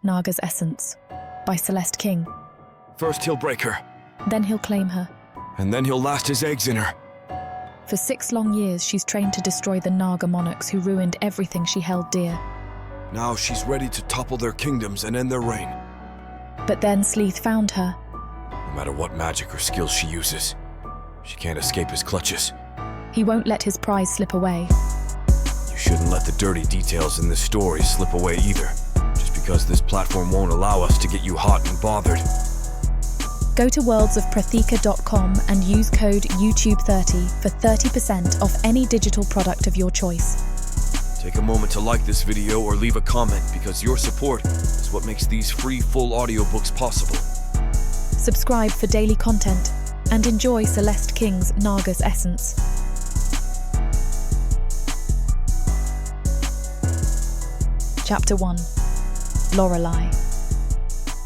Naga's Essence by Celeste King. First he'll break her. Then he'll claim her. And then he'll last his eggs in her. For 6 long years, she's trained to destroy the Naga monarchs who ruined everything she held dear. Now she's ready to topple their kingdoms and end their reign. But then Slyth found her. No matter what magic or skills she uses, she can't escape his clutches. He won't let his prize slip away. You shouldn't let the dirty details in this story slip away either, just because this platform won't allow us to get you hot and bothered. Go to worldsofprotheka.com and use code YouTube30 for 30% off any digital product of your choice. Take a moment to like this video or leave a comment, because your support is what makes these free full audiobooks possible. Subscribe for daily content and enjoy Celeste King's Naga's Essence. Chapter 1. Lorelei.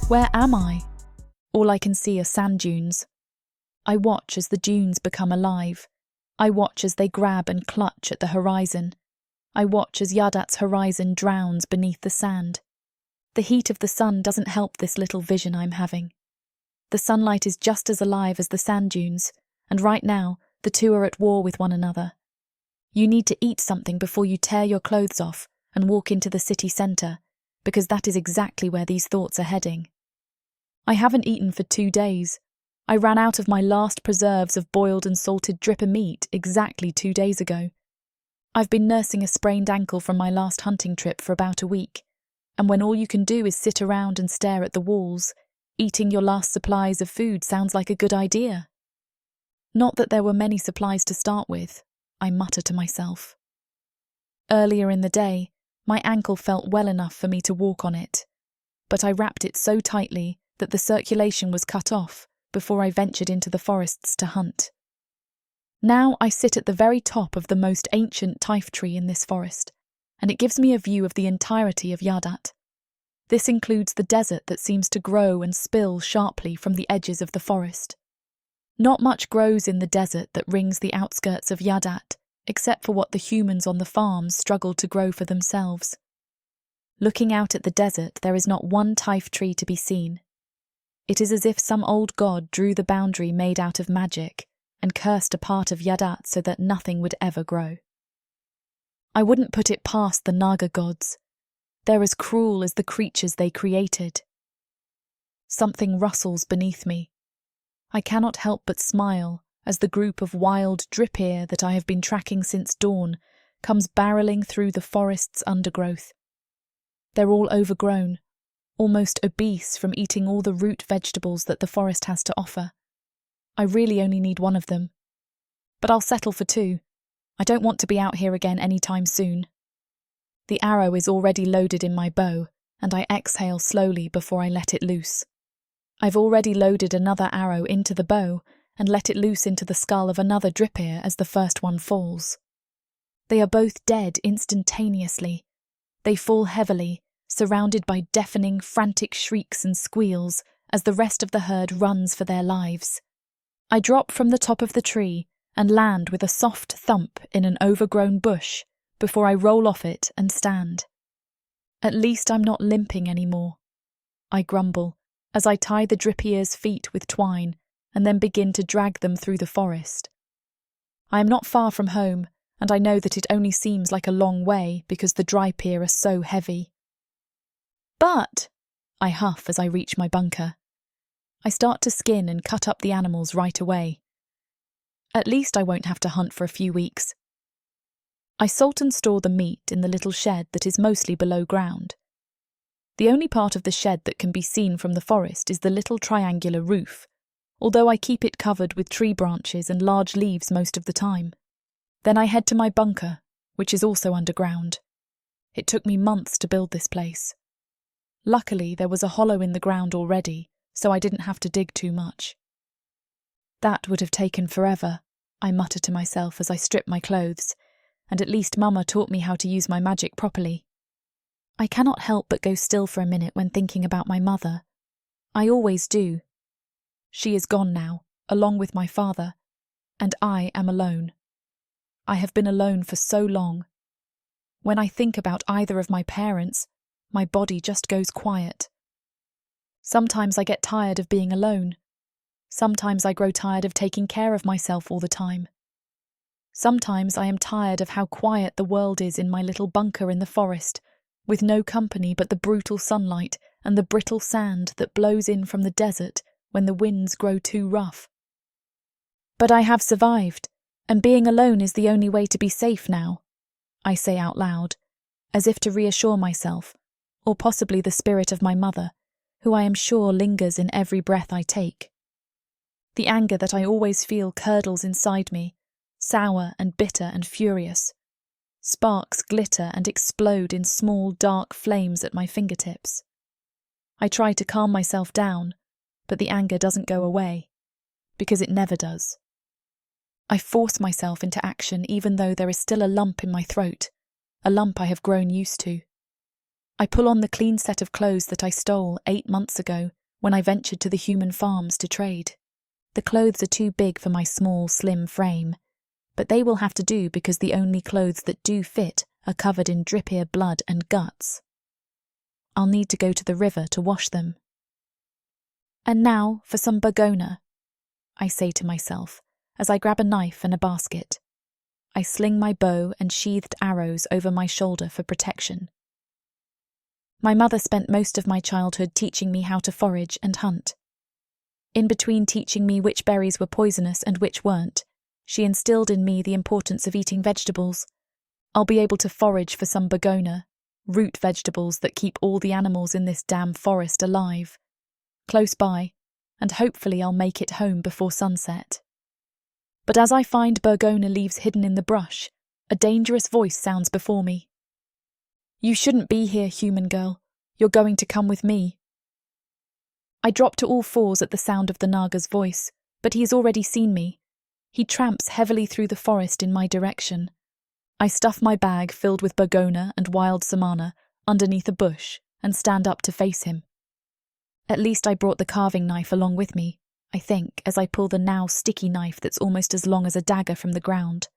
Where am I? All I can see are sand dunes. I watch as the dunes become alive. I watch as they grab and clutch at the horizon. I watch as Yadat's horizon drowns beneath the sand. The heat of the sun doesn't help this little vision I'm having. The sunlight is just as alive as the sand dunes, and right now the two are at war with one another. You need to eat something before you tear your clothes off and walk into the city centre, because that is exactly where these thoughts are heading. I haven't eaten for 2 days. I ran out of my last preserves of boiled and salted dripper meat exactly 2 days ago. I've been nursing a sprained ankle from my last hunting trip for about a week, and when all you can do is sit around and stare at the walls, eating your last supplies of food sounds like a good idea. Not that there were many supplies to start with, I mutter to myself. Earlier in the day, my ankle felt well enough for me to walk on it, but I wrapped it so tightly that the circulation was cut off before I ventured into the forests to hunt. Now I sit at the very top of the most ancient typh tree in this forest, and it gives me a view of the entirety of Yadat. This includes the desert that seems to grow and spill sharply from the edges of the forest. Not much grows in the desert that rings the outskirts of Yadat, except for what the humans on the farms struggle to grow for themselves. Looking out at the desert, there is not one typh tree to be seen. It is as if some old god drew the boundary made out of magic and cursed a part of Yadat so that nothing would ever grow. I wouldn't put it past the Naga gods. They're as cruel as the creatures they created. Something rustles beneath me. I cannot help but smile as the group of wild drip-ear that I have been tracking since dawn comes barreling through the forest's undergrowth. They're all overgrown, almost obese from eating all the root vegetables that the forest has to offer. I really only need one of them. But I'll settle for 2. I don't want to be out here again anytime soon. The arrow is already loaded in my bow, and I exhale slowly before I let it loose. I've already loaded another arrow into the bow and let it loose into the skull of another drip-ear as the first one falls. They are both dead instantaneously. They fall heavily, surrounded by deafening, frantic shrieks and squeals as the rest of the herd runs for their lives. I drop from the top of the tree and land with a soft thump in an overgrown bush before I roll off it and stand. At least I'm not limping anymore. I grumble as I tie the drip-ear's feet with twine and then begin to drag them through the forest. I am not far from home, and I know that it only seems like a long way because the drypear are so heavy. But, I huff as I reach my bunker. I start to skin and cut up the animals right away. At least I won't have to hunt for a few weeks. I salt and store the meat in the little shed that is mostly below ground. The only part of the shed that can be seen from the forest is the little triangular roof, although I keep it covered with tree branches and large leaves most of the time. Then I head to my bunker, which is also underground. It took me months to build this place. Luckily, there was a hollow in the ground already, so I didn't have to dig too much. That would have taken forever, I mutter to myself as I strip my clothes, and at least Mama taught me how to use my magic properly. I cannot help but go still for a minute when thinking about my mother. I always do. She is gone now, along with my father, and I am alone. I have been alone for so long. When I think about either of my parents, my body just goes quiet. Sometimes I get tired of being alone. Sometimes I grow tired of taking care of myself all the time. Sometimes I am tired of how quiet the world is in my little bunker in the forest, with no company but the brutal sunlight and the brittle sand that blows in from the desert when the winds grow too rough. But I have survived, and being alone is the only way to be safe now, I say out loud, as if to reassure myself, or possibly the spirit of my mother, who I am sure lingers in every breath I take. The anger that I always feel curdles inside me, sour and bitter and furious. Sparks glitter and explode in small, dark flames at my fingertips. I try to calm myself down, but the anger doesn't go away, because it never does. I force myself into action even though there is still a lump in my throat, a lump I have grown used to. I pull on the clean set of clothes that I stole 8 months ago when I ventured to the human farms to trade. The clothes are too big for my small, slim frame, but they will have to do because the only clothes that do fit are covered in drippier blood and guts. I'll need to go to the river to wash them. And now for some burgona, I say to myself as I grab a knife and a basket. I sling my bow and sheathed arrows over my shoulder for protection. My mother spent most of my childhood teaching me how to forage and hunt. In between teaching me which berries were poisonous and which weren't, she instilled in me the importance of eating vegetables. I'll be able to forage for some burgona, root vegetables that keep all the animals in this damn forest alive, close by, and hopefully I'll make it home before sunset. But as I find burgona leaves hidden in the brush, a dangerous voice sounds before me. "You shouldn't be here, human girl. You're going to come with me." I drop to all fours at the sound of the Naga's voice, but he has already seen me. He tramps heavily through the forest in my direction. I stuff my bag filled with burgona and wild samana underneath a bush and stand up to face him. At least I brought the carving knife along with me, I think, as I pull the now sticky knife that's almost as long as a dagger from the ground.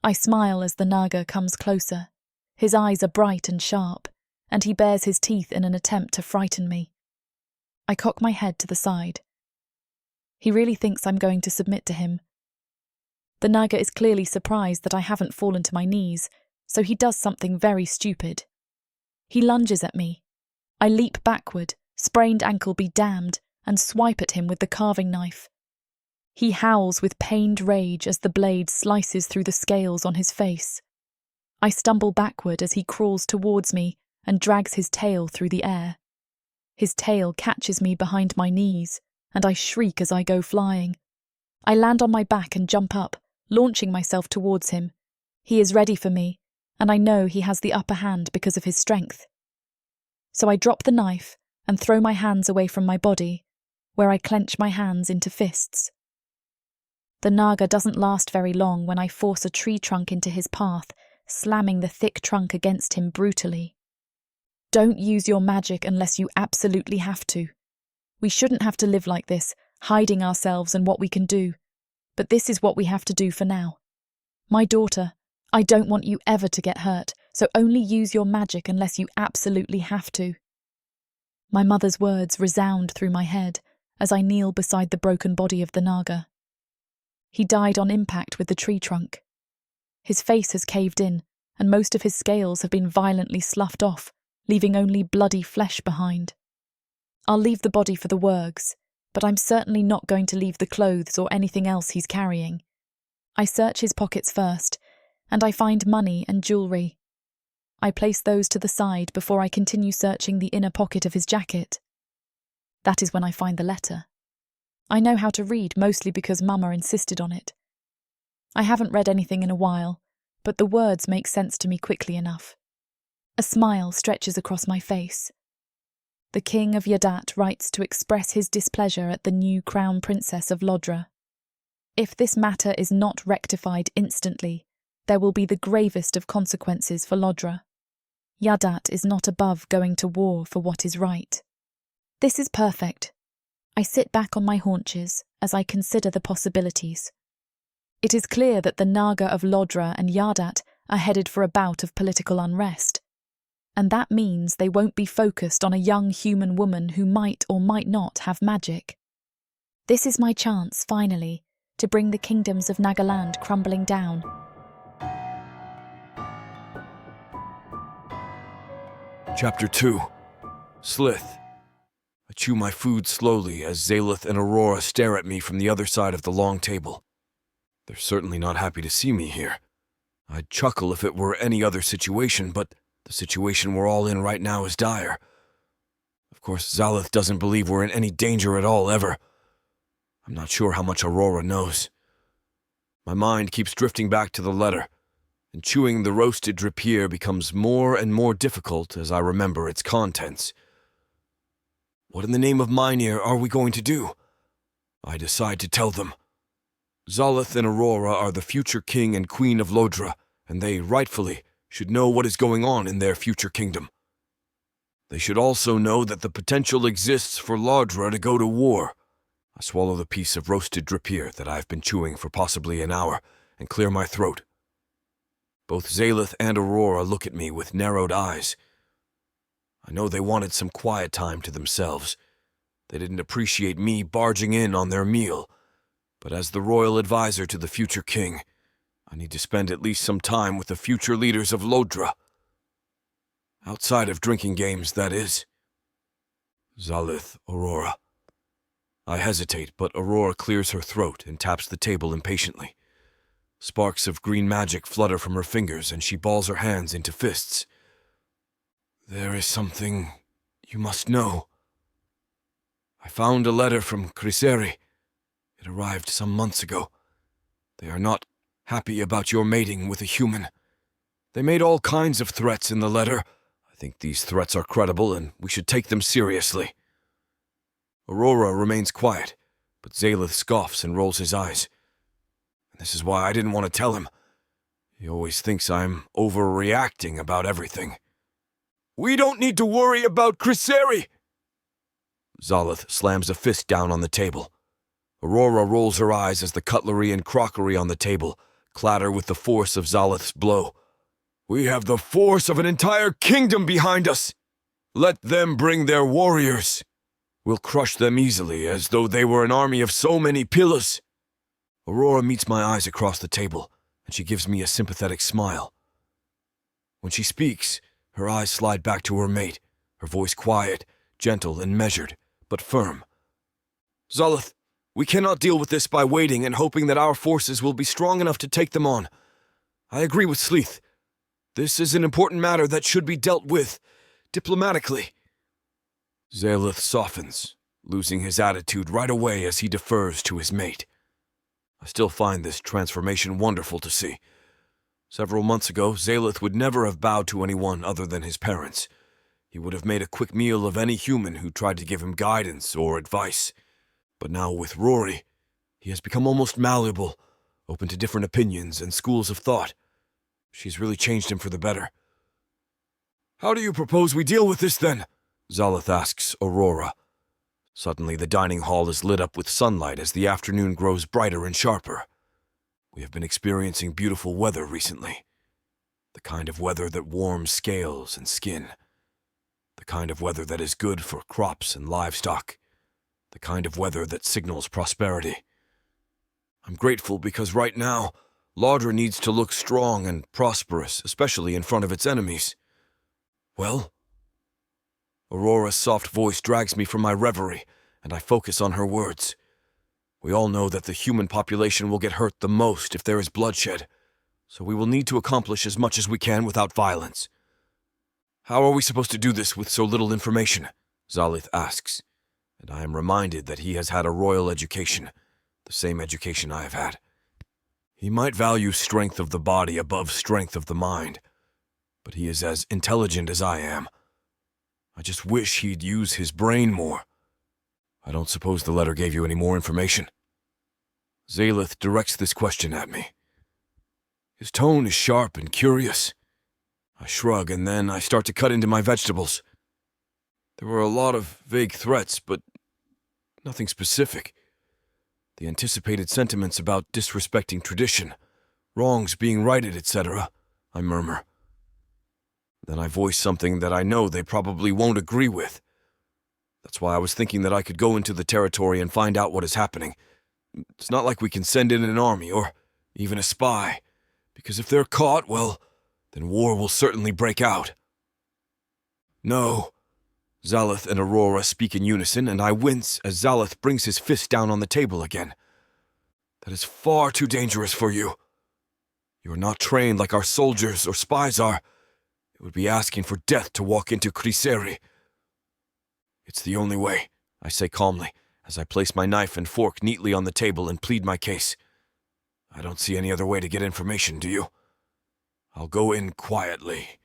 I smile as the Naga comes closer. His eyes are bright and sharp, and he bares his teeth in an attempt to frighten me. I cock my head to the side. He really thinks I'm going to submit to him. The Naga is clearly surprised that I haven't fallen to my knees, so he does something very stupid. He lunges at me. I leap backward, sprained ankle be damned, and swipe at him with the carving knife. He howls with pained rage as the blade slices through the scales on his face. I stumble backward as he crawls towards me and drags his tail through the air. His tail catches me behind my knees, and I shriek as I go flying. I land on my back and jump up, launching myself towards him. He is ready for me, and I know he has the upper hand because of his strength. So I drop the knife and throw my hands away from my body, where I clench my hands into fists. The Naga doesn't last very long when I force a tree trunk into his path, slamming the thick trunk against him brutally. "Don't use your magic unless you absolutely have to. We shouldn't have to live like this, hiding ourselves and what we can do. But this is what we have to do for now. My daughter, I don't want you ever to get hurt, so only use your magic unless you absolutely have to." My mother's words resound through my head as I kneel beside the broken body of the Naga. He died on impact with the tree trunk. His face has caved in, and most of his scales have been violently sloughed off, leaving only bloody flesh behind. I'll leave the body for the Worgs, but I'm certainly not going to leave the clothes or anything else he's carrying. I search his pockets first, and I find money and jewellery. I place those to the side before I continue searching the inner pocket of his jacket. That is when I find the letter. I know how to read, mostly because Mama insisted on it. I haven't read anything in a while, but the words make sense to me quickly enough. A smile stretches across my face. The King of Yadat writes to express his displeasure at the new Crown Princess of Lodra. If this matter is not rectified instantly, there will be the gravest of consequences for Lodra. Yadat is not above going to war for what is right. This is perfect. I sit back on my haunches as I consider the possibilities. It is clear that the Naga of Lodra and Yadat are headed for a bout of political unrest. and that means they won't be focused on a young human woman who might or might not have magic. This is my chance, finally, to bring the kingdoms of Nagaland crumbling down. Chapter 2. Slyth. I chew my food slowly as Slyth and Aurora stare at me from the other side of the long table. They're certainly not happy to see me here. I'd chuckle if it were any other situation, but the situation we're all in right now is dire. Of course, Slyth doesn't believe we're in any danger at all, ever. I'm not sure how much Aurora knows. My mind keeps drifting back to the letter, and chewing the roasted drapier becomes more and more difficult as I remember its contents. What in the name of Mynir are we going to do? I decide to tell them. Slyth and Aurora are the future king and queen of Lodra, and they, rightfully, should know what is going on in their future kingdom. They should also know that the potential exists for Lodra to go to war. I swallow the piece of roasted drapier that I've been chewing for possibly an hour and clear my throat. Both Slyth and Aurora look at me with narrowed eyes. I know they wanted some quiet time to themselves. They didn't appreciate me barging in on their meal. But as the royal advisor to the future king, I need to spend at least some time with the future leaders of Lodra. Outside of drinking games, that is. Slyth, Aurora. I hesitate, but Aurora clears her throat and taps the table impatiently. Sparks of green magic flutter from her fingers, and she balls her hands into fists. There is something you must know. I found a letter from Criseri. It arrived some months ago. They are not happy about your mating with a human. They made all kinds of threats in the letter. I think these threats are credible, and we should take them seriously. Aurora remains quiet, but Slyth scoffs and rolls his eyes. And this is why I didn't want to tell him. He always thinks I'm overreacting about everything. We don't need to worry about Criseri! Slyth slams a fist down on the table. Aurora rolls her eyes as the cutlery and crockery on the table clatter with the force of Slyth's blow. We have the force of an entire kingdom behind us! Let them bring their warriors! We'll crush them easily, as though they were an army of so many pillars. Aurora meets my eyes across the table, and she gives me a sympathetic smile. When she speaks, her eyes slide back to her mate, her voice quiet, gentle, and measured, but firm. Slyth, we cannot deal with this by waiting and hoping that our forces will be strong enough to take them on. I agree with Slyth. This is an important matter that should be dealt with diplomatically. Slyth softens, losing his attitude right away as he defers to his mate. I still find this transformation wonderful to see. Several months ago, Slyth would never have bowed to anyone other than his parents. He would have made a quick meal of any human who tried to give him guidance or advice. But now with Rory, he has become almost malleable, open to different opinions and schools of thought. She's really changed him for the better. How do you propose we deal with this, then? Slyth asks Aurora. Suddenly the dining hall is lit up with sunlight as the afternoon grows brighter and sharper. We have been experiencing beautiful weather recently. The kind of weather that warms scales and skin. The kind of weather that is good for crops and livestock. The kind of weather that signals prosperity. I'm grateful because right now, Lodra needs to look strong and prosperous, especially in front of its enemies. Well? Aurora's soft voice drags me from my reverie, and I focus on her words. We all know that the human population will get hurt the most if there is bloodshed, so we will need to accomplish as much as we can without violence. How are we supposed to do this with so little information? Slyth asks, and I am reminded that he has had a royal education, the same education I have had. He might value strength of the body above strength of the mind, but he is as intelligent as I am. I just wish he'd use his brain more. I don't suppose the letter gave you any more information? Slyth directs this question at me. His tone is sharp and curious. I shrug, and then I start to cut into my vegetables. There were a lot of vague threats, but nothing specific. The anticipated sentiments about disrespecting tradition, wrongs being righted, etc., I murmur. Then I voice something that I know they probably won't agree with. That's why I was thinking that I could go into the territory and find out what is happening. It's not like we can send in an army or even a spy, because if they're caught, well, then war will certainly break out. No. Slyth and Aurora speak in unison, and I wince as Slyth brings his fist down on the table again. That is far too dangerous for you. You are not trained like our soldiers or spies are. It would be asking for death to walk into Criseri. It's the only way, I say calmly, as I place my knife and fork neatly on the table and plead my case. I don't see any other way to get information, do you? I'll go in quietly.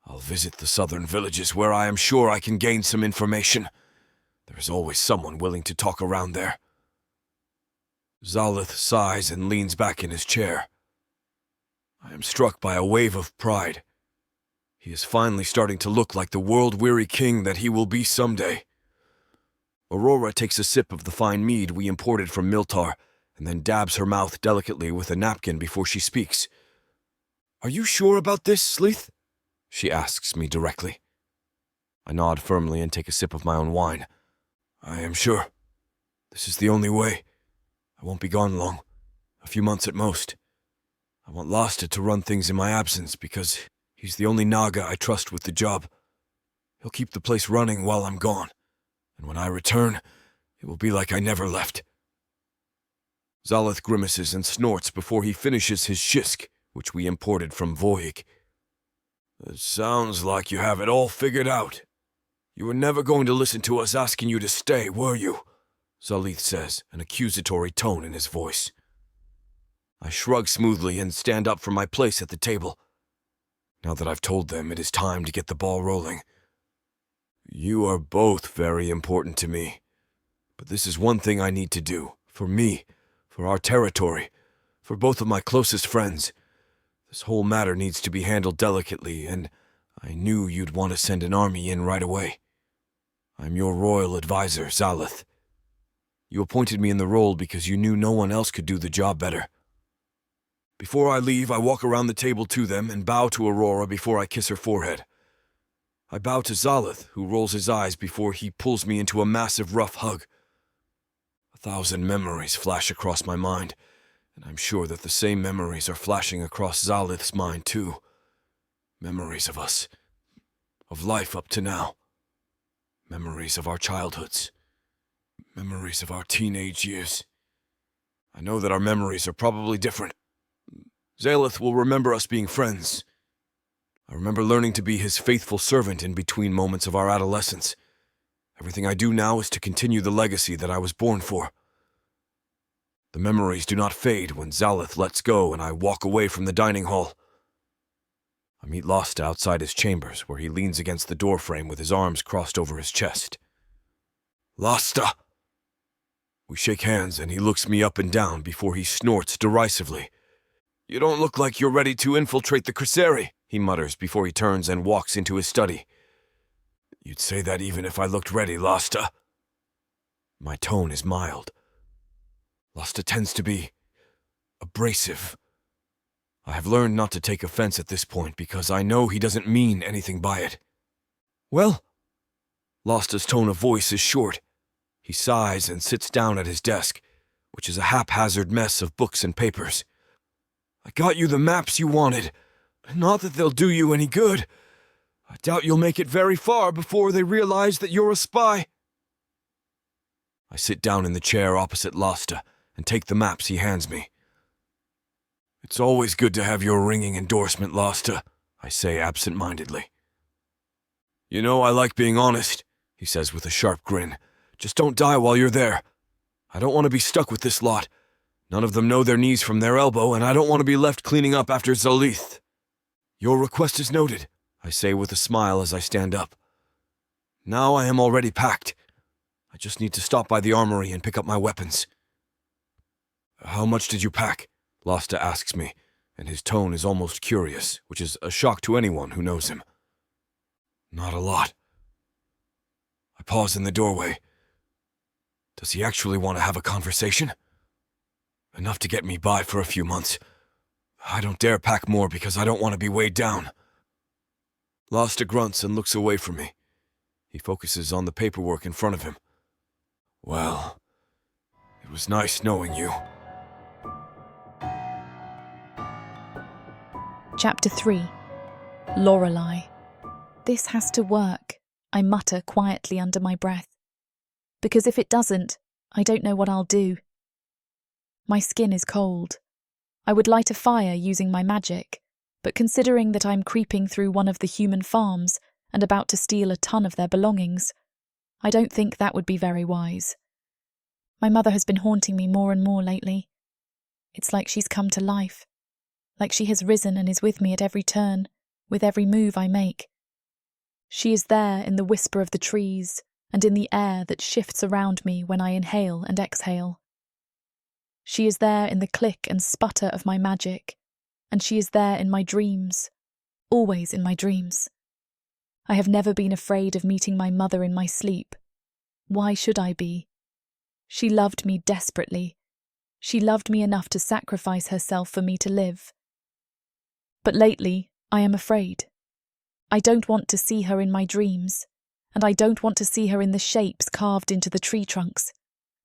I'll visit the southern villages where I am sure I can gain some information. There is always someone willing to talk around there. Slyth sighs and leans back in his chair. I am struck by a wave of pride. He is finally starting to look like the world-weary king that he will be someday. Aurora takes a sip of the fine mead we imported from Miltar, and then dabs her mouth delicately with a napkin before she speaks. Are you sure about this, Slyth? She asks me directly. I nod firmly and take a sip of my own wine. I am sure. This is the only way. I won't be gone long. A few months at most. I want Lasta to run things in my absence because he's the only Naga I trust with the job. He'll keep the place running while I'm gone, and when I return, it will be like I never left. Slyth grimaces and snorts before he finishes his shisk, which we imported from Voig. It sounds like you have it all figured out. You were never going to listen to us asking you to stay, were you? Slyth says, an accusatory tone in his voice. I shrug smoothly and stand up from my place at the table. Now that I've told them, it is time to get the ball rolling. You are both very important to me. But this is one thing I need to do. For me, for our territory, for both of my closest friends. This whole matter needs to be handled delicately, and I knew you'd want to send an army in right away. I'm your royal advisor, Slyth. You appointed me in the role because you knew no one else could do the job better. Before I leave, I walk around the table to them and bow to Aurora before I kiss her forehead. I bow to Slyth, who rolls his eyes before he pulls me into a massive rough hug. 1,000 memories flash across my mind, and I'm sure that the same memories are flashing across Slyth's mind too. Memories of us, of life up to now. Memories of our childhoods. Memories of our teenage years. I know that our memories are probably different. Slyth will remember us being friends. I remember learning to be his faithful servant in between moments of our adolescence. Everything I do now is to continue the legacy that I was born for. The memories do not fade when Slyth lets go and I walk away from the dining hall. I meet Lasta outside his chambers, where he leans against the doorframe with his arms crossed over his chest. Lasta! We shake hands and he looks me up and down before he snorts derisively. You don't look like you're ready to infiltrate the Criseri, he mutters before he turns and walks into his study. You'd say that even if I looked ready, Lasta. My tone is mild. Lasta tends to be abrasive. I have learned not to take offense at this point because I know he doesn't mean anything by it. Well? Lasta's tone of voice is short. He sighs and sits down at his desk, which is a haphazard mess of books and papers. I got you the maps you wanted. Not that they'll do you any good. I doubt you'll make it very far before they realize that you're a spy. I sit down in the chair opposite Lasta and take the maps he hands me. It's always good to have your ringing endorsement, Lasta, I say absent-mindedly. You know I like being honest, he says with a sharp grin. Just don't die while you're there. I don't want to be stuck with this lot. None of them know their knees from their elbow, and I don't want to be left cleaning up after Slyth. Your request is noted, I say with a smile as I stand up. Now I am already packed. I just need to stop by the armory and pick up my weapons. How much did you pack? Lasta asks me, and his tone is almost curious, which is a shock to anyone who knows him. Not a lot. I pause in the doorway. Does he actually want to have a conversation? Enough to get me by for a few months. I don't dare pack more because I don't want to be weighed down. Losta grunts and looks away from me. He focuses on the paperwork in front of him. Well, it was nice knowing you. Chapter 3. Lorelei. This has to work, I mutter quietly under my breath. Because if it doesn't, I don't know what I'll do. My skin is cold. I would light a fire using my magic, but considering that I'm creeping through one of the human farms and about to steal a ton of their belongings, I don't think that would be very wise. My mother has been haunting me more and more lately. It's like she's come to life, like she has risen and is with me at every turn, with every move I make. She is there in the whisper of the trees and in the air that shifts around me when I inhale and exhale. She is there in the click and sputter of my magic, and she is there in my dreams, always in my dreams. I have never been afraid of meeting my mother in my sleep. Why should I be? She loved me desperately. She loved me enough to sacrifice herself for me to live. But lately, I am afraid. I don't want to see her in my dreams, and I don't want to see her in the shapes carved into the tree trunks,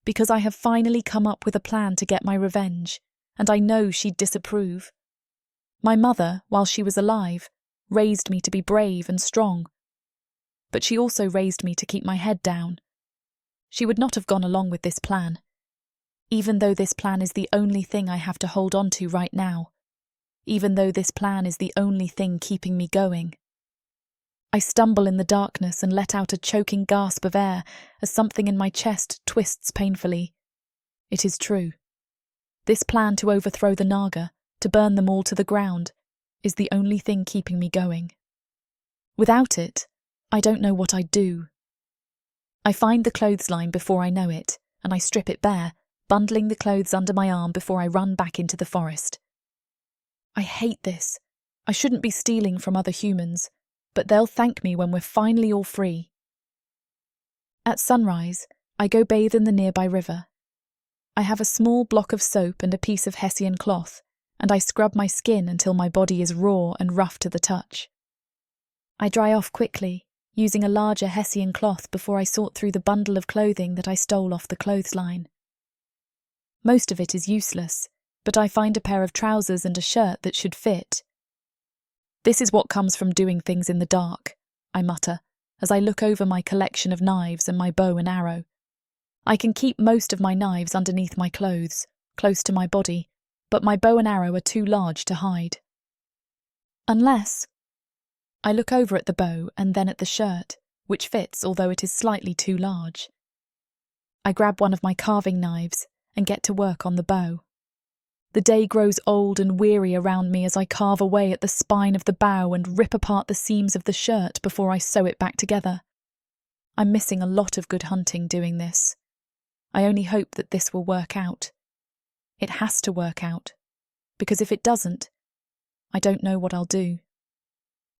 because I have finally come up with a plan to get my revenge, and I know she'd disapprove. My mother, while she was alive, raised me to be brave and strong. But she also raised me to keep my head down. She would not have gone along with this plan, even though this plan is the only thing I have to hold on to right now, even though this plan is the only thing keeping me going. I stumble in the darkness and let out a choking gasp of air as something in my chest twists painfully. It is true. This plan to overthrow the Naga, to burn them all to the ground, is the only thing keeping me going. Without it, I don't know what I'd do. I find the clothesline before I know it, and I strip it bare, bundling the clothes under my arm before I run back into the forest. I hate this. I shouldn't be stealing from other humans, but they'll thank me when we're finally all free. At sunrise, I go bathe in the nearby river. I have a small block of soap and a piece of Hessian cloth, and I scrub my skin until my body is raw and rough to the touch. I dry off quickly, using a larger Hessian cloth before I sort through the bundle of clothing that I stole off the clothesline. Most of it is useless, but I find a pair of trousers and a shirt that should fit. This is what comes from doing things in the dark, I mutter, as I look over my collection of knives and my bow and arrow. I can keep most of my knives underneath my clothes, close to my body, but my bow and arrow are too large to hide. Unless... I look over at the bow and then at the shirt, which fits although it is slightly too large. I grab one of my carving knives and get to work on the bow. The day grows old and weary around me as I carve away at the spine of the bow and rip apart the seams of the shirt before I sew it back together. I'm missing a lot of good hunting doing this. I only hope that this will work out. It has to work out, because if it doesn't, I don't know what I'll do.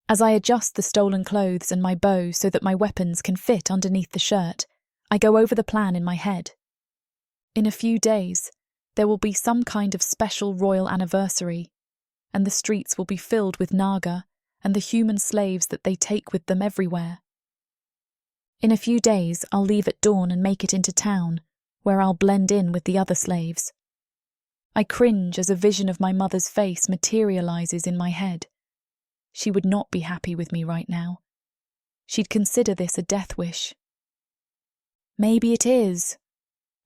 As I adjust the stolen clothes and my bow so that my weapons can fit underneath the shirt, I go over the plan in my head. In a few days, there will be some kind of special royal anniversary, and the streets will be filled with Naga and the human slaves that they take with them everywhere. In a few days, I'll leave at dawn and make it into town, where I'll blend in with the other slaves. I cringe as a vision of my mother's face materializes in my head. She would not be happy with me right now. She'd consider this a death wish. Maybe it is,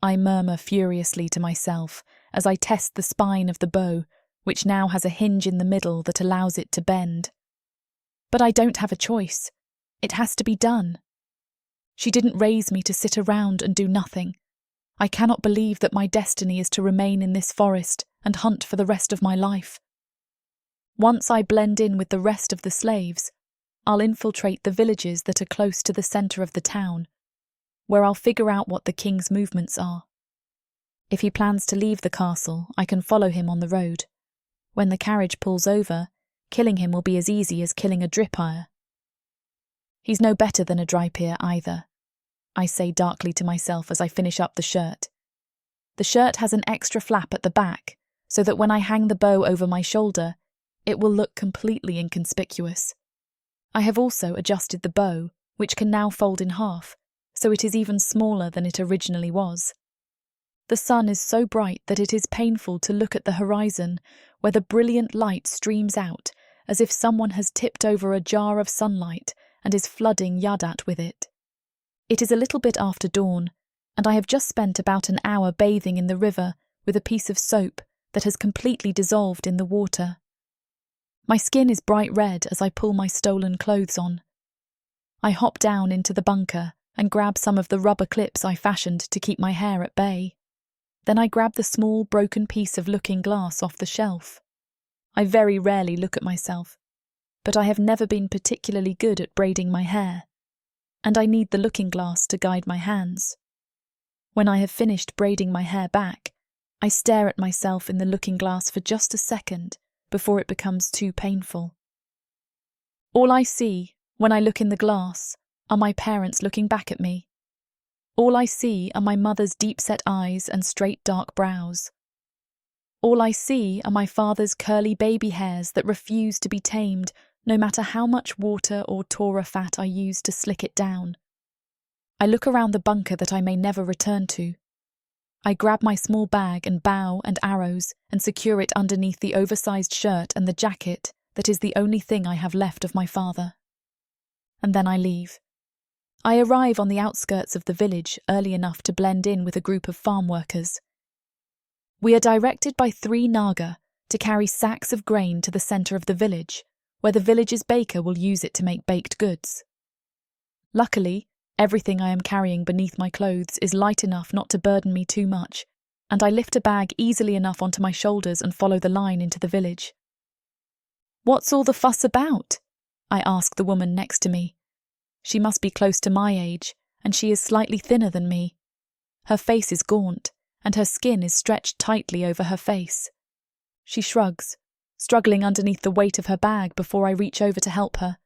I murmur furiously to myself as I test the spine of the bow, which now has a hinge in the middle that allows it to bend. But I don't have a choice. It has to be done. She didn't raise me to sit around and do nothing. I cannot believe that my destiny is to remain in this forest and hunt for the rest of my life. Once I blend in with the rest of the slaves, I'll infiltrate the villages that are close to the centre of the town, where I'll figure out what the king's movements are. If he plans to leave the castle, I can follow him on the road. When the carriage pulls over, killing him will be as easy as killing a dripire. He's no better than a drypeer either, I say darkly to myself as I finish up the shirt. The shirt has an extra flap at the back, so that when I hang the bow over my shoulder, it will look completely inconspicuous. I have also adjusted the bow, which can now fold in half, so it is even smaller than it originally was. The sun is so bright that it is painful to look at the horizon, where the brilliant light streams out as if someone has tipped over a jar of sunlight and is flooding Yadat with it. It is a little bit after dawn, and I have just spent about an hour bathing in the river with a piece of soap that has completely dissolved in the water. My skin is bright red as I pull my stolen clothes on. I hop down into the bunker and grab some of the rubber clips I fashioned to keep my hair at bay. Then I grab the small, broken piece of looking glass off the shelf. I very rarely look at myself, but I have never been particularly good at braiding my hair, and I need the looking glass to guide my hands. When I have finished braiding my hair back, I stare at myself in the looking glass for just a second before it becomes too painful. All I see when I look in the glass are my parents looking back at me. All I see are my mother's deep-set eyes and straight dark brows. All I see are my father's curly baby hairs that refuse to be tamed no matter how much water or Torah fat I use to slick it down. I look around the bunker that I may never return to. I grab my small bag and bow and arrows and secure it underneath the oversized shirt and the jacket that is the only thing I have left of my father. And then I leave. I arrive on the outskirts of the village early enough to blend in with a group of farm workers. We are directed by 3 Naga to carry sacks of grain to the centre of the village, where the village's baker will use it to make baked goods. Luckily, everything I am carrying beneath my clothes is light enough not to burden me too much, and I lift a bag easily enough onto my shoulders and follow the line into the village. "What's all the fuss about?" I ask the woman next to me. She must be close to my age, and she is slightly thinner than me. Her face is gaunt, and her skin is stretched tightly over her face. She shrugs, struggling underneath the weight of her bag before I reach over to help her.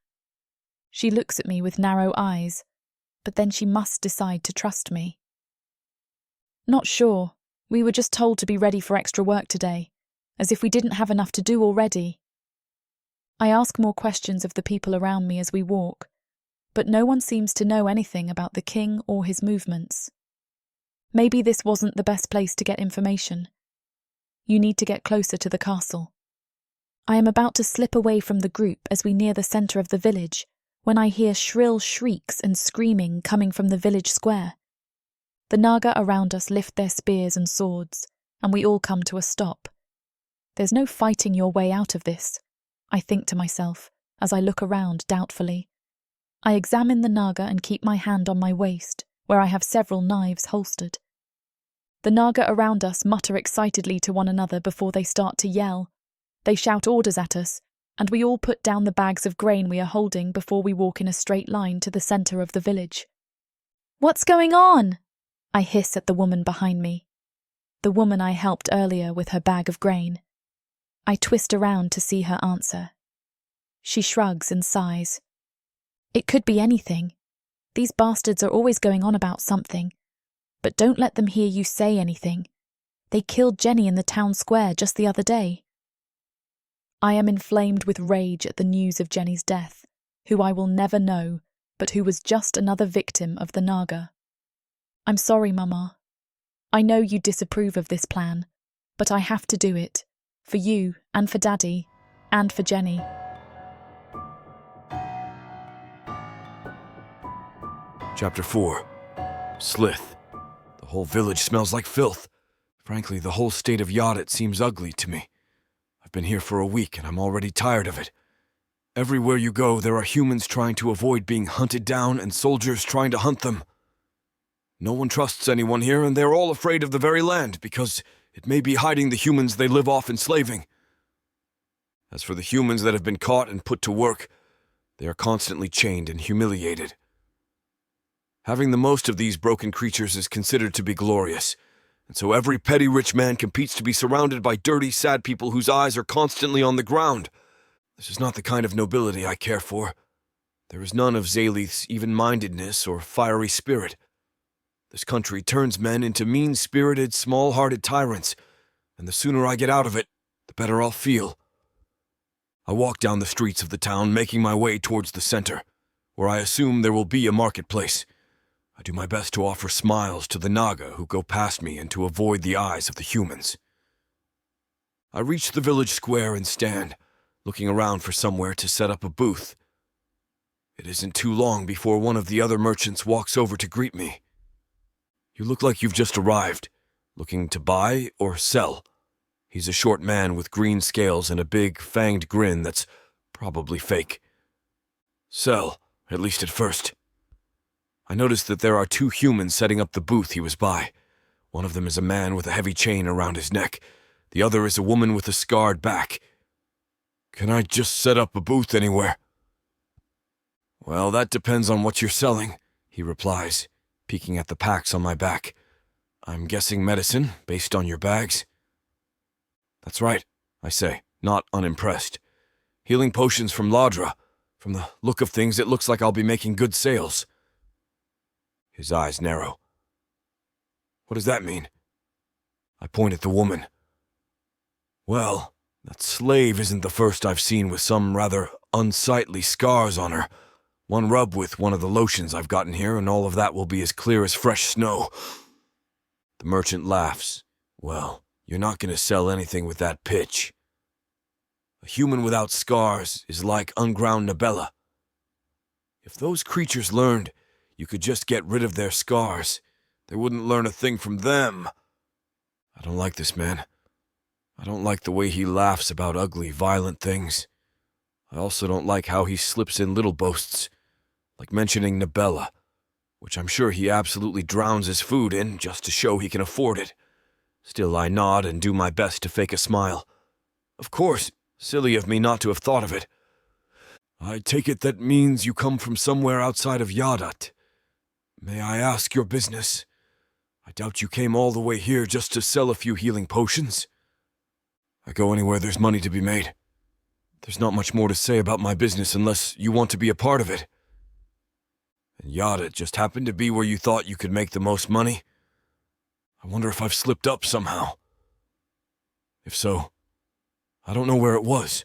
She looks at me with narrow eyes, but then she must decide to trust me. "Not sure. We were just told to be ready for extra work today, as if we didn't have enough to do already." I ask more questions of the people around me as we walk, but no one seems to know anything about the king or his movements. Maybe this wasn't the best place to get information. You need to get closer to the castle. I am about to slip away from the group as we near the centre of the village when I hear shrill shrieks and screaming coming from the village square. The Naga around us lift their spears and swords, and we all come to a stop. There's no fighting your way out of this, I think to myself as I look around doubtfully. I examine the Naga and keep my hand on my waist, where I have several knives holstered. The Naga around us mutter excitedly to one another before they start to yell. They shout orders at us, and we all put down the bags of grain we are holding before we walk in a straight line to the centre of the village. "What's going on?" I hiss at the woman behind me. The woman I helped earlier with her bag of grain. I twist around to see her answer. She shrugs and sighs. "It could be anything. These bastards are always going on about something. But don't let them hear you say anything. They killed Jenny in the town square just the other day." I am inflamed with rage at the news of Jenny's death, who I will never know, but who was just another victim of the Naga. "I'm sorry, Mama. I know you disapprove of this plan, but I have to do it, for you and for Daddy, and for Jenny." Chapter 4. Slyth. The whole village smells like filth. Frankly, the whole state of Yadat seems ugly to me. I've been here for a week and I'm already tired of it. Everywhere you go, there are humans trying to avoid being hunted down and soldiers trying to hunt them. No one trusts anyone here, and they're all afraid of the very land because it may be hiding the humans they live off enslaving. As for the humans that have been caught and put to work, they are constantly chained and humiliated. Having the most of these broken creatures is considered to be glorious, and so every petty rich man competes to be surrounded by dirty, sad people whose eyes are constantly on the ground. This is not the kind of nobility I care for. There is none of Slyth's even-mindedness or fiery spirit. This country turns men into mean-spirited, small-hearted tyrants, and the sooner I get out of it, the better I'll feel. I walk down the streets of the town, making my way towards the center, where I assume there will be a marketplace. I do my best to offer smiles to the Naga who go past me and to avoid the eyes of the humans. I reach the village square and stand, looking around for somewhere to set up a booth. It isn't too long before one of the other merchants walks over to greet me. "You look like you've just arrived. Looking to buy or sell?" He's a short man with green scales and a big, fanged grin that's probably fake. "Sell, at least at first." I notice that there are 2 humans setting up the booth he was by. One of them is a man with a heavy chain around his neck. The other is a woman with a scarred back. "Can I just set up a booth anywhere?" "Well, that depends on what you're selling," he replies, peeking at the packs on my back. "I'm guessing medicine, based on your bags." "That's right," I say, not unimpressed. "Healing potions from Ladra. From the look of things, it looks like I'll be making good sales." His eyes narrow. "What does that mean?" I point at the woman. "Well, that slave isn't the first I've seen with some rather unsightly scars on her. One rub with one of the lotions I've gotten here, and all of that will be as clear as fresh snow." The merchant laughs. "Well, you're not going to sell anything with that pitch. A human without scars is like unground Nabella. If those creatures learned you could just get rid of their scars, they wouldn't learn a thing from them. I don't like this man. I don't like the way he laughs about ugly, violent things. I also don't like how he slips in little boasts, like mentioning Nabella, which I'm sure he absolutely drowns his food in just to show he can afford it. Still, I nod and do my best to fake a smile. Of course, silly of me not to have thought of it. "I take it that means you come from somewhere outside of Yadat. May I ask your business? I doubt you came all the way here just to sell a few healing potions." "I go anywhere there's money to be made. There's not much more to say about my business unless you want to be a part of it." "And Yadat just happened to be where you thought you could make the most money? I wonder if I've slipped up somehow. If so, I don't know where it was.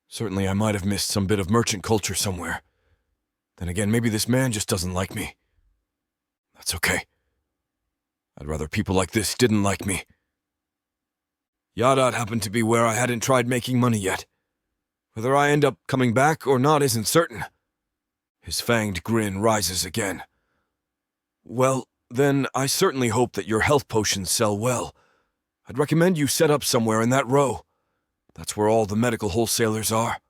Certainly I might have missed some bit of merchant culture somewhere. Then again, maybe this man just doesn't like me. That's okay. I'd rather people like this didn't like me. Yadat happened to be where I hadn't tried making money yet. Whether I end up coming back or not isn't certain." His fanged grin rises again. "Well, then I certainly hope that your health potions sell well. I'd recommend you set up somewhere in that row. That's where all the medical wholesalers are."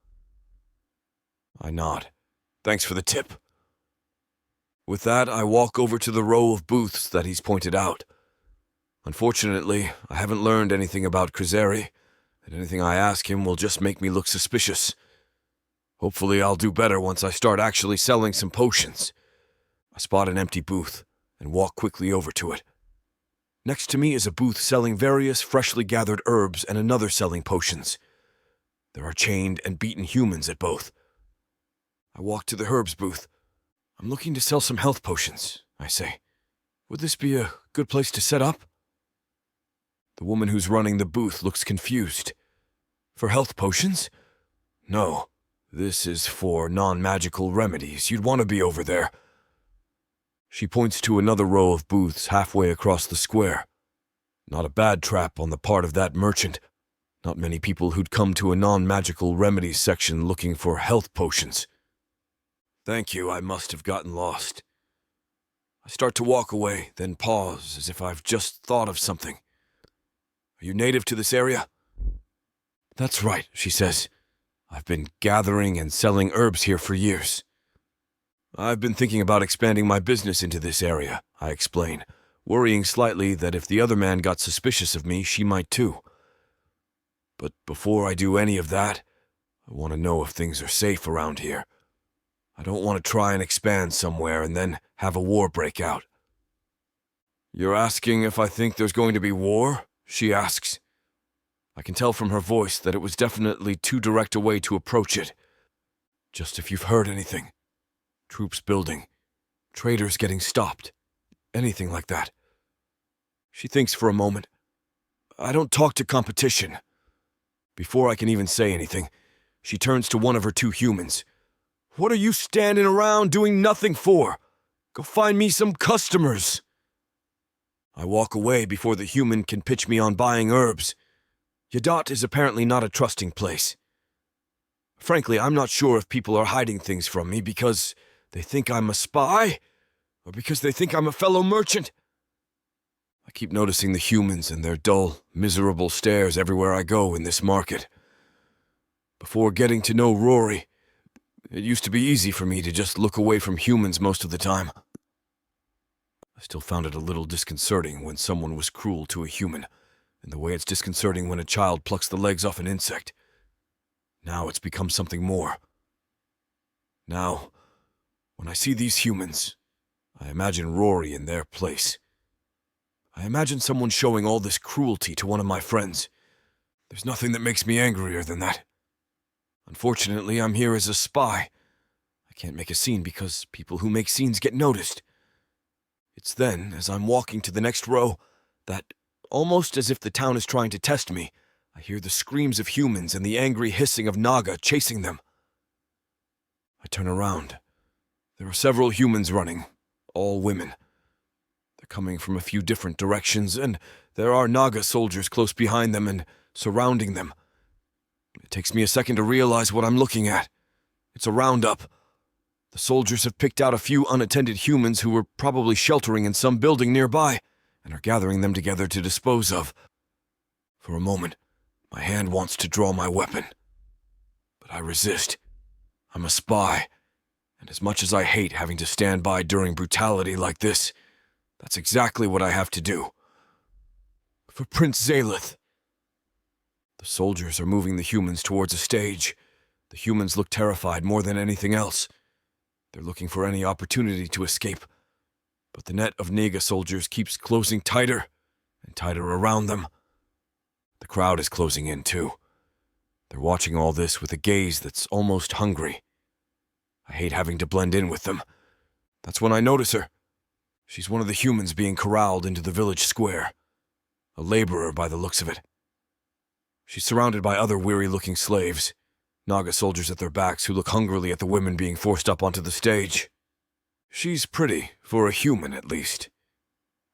I nod. "Thanks for the tip." With that, I walk over to the row of booths that he's pointed out. Unfortunately, I haven't learned anything about Krizeri, and anything I ask him will just make me look suspicious. Hopefully I'll do better once I start actually selling some potions. I spot an empty booth and walk quickly over to it. Next to me is a booth selling various freshly gathered herbs and another selling potions. There are chained and beaten humans at both. I walk to the herbs booth. "I'm looking to sell some health potions," I say. "Would this be a good place to set up?" The woman who's running the booth looks confused. "For health potions? No, this is for non-magical remedies. You'd want to be over there." She points to another row of booths halfway across the square. Not a bad trap on the part of that merchant. Not many people who'd come to a non-magical remedies section looking for health potions. "Thank you, I must have gotten lost." I start to walk away, then pause as if I've just thought of something. "Are you native to this area?" "That's right," she says. "I've been gathering and selling herbs here for years." "I've been thinking about expanding my business into this area," I explain, worrying slightly that if the other man got suspicious of me, she might too. "But before I do any of that, I want to know if things are safe around here. I don't want to try and expand somewhere and then have a war break out." "You're asking if I think there's going to be war?" she asks. I can tell from her voice that it was definitely too direct a way to approach it. "Just if you've heard anything. Troops building. Traders getting stopped. Anything like that." She thinks for a moment. "I don't talk to competition." Before I can even say anything, She turns to one of her two humans. "What are you standing around doing nothing for? Go find me some customers." I walk away before the human can pitch me on buying herbs. Yadot is apparently not a trusting place. Frankly, I'm not sure if people are hiding things from me because they think I'm a spy, or because they think I'm a fellow merchant. I keep noticing the humans and their dull, miserable stares everywhere I go in this market. Before getting to know Rory, it used to be easy for me to just look away from humans most of the time. I still found it a little disconcerting when someone was cruel to a human, in the way it's disconcerting when a child plucks the legs off an insect. Now it's become something more. Now, when I see these humans, I imagine Rory in their place. I imagine someone showing all this cruelty to one of my friends. There's nothing that makes me angrier than that. Unfortunately, I'm here as a spy. I can't make a scene because people who make scenes get noticed. It's then, as I'm walking to the next row, that, almost as if the town is trying to test me, I hear the screams of humans and the angry hissing of Naga chasing them. I turn around. There are several humans running, all women. They're coming from a few different directions, and there are Naga soldiers close behind them and surrounding them. It takes me a second to realize what I'm looking at. It's a roundup. The soldiers have picked out a few unattended humans who were probably sheltering in some building nearby, and are gathering them together to dispose of. For a moment, my hand wants to draw my weapon. But I resist. I'm a spy, and as much as I hate having to stand by during brutality like this, that's exactly what I have to do. For Prince Slyth. The soldiers are moving the humans towards a stage. The humans look terrified more than anything else. They're looking for any opportunity to escape. But the net of Naga soldiers keeps closing tighter and tighter around them. The crowd is closing in too. They're watching all this with a gaze that's almost hungry. I hate having to blend in with them. That's when I notice her. She's one of the humans being corralled into the village square. A laborer by the looks of it. She's surrounded by other weary-looking slaves, Naga soldiers at their backs who look hungrily at the women being forced up onto the stage. She's pretty, for a human at least.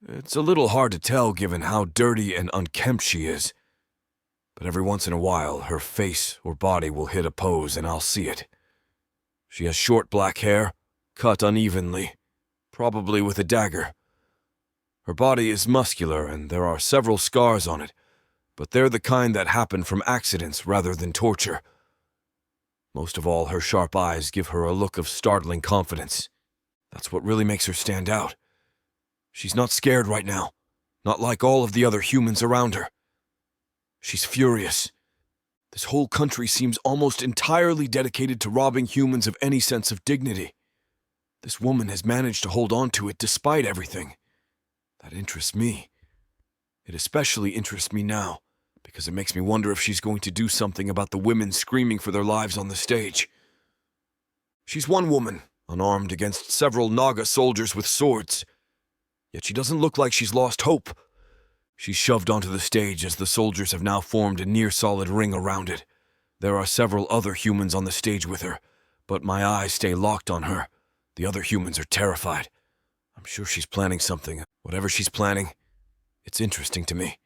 It's a little hard to tell given how dirty and unkempt she is. But every once in a while, her face or body will hit a pose and I'll see it. She has short black hair, cut unevenly, probably with a dagger. Her body is muscular and there are several scars on it, but they're the kind that happen from accidents rather than torture. Most of all, her sharp eyes give her a look of startling confidence. That's what really makes her stand out. She's not scared right now, not like all of the other humans around her. She's furious. This whole country seems almost entirely dedicated to robbing humans of any sense of dignity. This woman has managed to hold on to it despite everything. That interests me. It especially interests me now, because it makes me wonder if she's going to do something about the women screaming for their lives on the stage. She's one woman, unarmed against several Naga soldiers with swords. Yet she doesn't look like she's lost hope. She's shoved onto the stage as the soldiers have now formed a near-solid ring around it. There are several other humans on the stage with her, but my eyes stay locked on her. The other humans are terrified. I'm sure she's planning something. Whatever she's planning, it's interesting to me.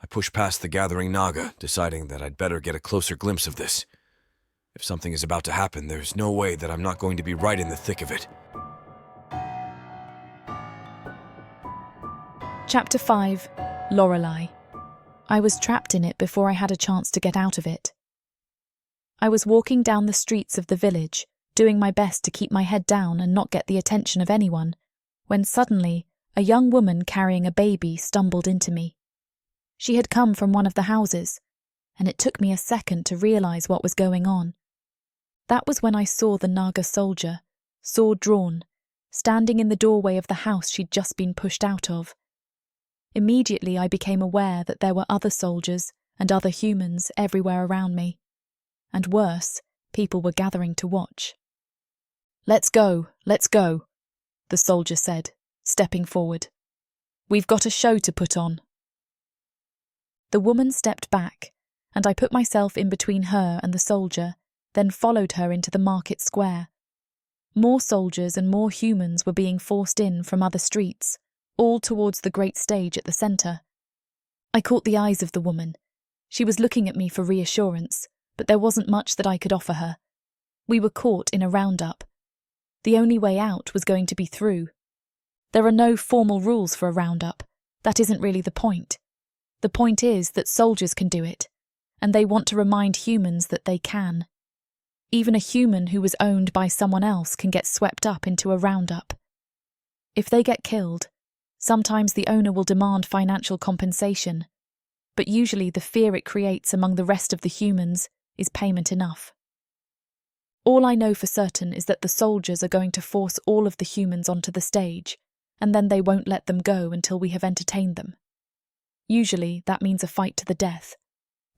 I push past the gathering Naga, deciding that I'd better get a closer glimpse of this. If something is about to happen, there's no way that I'm not going to be right in the thick of it. Chapter 5. Lorelei. I was trapped in it before I had a chance to get out of it. I was walking down the streets of the village, doing my best to keep my head down and not get the attention of anyone, when suddenly a young woman carrying a baby stumbled into me. She had come from one of the houses, and it took me a second to realize what was going on. That was when I saw the Naga soldier, sword drawn, standing in the doorway of the house she'd just been pushed out of. Immediately I became aware that there were other soldiers and other humans everywhere around me. And worse, people were gathering to watch. Let's go," the soldier said, stepping forward. "We've got a show to put on." The woman stepped back, and I put myself in between her and the soldier, then followed her into the market square. More soldiers and more humans were being forced in from other streets, all towards the great stage at the centre. I caught the eyes of the woman. She was looking at me for reassurance, but there wasn't much that I could offer her. We were caught in a roundup. The only way out was going to be through. There are no formal rules for a roundup. That isn't really the point. The point is that soldiers can do it, and they want to remind humans that they can. Even a human who was owned by someone else can get swept up into a roundup. If they get killed, sometimes the owner will demand financial compensation, but usually the fear it creates among the rest of the humans is payment enough. All I know for certain is that the soldiers are going to force all of the humans onto the stage, and then they won't let them go until we have entertained them. Usually that means a fight to the death.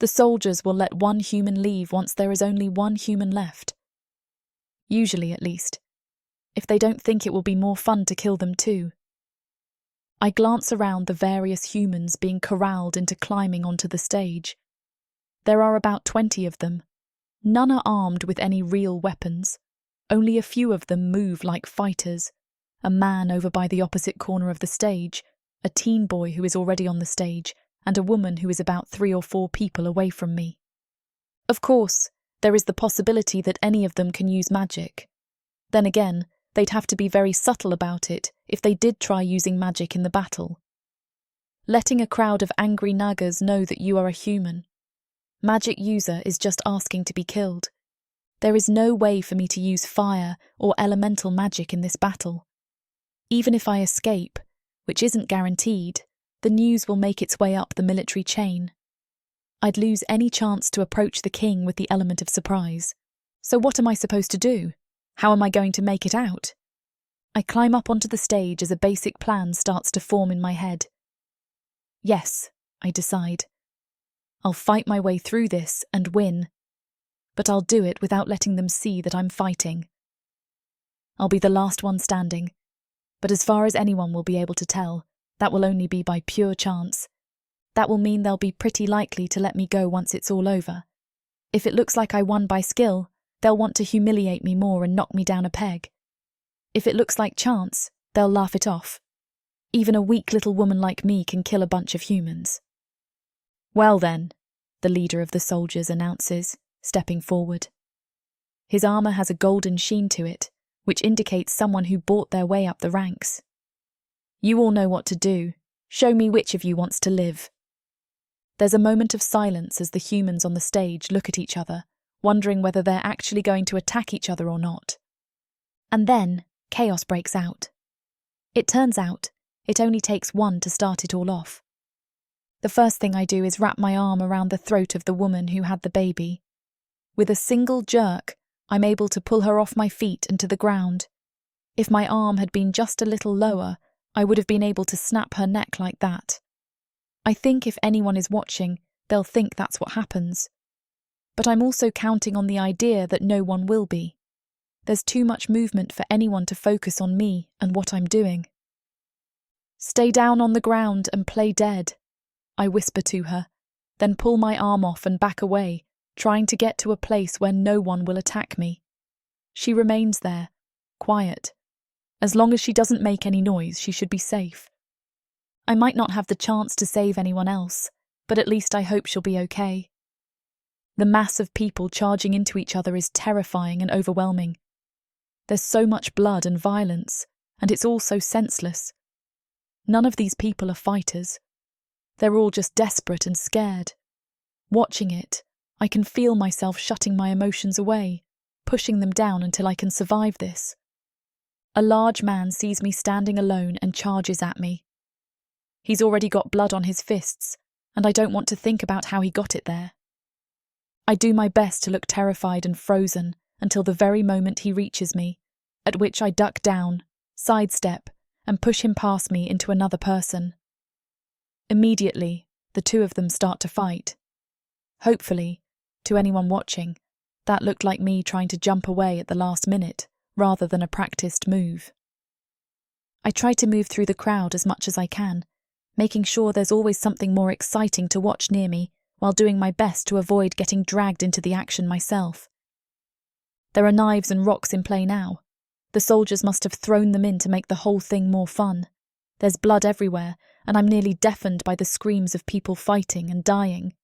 The soldiers will let one human leave once there is only one human left. Usually, at least. If they don't think it will be more fun to kill them too. I glance around the various humans being corralled into climbing onto the stage. There are about 20 of them. None are armed with any real weapons. Only a few of them move like fighters. A man over by the opposite corner of the stage, a teen boy who is already on the stage, and a woman who is about 3 or 4 people away from me. Of course, there is the possibility that any of them can use magic. Then again, they'd have to be very subtle about it if they did try using magic in the battle. Letting a crowd of angry Nagas know that you are a human. Magic user is just asking to be killed. There is no way for me to use fire or elemental magic in this battle. Even if I escape, which isn't guaranteed, the news will make its way up the military chain. I'd lose any chance to approach the king with the element of surprise. So what am I supposed to do? How am I going to make it out? I climb up onto the stage as a basic plan starts to form in my head. Yes, I decide. I'll fight my way through this and win. But I'll do it without letting them see that I'm fighting. I'll be the last one standing. But as far as anyone will be able to tell, that will only be by pure chance. That will mean they'll be pretty likely to let me go once it's all over. If it looks like I won by skill, they'll want to humiliate me more and knock me down a peg. If it looks like chance, they'll laugh it off. Even a weak little woman like me can kill a bunch of humans. Well then, the leader of the soldiers announces, stepping forward. His armour has a golden sheen to it, which indicates someone who bought their way up the ranks. You all know what to do. Show me which of you wants to live. There's a moment of silence as the humans on the stage look at each other, wondering whether they're actually going to attack each other or not. And then, chaos breaks out. It turns out, it only takes one to start it all off. The first thing I do is wrap my arm around the throat of the woman who had the baby. With a single jerk, I'm able to pull her off my feet and to the ground. If my arm had been just a little lower, I would have been able to snap her neck like that. I think if anyone is watching, they'll think that's what happens. But I'm also counting on the idea that no one will be. There's too much movement for anyone to focus on me and what I'm doing. Stay down on the ground and play dead, I whisper to her, then pull my arm off and back away, trying to get to a place where no one will attack me. She remains there, quiet. As long as she doesn't make any noise, she should be safe. I might not have the chance to save anyone else, but at least I hope she'll be okay. The mass of people charging into each other is terrifying and overwhelming. There's so much blood and violence, and it's all so senseless. None of these people are fighters. They're all just desperate and scared. Watching it, I can feel myself shutting my emotions away, pushing them down until I can survive this. A large man sees me standing alone and charges at me. He's already got blood on his fists, and I don't want to think about how he got it there. I do my best to look terrified and frozen until the very moment he reaches me, at which I duck down, sidestep, and push him past me into another person. Immediately, the two of them start to fight. Hopefully, to anyone watching, that looked like me trying to jump away at the last minute, rather than a practiced move. I try to move through the crowd as much as I can, making sure there's always something more exciting to watch near me while doing my best to avoid getting dragged into the action myself. There are knives and rocks in play now. The soldiers must have thrown them in to make the whole thing more fun. There's blood everywhere, and I'm nearly deafened by the screams of people fighting and dying.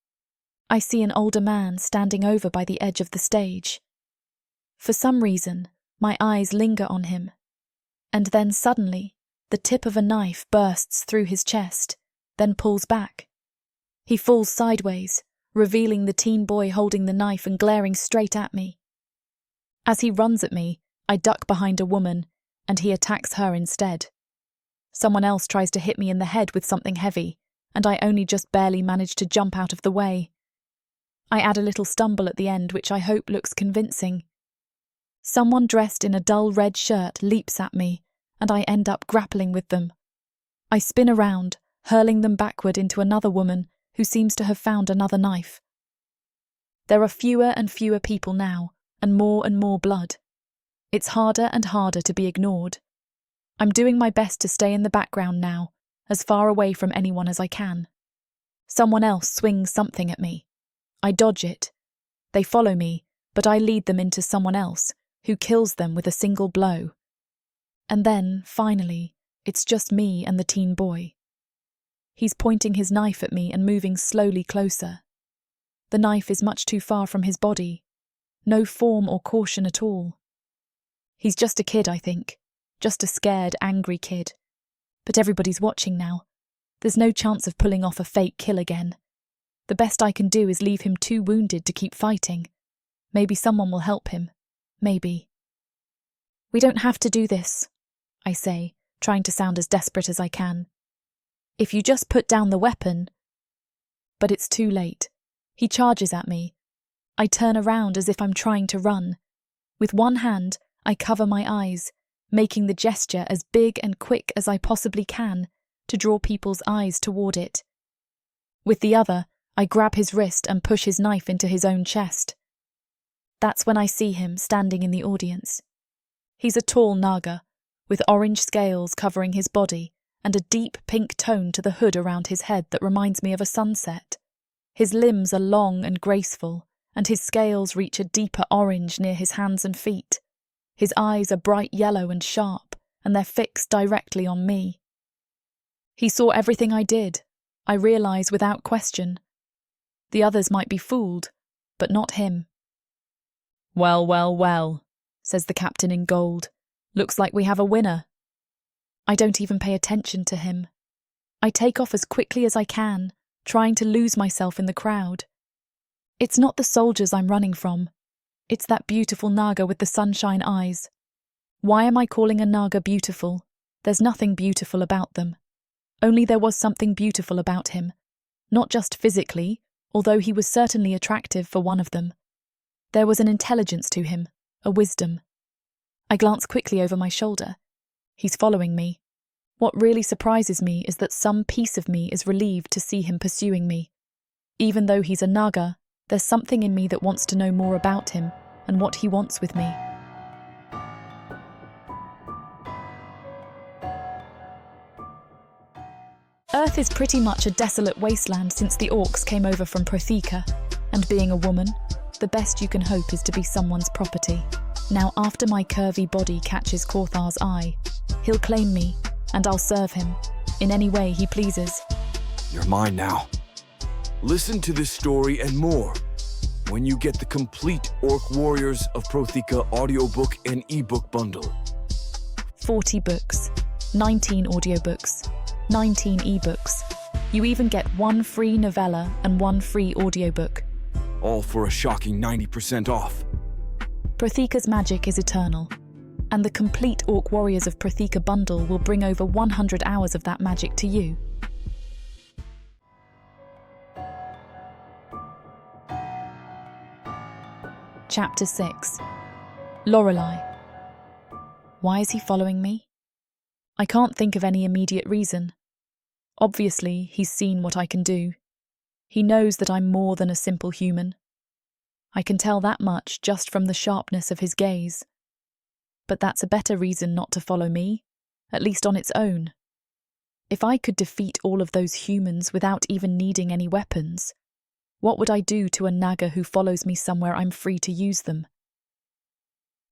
I see an older man standing over by the edge of the stage. For some reason, my eyes linger on him, and then suddenly, the tip of a knife bursts through his chest, then pulls back. He falls sideways, revealing the teen boy holding the knife and glaring straight at me. As he runs at me, I duck behind a woman, and he attacks her instead. Someone else tries to hit me in the head with something heavy, and I only just barely manage to jump out of the way. I add a little stumble at the end, which I hope looks convincing. Someone dressed in a dull red shirt leaps at me, and I end up grappling with them. I spin around, hurling them backward into another woman who seems to have found another knife. There are fewer and fewer people now, and more blood. It's harder and harder to be ignored. I'm doing my best to stay in the background now, as far away from anyone as I can. Someone else swings something at me. I dodge it. They follow me, but I lead them into someone else, who kills them with a single blow. And then, finally, it's just me and the teen boy. He's pointing his knife at me and moving slowly closer. The knife is much too far from his body. No form or caution at all. He's just a kid, I think. Just a scared, angry kid. But everybody's watching now. There's no chance of pulling off a fake kill again. The best I can do is leave him too wounded to keep fighting. Maybe someone will help him. Maybe. We don't have to do this, I say, trying to sound as desperate as I can. If you just put down the weapon. But it's too late. He charges at me. I turn around as if I'm trying to run. With one hand, I cover my eyes, making the gesture as big and quick as I possibly can to draw people's eyes toward it. With the other, I grab his wrist and push his knife into his own chest. That's when I see him standing in the audience. He's a tall Naga, with orange scales covering his body and a deep pink tone to the hood around his head that reminds me of a sunset. His limbs are long and graceful, and his scales reach a deeper orange near his hands and feet. His eyes are bright yellow and sharp, and they're fixed directly on me. He saw everything I did, I realise without question. The others might be fooled, but not him. Well, says the captain in gold. Looks like we have a winner. I don't even pay attention to him. I take off as quickly as I can, trying to lose myself in the crowd. It's not the soldiers I'm running from. It's that beautiful Naga with the sunshine eyes. Why am I calling a Naga beautiful? There's nothing beautiful about them. Only there was something beautiful about him. Not just physically, although he was certainly attractive for one of them. There was an intelligence to him, a wisdom. I glance quickly over my shoulder. He's following me. What really surprises me is that some piece of me is relieved to see him pursuing me. Even though he's a Naga, there's something in me that wants to know more about him and what he wants with me. Earth is pretty much a desolate wasteland since the orcs came over from Protheka, and being a woman, the best you can hope is to be someone's property. Now, after my curvy body catches Korthar's eye, he'll claim me, and I'll serve him, in any way he pleases. You're mine now. Listen to this story and more when you get the complete Orc Warriors of Protheka audiobook and ebook bundle. 40 books, 19 audiobooks, 19 ebooks. You even get 1 free novella and 1 free audiobook. All for a shocking 90% off. Protheka's magic is eternal, and the complete Orc Warriors of Protheka bundle will bring over 100 hours of that magic to you. Chapter 6. Lorelei. Why is he following me? I can't think of any immediate reason. Obviously, he's seen what I can do. He knows that I'm more than a simple human. I can tell that much just from the sharpness of his gaze. But that's a better reason not to follow me, at least on its own. If I could defeat all of those humans without even needing any weapons, What would I do to a Naga who follows me somewhere I'm free to use them?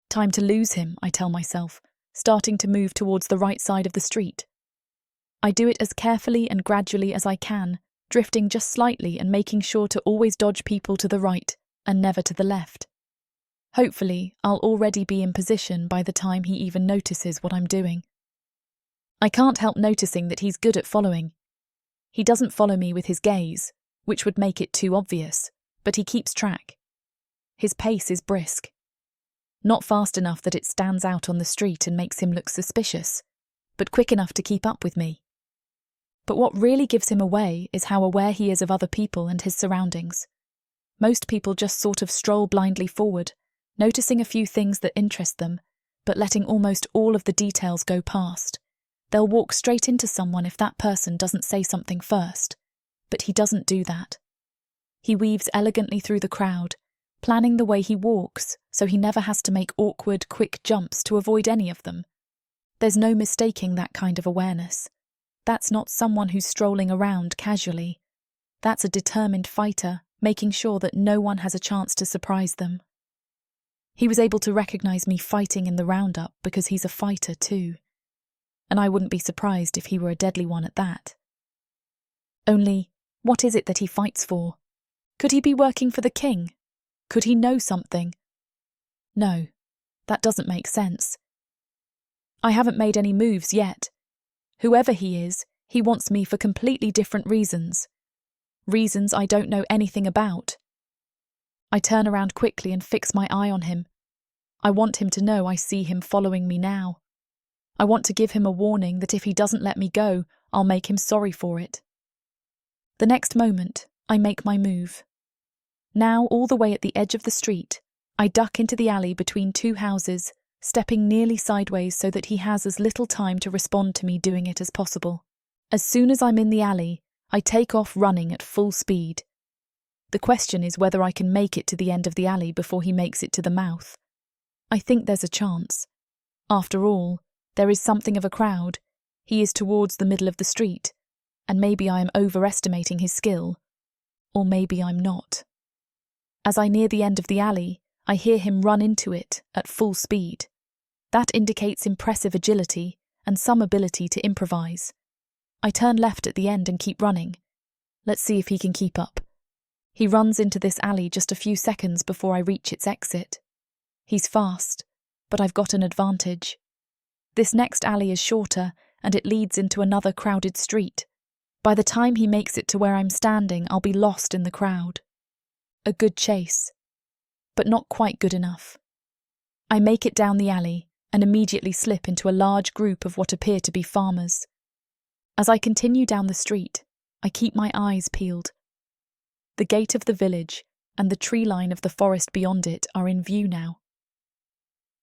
Time to lose him, I tell myself, starting to move towards the right side of the street. I do it as carefully and gradually as I can, drifting just slightly and making sure to always dodge people to the right and never to the left. Hopefully, I'll already be in position by the time he even notices what I'm doing. I can't help noticing that he's good at following. He doesn't follow me with his gaze, which would make it too obvious, but he keeps track. His pace is brisk. Not fast enough that it stands out on the street and makes him look suspicious, but quick enough to keep up with me. But what really gives him away is how aware he is of other people and his surroundings. Most people just sort of stroll blindly forward, noticing a few things that interest them, but letting almost all of the details go past. They'll walk straight into someone if that person doesn't say something first, but he doesn't do that. He weaves elegantly through the crowd, planning the way he walks so he never has to make awkward, quick jumps to avoid any of them. There's no mistaking that kind of awareness. That's not someone who's strolling around casually. That's a determined fighter, making sure that no one has a chance to surprise them. He was able to recognize me fighting in the roundup because he's a fighter too. And I wouldn't be surprised if he were a deadly one at that. Only, what is it that he fights for? Could he be working for the king? Could he know something? No, that doesn't make sense. I haven't made any moves yet. Whoever he is, he wants me for completely different reasons. Reasons I don't know anything about. I turn around quickly and fix my eye on him. I want him to know I see him following me now. I want to give him a warning that if he doesn't let me go, I'll make him sorry for it. The next moment, I make my move. Now, all the way at the edge of the street, I duck into the alley between two houses, stepping nearly sideways so that he has as little time to respond to me doing it as possible. As soon as I'm in the alley, I take off running at full speed. The question is whether I can make it to the end of the alley before he makes it to the mouth. I think there's a chance. After all, there is something of a crowd. He is towards the middle of the street, and maybe I am overestimating his skill. Or maybe I'm not. As I near the end of the alley, I hear him run into it at full speed. That indicates impressive agility and some ability to improvise. I turn left at the end and keep running. Let's see if he can keep up. He runs into this alley just a few seconds before I reach its exit. He's fast, but I've got an advantage. This next alley is shorter, and it leads into another crowded street. By the time he makes it to where I'm standing, I'll be lost in the crowd. A good chase, but not quite good enough. I make it down the alley and immediately slip into a large group of what appear to be farmers. As I continue down the street, I keep my eyes peeled. The gate of the village and the tree line of the forest beyond it are in view now.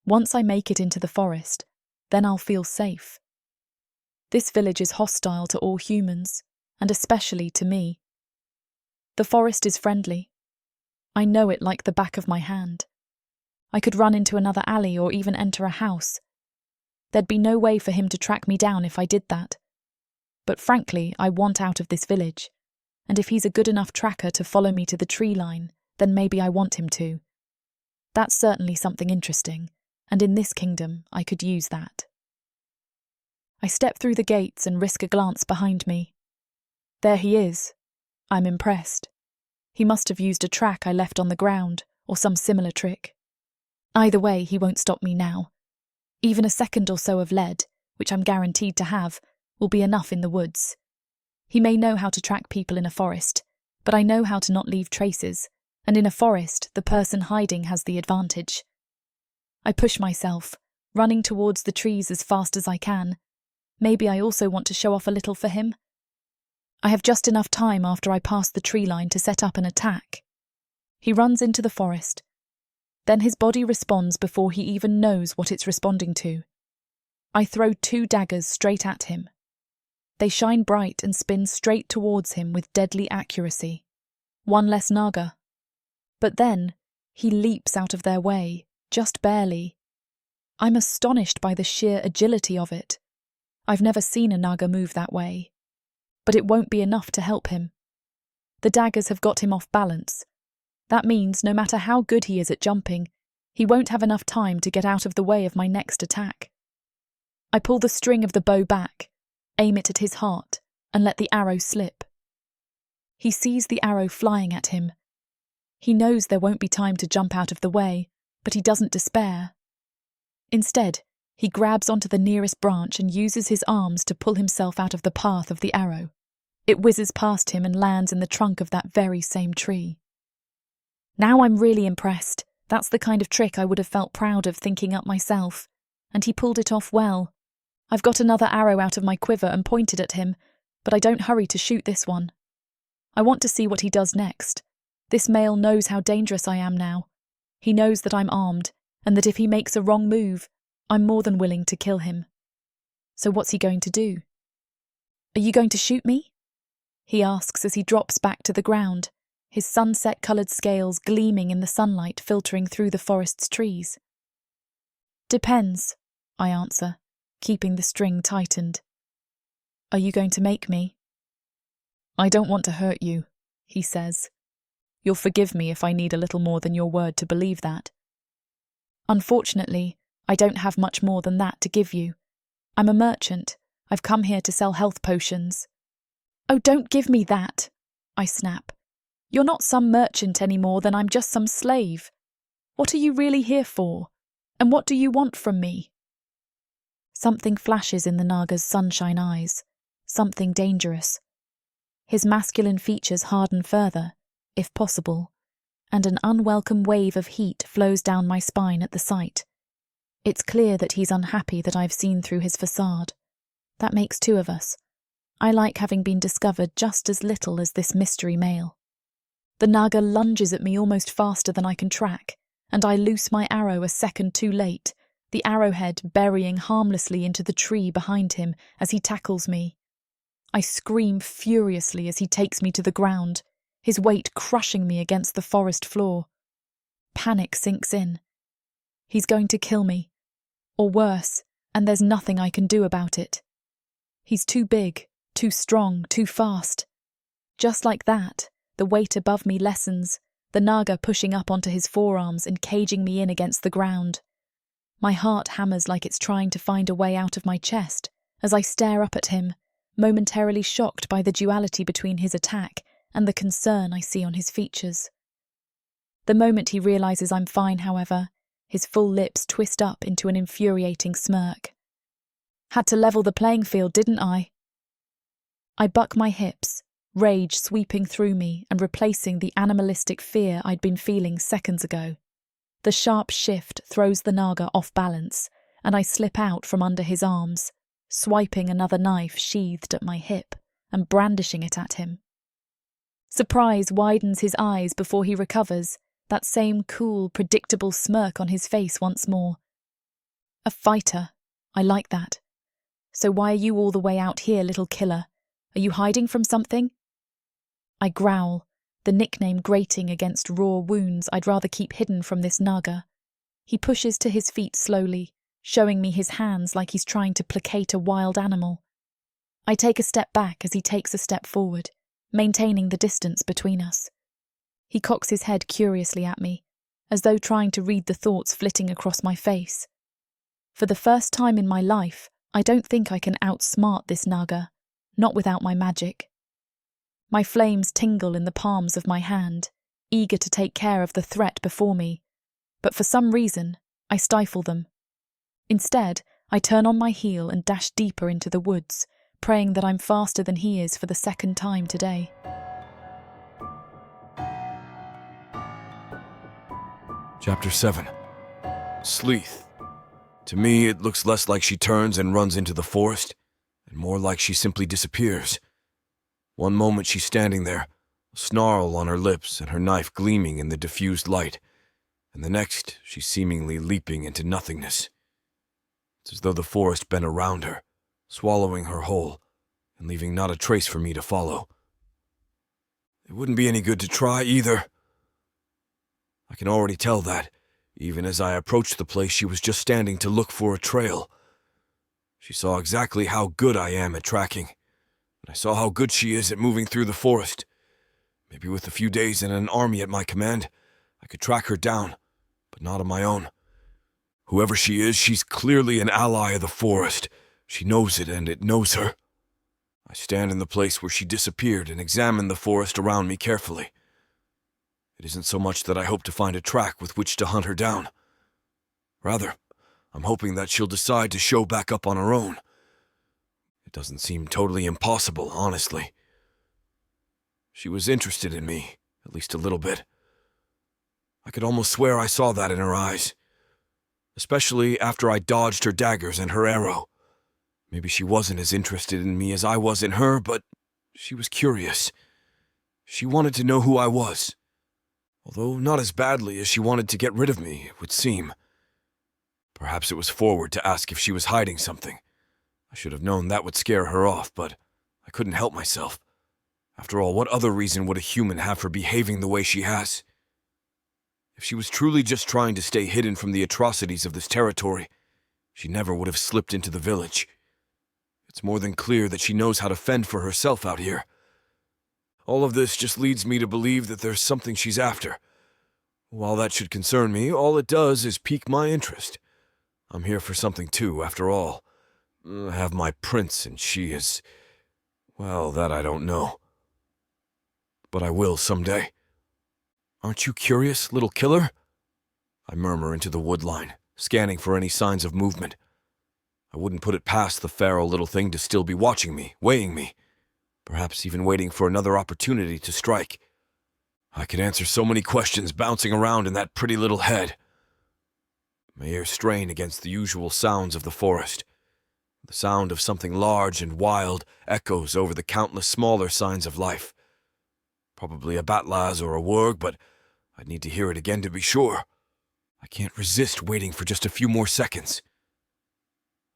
Once I make it into the forest, then I'll feel safe. This village is hostile to all humans, and especially to me. The forest is friendly. I know it like the back of my hand. I could run into another alley or even enter a house. There'd be no way for him to track me down if I did that. But frankly, I want out of this village, and if he's a good enough tracker to follow me to the tree line, then maybe I want him to. That's certainly something interesting, and in this kingdom, I could use that. I step through the gates and risk a glance behind me. There he is. I'm impressed. He must have used a track I left on the ground, or some similar trick. Either way, he won't stop me now. Even a second or so of lead, which I'm guaranteed to have, will be enough in the woods. He may know how to track people in a forest, but I know how to not leave traces, and in a forest, the person hiding has the advantage. I push myself, running towards the trees as fast as I can. Maybe I also want to show off a little for him. I have just enough time after I pass the tree line to set up an attack. He runs into the forest. Then his body responds before he even knows what it's responding to. I throw 2 daggers straight at him. They shine bright and spin straight towards him with deadly accuracy. One less Naga. But then, he leaps out of their way, just barely. I'm astonished by the sheer agility of it. I've never seen a Naga move that way. But it won't be enough to help him. The daggers have got him off balance. That means no matter how good he is at jumping, he won't have enough time to get out of the way of my next attack. I pull the string of the bow back, aim it at his heart, and let the arrow slip. He sees the arrow flying at him. He knows there won't be time to jump out of the way, but he doesn't despair. Instead, he grabs onto the nearest branch and uses his arms to pull himself out of the path of the arrow. It whizzes past him and lands in the trunk of that very same tree. Now I'm really impressed. That's the kind of trick I would have felt proud of thinking up myself, and he pulled it off well. I've got another arrow out of my quiver and pointed at him, but I don't hurry to shoot this one. I want to see what he does next. This male knows how dangerous I am now. He knows that I'm armed, and that if he makes a wrong move, I'm more than willing to kill him. So what's he going to do? Are you going to shoot me? He asks as he drops back to the ground, his sunset-coloured scales gleaming in the sunlight filtering through the forest's trees. Depends, I answer, keeping the string tightened. Are you going to make me? I don't want to hurt you, he says. You'll forgive me if I need a little more than your word to believe that. Unfortunately, I don't have much more than that to give you. I'm a merchant. I've come here to sell health potions. Oh, don't give me that, I snap. You're not some merchant any more than I'm just some slave. What are you really here for? And what do you want from me? Something flashes in the Naga's sunshine eyes. Something dangerous. His masculine features harden further, if possible, and an unwelcome wave of heat flows down my spine at the sight. It's clear that he's unhappy that I've seen through his facade. That makes two of us. I like having been discovered just as little as this mystery male. The Naga lunges at me almost faster than I can track, and I loose my arrow a second too late, the arrowhead burying harmlessly into the tree behind him as he tackles me. I scream furiously as he takes me to the ground, his weight crushing me against the forest floor. Panic sinks in. He's going to kill me, or worse, and there's nothing I can do about it. He's too big, too strong, too fast. Just like that, the weight above me lessens, the Naga pushing up onto his forearms and caging me in against the ground. My heart hammers like it's trying to find a way out of my chest as I stare up at him, momentarily shocked by the duality between his attack and the concern I see on his features. The moment he realises I'm fine, however, his full lips twist up into an infuriating smirk. Had to level the playing field, didn't I? I buck my hips, rage sweeping through me and replacing the animalistic fear I'd been feeling seconds ago. The sharp shift throws the Naga off balance, and I slip out from under his arms, swiping another knife sheathed at my hip and brandishing it at him. Surprise widens his eyes before he recovers, that same cool, predictable smirk on his face once more. A fighter. I like that. So why are you all the way out here, little killer? Are you hiding from something? I growl, the nickname grating against raw wounds I'd rather keep hidden from this Naga. He pushes to his feet slowly, showing me his hands like he's trying to placate a wild animal. I take a step back as he takes a step forward, maintaining the distance between us. He cocks his head curiously at me, as though trying to read the thoughts flitting across my face. For the first time in my life, I don't think I can outsmart this Naga, not without my magic. My flames tingle in the palms of my hand, eager to take care of the threat before me, but for some reason, I stifle them. Instead, I turn on my heel and dash deeper into the woods, praying that I'm faster than he is for the second time today. Chapter 7. Slyth. To me, it looks less like she turns and runs into the forest, and more like she simply disappears. One moment she's standing there, a snarl on her lips and her knife gleaming in the diffused light, and the next she's seemingly leaping into nothingness. It's as though the forest bent around her, swallowing her whole, and leaving not a trace for me to follow. It wouldn't be any good to try either. I can already tell that, even as I approached the place she was just standing to look for a trail. She saw exactly how good I am at tracking, and I saw how good she is at moving through the forest. Maybe with a few days and an army at my command, I could track her down, but not on my own. Whoever she is, she's clearly an ally of the forest. She knows it, and it knows her. I stand in the place where she disappeared and examine the forest around me carefully. It isn't so much that I hope to find a track with which to hunt her down. Rather, I'm hoping that she'll decide to show back up on her own. It doesn't seem totally impossible, honestly. She was interested in me, at least a little bit. I could almost swear I saw that in her eyes, especially after I dodged her daggers and her arrow. Maybe she wasn't as interested in me as I was in her, but she was curious. She wanted to know who I was, although not as badly as she wanted to get rid of me, it would seem. Perhaps it was forward to ask if she was hiding something. I should have known that would scare her off, but I couldn't help myself. After all, what other reason would a human have for behaving the way she has? If she was truly just trying to stay hidden from the atrocities of this territory, she never would have slipped into the village. It's more than clear that she knows how to fend for herself out here. All of this just leads me to believe that there's something she's after. While that should concern me, all it does is pique my interest. I'm here for something too, after all. I have my prince, and she is... well, that I don't know. But I will someday. Aren't you curious, little killer? I murmur into the woodline, scanning for any signs of movement. I wouldn't put it past the feral little thing to still be watching me, weighing me, perhaps even waiting for another opportunity to strike. I could answer so many questions bouncing around in that pretty little head. My ears strain against the usual sounds of the forest. The sound of something large and wild echoes over the countless smaller signs of life. Probably a batlaz or a wurg, but I'd need to hear it again to be sure. I can't resist waiting for just a few more seconds.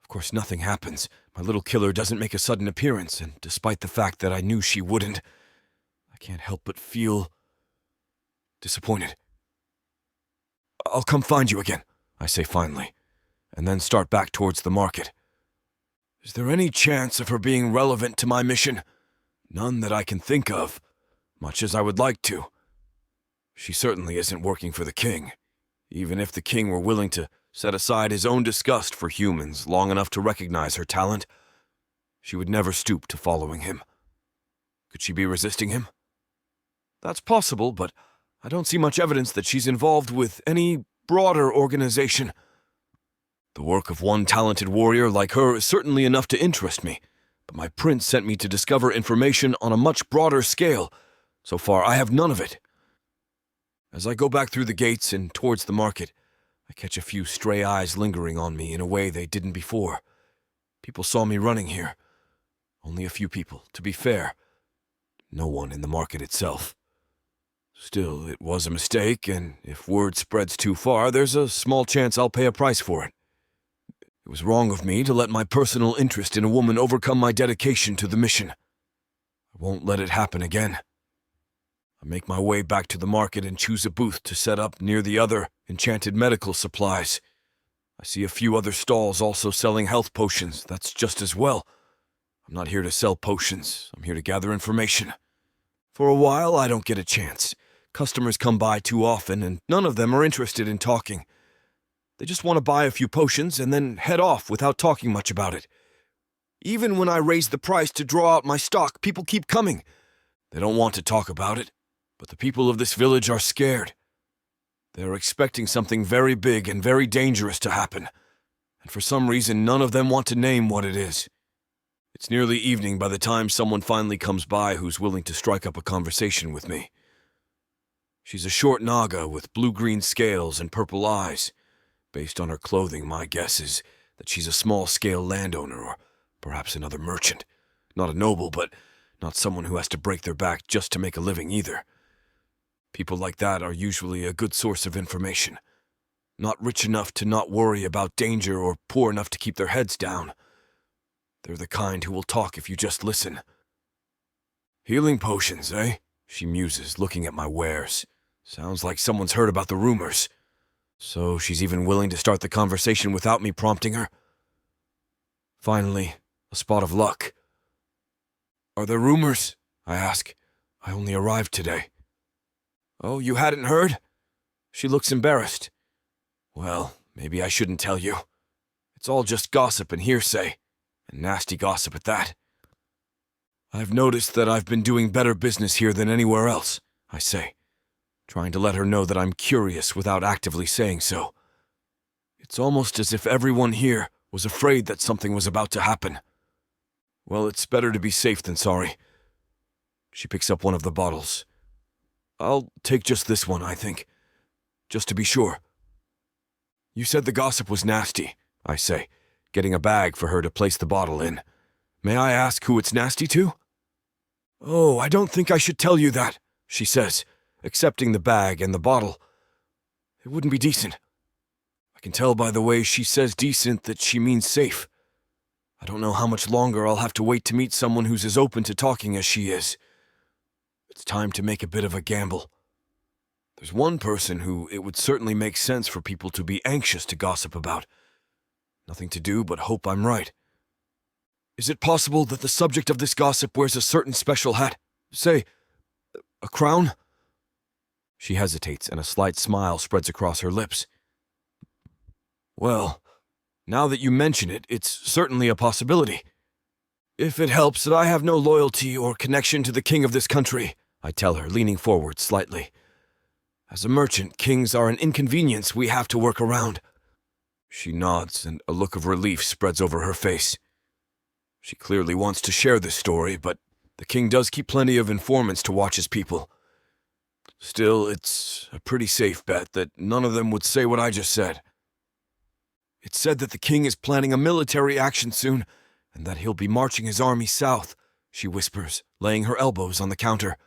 Of course, nothing happens. My little killer doesn't make a sudden appearance, and despite the fact that I knew she wouldn't, I can't help but feel disappointed. I'll come find you again, I say finally, and then start back towards the market. Is there any chance of her being relevant to my mission? None that I can think of, much as I would like to. She certainly isn't working for the king, even if the king were willing to set aside his own disgust for humans long enough to recognize her talent. She would never stoop to following him. Could she be resisting him? That's possible, but I don't see much evidence that she's involved with any broader organization. The work of one talented warrior like her is certainly enough to interest me, but my prince sent me to discover information on a much broader scale. So far, I have none of it. As I go back through the gates and towards the market, I catch a few stray eyes lingering on me in a way they didn't before. People saw me running here. Only a few people, to be fair. No one in the market itself. Still, it was a mistake, and if word spreads too far, there's a small chance I'll pay a price for it. It was wrong of me to let my personal interest in a woman overcome my dedication to the mission. I won't let it happen again. I make my way back to the market and choose a booth to set up near the other enchanted medical supplies. I see a few other stalls also selling health potions. That's just as well. I'm not here to sell potions. I'm here to gather information. For a while, I don't get a chance. Customers come by too often, and none of them are interested in talking. They just want to buy a few potions and then head off without talking much about it. Even when I raise the price to draw out my stock, people keep coming. They don't want to talk about it, but the people of this village are scared. They're expecting something very big and very dangerous to happen, and for some reason none of them want to name what it is. It's nearly evening by the time someone finally comes by who's willing to strike up a conversation with me. She's a short Naga with blue-green scales and purple eyes. Based on her clothing, my guess is that she's a small-scale landowner or perhaps another merchant. Not a noble, but not someone who has to break their back just to make a living either. People like that are usually a good source of information. Not rich enough to not worry about danger or poor enough to keep their heads down. They're the kind who will talk if you just listen. Healing potions, eh? She muses, looking at my wares. Sounds like someone's heard about the rumors. So she's even willing to start the conversation without me prompting her? Finally, a spot of luck. Are there rumors? I ask. I only arrived today. Oh, you hadn't heard? She looks embarrassed. Well, maybe I shouldn't tell you. It's all just gossip and hearsay, and nasty gossip at that. I've noticed that I've been doing better business here than anywhere else, I say, trying to let her know that I'm curious without actively saying so. It's almost as if everyone here was afraid that something was about to happen. Well, it's better to be safe than sorry. She picks up one of the bottles. I'll take just this one, I think, just to be sure. You said the gossip was nasty, I say, getting a bag for her to place the bottle in. May I ask who it's nasty to? Oh, I don't think I should tell you that, she says, accepting the bag and the bottle. It wouldn't be decent. I can tell by the way she says decent that she means safe. I don't know how much longer I'll have to wait to meet someone who's as open to talking as she is. It's time to make a bit of a gamble. There's one person who it would certainly make sense for people to be anxious to gossip about. Nothing to do but hope I'm right. Is it possible that the subject of this gossip wears a certain special hat? Say, a crown? She hesitates, and a slight smile spreads across her lips. Well, now that you mention it, it's certainly a possibility. If it helps that I have no loyalty or connection to the king of this country, I tell her, leaning forward slightly. As a merchant, kings are an inconvenience we have to work around. She nods, and a look of relief spreads over her face. She clearly wants to share this story, but the king does keep plenty of informants to watch his people. Still, it's a pretty safe bet that none of them would say what I just said. It's said that the king is planning a military action soon, and that he'll be marching his army south, she whispers, laying her elbows on the counter.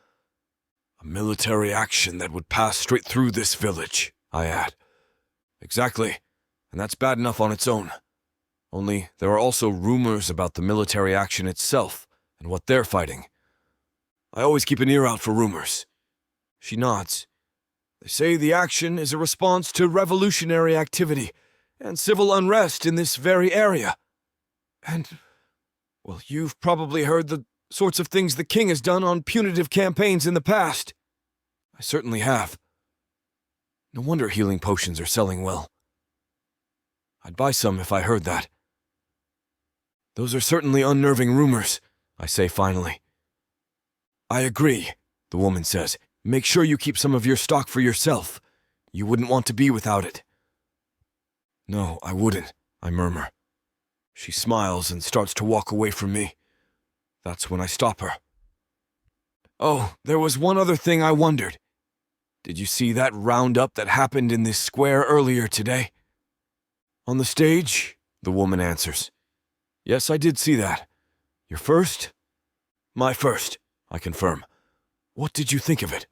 A military action that would pass straight through this village, I add. Exactly, and that's bad enough on its own. Only there are also rumors about the military action itself and what they're fighting. I always keep an ear out for rumors. She nods. They say the action is a response to revolutionary activity and civil unrest in this very area. And, well, you've probably heard the sorts of things the king has done on punitive campaigns in the past. I certainly have. No wonder healing potions are selling well. I'd buy some if I heard that. Those are certainly unnerving rumors, I say finally. I agree, the woman says. Make sure you keep some of your stock for yourself. You wouldn't want to be without it. No, I wouldn't, I murmur. She smiles and starts to walk away from me. That's when I stop her. Oh, there was one other thing I wondered. Did you see that roundup that happened in this square earlier today? On the stage, the woman answers. Yes, I did see that. Your first? My first, I confirm. What did you think of it?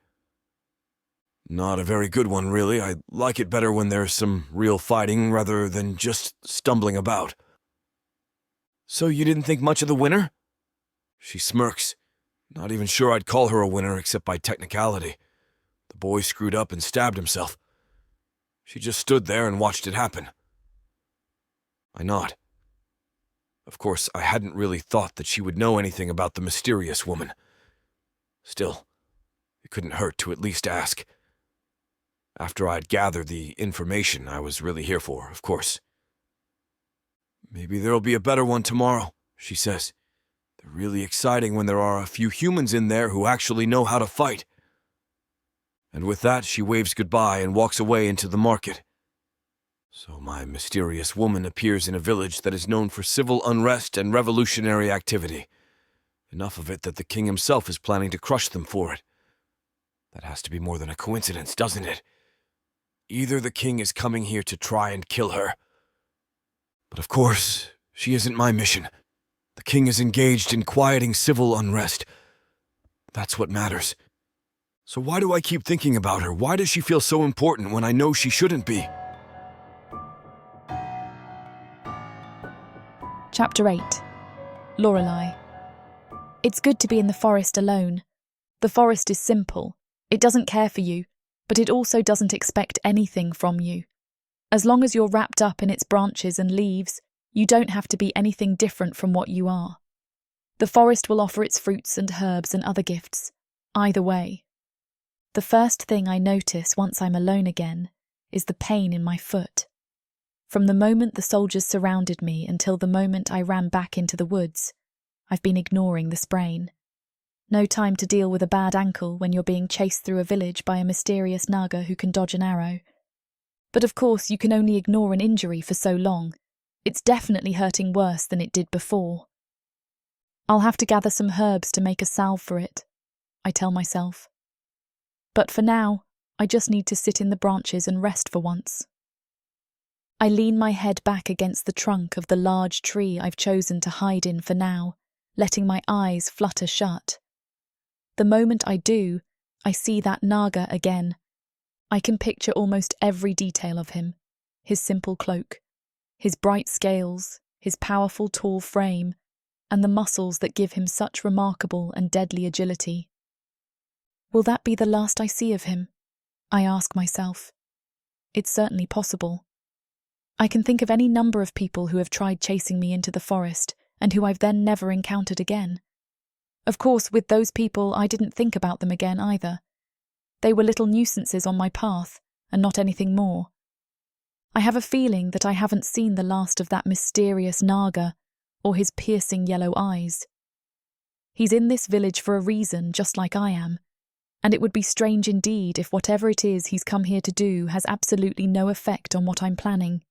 Not a very good one, really. I like it better when there's some real fighting rather than just stumbling about. So you didn't think much of the winner? She smirks. Not even sure I'd call her a winner except by technicality. The boy screwed up and stabbed himself. She just stood there and watched it happen. I nod. Of course, I hadn't really thought that she would know anything about the mysterious woman. Still, it couldn't hurt to at least ask. After I'd gathered the information I was really here for, of course. Maybe there'll be a better one tomorrow, she says. They're really exciting when there are a few humans in there who actually know how to fight. And with that, she waves goodbye and walks away into the market. So my mysterious woman appears in a village that is known for civil unrest and revolutionary activity. Enough of it that the king himself is planning to crush them for it. That has to be more than a coincidence, doesn't it? Either the king is coming here to try and kill her. But of course, she isn't my mission. The king is engaged in quieting civil unrest. That's what matters. So why do I keep thinking about her? Why does she feel so important when I know she shouldn't be? Chapter 8. Lorelei. It's good to be in the forest alone. The forest is simple. It doesn't care for you, but it also doesn't expect anything from you. As long as you're wrapped up in its branches and leaves, you don't have to be anything different from what you are. The forest will offer its fruits and herbs and other gifts, Either way. The first thing I notice once I'm alone again is the pain in my foot. From the moment the soldiers surrounded me until the moment I ran back into the woods, I've been ignoring the sprain. No time to deal with a bad ankle when you're being chased through a village by a mysterious Naga who can dodge an arrow. But of course you can only ignore an injury for so long. It's definitely hurting worse than it did before. I'll have to gather some herbs to make a salve for it, I tell myself. But for now, I just need to sit in the branches and rest for once. I lean my head back against the trunk of the large tree I've chosen to hide in for now, letting my eyes flutter shut. The moment I do, I see that Naga again. I can picture almost every detail of him. His simple cloak, his bright scales, his powerful tall frame, and the muscles that give him such remarkable and deadly agility. Will that be the last I see of him? I ask myself. It's certainly possible. I can think of any number of people who have tried chasing me into the forest and who I've then never encountered again. Of course, with those people, I didn't think about them again either. They were little nuisances on my path, and not anything more. I have a feeling that I haven't seen the last of that mysterious Naga or his piercing yellow eyes. He's in this village for a reason, just like I am, and it would be strange indeed if whatever it is he's come here to do has absolutely no effect on what I'm planning.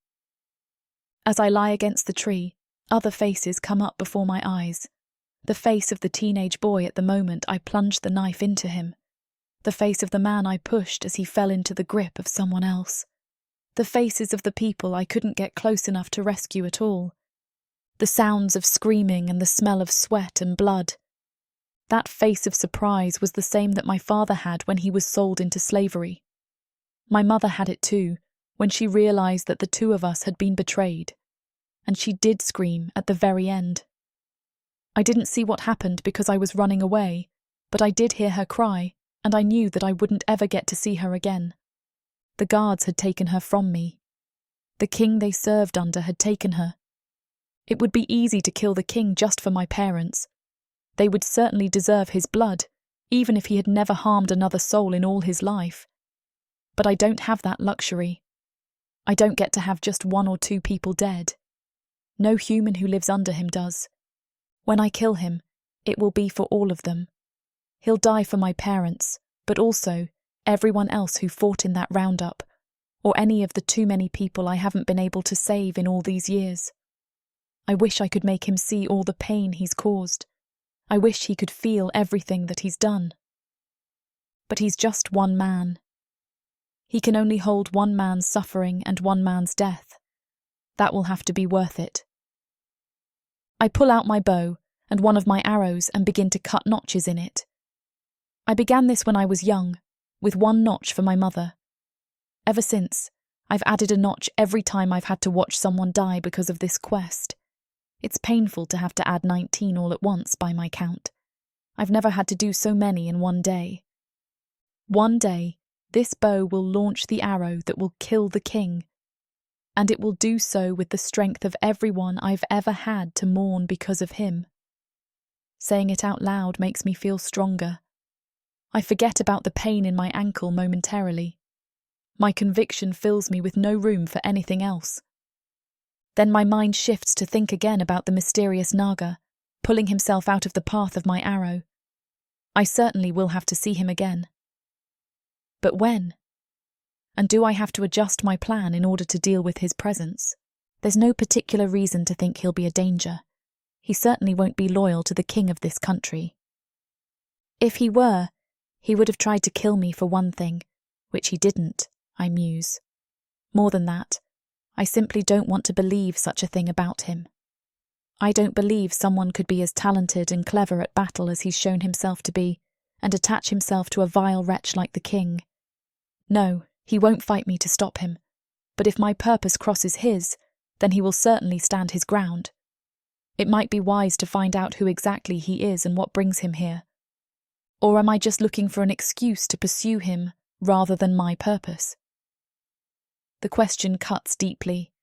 As I lie against the tree, other faces come up before my eyes. The face of the teenage boy at the moment I plunged the knife into him. The face of the man I pushed as he fell into the grip of someone else. The faces of the people I couldn't get close enough to rescue at all. The sounds of screaming and the smell of sweat and blood. That face of surprise was the same that my father had when he was sold into slavery. My mother had it too, when she realised that the two of us had been betrayed. And she did scream at the very end. I didn't see what happened because I was running away, but I did hear her cry, and I knew that I wouldn't ever get to see her again. The guards had taken her from me. The king they served under had taken her. It would be easy to kill the king just for my parents. They would certainly deserve his blood, even if he had never harmed another soul in all his life. But I don't have that luxury. I don't get to have just one or two people dead. No human who lives under him does. When I kill him, it will be for all of them. He'll die for my parents, but also everyone else who fought in that roundup, or any of the too many people I haven't been able to save in all these years. I wish I could make him see all the pain he's caused. I wish he could feel everything that he's done. But he's just one man. He can only hold one man's suffering and one man's death. That will have to be worth it. I pull out my bow and one of my arrows and begin to cut notches in it. I began this when I was young, with one notch for my mother. Ever since, I've added a notch every time I've had to watch someone die because of this quest. It's painful to have to add 19 all at once by my count. I've never had to do so many in one day. One day, this bow will launch the arrow that will kill the king, and it will do so with the strength of everyone I've ever had to mourn because of him. Saying it out loud makes me feel stronger. I forget about the pain in my ankle momentarily. My conviction fills me with no room for anything else. Then my mind shifts to think again about the mysterious Naga, pulling himself out of the path of my arrow. I certainly will have to see him again. But when? And do I have to adjust my plan in order to deal with his presence? There's no particular reason to think he'll be a danger. He certainly won't be loyal to the king of this country. If he were, he would have tried to kill me for one thing, which he didn't, I muse. More than that, I simply don't want to believe such a thing about him. I don't believe someone could be as talented and clever at battle as he's shown himself to be, and attach himself to a vile wretch like the king. No, he won't fight me to stop him, but if my purpose crosses his, then he will certainly stand his ground. It might be wise to find out who exactly he is and what brings him here. Or am I just looking for an excuse to pursue him rather than my purpose? The question cuts deeply.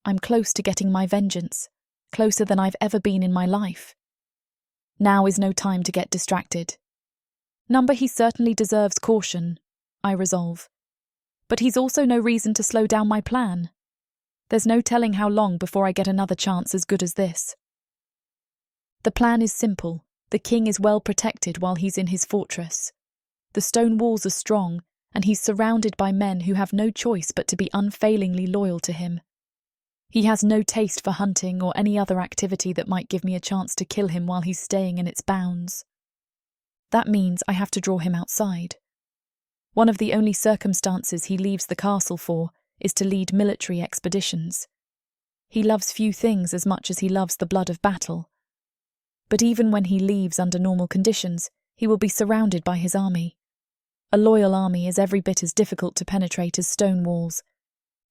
I'm close to getting my vengeance, closer than I've ever been in my life. Now is no time to get distracted. Number, he certainly deserves caution, I resolve. But he's also no reason to slow down my plan. There's no telling how long before I get another chance as good as this. The plan is simple. The king is well protected while he's in his fortress. The stone walls are strong, and he's surrounded by men who have no choice but to be unfailingly loyal to him. He has no taste for hunting or any other activity that might give me a chance to kill him while he's staying in its bounds. That means I have to draw him outside. One of the only circumstances he leaves the castle for is to lead military expeditions. He loves few things as much as he loves the blood of battle. But even when he leaves under normal conditions, he will be surrounded by his army. A loyal army is every bit as difficult to penetrate as stone walls.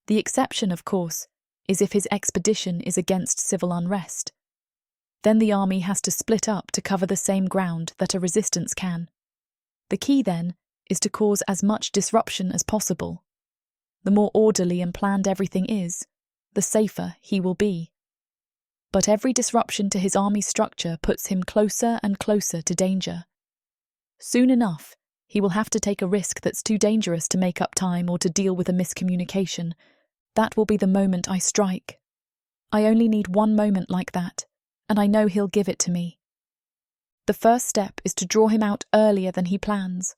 The exception, of course, is if his expedition is against civil unrest. Then the army has to split up to cover the same ground that a resistance can. The key, then, is to cause as much disruption as possible. The more orderly and planned everything is, the safer he will be. But every disruption to his army structure puts him closer and closer to danger. Soon enough, he will have to take a risk that's too dangerous to make up time or to deal with a miscommunication. That will be the moment I strike. I only need one moment like that, and I know he'll give it to me. The first step is to draw him out earlier than he plans.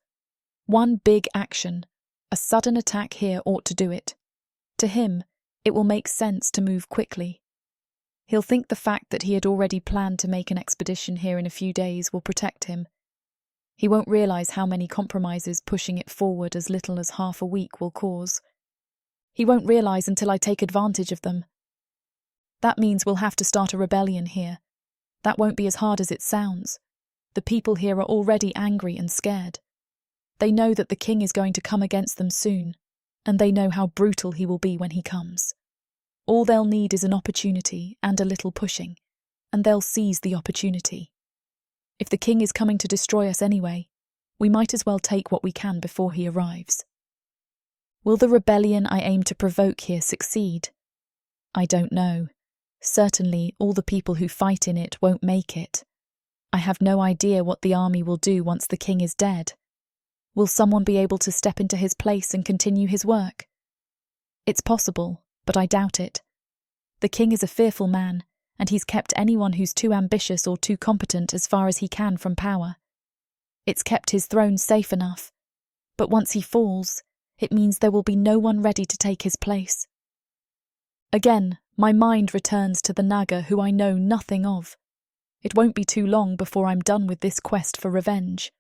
One big action, a sudden attack here ought to do it. To him, it will make sense to move quickly. He'll think the fact that he had already planned to make an expedition here in a few days will protect him. He won't realize how many compromises pushing it forward as little as half a week will cause. He won't realize until I take advantage of them. That means we'll have to start a rebellion here. That won't be as hard as it sounds. The people here are already angry and scared. They know that the king is going to come against them soon, and they know how brutal he will be when he comes. All they'll need is an opportunity and a little pushing, and they'll seize the opportunity. If the king is coming to destroy us anyway, we might as well take what we can before he arrives. Will the rebellion I aim to provoke here succeed? I don't know. Certainly, all the people who fight in it won't make it. I have no idea what the army will do once the king is dead. Will someone be able to step into his place and continue his work? It's possible, but I doubt it. The king is a fearful man, and he's kept anyone who's too ambitious or too competent as far as he can from power. It's kept his throne safe enough, but once he falls, it means there will be no one ready to take his place. Again, my mind returns to the Naga who I know nothing of. It won't be too long before I'm done with this quest for revenge.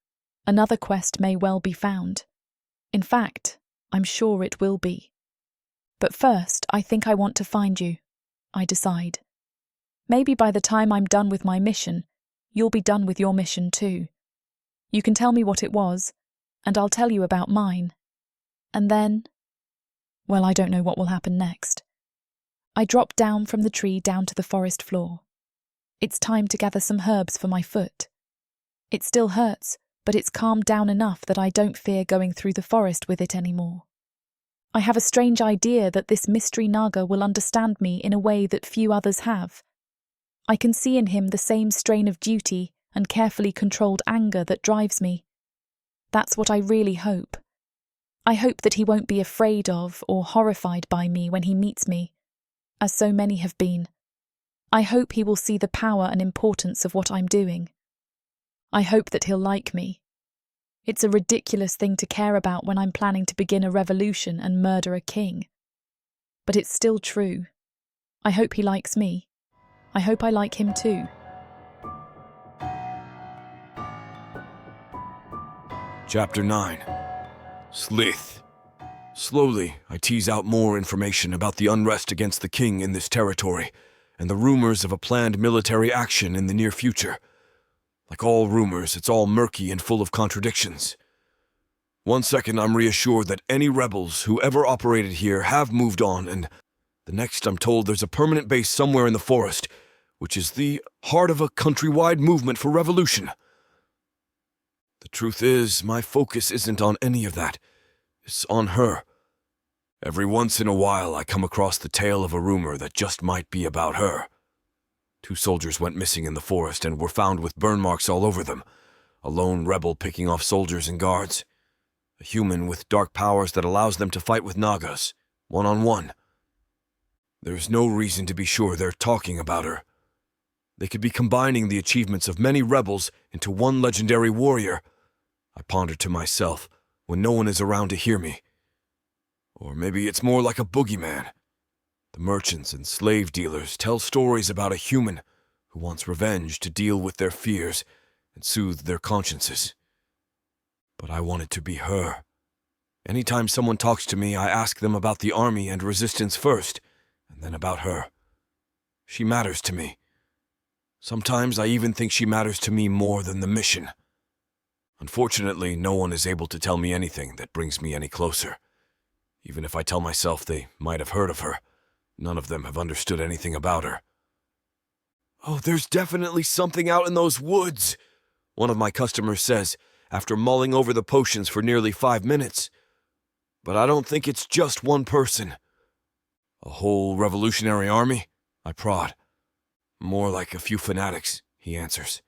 Another quest may well be found. In fact, I'm sure it will be. But first, I think I want to find you, I decide. Maybe by the time I'm done with my mission, you'll be done with your mission too. You can tell me what it was, and I'll tell you about mine. And then, well, I don't know what will happen next. I drop down from the tree down to the forest floor. It's time to gather some herbs for my foot. It still hurts, but it's calmed down enough that I don't fear going through the forest with it anymore. I have a strange idea that this mystery Naga will understand me in a way that few others have. I can see in him the same strain of duty and carefully controlled anger that drives me. That's what I really hope. I hope that he won't be afraid of or horrified by me when he meets me, as so many have been. I hope he will see the power and importance of what I'm doing. I hope that he'll like me. It's a ridiculous thing to care about when I'm planning to begin a revolution and murder a king. But it's still true. I hope he likes me. I hope I like him too. Chapter 9. Slyth. Slowly, I tease out more information about the unrest against the king in this territory, and the rumors of a planned military action in the near future. Like all rumors, it's all murky and full of contradictions. One second I'm reassured that any rebels who ever operated here have moved on, and the next I'm told there's a permanent base somewhere in the forest, which is the heart of a countrywide movement for revolution. The truth is, my focus isn't on any of that. It's on her. Every once in a while I come across the tale of a rumor that just might be about her. 2 soldiers went missing in the forest and were found with burn marks all over them. a lone rebel picking off soldiers and guards. A human with dark powers that allows them to fight with Nagas, one-on-one. There's no reason to be sure they're talking about her. They could be combining the achievements of many rebels into one legendary warrior, I ponder to myself, when no one is around to hear me. Or maybe it's more like a boogeyman. The merchants and slave dealers tell stories about a human who wants revenge to deal with their fears and soothe their consciences. But I want it to be her. Anytime someone talks to me, I ask them about the army and resistance first, and then about her. She matters to me. Sometimes I even think she matters to me more than the mission. Unfortunately, no one is able to tell me anything that brings me any closer. Even if I tell myself they might have heard of her, none of them have understood anything about her. "Oh, there's definitely something out in those woods," one of my customers says, after mulling over the potions for nearly 5 minutes. "But I don't think it's just one person." "A whole revolutionary army?" I prod. "More like a few fanatics," he answers.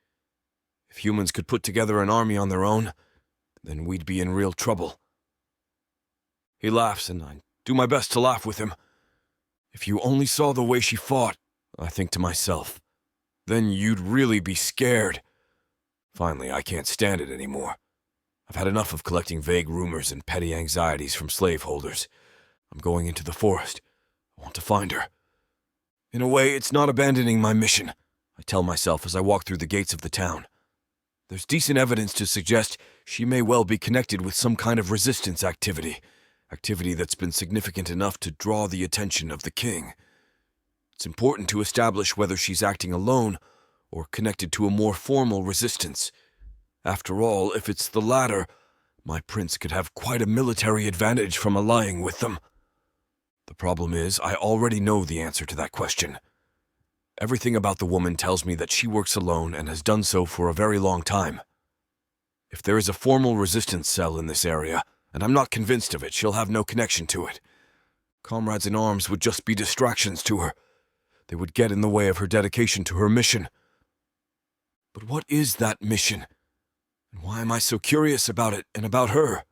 "If humans could put together an army on their own, then we'd be in real trouble." He laughs, and I do my best to laugh with him. "If you only saw the way she fought," I think to myself, "then you'd really be scared." Finally, I can't stand it anymore. I've had enough of collecting vague rumors and petty anxieties from slaveholders. I'm going into the forest. I want to find her. In a way, it's not abandoning my mission, I tell myself as I walk through the gates of the town. There's decent evidence to suggest she may well be connected with some kind of resistance activity that's been significant enough to draw the attention of the king. It's important to establish whether she's acting alone or connected to a more formal resistance. After all, if it's the latter, my prince could have quite a military advantage from allying with them. The problem is, I already know the answer to that question. Everything about the woman tells me that she works alone and has done so for a very long time. If there is a formal resistance cell in this area, and I'm not convinced of it, she'll have no connection to it. Comrades in arms would just be distractions to her. They would get in the way of her dedication to her mission. But what is that mission? And why am I so curious about it and about her?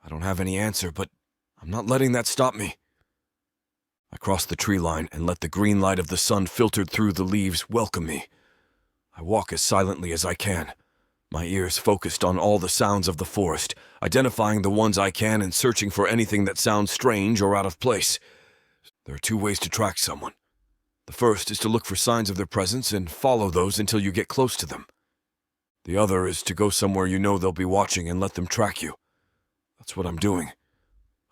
I don't have any answer, but I'm not letting that stop me. I cross the tree line and let the green light of the sun filtered through the leaves welcome me. I walk as silently as I can, my ears focused on all the sounds of the forest, identifying the ones I can and searching for anything that sounds strange or out of place. There are 2 ways to track someone. The first is to look for signs of their presence and follow those until you get close to them. The other is to go somewhere you know they'll be watching and let them track you. That's what I'm doing.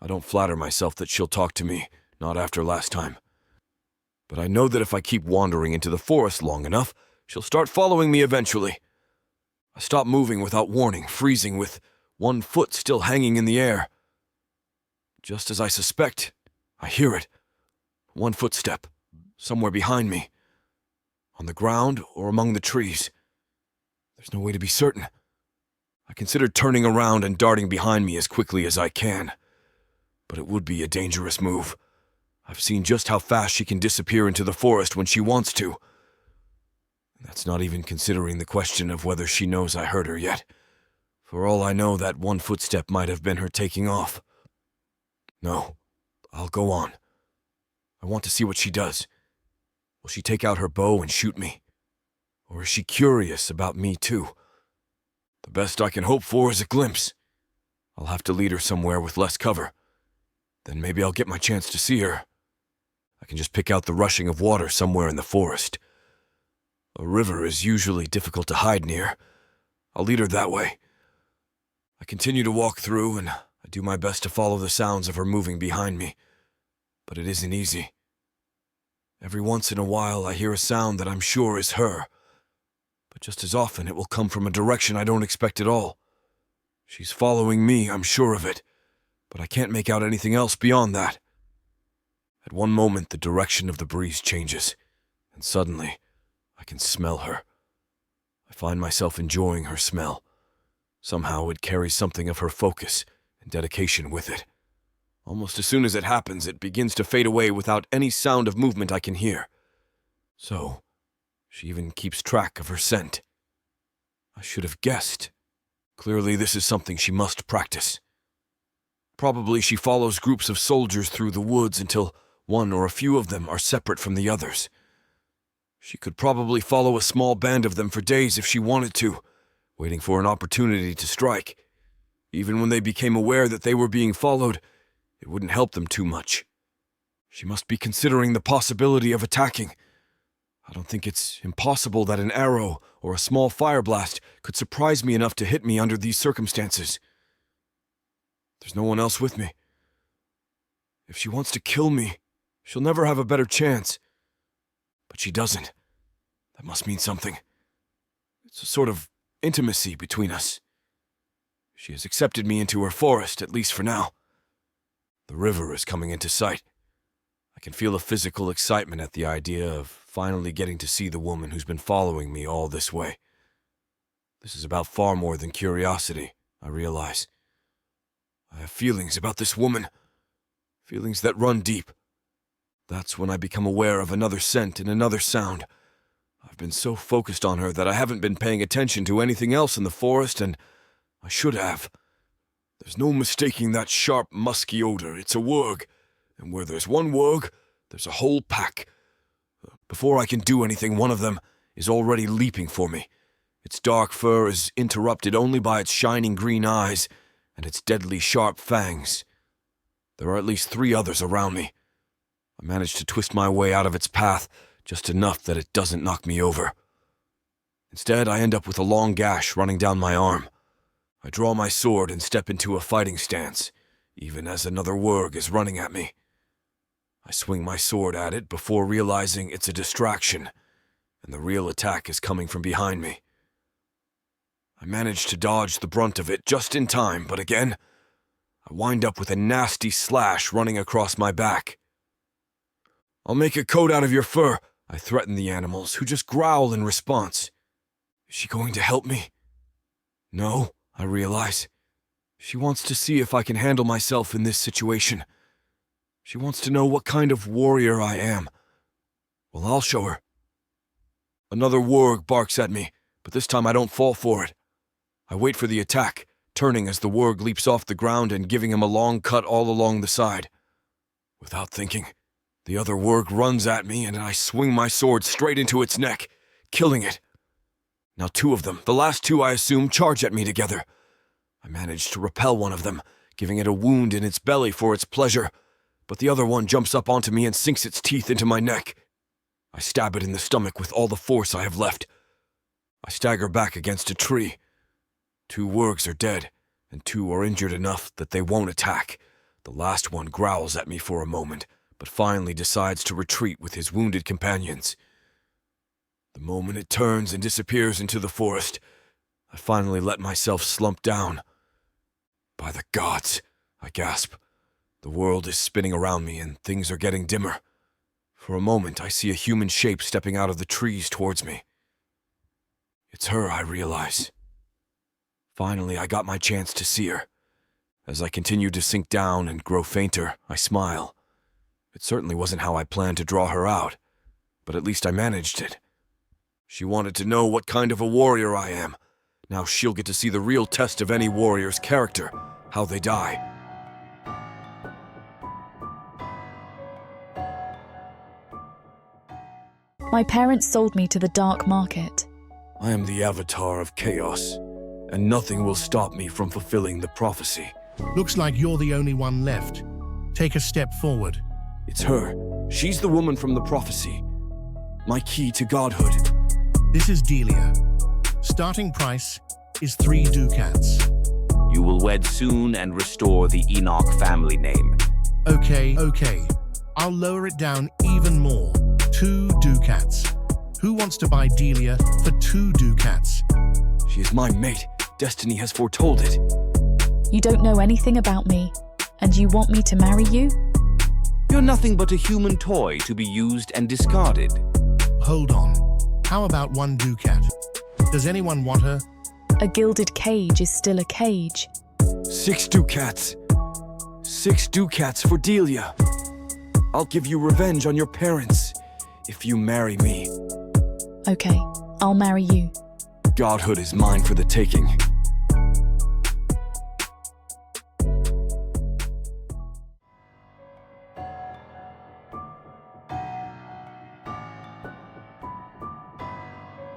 I don't flatter myself that she'll talk to me, not after last time. But I know that if I keep wandering into the forest long enough, she'll start following me eventually. I stop moving without warning, freezing with one foot still hanging in the air. Just as I suspect, I hear it. One footstep, somewhere behind me. On the ground or among the trees. There's no way to be certain. I considered turning around and darting behind me as quickly as I can. But it would be a dangerous move. I've seen just how fast she can disappear into the forest when she wants to. That's not even considering the question of whether she knows I heard her yet. For all I know, that one footstep might have been her taking off. No, I'll go on. I want to see what she does. Will she take out her bow and shoot me? Or is she curious about me too? The best I can hope for is a glimpse. I'll have to lead her somewhere with less cover. Then maybe I'll get my chance to see her. I can just pick out the rushing of water somewhere in the forest. A river is usually difficult to hide near. I'll lead her that way. I continue to walk through, and I do my best to follow the sounds of her moving behind me. But it isn't easy. Every once in a while, I hear a sound that I'm sure is her. But just as often, it will come from a direction I don't expect at all. She's following me, I'm sure of it. But I can't make out anything else beyond that. At one moment, the direction of the breeze changes, and suddenly, I can smell her. I find myself enjoying her smell. Somehow it carries something of her focus and dedication with it. Almost as soon as it happens, it begins to fade away without any sound of movement I can hear. So, she even keeps track of her scent. I should have guessed. Clearly, this is something she must practice. Probably she follows groups of soldiers through the woods until one or a few of them are separate from the others. She could probably follow a small band of them for days if she wanted to, waiting for an opportunity to strike. Even when they became aware that they were being followed, it wouldn't help them too much. She must be considering the possibility of attacking. I don't think it's impossible that an arrow or a small fire blast could surprise me enough to hit me under these circumstances. There's no one else with me. If she wants to kill me, she'll never have a better chance. But she doesn't. That must mean something. It's a sort of intimacy between us. She has accepted me into her forest, at least for now. The river is coming into sight. I can feel a physical excitement at the idea of finally getting to see the woman who's been following me all this way. This is about far more than curiosity, I realize. I have feelings about this woman, feelings that run deep. That's when I become aware of another scent and another sound. I've been so focused on her that I haven't been paying attention to anything else in the forest, and I should have. There's no mistaking that sharp, musky odor. It's a wurg, and where there's one wurg, there's a whole pack. Before I can do anything, one of them is already leaping for me. Its dark fur is interrupted only by its shining green eyes and its deadly sharp fangs. There are at least 3 others around me. I manage to twist my way out of its path, just enough that it doesn't knock me over. Instead, I end up with a long gash running down my arm. I draw my sword and step into a fighting stance, even as another wurg is running at me. I swing my sword at it before realizing it's a distraction, and the real attack is coming from behind me. I manage to dodge the brunt of it just in time, but again, I wind up with a nasty slash running across my back. "I'll make a coat out of your fur," I threaten the animals, who just growl in response. Is she going to help me? No, I realize. She wants to see if I can handle myself in this situation. She wants to know what kind of warrior I am. Well, I'll show her. Another wurg barks at me, but this time I don't fall for it. I wait for the attack, turning as the wurg leaps off the ground and giving him a long cut all along the side. Without thinking, the other wurg runs at me and I swing my sword straight into its neck, killing it. Now 2 of them, the last 2 I assume, charge at me together. I manage to repel one of them, giving it a wound in its belly for its pleasure, but the other one jumps up onto me and sinks its teeth into my neck. I stab it in the stomach with all the force I have left. I stagger back against a tree. 2 wurgs are dead, and 2 are injured enough that they won't attack. The last one growls at me for a moment, but finally decides to retreat with his wounded companions. The moment it turns and disappears into the forest, I finally let myself slump down. By the gods, I gasp. The world is spinning around me and things are getting dimmer. For a moment, I see a human shape stepping out of the trees towards me. It's her, I realize. Finally, I got my chance to see her. As I continue to sink down and grow fainter, I smile. It certainly wasn't how I planned to draw her out, but at least I managed it. She wanted to know what kind of a warrior I am. Now she'll get to see the real test of any warrior's character, how they die. My parents sold me to the dark market. I am the avatar of chaos, and nothing will stop me from fulfilling the prophecy. Looks like you're the only one left. Take a step forward. It's her. She's the woman from the prophecy. My key to godhood. This is Delia. Starting price is 3 ducats. You will wed soon and restore the Enoch family name. Okay. I'll lower it down even more. 2 ducats. Who wants to buy Delia for 2 ducats? She is my mate. Destiny has foretold it. You don't know anything about me, and you want me to marry you? You're nothing but a human toy to be used and discarded. Hold on. How about 1 ducat? Does anyone want her? A gilded cage is still a cage. 6 ducats. 6 ducats for Delia. I'll give you revenge on your parents if you marry me. Okay, I'll marry you. godhood is mine for the taking.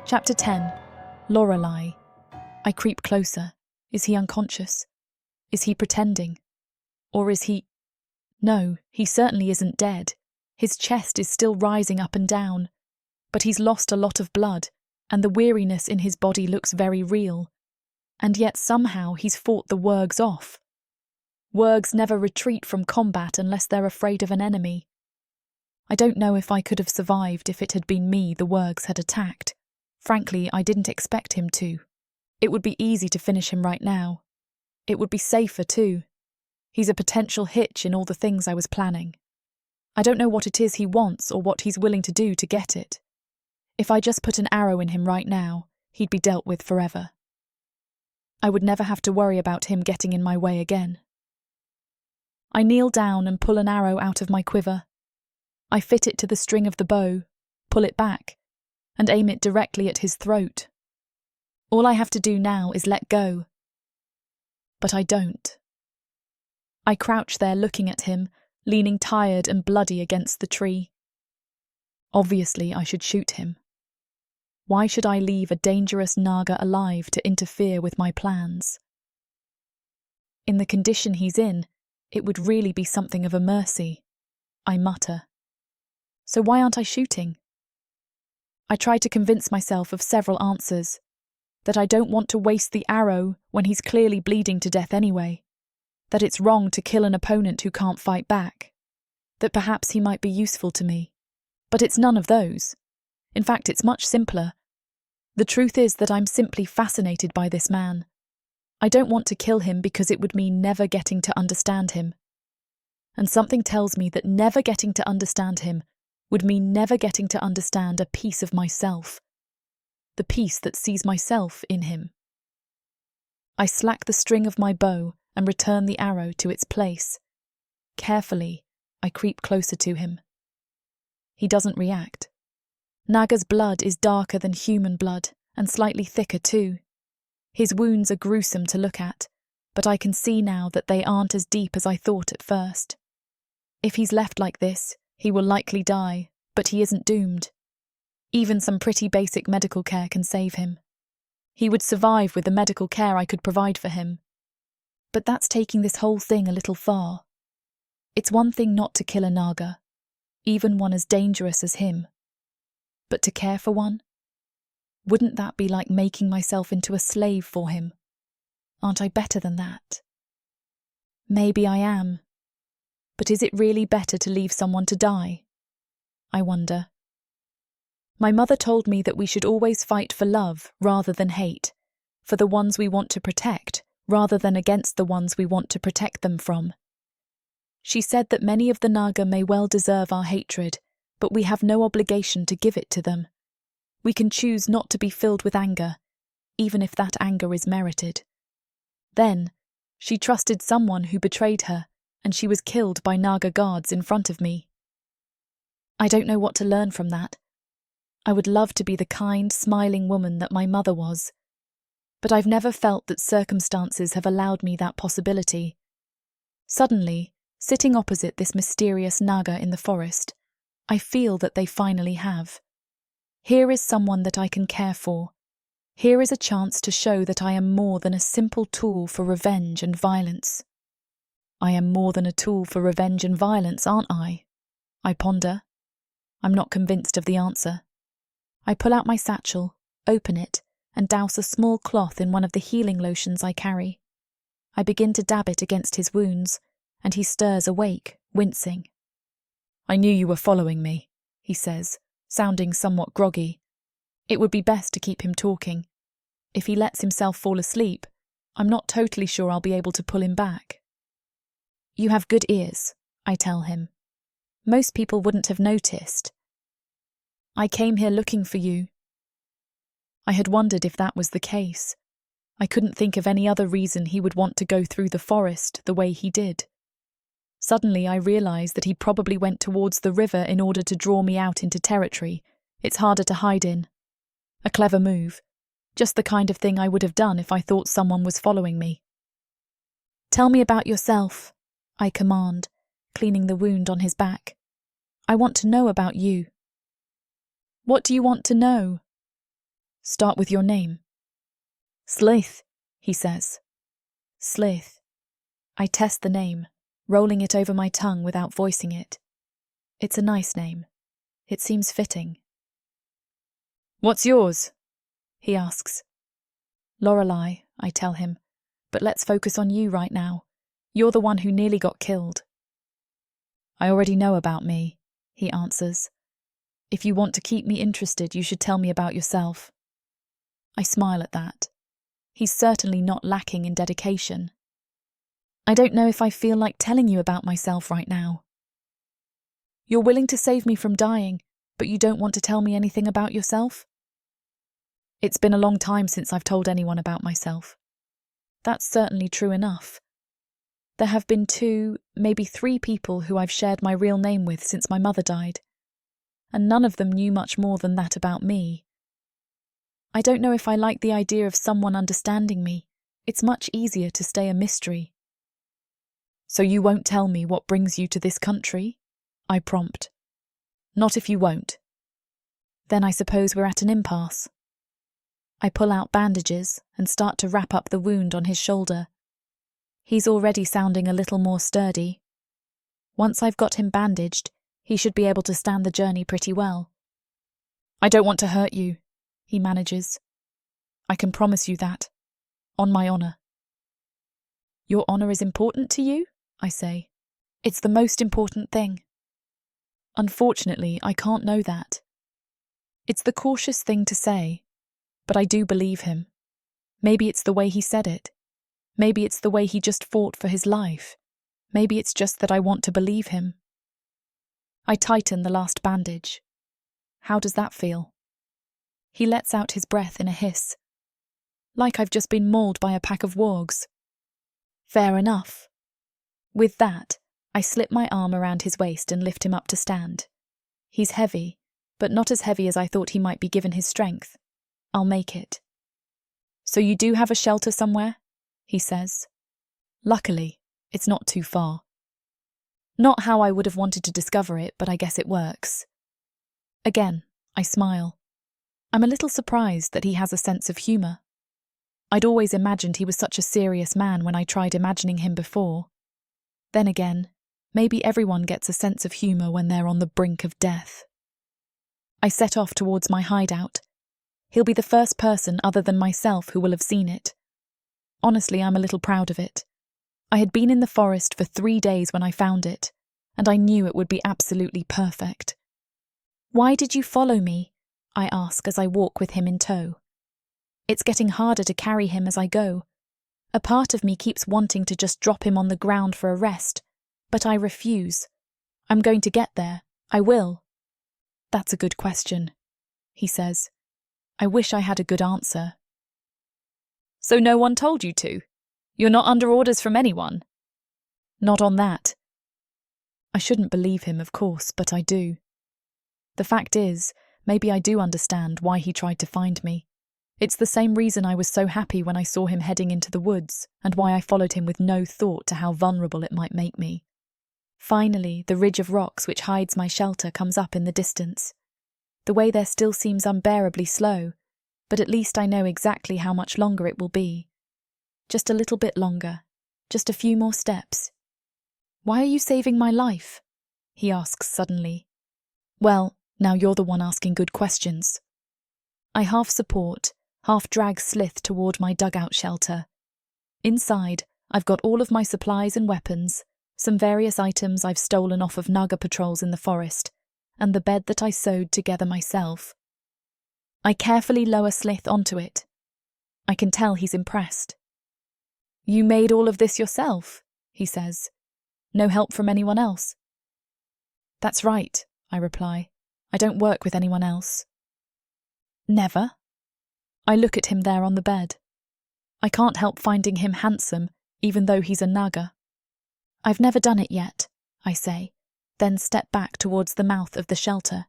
Chapter 10. Lorelei. I creep closer. Is he unconscious? Is he pretending? Or is he... No, he certainly isn't dead. His chest is still rising up and down. But he's lost a lot of blood, and the weariness in his body looks very real. And yet somehow he's fought the Worgs off. Worgs never retreat from combat unless they're afraid of an enemy. I don't know if I could have survived if it had been me the Worgs had attacked. Frankly, I didn't expect him to. It would be easy to finish him right now. It would be safer too. He's a potential hitch in all the things I was planning. I don't know what it is he wants or what he's willing to do to get it. If I just put an arrow in him right now, he'd be dealt with forever. I would never have to worry about him getting in my way again. I kneel down and pull an arrow out of my quiver. I fit it to the string of the bow, pull it back, and aim it directly at his throat. All I have to do now is let go. But I don't. I crouch there looking at him, leaning tired and bloody against the tree. Obviously, I should shoot him. Why should I leave a dangerous Naga alive to interfere with my plans? In the condition he's in, it would really be something of a mercy, I mutter. So why aren't I shooting? I try to convince myself of several answers. That I don't want to waste the arrow when he's clearly bleeding to death anyway. That it's wrong to kill an opponent who can't fight back. That perhaps he might be useful to me. But it's none of those. In fact, it's much simpler. The truth is that I'm simply fascinated by this man. I don't want to kill him because it would mean never getting to understand him. And something tells me that never getting to understand him would mean never getting to understand a piece of myself. The piece that sees myself in him. I slack the string of my bow and return the arrow to its place. Carefully, I creep closer to him. He doesn't react. Naga's blood is darker than human blood, and slightly thicker too. His wounds are gruesome to look at, but I can see now that they aren't as deep as I thought at first. If he's left like this, he will likely die, but he isn't doomed. Even some pretty basic medical care can save him. He would survive with the medical care I could provide for him. But that's taking this whole thing a little far. It's one thing not to kill a Naga, even one as dangerous as him. But to care for one? Wouldn't that be like making myself into a slave for him? Aren't I better than that? Maybe I am. But is it really better to leave someone to die? I wonder. My mother told me that we should always fight for love rather than hate, for the ones we want to protect rather than against the ones we want to protect them from. She said that many of the Naga may well deserve our hatred, but we have no obligation to give it to them. We can choose not to be filled with anger, even if that anger is merited. Then, she trusted someone who betrayed her, and she was killed by Naga guards in front of me. I don't know what to learn from that. I would love to be the kind, smiling woman that my mother was. But I've never felt that circumstances have allowed me that possibility. Suddenly, sitting opposite this mysterious Naga in the forest, I feel that they finally have. Here is someone that I can care for. Here is a chance to show that I am more than a simple tool for revenge and violence. I am more than a tool for revenge and violence, aren't I? I ponder. I'm not convinced of the answer. I pull out my satchel, open it, and douse a small cloth in one of the healing lotions I carry. I begin to dab it against his wounds, and he stirs awake, wincing. I knew you were following me, he says, sounding somewhat groggy. It would be best to keep him talking. If he lets himself fall asleep, I'm not totally sure I'll be able to pull him back. You have good ears, I tell him. Most people wouldn't have noticed. I came here looking for you. I had wondered if that was the case. I couldn't think of any other reason he would want to go through the forest the way he did. Suddenly I realised that he probably went towards the river in order to draw me out into territory it's harder to hide in. A clever move. Just the kind of thing I would have done if I thought someone was following me. Tell me about yourself, I command, cleaning the wound on his back. I want to know about you. What do you want to know? Start with your name. Slyth, he says. Slyth. I test the name, rolling it over my tongue without voicing it. It's a nice name. It seems fitting. What's yours? He asks. Lorelei, I tell him, but let's focus on you right now. You're the one who nearly got killed. I already know about me, he answers. If you want to keep me interested, you should tell me about yourself. I smile at that. He's certainly not lacking in dedication. I don't know if I feel like telling you about myself right now. You're willing to save me from dying, but you don't want to tell me anything about yourself? It's been a long time since I've told anyone about myself. That's certainly true enough. There have been 2, maybe 3 people who I've shared my real name with since my mother died, and none of them knew much more than that about me. I don't know if I like the idea of someone understanding me. It's much easier to stay a mystery. So you won't tell me what brings you to this country? I prompt. Not if you won't. Then I suppose we're at an impasse. I pull out bandages and start to wrap up the wound on his shoulder. He's already sounding a little more sturdy. Once I've got him bandaged, he should be able to stand the journey pretty well. I don't want to hurt you, he manages. I can promise you that, on my honour. Your honour is important to you? I say. It's the most important thing. Unfortunately, I can't know that. It's the cautious thing to say, but I do believe him. Maybe it's the way he said it. Maybe it's the way he just fought for his life. Maybe it's just that I want to believe him. I tighten the last bandage. How does that feel? He lets out his breath in a hiss. Like I've just been mauled by a pack of wargs. Fair enough. With that, I slip my arm around his waist and lift him up to stand. He's heavy, but not as heavy as I thought he might be given his strength. I'll make it. So you do have a shelter somewhere? He says. Luckily, it's not too far. Not how I would have wanted to discover it, but I guess it works. Again, I smile. I'm a little surprised that he has a sense of humour. I'd always imagined he was such a serious man when I tried imagining him before. Then again, maybe everyone gets a sense of humour when they're on the brink of death. I set off towards my hideout. He'll be the first person other than myself who will have seen it. Honestly, I'm a little proud of it. I had been in the forest for 3 days when I found it, and I knew it would be absolutely perfect. Why did you follow me? I ask as I walk with him in tow. It's getting harder to carry him as I go. A part of me keeps wanting to just drop him on the ground for a rest, but I refuse. I'm going to get there. I will. That's a good question, he says. I wish I had a good answer. So no one told you to? You're not under orders from anyone? Not on that. I shouldn't believe him, of course, but I do. The fact is, maybe I do understand why he tried to find me. It's the same reason I was so happy when I saw him heading into the woods, and why I followed him with no thought to how vulnerable it might make me. Finally, the ridge of rocks which hides my shelter comes up in the distance. The way there still seems unbearably slow, but at least I know exactly how much longer it will be. Just a little bit longer. Just a few more steps. Why are you saving my life? He asks suddenly. Well, now you're the one asking good questions. I half support, half drag Slyth toward my dugout shelter. Inside, I've got all of my supplies and weapons, some various items I've stolen off of Naga patrols in the forest, and the bed that I sewed together myself. I carefully lower Slyth onto it. I can tell he's impressed. You made all of this yourself, he says. No help from anyone else? That's right, I reply. I don't work with anyone else. Never? I look at him there on the bed. I can't help finding him handsome, even though he's a Naga. I've never done it yet, I say, then step back towards the mouth of the shelter.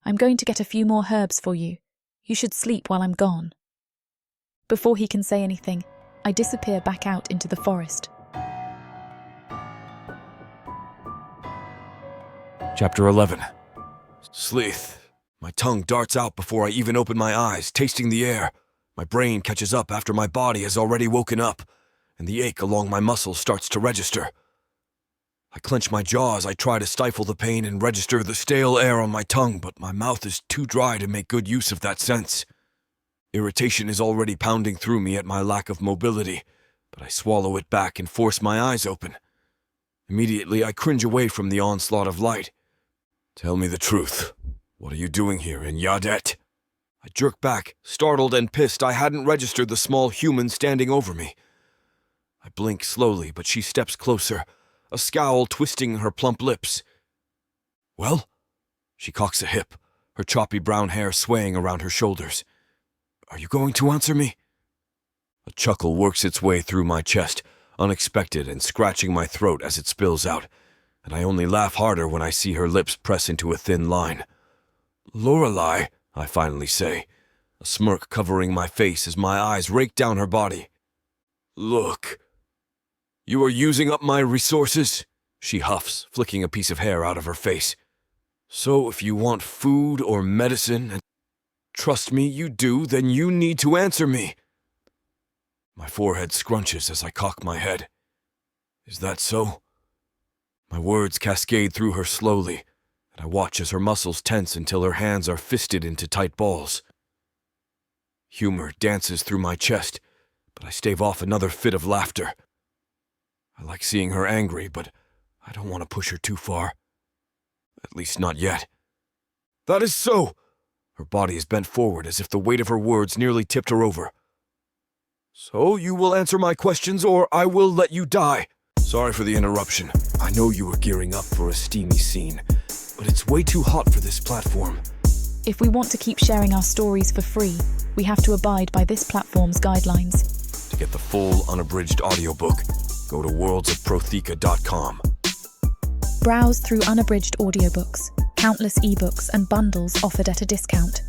I'm going to get a few more herbs for you. You should sleep while I'm gone. Before he can say anything, I disappear back out into the forest. Chapter 11. Slyth. My tongue darts out before I even open my eyes, tasting the air. My brain catches up after my body has already woken up, and the ache along my muscles starts to register. I clench my jaw as I try to stifle the pain and register the stale air on my tongue, but my mouth is too dry to make good use of that sense. Irritation is already pounding through me at my lack of mobility, but I swallow it back and force my eyes open. Immediately, I cringe away from the onslaught of light. Tell me the truth. What are you doing here in Yadet? I jerk back, startled and pissed I hadn't registered the small human standing over me. I blink slowly, but she steps closer, a scowl twisting her plump lips. Well? She cocks a hip, her choppy brown hair swaying around her shoulders. Are you going to answer me? A chuckle works its way through my chest, unexpected and scratching my throat as it spills out, and I only laugh harder when I see her lips press into a thin line. Lorelei, I finally say, a smirk covering my face as my eyes rake down her body. Look. You are using up my resources, she huffs, flicking a piece of hair out of her face. So if you want food or medicine, and trust me you do, then you need to answer me. My forehead scrunches as I cock my head. Is that so? My words cascade through her slowly, and I watch as her muscles tense until her hands are fisted into tight balls. Humor dances through my chest, but I stave off another fit of laughter. I like seeing her angry, but I don't want to push her too far. At least not yet. That is so! Her body is bent forward as if the weight of her words nearly tipped her over. So you will answer my questions or I will let you die. Sorry for the interruption. I know you are gearing up for a steamy scene, but it's way too hot for this platform. If we want to keep sharing our stories for free, we have to abide by this platform's guidelines. To get the full unabridged audiobook, go to worldsofprotheka.com. Browse through unabridged audiobooks, countless ebooks and bundles offered at a discount.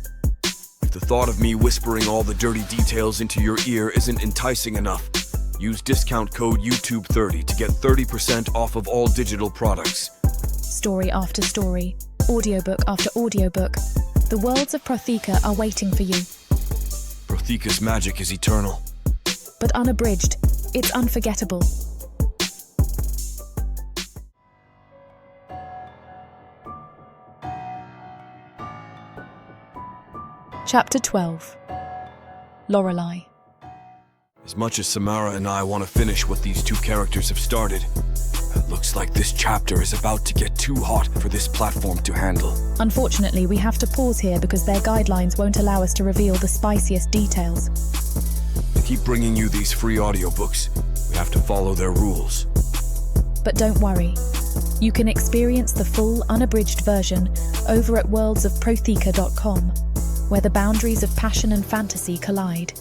If the thought of me whispering all the dirty details into your ear isn't enticing enough, use discount code YouTube30 to get 30% off of all digital products. Story after story, audiobook after audiobook, the Worlds of Protheka are waiting for you. Protheka's magic is eternal. But unabridged, it's unforgettable. Chapter 12. Lorelei. As much as Samara and I want to finish what these two characters have started, it looks like this chapter is about to get too hot for this platform to handle. Unfortunately, we have to pause here because their guidelines won't allow us to reveal the spiciest details. To keep bringing you these free audiobooks, we have to follow their rules. But don't worry. You can experience the full unabridged version over at worldsofprotheka.com, where the boundaries of passion and fantasy collide.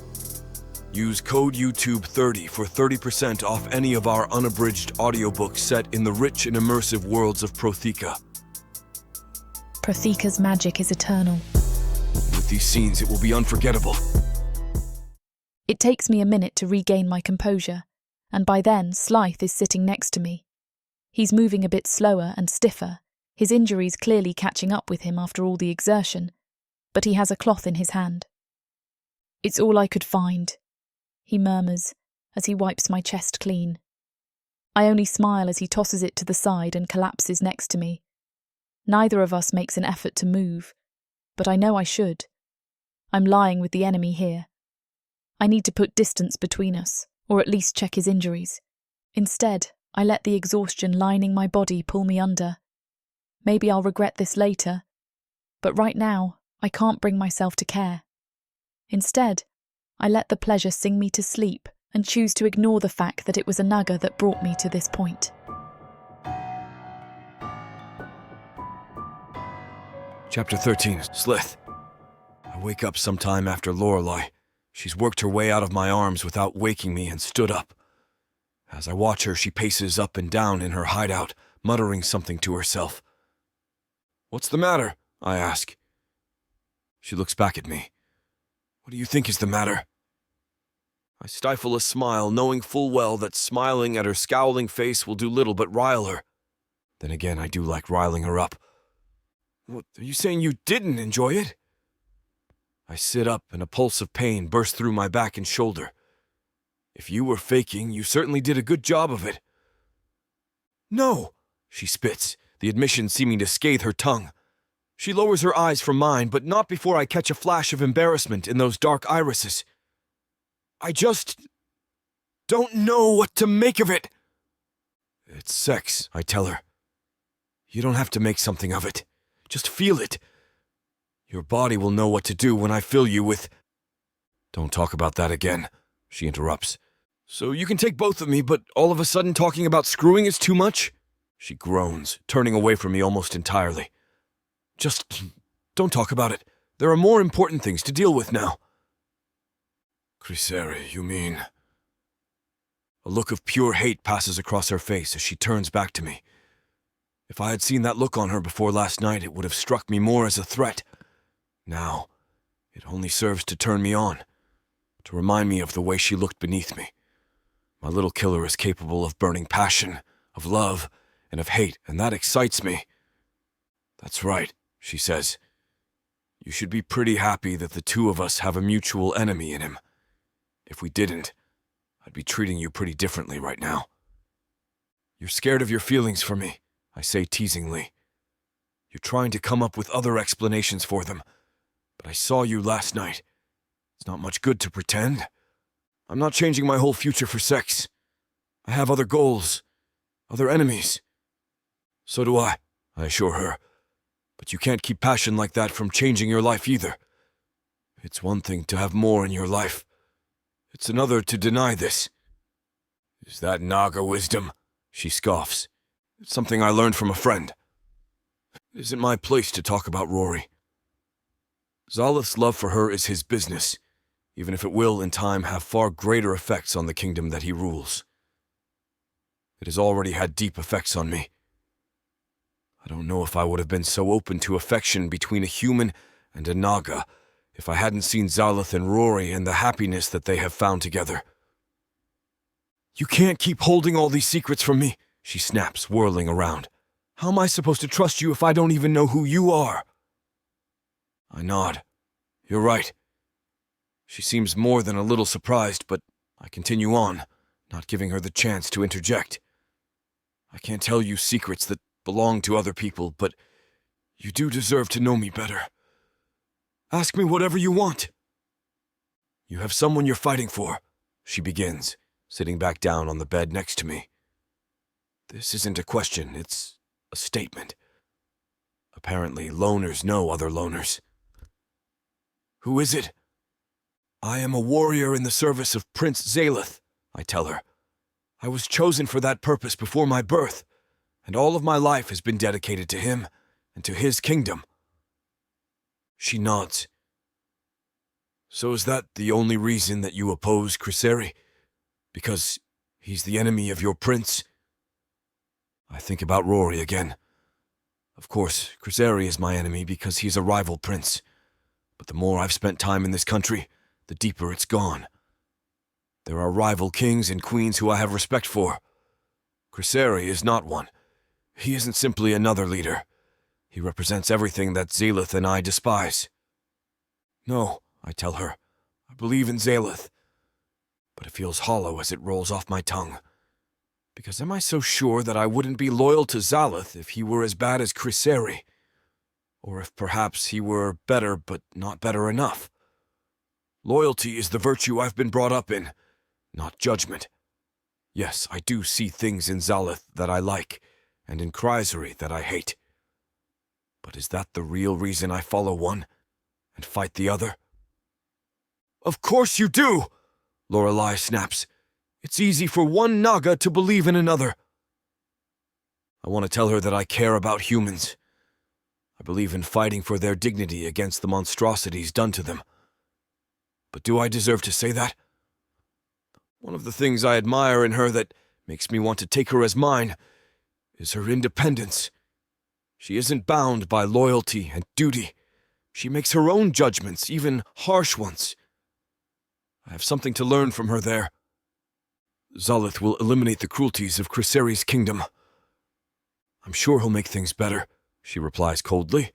Use code YouTube30 for 30% off any of our unabridged audiobooks set in the rich and immersive worlds of Protheka. Protheka's magic is eternal. With these scenes, it will be unforgettable. It takes me a minute to regain my composure, and by then Slyth is sitting next to me. He's moving a bit slower and stiffer, his injuries clearly catching up with him after all the exertion, but he has a cloth in his hand. It's all I could find, he murmurs as he wipes my chest clean. I only smile as he tosses it to the side and collapses next to me. Neither of us makes an effort to move, but I know I should. I'm lying with the enemy here. I need to put distance between us, or at least check his injuries. Instead, I let the exhaustion lining my body pull me under. Maybe I'll regret this later, but right now, I can't bring myself to care. Instead, I let the pleasure sing me to sleep and choose to ignore the fact that it was a Naga that brought me to this point. Chapter 13, Slyth. I wake up sometime after Lorelei. She's worked her way out of my arms without waking me and stood up. As I watch her, she paces up and down in her hideout, muttering something to herself. What's the matter? I ask. She looks back at me. What do you think is the matter? I stifle a smile, knowing full well that smiling at her scowling face will do little but rile her. Then again, I do like riling her up. What, are you saying you didn't enjoy it? I sit up, and a pulse of pain bursts through my back and shoulder. If you were faking, you certainly did a good job of it. No, she spits, the admission seeming to scathe her tongue. She lowers her eyes from mine, but not before I catch a flash of embarrassment in those dark irises. I just don't know what to make of it. It's sex, I tell her. You don't have to make something of it. Just feel it. Your body will know what to do when I fill you with... Don't talk about that again, she interrupts. So you can take both of me, but all of a sudden talking about screwing is too much? She groans, turning away from me almost entirely. Just don't talk about it. There are more important things to deal with now. Criseri, you mean? A look of pure hate passes across her face as she turns back to me. If I had seen that look on her before last night, it would have struck me more as a threat. Now, it only serves to turn me on, to remind me of the way she looked beneath me. My little killer is capable of burning passion, of love, and of hate, and that excites me. That's right, she says. You should be pretty happy that the two of us have a mutual enemy in him. If we didn't, I'd be treating you pretty differently right now. You're scared of your feelings for me, I say teasingly. You're trying to come up with other explanations for them, but I saw you last night. It's not much good to pretend. I'm not changing my whole future for sex. I have other goals, other enemies. So do I assure her. But you can't keep passion like that from changing your life either. It's one thing to have more in your life. It's another to deny this. Is that Naga wisdom? She scoffs. It's something I learned from a friend. It isn't my place to talk about Rory. Slyth's love for her is his business, even if it will, in time, have far greater effects on the kingdom that he rules. It has already had deep effects on me. I don't know if I would have been so open to affection between a human and a Naga if I hadn't seen Slyth and Rory and the happiness that they have found together. You can't keep holding all these secrets from me, she snaps, whirling around. How am I supposed to trust you if I don't even know who you are? I nod. You're right. She seems more than a little surprised, but I continue on, not giving her the chance to interject. I can't tell you secrets that belong to other people, but you do deserve to know me better. Ask me whatever you want. You have someone you're fighting for, she begins, sitting back down on the bed next to me. This isn't a question, it's a statement. Apparently, loners know other loners. Who is it? I am a warrior in the service of Prince Slyth, I tell her. I was chosen for that purpose before my birth, and all of my life has been dedicated to him and to his kingdom. She nods. So is that the only reason that you oppose Criseri? Because he's the enemy of your prince? I think about Rory again. Of course, Criseri is my enemy because he's a rival prince. But the more I've spent time in this country, the deeper it's gone. There are rival kings and queens who I have respect for. Criseri is not one. He isn't simply another leader. He represents everything that Slyth and I despise. No, I tell her, I believe in Slyth. But it feels hollow as it rolls off my tongue. Because am I so sure that I wouldn't be loyal to Slyth if he were as bad as Criseri? Or if perhaps he were better but not better enough? Loyalty is the virtue I've been brought up in, not judgment. Yes, I do see things in Slyth that I like, and in Criseri that I hate. But is that the real reason I follow one and fight the other? Of course you do, Lorelei snaps. It's easy for one Naga to believe in another. I want to tell her that I care about humans. I believe in fighting for their dignity against the monstrosities done to them. But do I deserve to say that? One of the things I admire in her that makes me want to take her as mine is her independence. She isn't bound by loyalty and duty. She makes her own judgments, even harsh ones. I have something to learn from her there. Slyth will eliminate the cruelties of Creseri's kingdom. I'm sure he'll make things better, she replies coldly.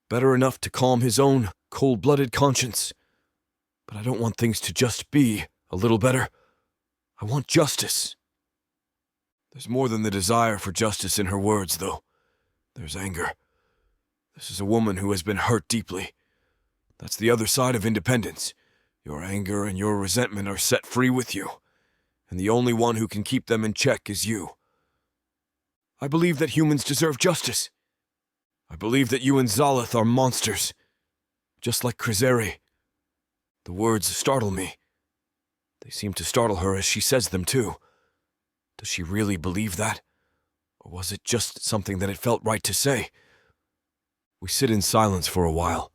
Better enough to calm his own cold-blooded conscience. But I don't want things to just be a little better. I want justice. There's more than the desire for justice in her words, though. There's anger. This is a woman who has been hurt deeply. That's the other side of independence. Your anger and your resentment are set free with you, and the only one who can keep them in check is you. I believe that humans deserve justice. I believe that you and Slyth are monsters, just like Creseri. The words startle me. They seem to startle her as she says them, too. Does she really believe that? Or was it just something that it felt right to say? We sit in silence for a while.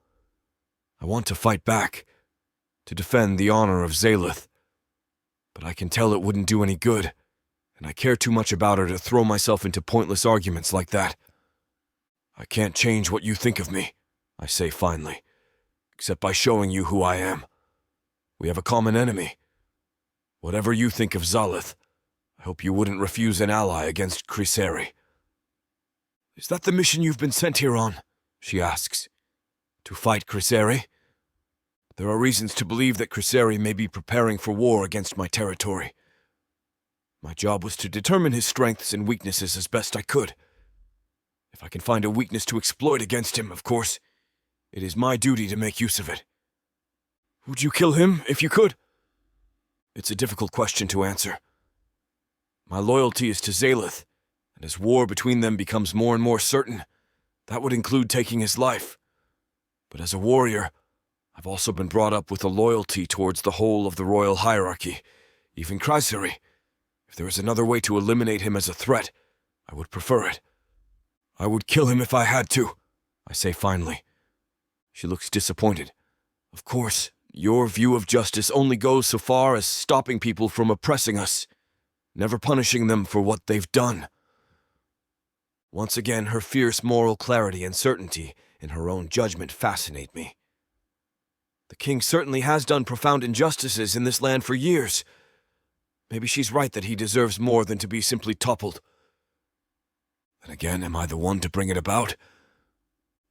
I want to fight back, to defend the honor of Slyth. But I can tell it wouldn't do any good, and I care too much about her to throw myself into pointless arguments like that. I can't change what you think of me, I say finally, except by showing you who I am. We have a common enemy. Whatever you think of Slyth, I hope you wouldn't refuse an ally against Creseri. Is that the mission you've been sent here on? She asks. To fight Creseri? There are reasons to believe that Creseri may be preparing for war against my territory. My job was to determine his strengths and weaknesses as best I could. If I can find a weakness to exploit against him, of course, it is my duty to make use of it. Would you kill him if you could? It's a difficult question to answer. My loyalty is to Slyth, and as war between them becomes more and more certain, that would include taking his life. But as a warrior, I've also been brought up with a loyalty towards the whole of the royal hierarchy, even Creseri. If there is another way to eliminate him as a threat, I would prefer it. I would kill him if I had to, I say finally. She looks disappointed. Of course, your view of justice only goes so far as stopping people from oppressing us, never punishing them for what they've done. Once again, her fierce moral clarity and certainty in her own judgment fascinate me. The king certainly has done profound injustices in this land for years. Maybe she's right that he deserves more than to be simply toppled. Then again, am I the one to bring it about?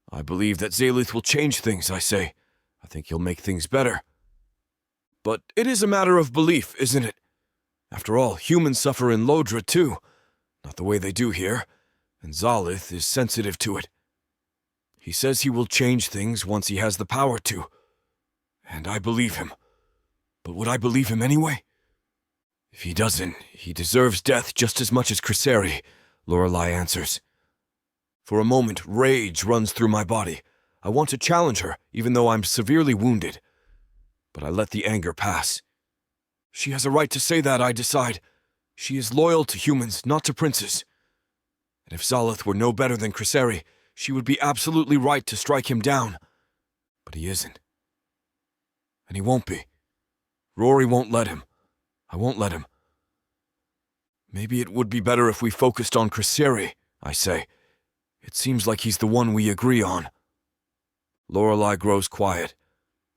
I believe that Slyth will change things, I say. I think he'll make things better. But it is a matter of belief, isn't it? After all, humans suffer in Lodra too. Not the way they do here, and Slyth is sensitive to it. He says he will change things once he has the power to. And I believe him. But would I believe him anyway? If he doesn't, he deserves death just as much as Creseri, Lorelei answers. For a moment, rage runs through my body. I want to challenge her, even though I'm severely wounded. But I let the anger pass. She has a right to say that, I decide. She is loyal to humans, not to princes. And if Slyth were no better than Creseri, she would be absolutely right to strike him down. But he isn't. And he won't be. Rory won't let him. I won't let him. Maybe it would be better if we focused on Creseri, I say. It seems like he's the one we agree on. Lorelei grows quiet,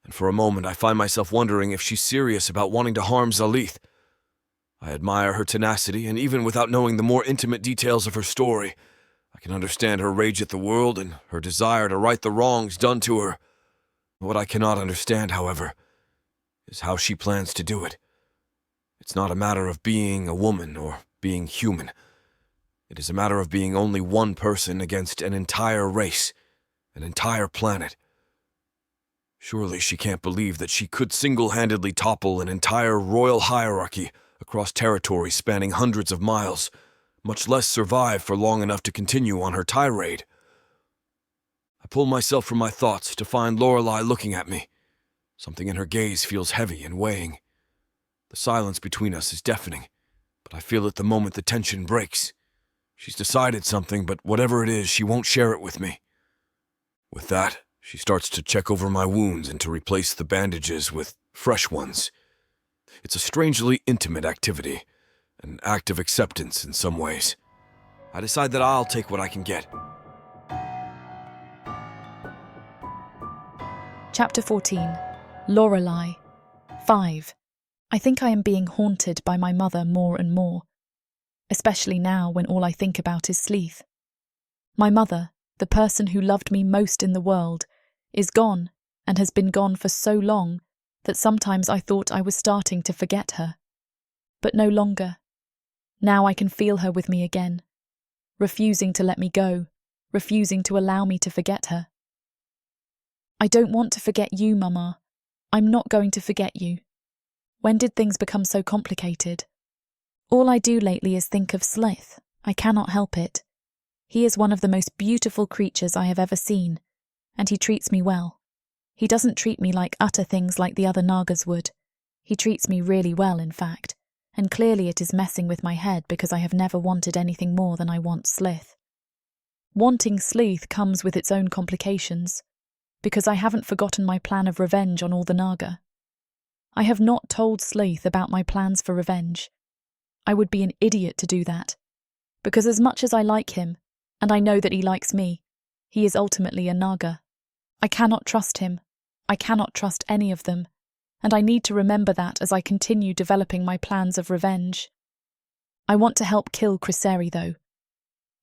and for a moment I find myself wondering if she's serious about wanting to harm Slyth. I admire her tenacity, and even without knowing the more intimate details of her story, I can understand her rage at the world and her desire to right the wrongs done to her. What I cannot understand, however, is how she plans to do it. It's not a matter of being a woman or being human. It is a matter of being only one person against an entire race, an entire planet. Surely she can't believe that she could single-handedly topple an entire royal hierarchy across territories spanning hundreds of miles, much less survive for long enough to continue on her tirade. I pull myself from my thoughts to find Lorelei looking at me. Something in her gaze feels heavy and weighing. The silence between us is deafening, but I feel it the moment the tension breaks. She's decided something, but whatever it is, she won't share it with me. With that, she starts to check over my wounds and to replace the bandages with fresh ones. It's a strangely intimate activity, an act of acceptance in some ways. I decide that I'll take what I can get. Chapter 14. Lorelei. 5. I think I am being haunted by my mother more and more, especially now when all I think about is Slyth. My mother, the person who loved me most in the world, is gone and has been gone for so long that sometimes I thought I was starting to forget her. But no longer. Now I can feel her with me again, refusing to let me go, refusing to allow me to forget her. I don't want to forget you, Mama. I'm not going to forget you. When did things become so complicated? All I do lately is think of Slyth. I cannot help it. He is one of the most beautiful creatures I have ever seen, and he treats me well. He doesn't treat me like utter things like the other Nagas would. He treats me really well, in fact, and clearly it is messing with my head because I have never wanted anything more than I want Slyth. Wanting Slyth comes with its own complications, because I haven't forgotten my plan of revenge on all the Naga. I have not told Slyth about my plans for revenge. I would be an idiot to do that, because as much as I like him, and I know that he likes me, he is ultimately a Naga. I cannot trust him. I cannot trust any of them, and I need to remember that as I continue developing my plans of revenge. I want to help kill Criseri, though.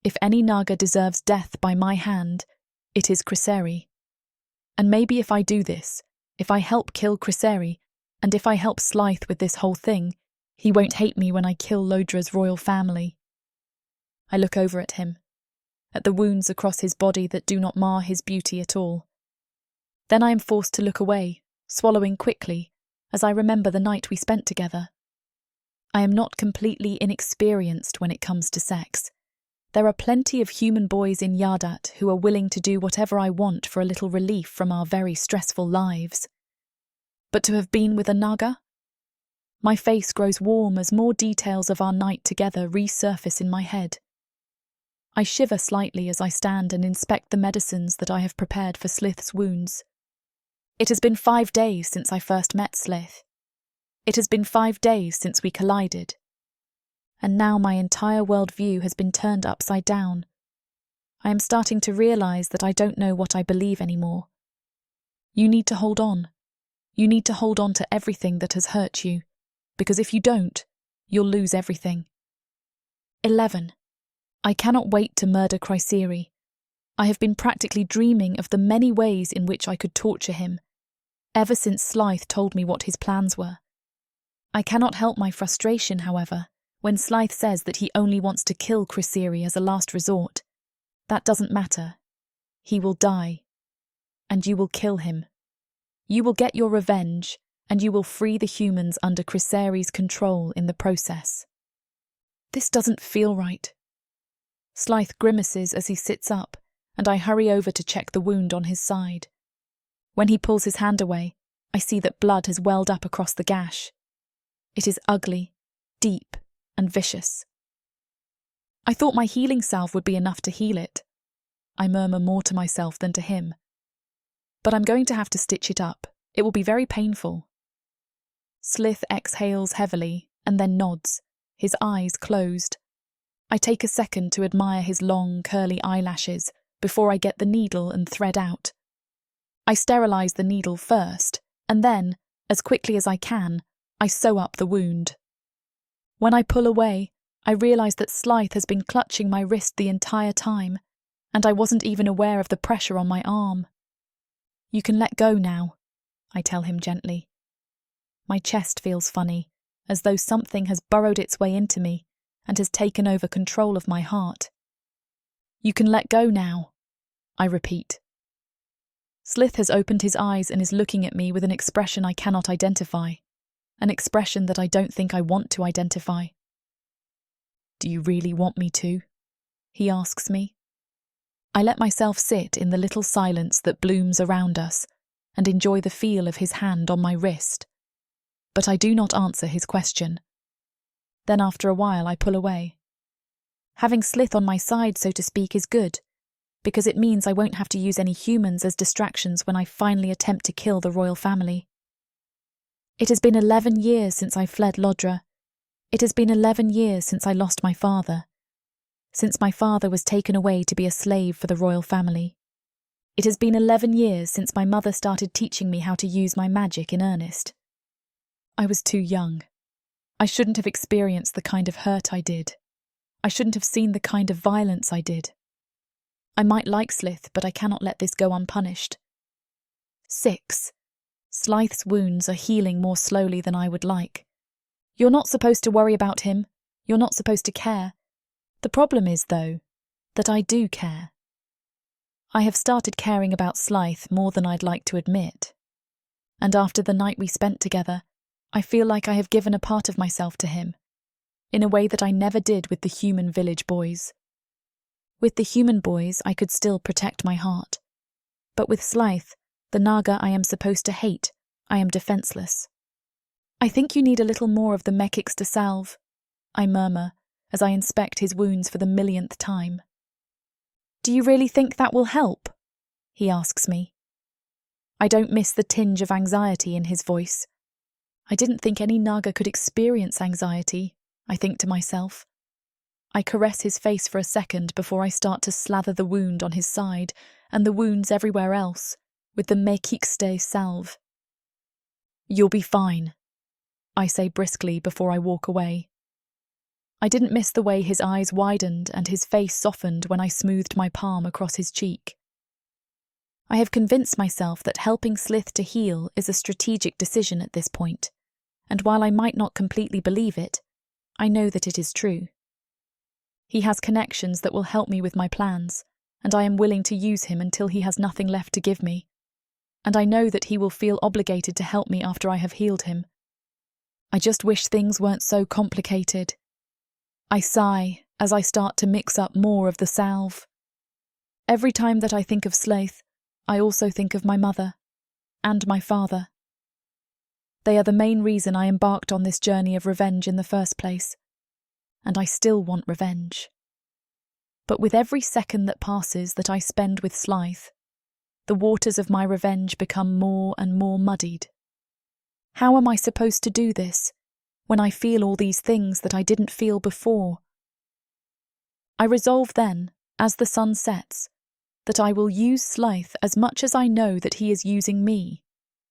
If any Naga deserves death by my hand, it is Criseri. And maybe if I do this, if I help kill Criseri, and if I help Slyth with this whole thing, he won't hate me when I kill Lodra's royal family. I look over at him, at the wounds across his body that do not mar his beauty at all. Then I am forced to look away, swallowing quickly, as I remember the night we spent together. I am not completely inexperienced when it comes to sex. There are plenty of human boys in Yardat who are willing to do whatever I want for a little relief from our very stressful lives. But to have been with a Naga? My face grows warm as more details of our night together resurface in my head. I shiver slightly as I stand and inspect the medicines that I have prepared for Slyth's wounds. It has been 5 days since I first met Slyth. It has been 5 days since we collided. And now my entire worldview has been turned upside down. I am starting to realise that I don't know what I believe anymore. You need to hold on. You need to hold on to everything that has hurt you, because if you don't, you'll lose everything. 11. I cannot wait to murder Criseri. I have been practically dreaming of the many ways in which I could torture him, ever since Slyth told me what his plans were. I cannot help my frustration, however, when Slyth says that he only wants to kill Criseri as a last resort. That doesn't matter. He will die, and you will kill him. You will get your revenge, and you will free the humans under Criseri's control in the process. This doesn't feel right. Slyth grimaces as he sits up, and I hurry over to check the wound on his side. When he pulls his hand away, I see that blood has welled up across the gash. It is ugly, deep, and vicious. I thought my healing salve would be enough to heal it. I murmur more to myself than to him. But I'm going to have to stitch it up. It will be very painful. Slyth exhales heavily and then nods, his eyes closed. I take a second to admire his long, curly eyelashes before I get the needle and thread out. I sterilize the needle first, and then, as quickly as I can, I sew up the wound. When I pull away, I realize that Slyth has been clutching my wrist the entire time, and I wasn't even aware of the pressure on my arm. You can let go now, I tell him gently. My chest feels funny, as though something has burrowed its way into me and has taken over control of my heart. You can let go now, I repeat. Slyth has opened his eyes and is looking at me with an expression I cannot identify, an expression that I don't think I want to identify. Do you really want me to? He asks me. I let myself sit in the little silence that blooms around us and enjoy the feel of his hand on my wrist. But I do not answer his question. Then after a while I pull away. Having Slyth on my side, so to speak, is good, because it means I won't have to use any humans as distractions when I finally attempt to kill the royal family. It has been 11 years since I fled Lodra. It has been 11 years since I lost my father. Since my father was taken away to be a slave for the royal family. It has been 11 years since my mother started teaching me how to use my magic in earnest. I was too young. I shouldn't have experienced the kind of hurt I did. I shouldn't have seen the kind of violence I did. I might like Slyth, but I cannot let this go unpunished. 6. Slyth's wounds are healing more slowly than I would like. You're not supposed to worry about him. You're not supposed to care. The problem is, though, that I do care. I have started caring about Slyth more than I'd like to admit. And after the night we spent together, I feel like I have given a part of myself to him, in a way that I never did with the human village boys. With the human boys, I could still protect my heart. But with Slyth, the Naga I am supposed to hate, I am defenseless. I think you need a little more of the mechix de salve, I murmur, as I inspect his wounds for the millionth time. Do you really think that will help? He asks me. I don't miss the tinge of anxiety in his voice. I didn't think any Naga could experience anxiety, I think to myself. I caress his face for a second before I start to slather the wound on his side and the wounds everywhere else with the mechix de salve. You'll be fine, I say briskly before I walk away. I didn't miss the way his eyes widened and his face softened when I smoothed my palm across his cheek. I have convinced myself that helping Slyth to heal is a strategic decision at this point, and while I might not completely believe it, I know that it is true. He has connections that will help me with my plans, and I am willing to use him until he has nothing left to give me. And I know that he will feel obligated to help me after I have healed him. I just wish things weren't so complicated. I sigh as I start to mix up more of the salve. Every time that I think of Slyth, I also think of my mother and my father. They are the main reason I embarked on this journey of revenge in the first place, and I still want revenge. But with every second that passes that I spend with Slyth, the waters of my revenge become more and more muddied. How am I supposed to do this when I feel all these things that I didn't feel before? I resolve then, as the sun sets, that I will use Slyth as much as I know that he is using me.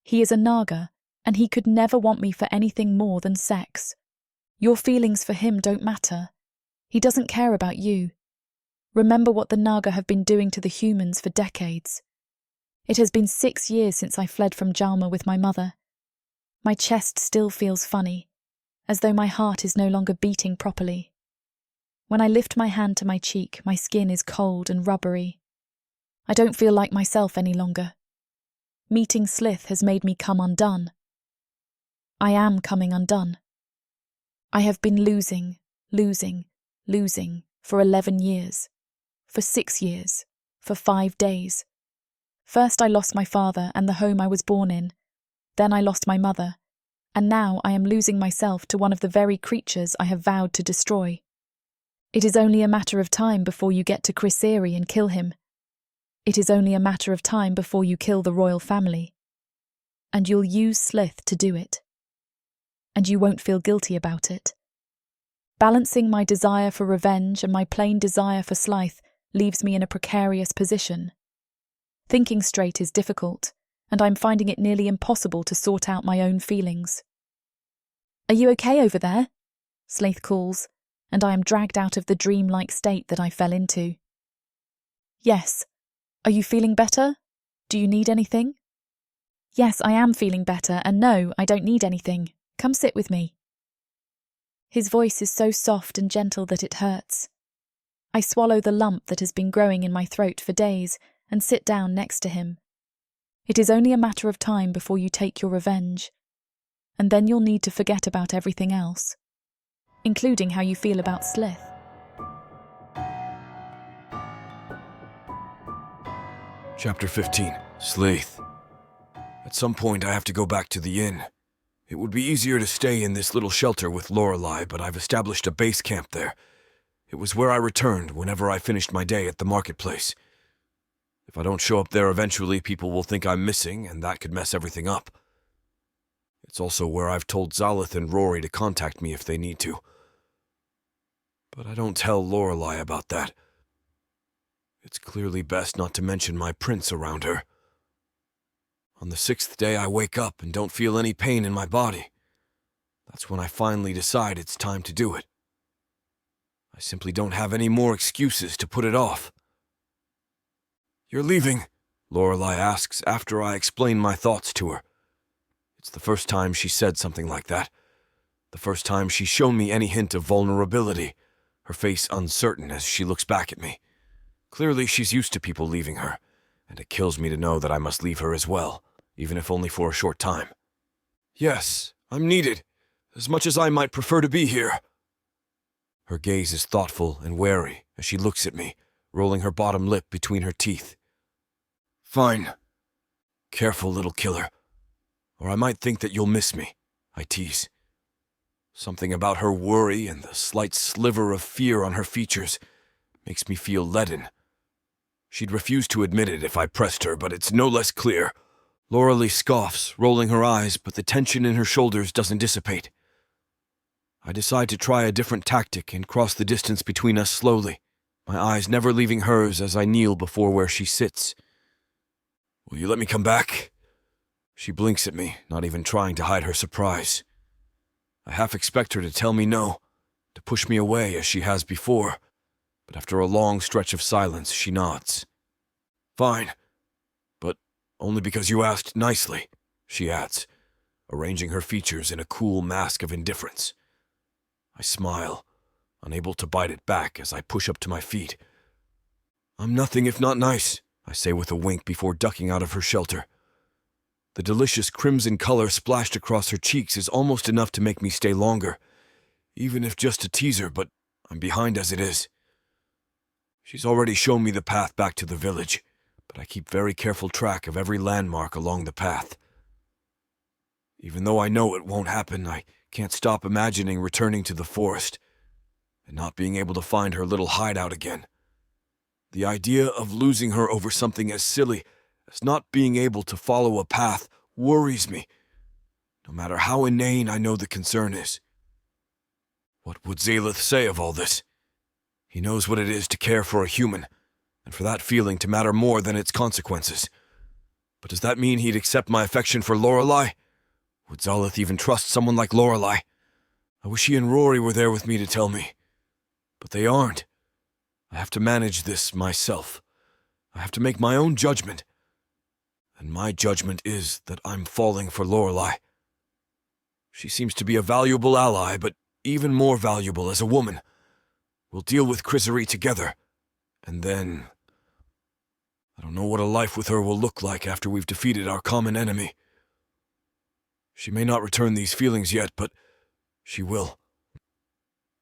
He is a Naga, and he could never want me for anything more than sex. Your feelings for him don't matter. He doesn't care about you. Remember what the Naga have been doing to the humans for decades. It has been 6 years since I fled from Jalma with my mother. My chest still feels funny, as though my heart is no longer beating properly. When I lift my hand to my cheek, my skin is cold and rubbery. I don't feel like myself any longer. Meeting Slyth has made me come undone. I am coming undone. I have been losing for 11 years, for 6 years, for 5 days. First I lost my father and the home I was born in. Then I lost my mother, and now I am losing myself to one of the very creatures I have vowed to destroy. It is only a matter of time before you get to Criseri and kill him. It is only a matter of time before you kill the royal family. And you'll use Slyth to do it. And you won't feel guilty about it. Balancing my desire for revenge and my plain desire for Slyth leaves me in a precarious position. Thinking straight is difficult, and I'm finding it nearly impossible to sort out my own feelings. Are you okay over there? Slyth calls, and I am dragged out of the dreamlike state that I fell into. Yes. Are you feeling better? Do you need anything? Yes, I am feeling better, and no, I don't need anything. Come sit with me. His voice is so soft and gentle that it hurts. I swallow the lump that has been growing in my throat for days and sit down next to him. It is only a matter of time before you take your revenge, and then you'll need to forget about everything else, including how you feel about Slyth. Chapter 15. Slyth. At some point I have to go back to the inn. It would be easier to stay in this little shelter with Lorelei, but I've established a base camp there. It was where I returned whenever I finished my day at the marketplace. If I don't show up there eventually, people will think I'm missing, and that could mess everything up. It's also where I've told Slyth and Rory to contact me if they need to. But I don't tell Lorelei about that. It's clearly best not to mention my prince around her. On the 6th day I wake up and don't feel any pain in my body. That's when I finally decide it's time to do it. I simply don't have any more excuses to put it off. "You're leaving?" Lorelei asks after I explain my thoughts to her. It's the first time she said something like that. The first time she's shown me any hint of vulnerability, her face uncertain as she looks back at me. Clearly she's used to people leaving her, and it kills me to know that I must leave her as well, even if only for a short time. "Yes, I'm needed, as much as I might prefer to be here." Her gaze is thoughtful and wary as she looks at me, rolling her bottom lip between her teeth. "Fine. Careful, little killer, or I might think that you'll miss me," I tease. Something about her worry and the slight sliver of fear on her features makes me feel leaden. She'd refuse to admit it if I pressed her, but it's no less clear. Lorelei scoffs, rolling her eyes, but the tension in her shoulders doesn't dissipate. I decide to try a different tactic and cross the distance between us slowly, my eyes never leaving hers as I kneel before where she sits. "Will you let me come back?" She blinks at me, not even trying to hide her surprise. I half expect her to tell me no, to push me away as she has before, but after a long stretch of silence, she nods. "Fine, but only because you asked nicely," she adds, arranging her features in a cool mask of indifference. I smile, unable to bite it back as I push up to my feet. "I'm nothing if not nice," I say with a wink before ducking out of her shelter. The delicious crimson color splashed across her cheeks is almost enough to make me stay longer, even if just a teaser, but I'm behind as it is. She's already shown me the path back to the village, but I keep very careful track of every landmark along the path. Even though I know it won't happen, I can't stop imagining returning to the forest and not being able to find her little hideout again. The idea of losing her over something as silly as not being able to follow a path worries me, no matter how inane I know the concern is. What would Slyth say of all this? He knows what it is to care for a human, and for that feeling to matter more than its consequences. But does that mean he'd accept my affection for Lorelei? Would Slyth even trust someone like Lorelei? I wish he and Rory were there with me to tell me. But they aren't. I have to manage this myself. I have to make my own judgment. And my judgment is that I'm falling for Lorelei. She seems to be a valuable ally, but even more valuable as a woman. We'll deal with Chrysarie together, and then I don't know what a life with her will look like after we've defeated our common enemy. She may not return these feelings yet, but she will.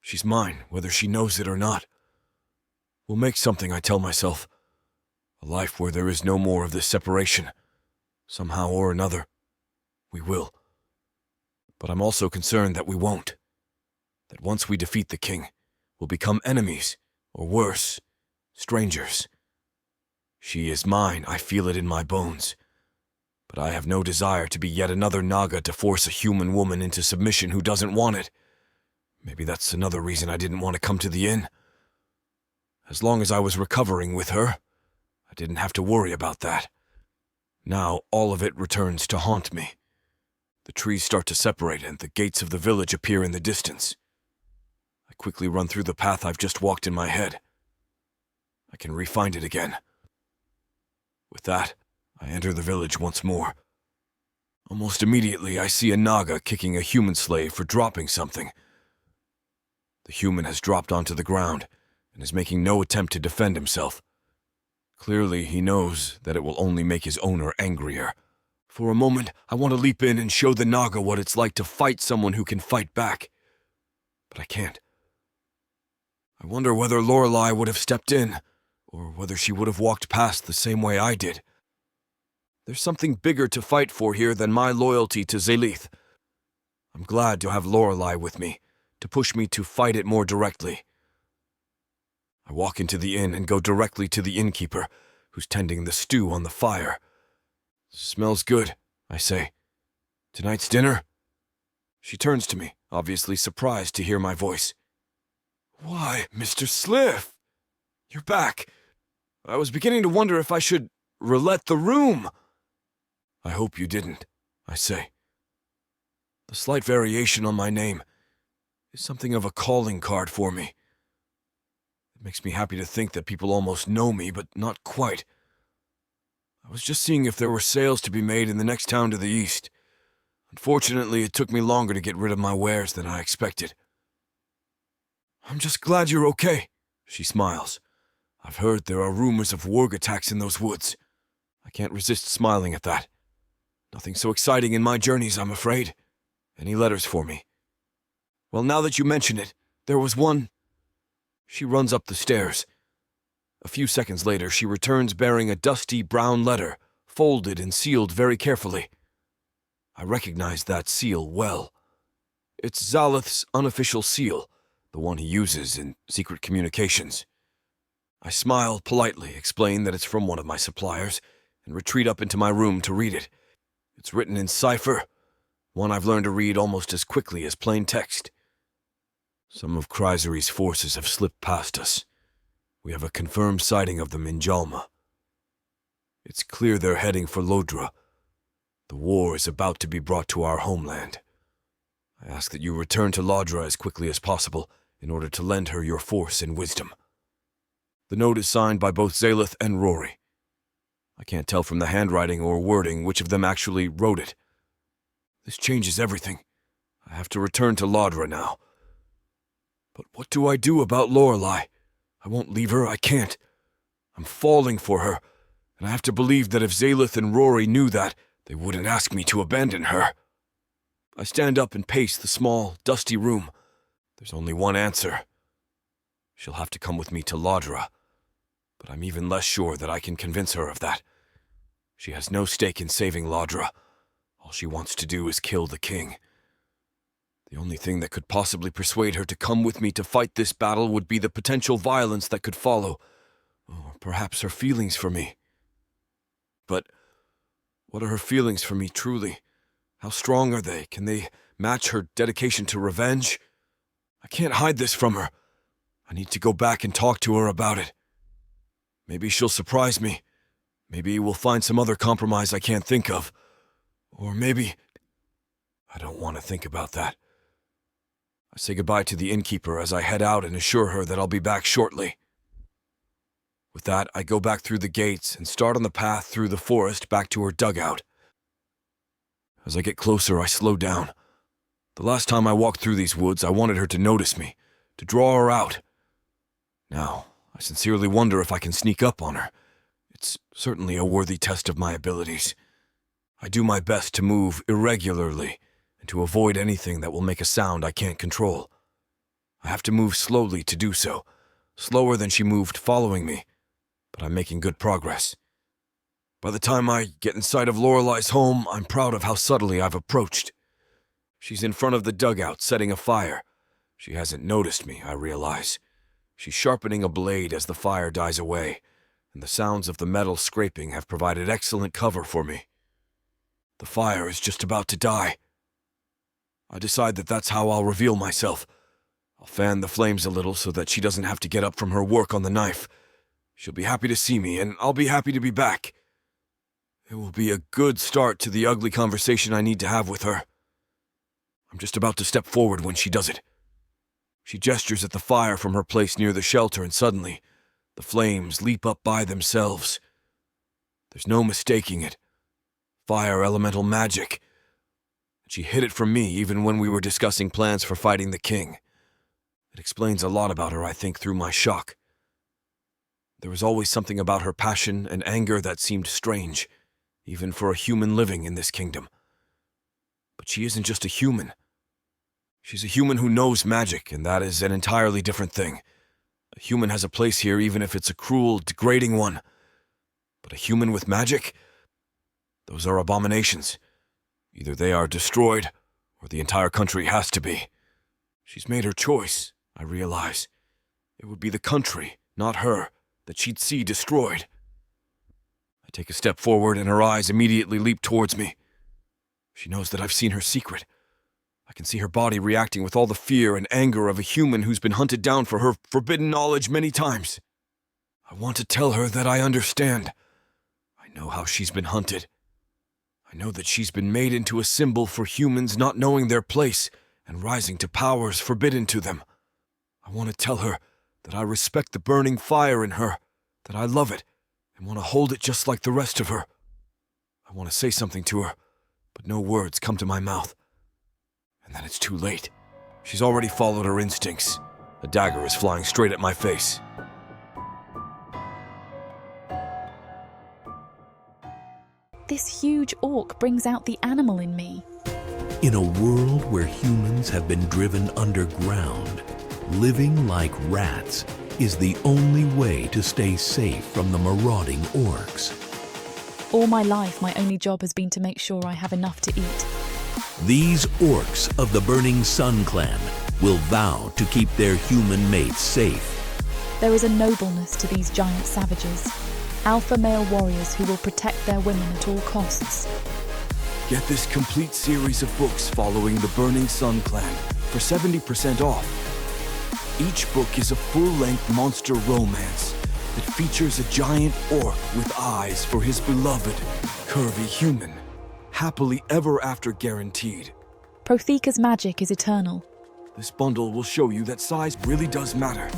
She's mine, whether she knows it or not. We'll make something, I tell myself. A life where there is no more of this separation. Somehow or another, we will. But I'm also concerned that we won't. That once we defeat the king, we'll become enemies, or worse, strangers. She is mine, I feel it in my bones. But I have no desire to be yet another Naga to force a human woman into submission who doesn't want it. Maybe that's another reason I didn't want to come to the inn. As long as I was recovering with her, I didn't have to worry about that. Now all of it returns to haunt me. The trees start to separate and the gates of the village appear in the distance. I quickly run through the path I've just walked in my head. I can re-find it again. With that, I enter the village once more. Almost immediately, I see a Naga kicking a human slave for dropping something. The human has dropped onto the ground and is making no attempt to defend himself. Clearly, he knows that it will only make his owner angrier. For a moment, I want to leap in and show the Naga what it's like to fight someone who can fight back. But I can't. I wonder whether Lorelei would have stepped in, or whether she would have walked past the same way I did. There's something bigger to fight for here than my loyalty to Slyth. I'm glad to have Lorelei with me, to push me to fight it more directly. I walk into the inn and go directly to the innkeeper, who's tending the stew on the fire. "Smells good," I say. "Tonight's dinner?" She turns to me, obviously surprised to hear my voice. "Why, Mr. Slyth! You're back. I was beginning to wonder if I should roulette the room." "I hope you didn't," I say. The slight variation on my name is something of a calling card for me. It makes me happy to think that people almost know me, but not quite. I was just seeing if there were sales to be made in the next town to the east. Unfortunately, it took me longer to get rid of my wares than I expected. I'm just glad you're okay, she smiles. I've heard there are rumors of warg attacks in those woods. I can't resist smiling at that. Nothing so exciting in my journeys, I'm afraid. Any letters for me? Well, now that you mention it, there was one. She runs up the stairs. A few seconds later, she returns bearing a dusty brown letter, folded and sealed very carefully. I recognize that seal well. It's Slyth's unofficial seal, the one he uses in secret communications. I smile politely, explain that it's from one of my suppliers, and retreat up into my room to read it. It's written in cipher, one I've learned to read almost as quickly as plain text. Some of Chrysary's forces have slipped past us. We have a confirmed sighting of them in Jalma. It's clear they're heading for Lodra. The war is about to be brought to our homeland. I ask that you return to Lodra as quickly as possible in order to lend her your force and wisdom. The note is signed by both Slyth and Rory. I can't tell from the handwriting or wording which of them actually wrote it. This changes everything. I have to return to Lodra now. But what do I do about Lorelei? I won't leave her, I can't. I'm falling for her, and I have to believe that if Slyth and Rory knew that, they wouldn't ask me to abandon her. I stand up and pace the small, dusty room. There's only one answer. She'll have to come with me to Lodra, but I'm even less sure that I can convince her of that. She has no stake in saving Lodra. All she wants to do is kill the king. The only thing that could possibly persuade her to come with me to fight this battle would be the potential violence that could follow, or perhaps her feelings for me. But what are her feelings for me truly? How strong are they? Can they match her dedication to revenge? I can't hide this from her. I need to go back and talk to her about it. Maybe she'll surprise me. Maybe we'll find some other compromise I can't think of. Or maybe... I don't want to think about that. I say goodbye to the innkeeper as I head out and assure her that I'll be back shortly. With that, I go back through the gates and start on the path through the forest back to her dugout. As I get closer, I slow down. The last time I walked through these woods, I wanted her to notice me, to draw her out. Now, I sincerely wonder if I can sneak up on her. It's certainly a worthy test of my abilities. I do my best to move irregularly and to avoid anything that will make a sound I can't control. I have to move slowly to do so, slower than she moved following me, but I'm making good progress. By the time I get in sight of Lorelei's home, I'm proud of how subtly I've approached. She's in front of the dugout, setting a fire. She hasn't noticed me, I realize. She's sharpening a blade as the fire dies away, and the sounds of the metal scraping have provided excellent cover for me. The fire is just about to die. I decide that that's how I'll reveal myself. I'll fan the flames a little so that she doesn't have to get up from her work on the knife. She'll be happy to see me, and I'll be happy to be back. It will be a good start to the ugly conversation I need to have with her. I'm just about to step forward when she does it. She gestures at the fire from her place near the shelter, and suddenly, the flames leap up by themselves. There's no mistaking it. Fire elemental magic. She hid it from me even when we were discussing plans for fighting the king. It explains a lot about her, I think, through my shock. There was always something about her passion and anger that seemed strange, even for a human living in this kingdom. But she isn't just a human. She's a human who knows magic, and that is an entirely different thing. A human has a place here even if it's a cruel, degrading one. But a human with magic? Those are abominations. Either they are destroyed, or the entire country has to be. She's made her choice, I realize. It would be the country, not her, that she'd see destroyed. I take a step forward, and her eyes immediately leap towards me. She knows that I've seen her secret. I can see her body reacting with all the fear and anger of a human who's been hunted down for her forbidden knowledge many times. I want to tell her that I understand. I know how she's been hunted. I I know that she's been made into a symbol for humans not knowing their place and rising to powers forbidden to them. I want to tell her that I respect the burning fire in her, that I love it, and want to hold it just like the rest of her. I want to say something to her, but no words come to my mouth. And then it's too late. She's already followed her instincts. A dagger is flying straight at my face. This huge orc brings out the animal in me. In a world where humans have been driven underground, living like rats is the only way to stay safe from the marauding orcs. All my life, my only job has been to make sure I have enough to eat. These orcs of the Burning Sun clan will vow to keep their human mates safe. There is a nobleness to these giant savages, alpha male warriors who will protect their women at all costs. Get this complete series of books following the Burning Sun clan for 70% off. Each book is a full-length monster romance that features a giant orc with eyes for his beloved, curvy human. Happily ever after guaranteed. Protheka's magic is eternal. This bundle will show you that size really does matter.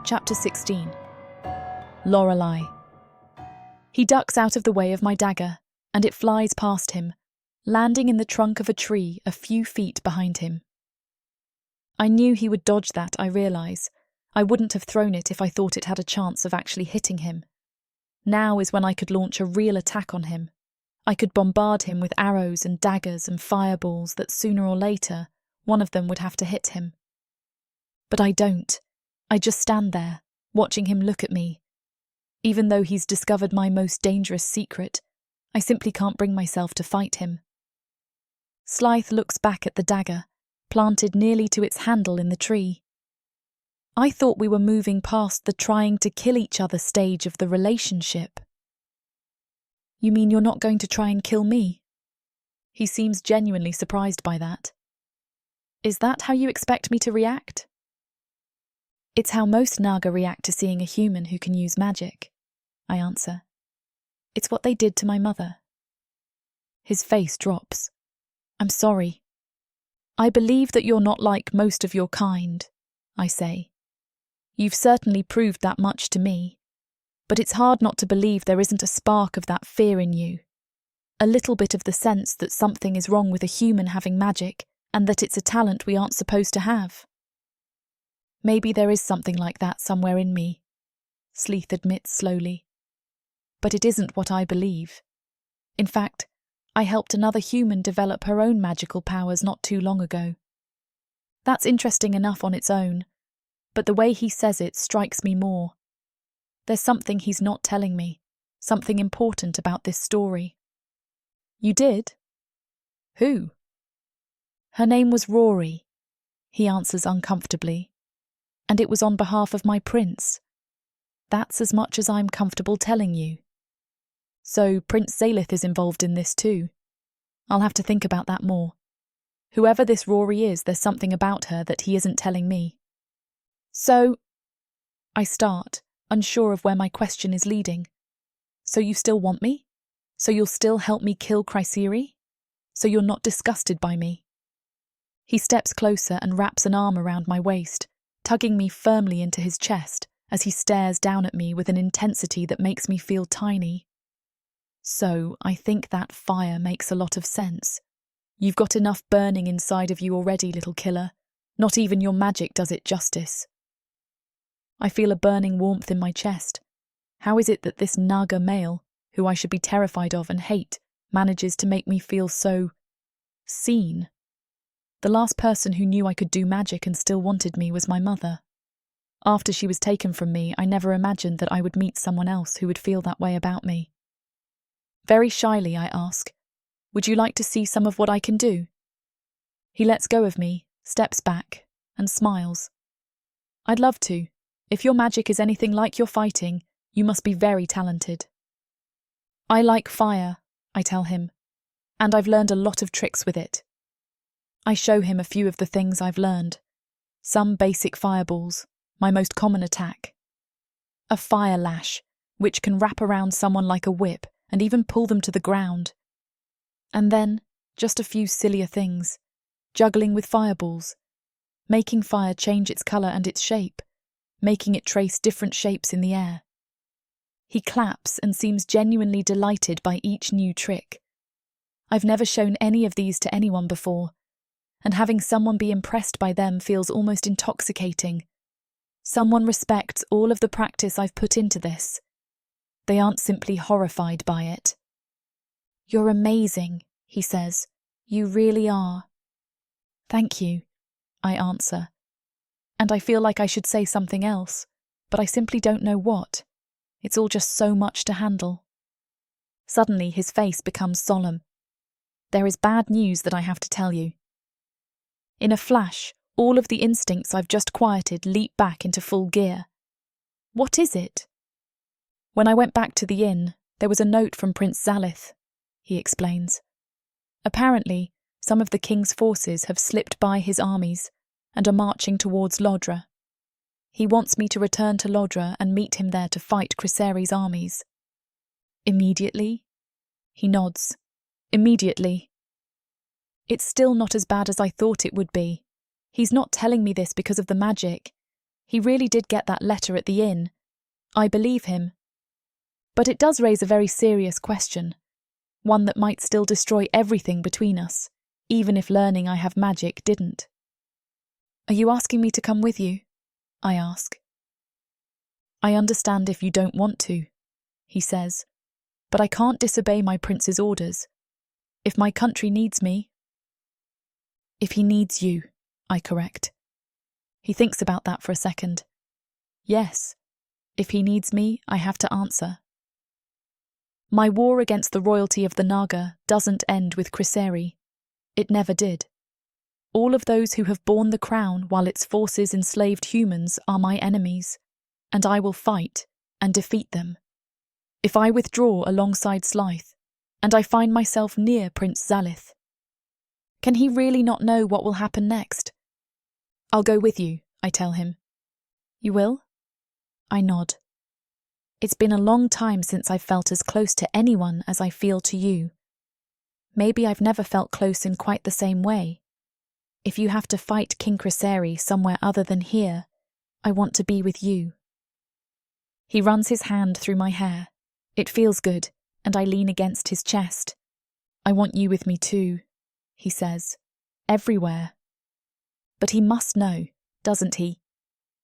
Chapter 16. Lorelei. He ducks out of the way of my dagger, and it flies past him, landing in the trunk of a tree a few feet behind him. I knew he would dodge that, I realise. I wouldn't have thrown it if I thought it had a chance of actually hitting him. Now is when I could launch a real attack on him. I could bombard him with arrows and daggers and fireballs that sooner or later one of them would have to hit him. But I don't. I just stand there, watching him look at me. Even though he's discovered my most dangerous secret, I simply can't bring myself to fight him. Slyth looks back at the dagger, planted nearly to its handle in the tree. I thought we were moving past the trying to kill each other stage of the relationship. You mean you're not going to try and kill me? He seems genuinely surprised by that. Is that how you expect me to react? It's how most Naga react to seeing a human who can use magic, I answer. It's what they did to my mother. His face drops. I'm sorry. I believe that you're not like most of your kind, I say. You've certainly proved that much to me, but it's hard not to believe there isn't a spark of that fear in you. A little bit of the sense that something is wrong with a human having magic and that it's a talent we aren't supposed to have. Maybe there is something like that somewhere in me, Slyth admits slowly. But it isn't what I believe. In fact, I helped another human develop her own magical powers not too long ago. That's interesting enough on its own, but the way he says it strikes me more. There's something he's not telling me, something important about this story. You did? Who? Her name was Rory, he answers uncomfortably, and it was on behalf of my prince. That's as much as I'm comfortable telling you. So Prince Slyth is involved in this too. I'll have to think about that more. Whoever this Rory is, there's something about her that he isn't telling me. So, I start, unsure of where my question is leading. So you still want me? So you'll still help me kill Chryseri? So you're not disgusted by me? He steps closer and wraps an arm around my waist, tugging me firmly into his chest as he stares down at me with an intensity that makes me feel tiny. So I think that fire makes a lot of sense. You've got enough burning inside of you already, little killer. Not even your magic does it justice. I feel a burning warmth in my chest. How is it that this Naga male, who I should be terrified of and hate, manages to make me feel so seen? The last person who knew I could do magic and still wanted me was my mother. After she was taken from me, I never imagined that I would meet someone else who would feel that way about me. Very shyly, I ask, would you like to see some of what I can do? He lets go of me, steps back, and smiles. I'd love to. If your magic is anything like your fighting, you must be very talented. I like fire, I tell him, and I've learned a lot of tricks with it. I show him a few of the things I've learned. Some basic fireballs, my most common attack. A fire lash, which can wrap around someone like a whip and even pull them to the ground. And then, just a few sillier things, juggling with fireballs, making fire change its colour and its shape, making it trace different shapes in the air. He claps and seems genuinely delighted by each new trick. I've never shown any of these to anyone before, and having someone be impressed by them feels almost intoxicating. Someone respects all of the practice I've put into this. They aren't simply horrified by it. "You're amazing," he says. "You really are." "Thank you," I answer. And I feel like I should say something else, but I simply don't know what. It's all just so much to handle. Suddenly his face becomes solemn. There is bad news that I have to tell you. In a flash, all of the instincts I've just quieted leap back into full gear. What is it? When I went back to the inn, there was a note from Prince Slyth, he explains. Apparently, some of the king's forces have slipped by his armies and are marching towards Lodra. He wants me to return to Lodra and meet him there to fight Criseri's armies. Immediately? He nods. Immediately. It's still not as bad as I thought it would be. He's not telling me this because of the magic. He really did get that letter at the inn. I believe him. But it does raise a very serious question, one that might still destroy everything between us, even if learning I have magic didn't. "Are you asking me to come with you?" I ask. "I understand if you don't want to," he says, "but I can't disobey my prince's orders. If my country needs me..." "If he needs you," I correct. He thinks about that for a second. "Yes, if he needs me, I have to answer." My war against the royalty of the Naga doesn't end with Criseri. It never did. All of those who have borne the crown while its forces enslaved humans are my enemies, and I will fight and defeat them. If I withdraw alongside Slyth, and I find myself near Prince Slyth, can he really not know what will happen next? "I'll go with you," I tell him. "You will?" I nod. It's been a long time since I've felt as close to anyone as I feel to you. Maybe I've never felt close in quite the same way. If you have to fight King Criseri somewhere other than here, I want to be with you. He runs his hand through my hair. It feels good, and I lean against his chest. "I want you with me too," he says. "Everywhere." But he must know, doesn't he,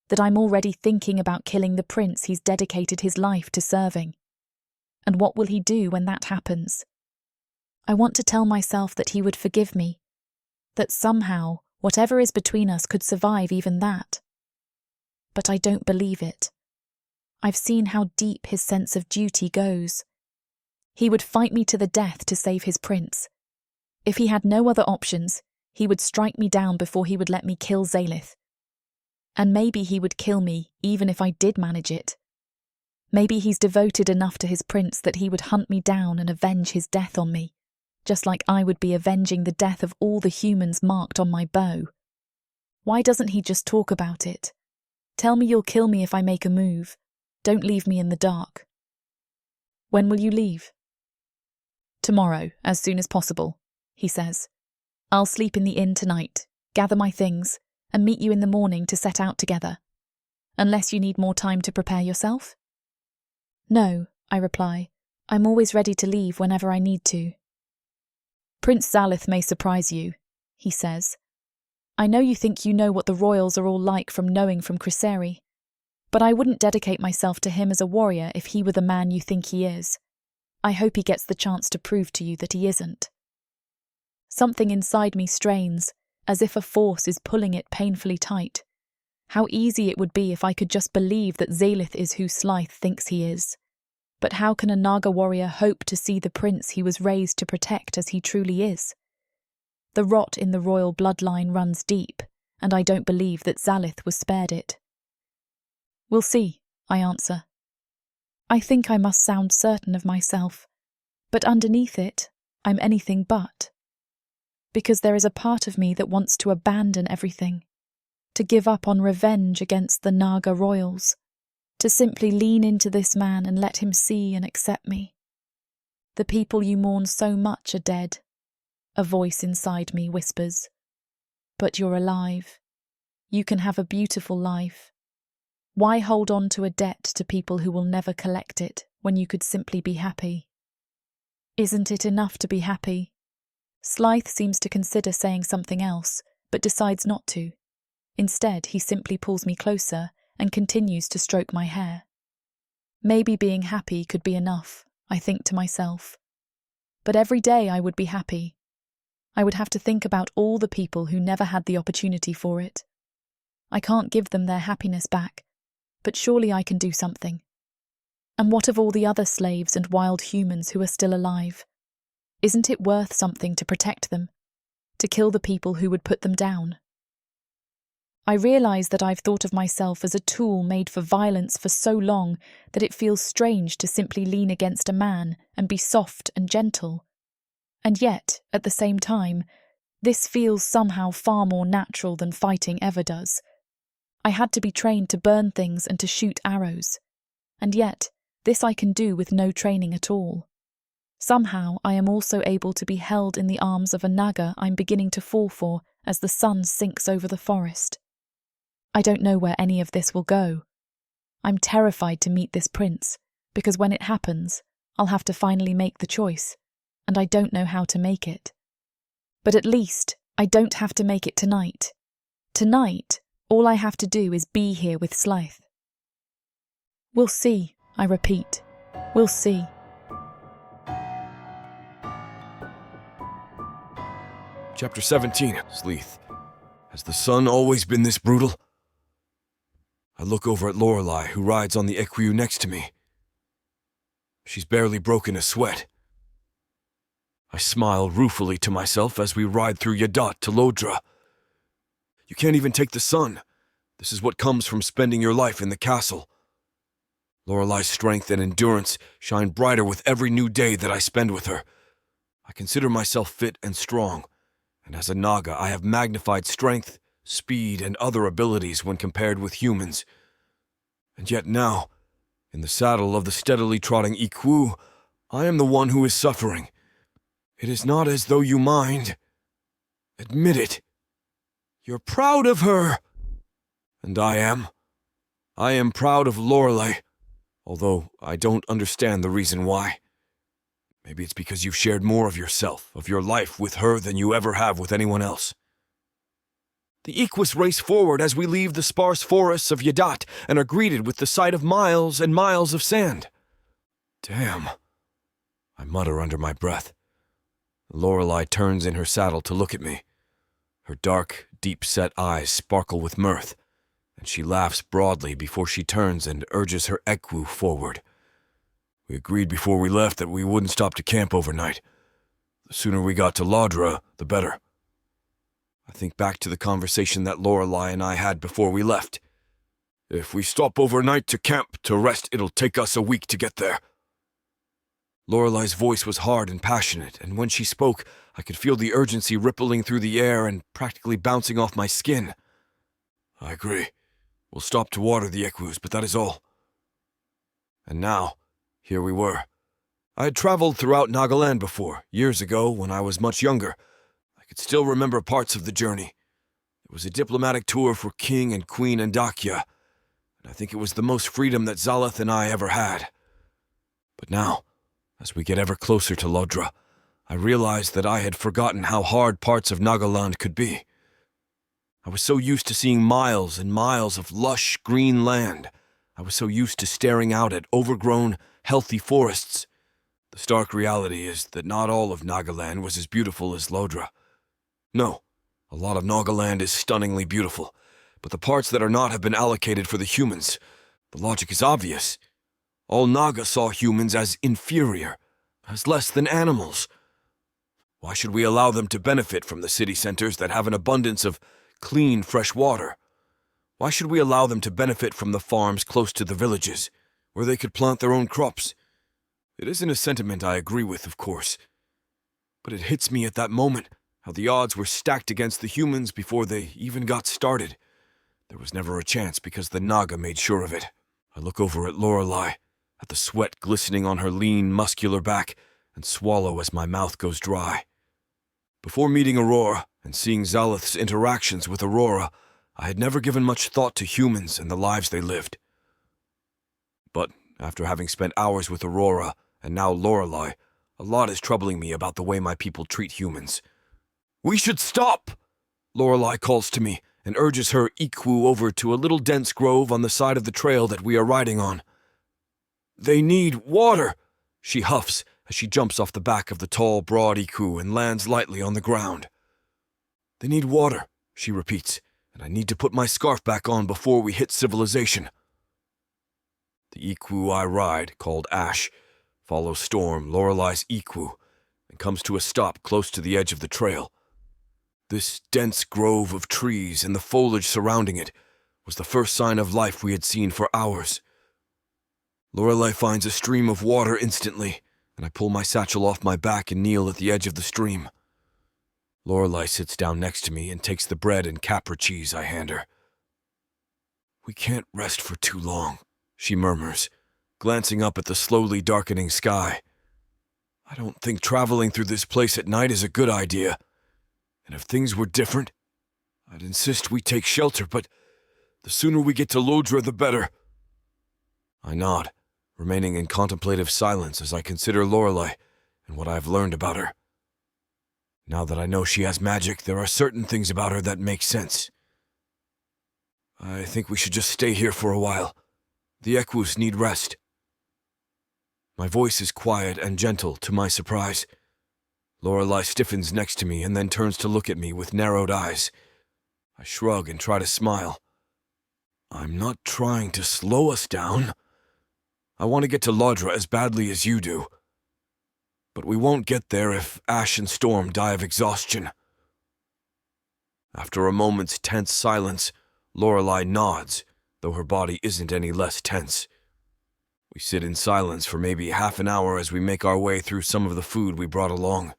that I'm already thinking about killing the prince he's dedicated his life to serving. And what will he do when that happens? I want to tell myself that he would forgive me, that somehow whatever is between us could survive even that. But I don't believe it. I've seen how deep his sense of duty goes. He would fight me to the death to save his prince. If he had no other options, he would strike me down before he would let me kill Slyth. And maybe he would kill me even if I did manage it. Maybe he's devoted enough to his prince that he would hunt me down and avenge his death on me, just like I would be avenging the death of all the humans marked on my bow. Why doesn't he just talk about it? Tell me you'll kill me if I make a move. Don't leave me in the dark. When will you leave? Tomorrow, as soon as possible, he says. I'll sleep in the inn tonight, gather my things, and meet you in the morning to set out together. Unless you need more time to prepare yourself? No, I reply. I'm always ready to leave whenever I need to. Prince Slyth may surprise you, he says. I know you think you know what the royals are all like from knowing from Criseri, but I wouldn't dedicate myself to him as a warrior if he were the man you think he is. I hope he gets the chance to prove to you that he isn't. Something inside me strains, as if a force is pulling it painfully tight. How easy it would be if I could just believe that Slyth is who Slyth thinks he is. But how can a Naga warrior hope to see the prince he was raised to protect as he truly is? The rot in the royal bloodline runs deep, and I don't believe that Slyth was spared it. We'll see, I answer. I think I must sound certain of myself, but underneath it, I'm anything but. Because there is a part of me that wants to abandon everything, to give up on revenge against the Naga royals, to simply lean into this man and let him see and accept me. The people you mourn so much are dead, a voice inside me whispers. But you're alive. You can have a beautiful life. Why hold on to a debt to people who will never collect it when you could simply be happy? Isn't it enough to be happy? Slyth seems to consider saying something else, but decides not to. Instead, he simply pulls me closer and continues to stroke my hair. Maybe being happy could be enough, I think to myself. But every day I would be happy. I would have to think about all the people who never had the opportunity for it. I can't give them their happiness back, but surely I can do something. And what of all the other slaves and wild humans who are still alive? Isn't it worth something to protect them, to kill the people who would put them down? I realise that I've thought of myself as a tool made for violence for so long that it feels strange to simply lean against a man and be soft and gentle. And yet, at the same time, this feels somehow far more natural than fighting ever does. I had to be trained to burn things and to shoot arrows. And yet, this I can do with no training at all. Somehow, I am also able to be held in the arms of a Naga I'm beginning to fall for as the sun sinks over the forest. I don't know where any of this will go. I'm terrified to meet this prince, because when it happens, I'll have to finally make the choice, and I don't know how to make it. But at least, I don't have to make it tonight. Tonight, all I have to do is be here with Slyth. We'll see, I repeat. We'll see. Chapter 17, Slyth. Has the sun always been this brutal? I look over at Lorelei, who rides on the equerry next to me. She's barely broken a sweat. I smile ruefully to myself as we ride through Yadat to Lodra. You can't even take the sun. This is what comes from spending your life in the castle. Lorelei's strength and endurance shine brighter with every new day that I spend with her. I consider myself fit and strong, and as a Naga I have magnified strength, speed, and other abilities when compared with humans. And yet now, in the saddle of the steadily trotting Ikwu, I am the one who is suffering. It is not as though you mind. Admit it. You're proud of her. And I am. I am proud of Lorelei, although I don't understand the reason why. Maybe it's because you've shared more of yourself, of your life with her than you ever have with anyone else. The Equus race forward as we leave the sparse forests of Yadat and are greeted with the sight of miles and miles of sand. Damn, I mutter under my breath. Lorelei turns in her saddle to look at me. Her dark, deep-set eyes sparkle with mirth, and she laughs broadly before she turns and urges her Equus forward. We agreed before we left that we wouldn't stop to camp overnight. The sooner we got to Lodra, the better. I think back to the conversation that Lorelei and I had before we left. If we stop overnight to camp to rest, it'll take us a week to get there. Lorelei's voice was hard and passionate, and when she spoke, I could feel the urgency rippling through the air and practically bouncing off my skin. I agree. We'll stop to water the Equus, but that is all. And now, here we were. I had traveled throughout Nagaland before, years ago when I was much younger. I could still remember parts of the journey. It was a diplomatic tour for King and Queen Andakya, and I think it was the most freedom that Slyth and I ever had. But now, as we get ever closer to Lodra, I realized that I had forgotten how hard parts of Nagaland could be. I was so used to seeing miles and miles of lush, green land. I was so used to staring out at overgrown, healthy forests. The stark reality is that not all of Nagaland was as beautiful as Lodra. No, a lot of Nagaland is stunningly beautiful, but the parts that are not have been allocated for the humans. The logic is obvious. All Naga saw humans as inferior, as less than animals. Why should we allow them to benefit from the city centers that have an abundance of clean, fresh water? Why should we allow them to benefit from the farms close to the villages, where they could plant their own crops? It isn't a sentiment I agree with, of course, but it hits me at that moment how the odds were stacked against the humans before they even got started. There was never a chance because the Naga made sure of it. I look over at Lorelei, at the sweat glistening on her lean, muscular back, and swallow as my mouth goes dry. Before meeting Aurora and seeing Slyth's interactions with Aurora, I had never given much thought to humans and the lives they lived. But after having spent hours with Aurora and now Lorelei, a lot is troubling me about the way my people treat humans. "We should stop!" Lorelei calls to me and urges her Iku over to a little dense grove on the side of the trail that we are riding on. "They need water," she huffs as she jumps off the back of the tall, broad Iku and lands lightly on the ground. "They need water," she repeats, "and I need to put my scarf back on before we hit civilization." The Iku I ride, called Ash, follows Storm, Lorelei's Iku, and comes to a stop close to the edge of the trail. This dense grove of trees and the foliage surrounding it was the first sign of life we had seen for hours. Lorelei finds a stream of water instantly, and I pull my satchel off my back and kneel at the edge of the stream. Lorelei sits down next to me and takes the bread and Capra cheese I hand her. "We can't rest for too long," she murmurs, glancing up at the slowly darkening sky. "I don't think traveling through this place at night is a good idea. And if things were different, I'd insist we take shelter, but the sooner we get to Lodra, the better." I nod, remaining in contemplative silence as I consider Lorelei and what I have learned about her. Now that I know she has magic, there are certain things about her that make sense. "I think we should just stay here for a while. The Equus need rest." My voice is quiet and gentle, to my surprise. Lorelei stiffens next to me and then turns to look at me with narrowed eyes. I shrug and try to smile. "I'm not trying to slow us down. I want to get to Lodra as badly as you do. But we won't get there if Ash and Storm die of exhaustion." After a moment's tense silence, Lorelei nods, though her body isn't any less tense. We sit in silence for maybe half an hour as we make our way through some of the food we brought along.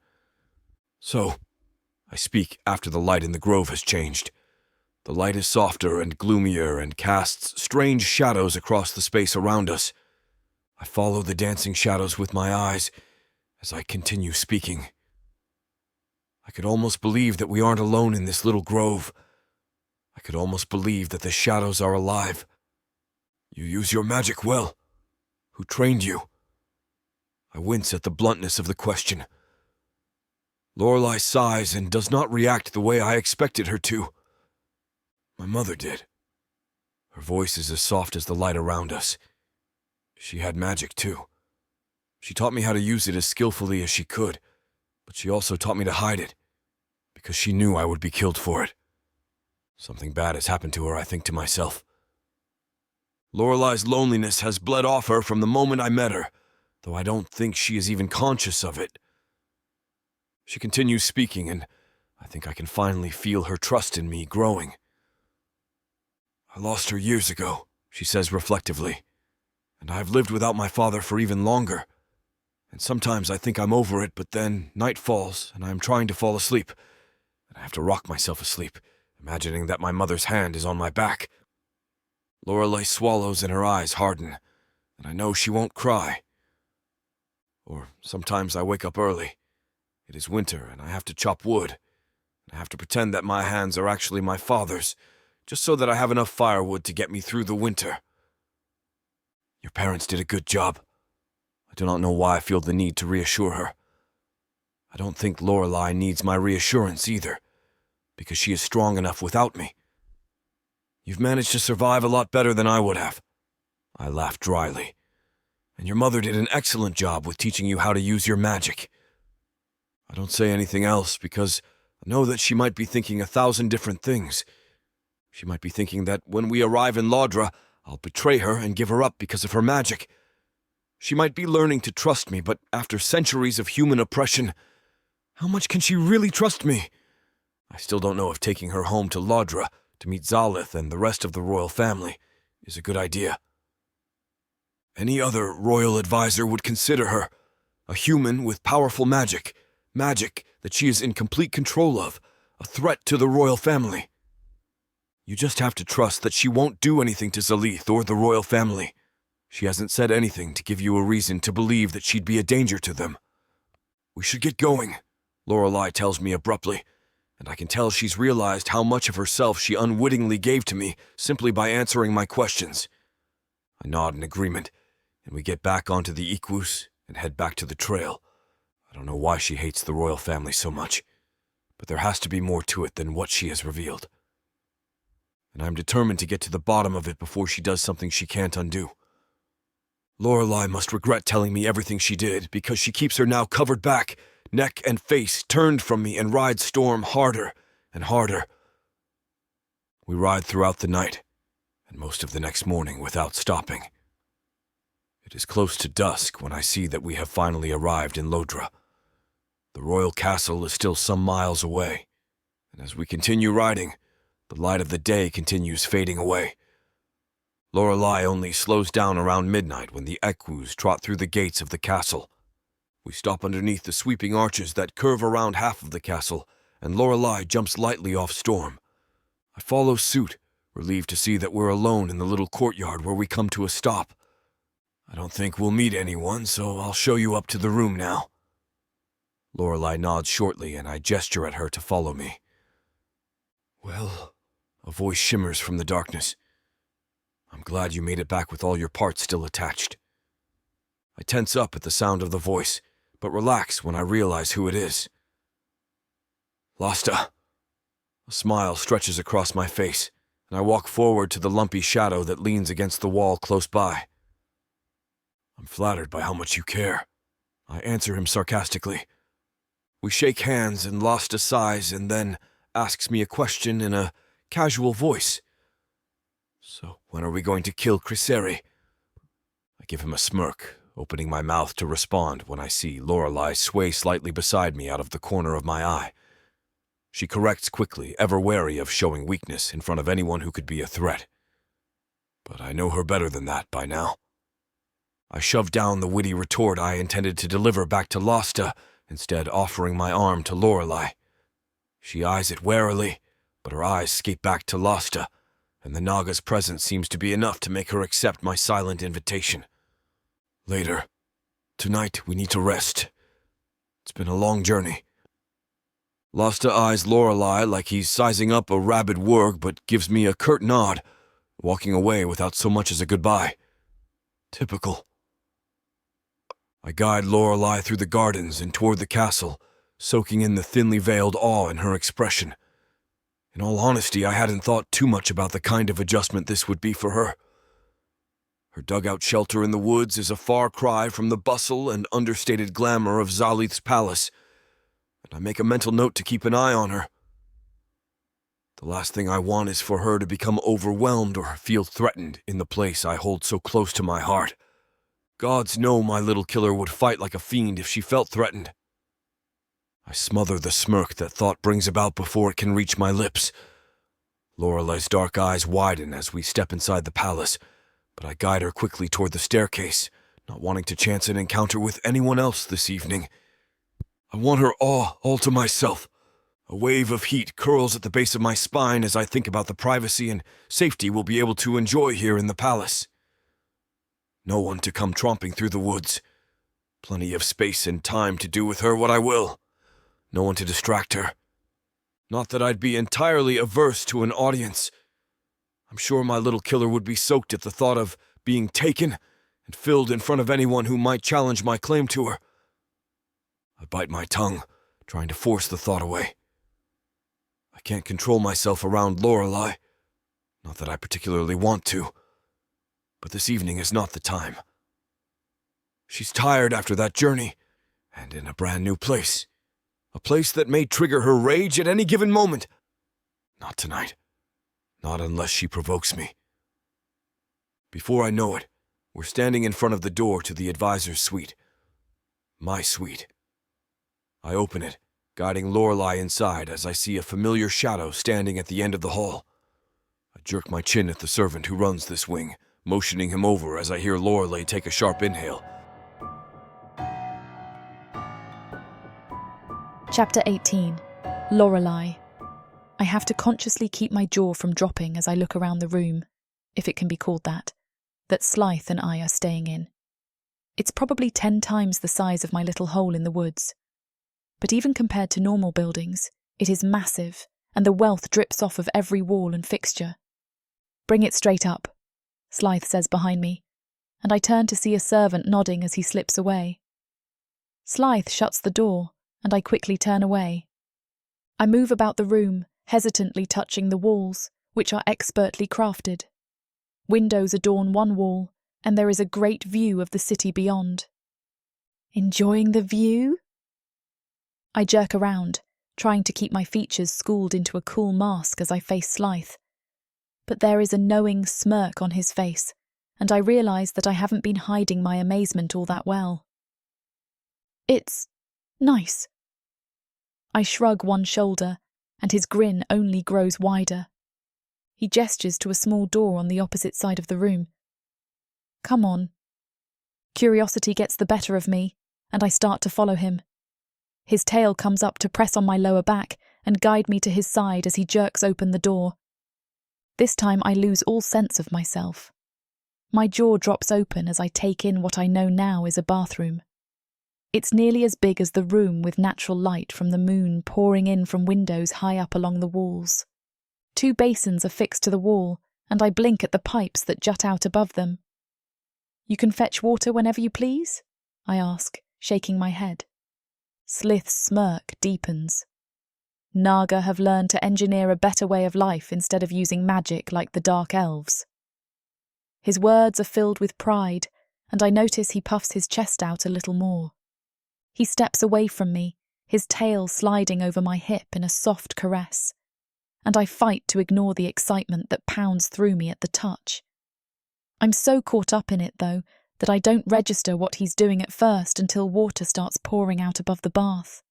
"So," I speak after the light in the grove has changed. The light is softer and gloomier and casts strange shadows across the space around us. I follow the dancing shadows with my eyes as I continue speaking. I could almost believe that we aren't alone in this little grove. I could almost believe that the shadows are alive. "You use your magic well. Who trained you?" I wince at the bluntness of the question. Lorelei sighs and does not react the way I expected her to. "My mother did." Her voice is as soft as the light around us. "She had magic too. She taught me how to use it as skillfully as she could, but she also taught me to hide it, because she knew I would be killed for it. Something bad has happened to her, I think to myself. Lorelei's loneliness has bled off her from the moment I met her, though I don't think she is even conscious of it." She continues speaking, and I think I can finally feel her trust in me growing. "I lost her years ago," she says reflectively, "and I've lived without my father for even longer. And sometimes I think I'm over it, but then night falls, and I am trying to fall asleep, and I have to rock myself asleep, imagining that my mother's hand is on my back." Lorelei swallows and her eyes harden, and I know she won't cry. Or sometimes I wake up early. It is winter, and I have to chop wood. I have to pretend that my hands are actually my father's, just so that I have enough firewood to get me through the winter. "Your parents did a good job." I do not know why I feel the need to reassure her. I don't think Lorelei needs my reassurance either, because she is strong enough without me. "You've managed to survive a lot better than I would have." I laugh dryly. "And your mother did an excellent job with teaching you how to use your magic." I don't say anything else because I know that she might be thinking 1,000 different things. She might be thinking that when we arrive in Lodra, I'll betray her and give her up because of her magic. She might be learning to trust me, but after centuries of human oppression, how much can she really trust me? I still don't know if taking her home to Lodra to meet Slyth and the rest of the royal family is a good idea. Any other royal advisor would consider her a human with powerful magic that she is in complete control of, a threat to the royal family. You just have to trust that she won't do anything to Slyth or the royal family. She hasn't said anything to give you a reason to believe that she'd be a danger to them. We should get going, Lorelei tells me abruptly, and I can tell she's realized how much of herself she unwittingly gave to me simply by answering my questions. I nod in agreement, and we get back onto the Equus and head back to the trail. I don't know why she hates the royal family so much, but there has to be more to it than what she has revealed. And I'm determined to get to the bottom of it before she does something she can't undo. Lorelei must regret telling me everything she did, because she keeps her now covered back, neck and face turned from me, and rides Storm harder and harder. We ride throughout the night, and most of the next morning without stopping. It is close to dusk when I see that we have finally arrived in Lodra. The royal castle is still some miles away, and as we continue riding, the light of the day continues fading away. Lorelei only slows down around midnight when the Equus trot through the gates of the castle. We stop underneath the sweeping arches that curve around half of the castle, and Lorelei jumps lightly off Storm. I follow suit, relieved to see that we're alone in the little courtyard where we come to a stop. I don't think we'll meet anyone, so I'll show you up to the room now. Lorelei nods shortly, and I gesture at her to follow me. Well, a voice shimmers from the darkness. I'm glad you made it back with all your parts still attached. I tense up at the sound of the voice, but relax when I realize who it is. Lasta. A smile stretches across my face, and I walk forward to the lumpy shadow that leans against the wall close by. I'm flattered by how much you care. I answer him sarcastically. We shake hands, and Lasta sighs and then asks me a question in a casual voice. So when are we going to kill Criseri? I give him a smirk, opening my mouth to respond when I see Lorelei sway slightly beside me out of the corner of my eye. She corrects quickly, ever wary of showing weakness in front of anyone who could be a threat. But I know her better than that by now. I shove down the witty retort I intended to deliver back to Lasta, instead offering my arm to Lorelei. She eyes it warily, but her eyes skate back to Lasta, and the Naga's presence seems to be enough to make her accept my silent invitation. Later. Tonight we need to rest. It's been a long journey. Lasta eyes Lorelei like he's sizing up a rabid warg, but gives me a curt nod, walking away without so much as a goodbye. Typical. I guide Lorelei through the gardens and toward the castle, soaking in the thinly veiled awe in her expression. In all honesty, I hadn't thought too much about the kind of adjustment this would be for her. Her dugout shelter in the woods is a far cry from the bustle and understated glamour of Slyth's palace, and I make a mental note to keep an eye on her. The last thing I want is for her to become overwhelmed or feel threatened in the place I hold so close to my heart. Gods know my little killer would fight like a fiend if she felt threatened. I smother the smirk that thought brings about before it can reach my lips. Lorelei's dark eyes widen as we step inside the palace, but I guide her quickly toward the staircase, not wanting to chance an encounter with anyone else this evening. I want her awe all to myself. A wave of heat curls at the base of my spine as I think about the privacy and safety we'll be able to enjoy here in the palace. No one to come tromping through the woods. Plenty of space and time to do with her what I will. No one to distract her. Not that I'd be entirely averse to an audience. I'm sure my little killer would be soaked at the thought of being taken and filled in front of anyone who might challenge my claim to her. I bite my tongue, trying to force the thought away. I can't control myself around Lorelei. Not that I particularly want to. But this evening is not the time. She's tired after that journey, and in a brand new place. A place that may trigger her rage at any given moment. Not tonight. Not unless she provokes me. Before I know it, we're standing in front of the door to the advisor's suite. My suite. I open it, guiding Lorelei inside as I see a familiar shadow standing at the end of the hall. I jerk my chin at the servant who runs this wing, motioning him over as I hear Lorelei take a sharp inhale. Chapter 18. Lorelei. I have to consciously keep my jaw from dropping as I look around the room, if it can be called that Slyth and I are staying in. It's probably 10 times the size of my little hole in the woods. But even compared to normal buildings, it is massive, and the wealth drips off of every wall and fixture. "Bring it straight up," Slyth says behind me, and I turn to see a servant nodding as he slips away. Slyth shuts the door, and I quickly turn away. I move about the room, hesitantly touching the walls, which are expertly crafted. Windows adorn one wall, and there is a great view of the city beyond. "Enjoying the view?" I jerk around, trying to keep my features schooled into a cool mask as I face Slyth. But there is a knowing smirk on his face, and I realise that I haven't been hiding my amazement all that well. "It's nice." I shrug one shoulder, and his grin only grows wider. He gestures to a small door on the opposite side of the room. "Come on." Curiosity gets the better of me, and I start to follow him. His tail comes up to press on my lower back and guide me to his side as he jerks open the door. This time I lose all sense of myself. My jaw drops open as I take in what I know now is a bathroom. It's nearly as big as the room, with natural light from the moon pouring in from windows high up along the walls. 2 basins are fixed to the wall, and I blink at the pipes that jut out above them. "You can fetch water whenever you please?" I ask, shaking my head. Slyth's smirk deepens. Naga have learned to engineer a better way of life instead of using magic like the Dark Elves. His words are filled with pride, and I notice he puffs his chest out a little more. He steps away from me, his tail sliding over my hip in a soft caress, and I fight to ignore the excitement that pounds through me at the touch. I'm so caught up in it, though, that I don't register what he's doing at first until water starts pouring out above the bath.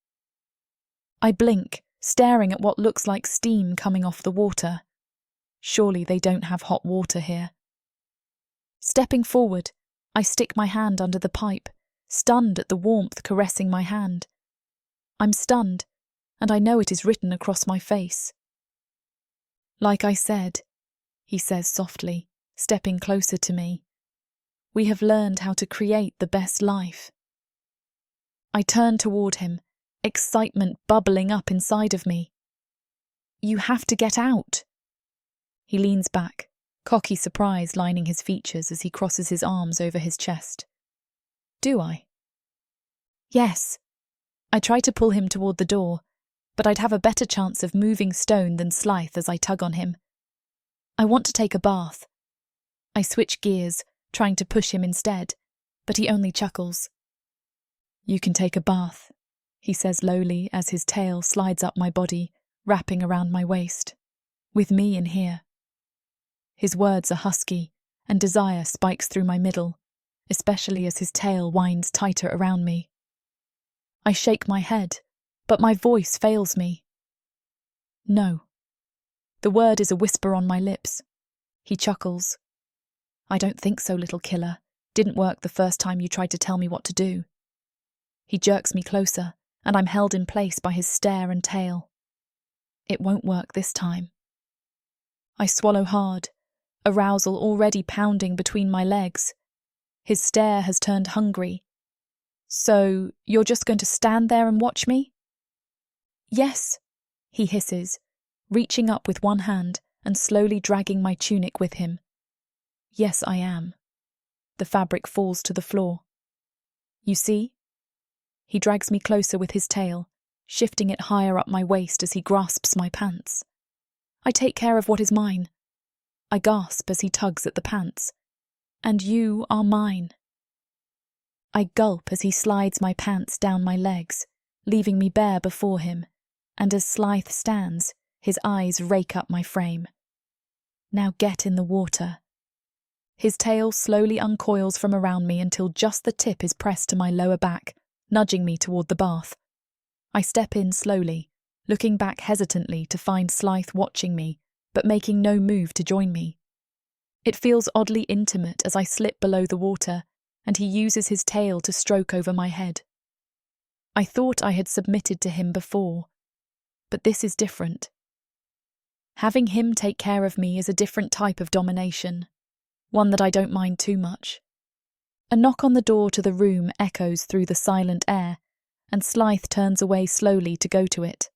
I blink, staring at what looks like steam coming off the water. Surely they don't have hot water here. Stepping forward, I stick my hand under the pipe, stunned at the warmth caressing my hand. I'm stunned, and I know it is written across my face. "Like I said," he says softly, stepping closer to me, "we have learned how to create the best life." I turn toward him, excitement bubbling up inside of me. "You have to get out." He leans back, cocky surprise lining his features as he crosses his arms over his chest. "Do I?" "Yes." I try to pull him toward the door, but I'd have a better chance of moving stone than Slyth as I tug on him. "I want to take a bath." I switch gears, trying to push him instead, but he only chuckles. "You can take a bath," he says lowly as his tail slides up my body, wrapping around my waist. "With me in here." His words are husky, and desire spikes through my middle, especially as his tail winds tighter around me. I shake my head, but my voice fails me. "No." The word is a whisper on my lips. He chuckles. "I don't think so, little killer. Didn't work the first time you tried to tell me what to do." He jerks me closer, and I'm held in place by his stare and tail. It won't work this time. I swallow hard, arousal already pounding between my legs. His stare has turned hungry. "So, you're just going to stand there and watch me?" "Yes," he hisses, reaching up with one hand and slowly dragging my tunic with him. "Yes, I am." The fabric falls to the floor. "You see?" He drags me closer with his tail, shifting it higher up my waist as he grasps my pants. I take care of what is mine. I gasp as he tugs at the pants. "And you are mine." I gulp as he slides my pants down my legs, leaving me bare before him, and as Slyth stands, his eyes rake up my frame. "Now get in the water." His tail slowly uncoils from around me until just the tip is pressed to my lower back, nudging me toward the bath. I step in slowly, looking back hesitantly to find Slyth watching me, but making no move to join me. It feels oddly intimate as I slip below the water, and he uses his tail to stroke over my head. I thought I had submitted to him before, but this is different. Having him take care of me is a different type of domination, one that I don't mind too much. A knock on the door to the room echoes through the silent air, and Slyth turns away slowly to go to it.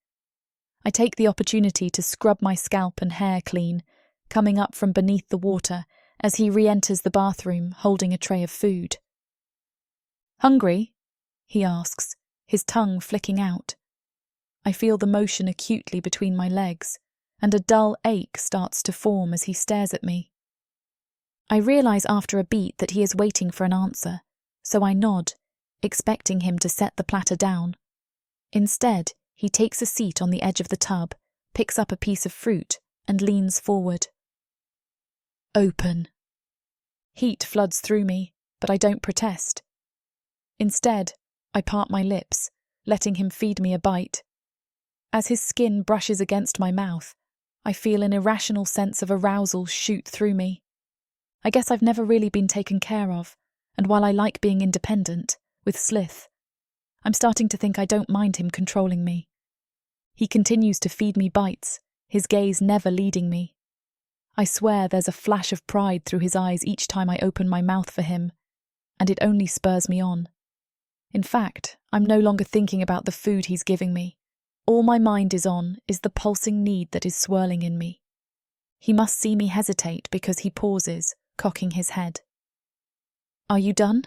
I take the opportunity to scrub my scalp and hair clean, coming up from beneath the water as he re-enters the bathroom holding a tray of food. "Hungry?" he asks, his tongue flicking out. I feel the motion acutely between my legs, and a dull ache starts to form as he stares at me. I realise after a beat that he is waiting for an answer, so I nod, expecting him to set the platter down. Instead, he takes a seat on the edge of the tub, picks up a piece of fruit, and leans forward. Open. Heat floods through me, but I don't protest. Instead, I part my lips, letting him feed me a bite. As his skin brushes against my mouth, I feel an irrational sense of arousal shoot through me. I guess I've never really been taken care of, and while I like being independent, with Slyth, I'm starting to think I don't mind him controlling me. He continues to feed me bites, his gaze never leading me. I swear there's a flash of pride through his eyes each time I open my mouth for him, and it only spurs me on. In fact, I'm no longer thinking about the food he's giving me. All my mind is on is the pulsing need that is swirling in me. He must see me hesitate because he pauses, cocking his head. "Are you done?"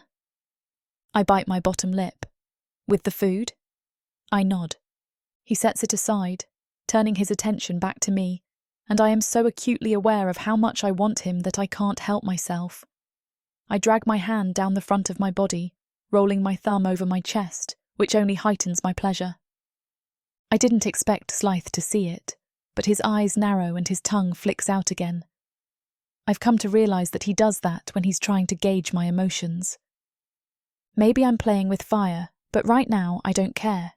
I bite my bottom lip. "With the food?" I nod. He sets it aside, turning his attention back to me, and I am so acutely aware of how much I want him that I can't help myself. I drag my hand down the front of my body, rolling my thumb over my chest, which only heightens my pleasure. I didn't expect Slyth to see it, but his eyes narrow and his tongue flicks out again. I've come to realise that he does that when he's trying to gauge my emotions. Maybe I'm playing with fire, but right now I don't care.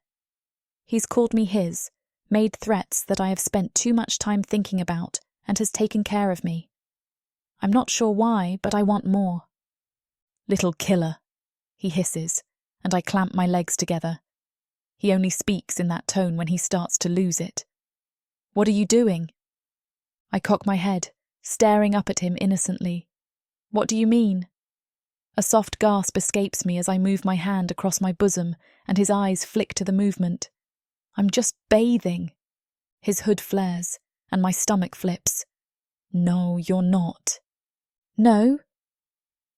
He's called me his, made threats that I have spent too much time thinking about, and has taken care of me. I'm not sure why, but I want more. "Little killer," he hisses, and I clamp my legs together. He only speaks in that tone when he starts to lose it. "What are you doing?" I cock my head, staring up at him innocently. "What do you mean?" A soft gasp escapes me as I move my hand across my bosom, and his eyes flick to the movement. "I'm just bathing." His hood flares, and my stomach flips. "No, you're not." "No?"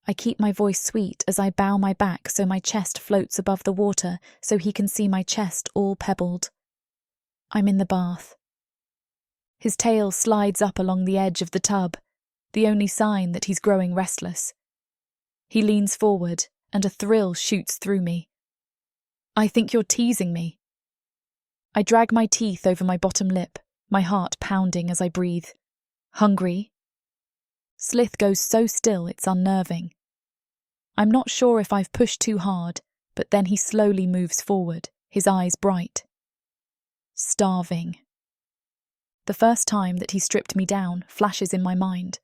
I keep my voice sweet as I bow my back so my chest floats above the water so he can see my chest all pebbled. I'm in the bath. His tail slides up along the edge of the tub, the only sign that he's growing restless. He leans forward, and a thrill shoots through me. "I think you're teasing me." I drag my teeth over my bottom lip, my heart pounding as I breathe. "Hungry?" Slyth goes so still it's unnerving. I'm not sure if I've pushed too hard, but then he slowly moves forward, his eyes bright. "Starving." The first time that he stripped me down flashes in my mind,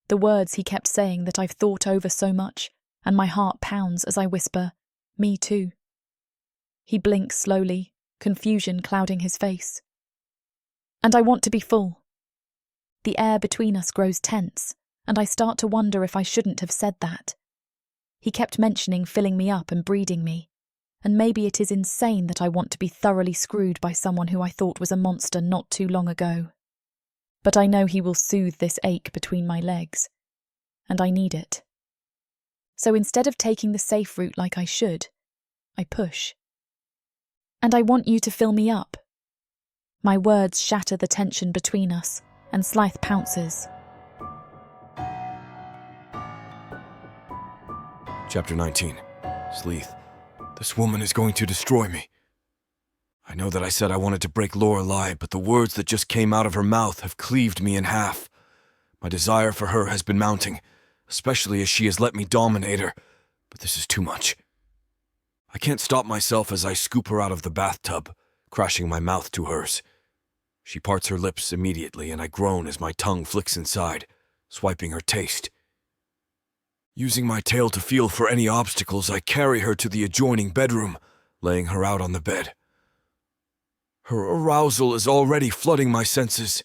the words he kept saying that I've thought over so much, and my heart pounds as I whisper, "Me too." He blinks slowly, confusion clouding his face. "And I want to be full." The air between us grows tense, and I start to wonder if I shouldn't have said that. He kept mentioning filling me up and breeding me, and maybe it is insane that I want to be thoroughly screwed by someone who I thought was a monster not too long ago. But I know he will soothe this ache between my legs, and I need it. So instead of taking the safe route like I should, I push. "And I want you to fill me up." My words shatter the tension between us, and Slyth pounces. Chapter 19. Slyth. This woman is going to destroy me. I know that I said I wanted to break Lorelei, but the words that just came out of her mouth have cleaved me in half. My desire for her has been mounting, especially as she has let me dominate her, but this is too much. I can't stop myself as I scoop her out of the bathtub, crashing my mouth to hers. She parts her lips immediately, and I groan as my tongue flicks inside, swiping her taste. Using my tail to feel for any obstacles, I carry her to the adjoining bedroom, laying her out on the bed. Her arousal is already flooding my senses,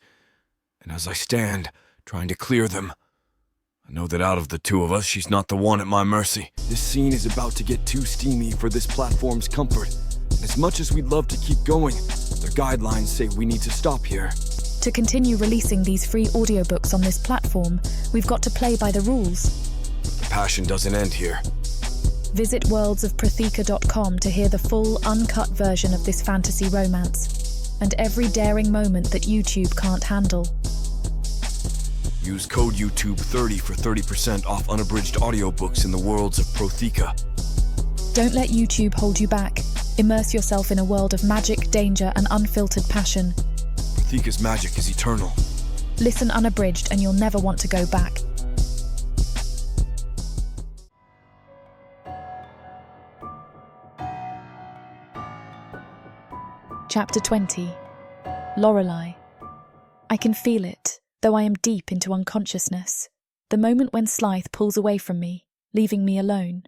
And as I stand, trying to clear them, I know that out of the two of us, she's not the one at my mercy. This scene is about to get too steamy for this platform's comfort. And as much as we'd love to keep going, their guidelines say we need to stop here. To continue releasing these free audiobooks on this platform, we've got to play by the rules. The passion doesn't end here. Visit worldsofprotheka.com to hear the full, uncut version of this fantasy romance, and every daring moment that YouTube can't handle. Use code YouTube30 for 30% off unabridged audiobooks in the Worlds of Protheka. Don't let YouTube hold you back. Immerse yourself in a world of magic, danger, and unfiltered passion. Protheka's magic is eternal. Listen unabridged and you'll never want to go back. Chapter 20. Lorelei. I can feel it, though I am deep into unconsciousness, the moment when Slyth pulls away from me, leaving me alone.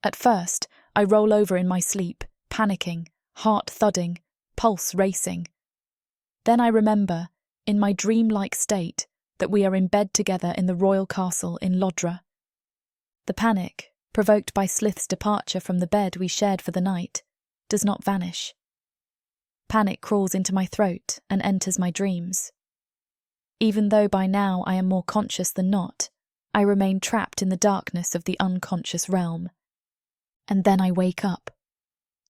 At first, I roll over in my sleep, panicking, heart thudding, pulse racing. Then I remember, in my dreamlike state, that we are in bed together in the royal castle in Lodra. The panic, provoked by Slyth's departure from the bed we shared for the night, does not vanish. Panic crawls into my throat and enters my dreams. Even though by now I am more conscious than not, I remain trapped in the darkness of the unconscious realm. And then I wake up.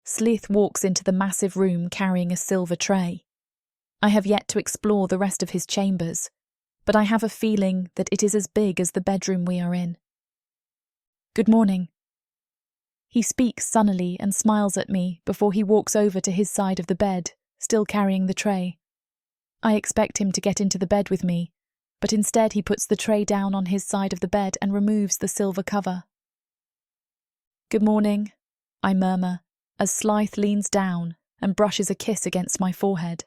Slyth walks into the massive room carrying a silver tray. I have yet to explore the rest of his chambers, but I have a feeling that it is as big as the bedroom we are in. Good morning. He speaks sunnily and smiles at me before he walks over to his side of the bed, still carrying the tray. I expect him to get into the bed with me, but instead he puts the tray down on his side of the bed and removes the silver cover. Good morning, I murmur, as Slyth leans down and brushes a kiss against my forehead.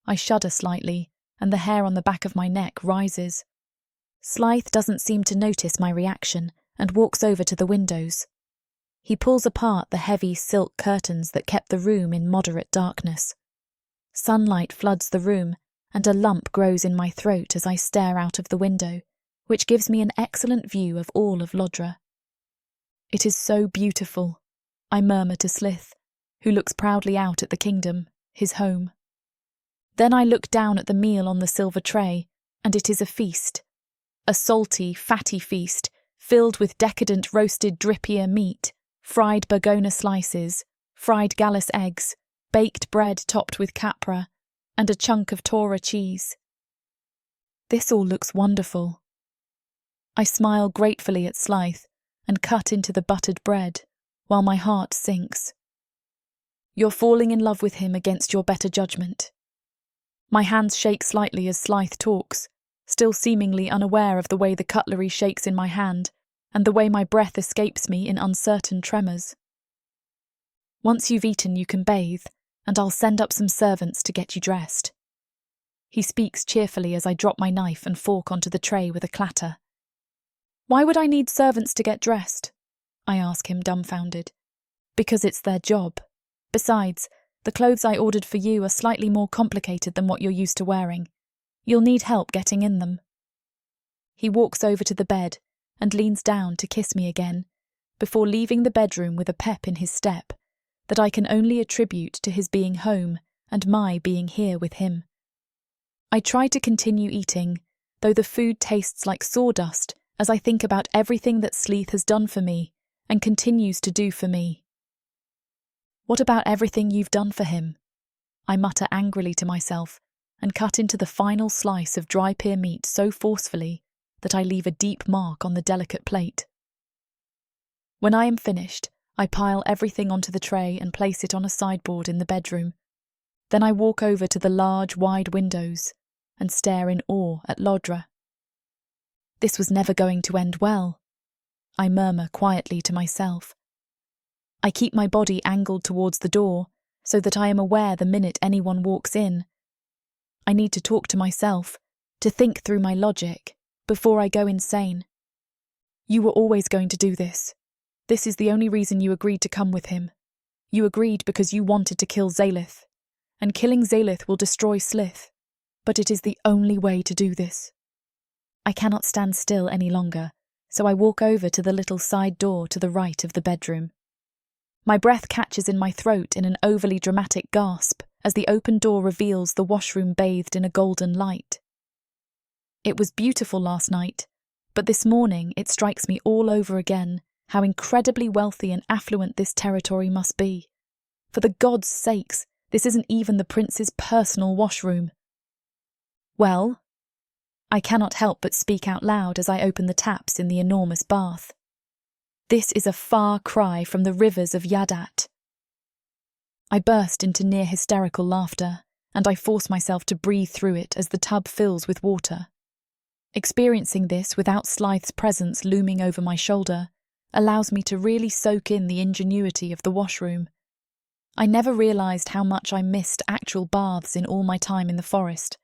I shudder slightly, and the hair on the back of my neck rises. Slyth doesn't seem to notice my reaction and walks over to the windows. He pulls apart the heavy silk curtains that kept the room in moderate darkness. Sunlight floods the room, and a lump grows in my throat as I stare out of the window, which gives me an excellent view of all of Lodra. It is so beautiful, I murmur to Slyth, who looks proudly out at the kingdom, his home. Then I look down at the meal on the silver tray, and it is a feast. A salty, fatty feast, filled with decadent roasted drip-ear meat, fried burgona slices, fried Gallus eggs, baked bread topped with capra, and a chunk of Tora cheese. This all looks wonderful. I smile gratefully at Slyth and cut into the buttered bread, while my heart sinks. You're falling in love with him against your better judgment. My hands shake slightly as Slyth talks, still seemingly unaware of the way the cutlery shakes in my hand and the way my breath escapes me in uncertain tremors. Once you've eaten, you can bathe, and I'll send up some servants to get you dressed. He speaks cheerfully as I drop my knife and fork onto the tray with a clatter. Why would I need servants to get dressed? I ask him, dumbfounded. Because it's their job. Besides, the clothes I ordered for you are slightly more complicated than what you're used to wearing. You'll need help getting in them. He walks over to the bed and leans down to kiss me again, before leaving the bedroom with a pep in his step that I can only attribute to his being home and my being here with him. I try to continue eating, though the food tastes like sawdust as I think about everything that Slyth has done for me and continues to do for me. What about everything you've done for him? I mutter angrily to myself and cut into the final slice of dry pear meat so forcefully that I leave a deep mark on the delicate plate. When I am finished, I pile everything onto the tray and place it on a sideboard in the bedroom. Then I walk over to the large, wide windows and stare in awe at Lodra. This was never going to end well, I murmur quietly to myself. I keep my body angled towards the door so that I am aware the minute anyone walks in. I need to talk to myself, to think through my logic, before I go insane. You were always going to do this. This is the only reason you agreed to come with him. You agreed because you wanted to kill Slyth, and killing Slyth will destroy Slyth. but it is the only way to do this. I cannot stand still any longer, so I walk over to the little side door to the right of the bedroom. My breath catches in my throat in an overly dramatic gasp as the open door reveals the washroom bathed in a golden light. It was beautiful last night, but this morning it strikes me all over again how incredibly wealthy and affluent this territory must be. For the gods' sakes, this isn't even the prince's personal washroom. Well, I cannot help but speak out loud as I open the taps in the enormous bath. This is a far cry from the rivers of Yadat. I burst into near hysterical laughter, and I force myself to breathe through it as the tub fills with water. Experiencing this without Slyth's presence looming over my shoulder allows me to really soak in the ingenuity of the washroom. I never realised how much I missed actual baths in all my time in the forest,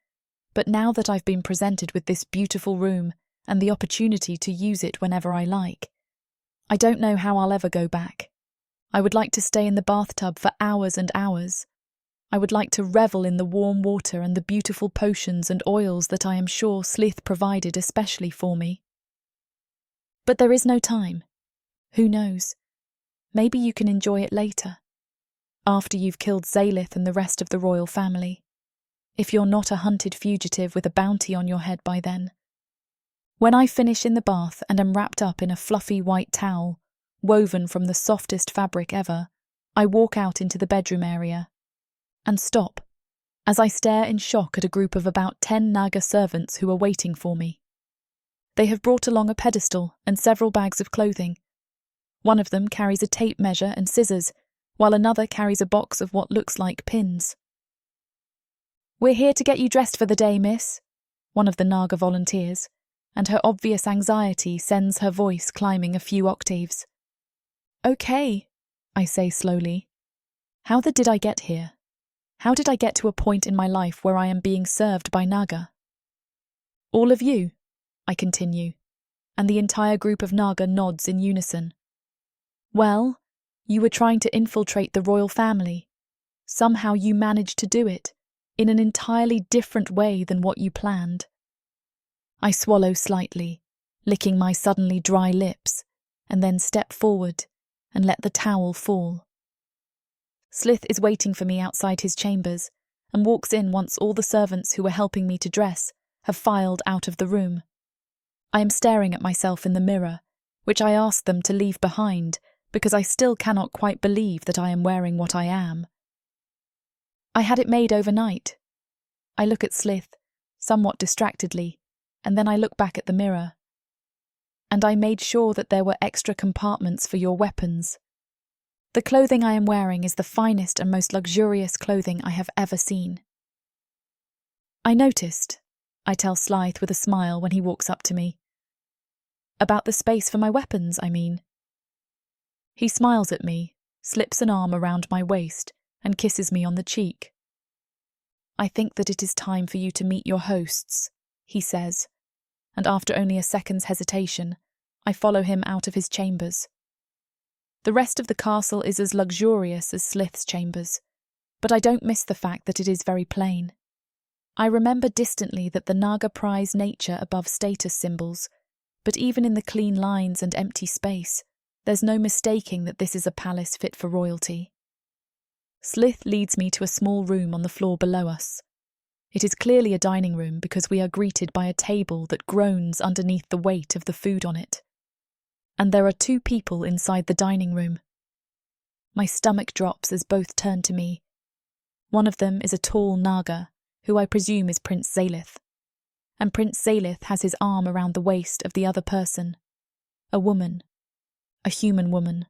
but now that I've been presented with this beautiful room and the opportunity to use it whenever I like, I don't know how I'll ever go back. I would like to stay in the bathtub for hours and hours. I would like to revel in the warm water and the beautiful potions and oils that I am sure Slyth provided especially for me. But there is no time. Who knows? Maybe you can enjoy it later, after you've killed Slyth and the rest of the royal family, if you're not a hunted fugitive with a bounty on your head by then. When I finish in the bath and am wrapped up in a fluffy white towel, woven from the softest fabric ever, I walk out into the bedroom area and stop as I stare in shock at a group of about 10 Naga servants who are waiting for me. They have brought along a pedestal and several bags of clothing. One of them carries a tape measure and scissors, while another carries a box of what looks like pins. "We're here to get you dressed for the day, miss," one of the Naga volunteers, and her obvious anxiety sends her voice climbing a few octaves. "Okay," I say slowly. How did I get here? How did I get to a point in my life where I am being served by Naga? "All of you," I continue, and the entire group of Naga nods in unison. "Well, you were trying to infiltrate the royal family. Somehow you managed to do it, in an entirely different way than what you planned." I swallow slightly, licking my suddenly dry lips, and then step forward and let the towel fall. Slyth is waiting for me outside his chambers and walks in once all the servants who were helping me to dress have filed out of the room. I am staring at myself in the mirror, which I ask them to leave behind because I still cannot quite believe that I am wearing what I am. "I had it made overnight." I look at Slyth, somewhat distractedly, and then I look back at the mirror. "And I made sure that there were extra compartments for your weapons. The clothing I am wearing is the finest and most luxurious clothing I have ever seen." "I noticed," I tell Slyth with a smile when he walks up to me. "About the space for my weapons, I mean." He smiles at me, slips an arm around my waist, and kisses me on the cheek. "I think that it is time for you to meet your hosts," he says, and after only a second's hesitation, I follow him out of his chambers. The rest of the castle is as luxurious as Slyth's chambers, but I don't miss the fact that it is very plain. I remember distantly that the Naga prize nature above status symbols, but even in the clean lines and empty space, there's no mistaking that this is a palace fit for royalty. Slyth leads me to a small room on the floor below us. It is clearly a dining room because we are greeted by a table that groans underneath the weight of the food on it. And there are 2 people inside the dining room. My stomach drops as both turn to me. One of them is a tall Naga, who I presume is Prince Slyth. And Prince Slyth has his arm around the waist of the other person. A woman. A human woman.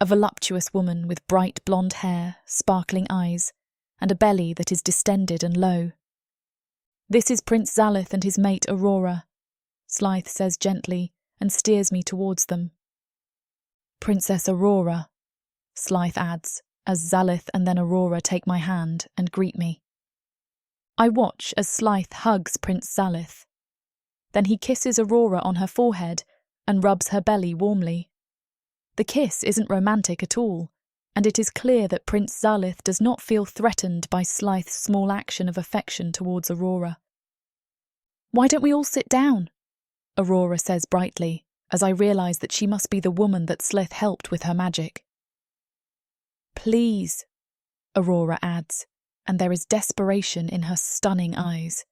A voluptuous woman with bright blonde hair, sparkling eyes, and a belly that is distended and low. "This is Prince Slyth and his mate Aurora," Slyth says gently and steers me towards them. "Princess Aurora," Slyth adds, as Slyth and then Aurora take my hand and greet me. I watch as Slyth hugs Prince Slyth. Then he kisses Aurora on her forehead and rubs her belly warmly. The kiss isn't romantic at all, and it is clear that Prince Slyth does not feel threatened by Slyth's small action of affection towards Aurora. "Why don't we all sit down?" Aurora says brightly, as I realise that she must be the woman that Slyth helped with her magic. "Please," Aurora adds, and there is desperation in her stunning eyes.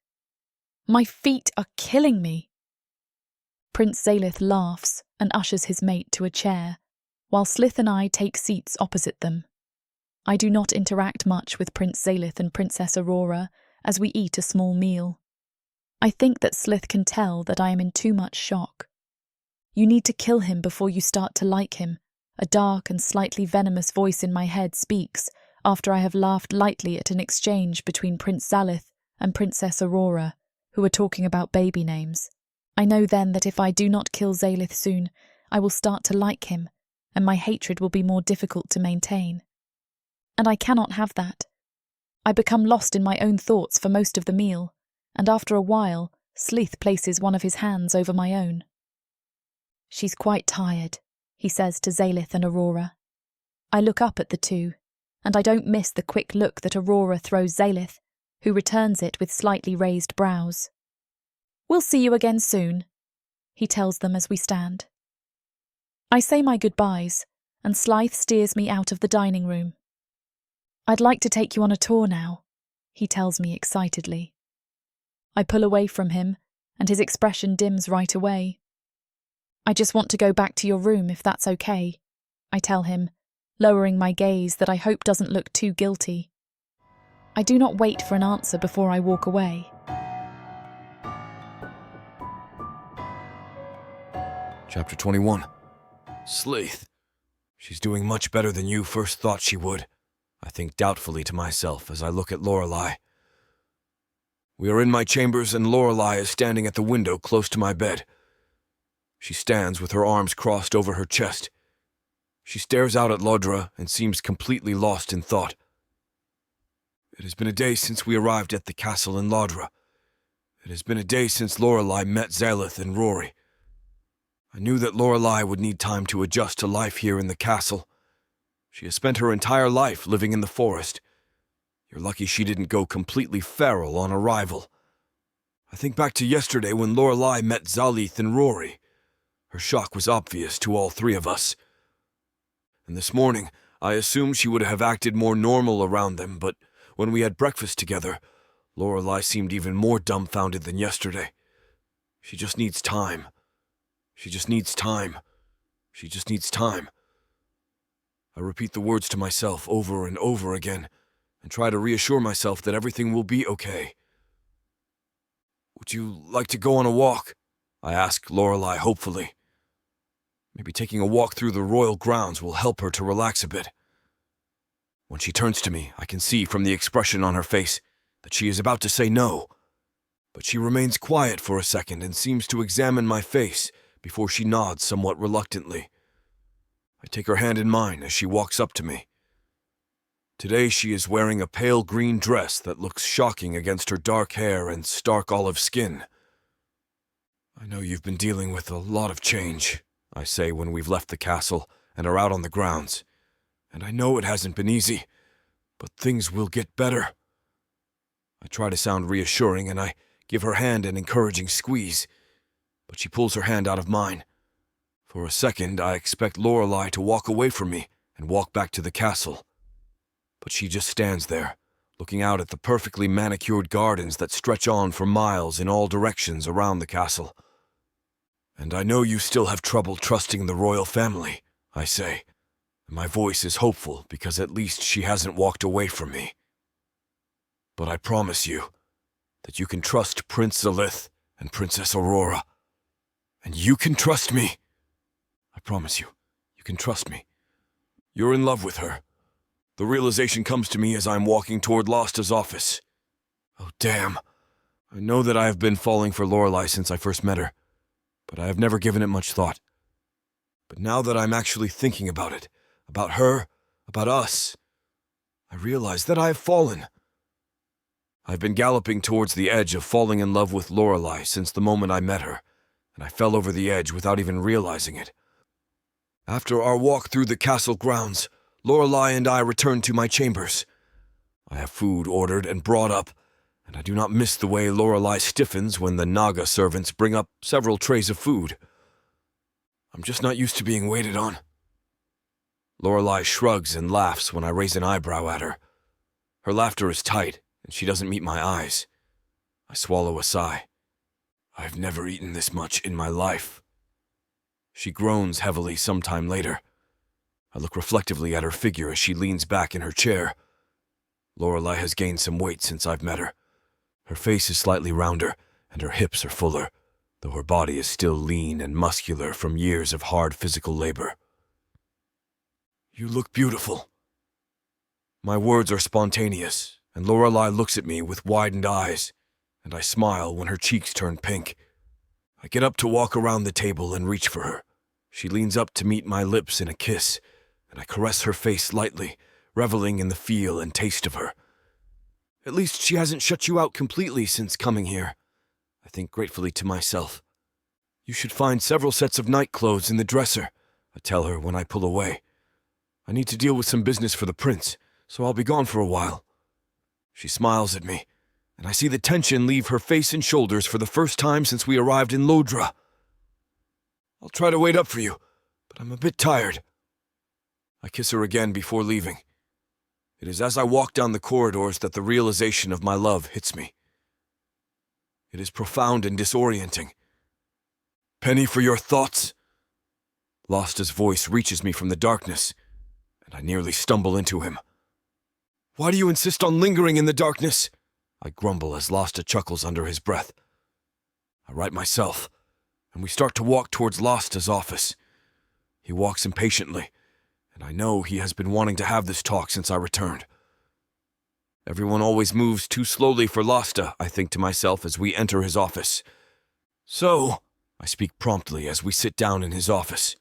"My feet are killing me." Prince Slyth laughs and ushers his mate to a chair, while Slyth and I take seats opposite them. I do not interact much with Prince Slyth and Princess Aurora as we eat a small meal. I think that Slyth can tell that I am in too much shock. "You need to kill him before you start to like him," a dark and slightly venomous voice in my head speaks after I have laughed lightly at an exchange between Prince Slyth and Princess Aurora, who are talking about baby names. I know then that if I do not kill Slyth soon, I will start to like him, and my hatred will be more difficult to maintain. And I cannot have that. I become lost in my own thoughts for most of the meal, and after a while, Slyth places one of his hands over my own. "She's quite tired," he says to Slyth and Aurora. I look up at the two, and I don't miss the quick look that Aurora throws Slyth, who returns it with slightly raised brows. "We'll see you again soon," he tells them as we stand. I say my goodbyes, and Slyth steers me out of the dining room. "I'd like to take you on a tour now," he tells me excitedly. I pull away from him, and his expression dims right away. "I just want to go back to your room if that's okay," I tell him, lowering my gaze that I hope doesn't look too guilty. I do not wait for an answer before I walk away. Chapter 21. Slyth. She's doing much better than you first thought she would, I think doubtfully to myself as I look at Lorelei. We are in my chambers and Lorelei is standing at the window close to my bed. She stands with her arms crossed over her chest. She stares out at Lodra and seems completely lost in thought. It has been a day since we arrived at the castle in Lodra. It has been a day since Lorelei met Slyth and Rory. I knew that Lorelei would need time to adjust to life here in the castle. She has spent her entire life living in the forest. You're lucky she didn't go completely feral on arrival. I think back to yesterday when Lorelei met Slyth and Rory. Her shock was obvious to all three of us. And this morning, I assumed she would have acted more normal around them, but when we had breakfast together, Lorelei seemed even more dumbfounded than yesterday. She just needs time. She just needs time. She just needs time. I repeat the words to myself over and over again, and try to reassure myself that everything will be okay. "Would you like to go on a walk?" I ask Lorelei hopefully. Maybe taking a walk through the royal grounds will help her to relax a bit. When she turns to me, I can see from the expression on her face that she is about to say no, but she remains quiet for a second and seems to examine my face before she nods somewhat reluctantly. I take her hand in mine as she walks up to me. Today she is wearing a pale green dress that looks shocking against her dark hair and stark olive skin. "I know you've been dealing with a lot of change," I say when we've left the castle and are out on the grounds. "And I know it hasn't been easy, but things will get better." I try to sound reassuring and I give her hand an encouraging squeeze, but she pulls her hand out of mine. For a second, I expect Lorelei to walk away from me and walk back to the castle. But she just stands there, looking out at the perfectly manicured gardens that stretch on for miles in all directions around the castle. "And I know you still have trouble trusting the royal family," I say. My voice is hopeful because at least she hasn't walked away from me. "But I promise you that you can trust Prince Slyth and Princess Aurora. And you can trust me. I promise you, you can trust me. You're in love with her. The realization comes to me as I'm walking toward Losta's office. Oh, damn. I know that I have been falling for Lorelei since I first met her, but I have never given it much thought. But now that I'm actually thinking about it, about her, about us, I realize that I have fallen. I've been galloping towards the edge of falling in love with Lorelei since the moment I met her, and I fell over the edge without even realizing it. After our walk through the castle grounds, Lorelei and I return to my chambers. I have food ordered and brought up, and I do not miss the way Lorelei stiffens when the Naga servants bring up several trays of food. I'm just not used to being waited on. Lorelei shrugs and laughs when I raise an eyebrow at her. Her laughter is tight, and she doesn't meet my eyes. I swallow a sigh. I've never eaten this much in my life. She groans heavily sometime later. I look reflectively at her figure as she leans back in her chair. Lorelei has gained some weight since I've met her. Her face is slightly rounder, and her hips are fuller, though her body is still lean and muscular from years of hard physical labor. You look beautiful. My words are spontaneous, and Lorelei looks at me with widened eyes, and I smile when her cheeks turn pink. I get up to walk around the table and reach for her. She leans up to meet my lips in a kiss, and I caress her face lightly, reveling in the feel and taste of her. At least she hasn't shut you out completely since coming here, I think gratefully to myself. You should find several sets of night clothes in the dresser, I tell her when I pull away. I need to deal with some business for the prince, so I'll be gone for a while. She smiles at me, and I see the tension leave her face and shoulders for the first time since we arrived in Lodra. I'll try to wait up for you, but I'm a bit tired. I kiss her again before leaving. It is as I walk down the corridors that the realization of my love hits me. It is profound and disorienting. Penny for your thoughts? Losta's voice reaches me from the darkness, and I nearly stumble into him. Why do you insist on lingering in the darkness? I grumble as Losta chuckles under his breath. I right myself, and we start to walk towards Losta's office. He walks impatiently, and I know he has been wanting to have this talk since I returned. Everyone always moves too slowly for Losta, I think to myself as we enter his office. So, I speak promptly as we sit down in his office.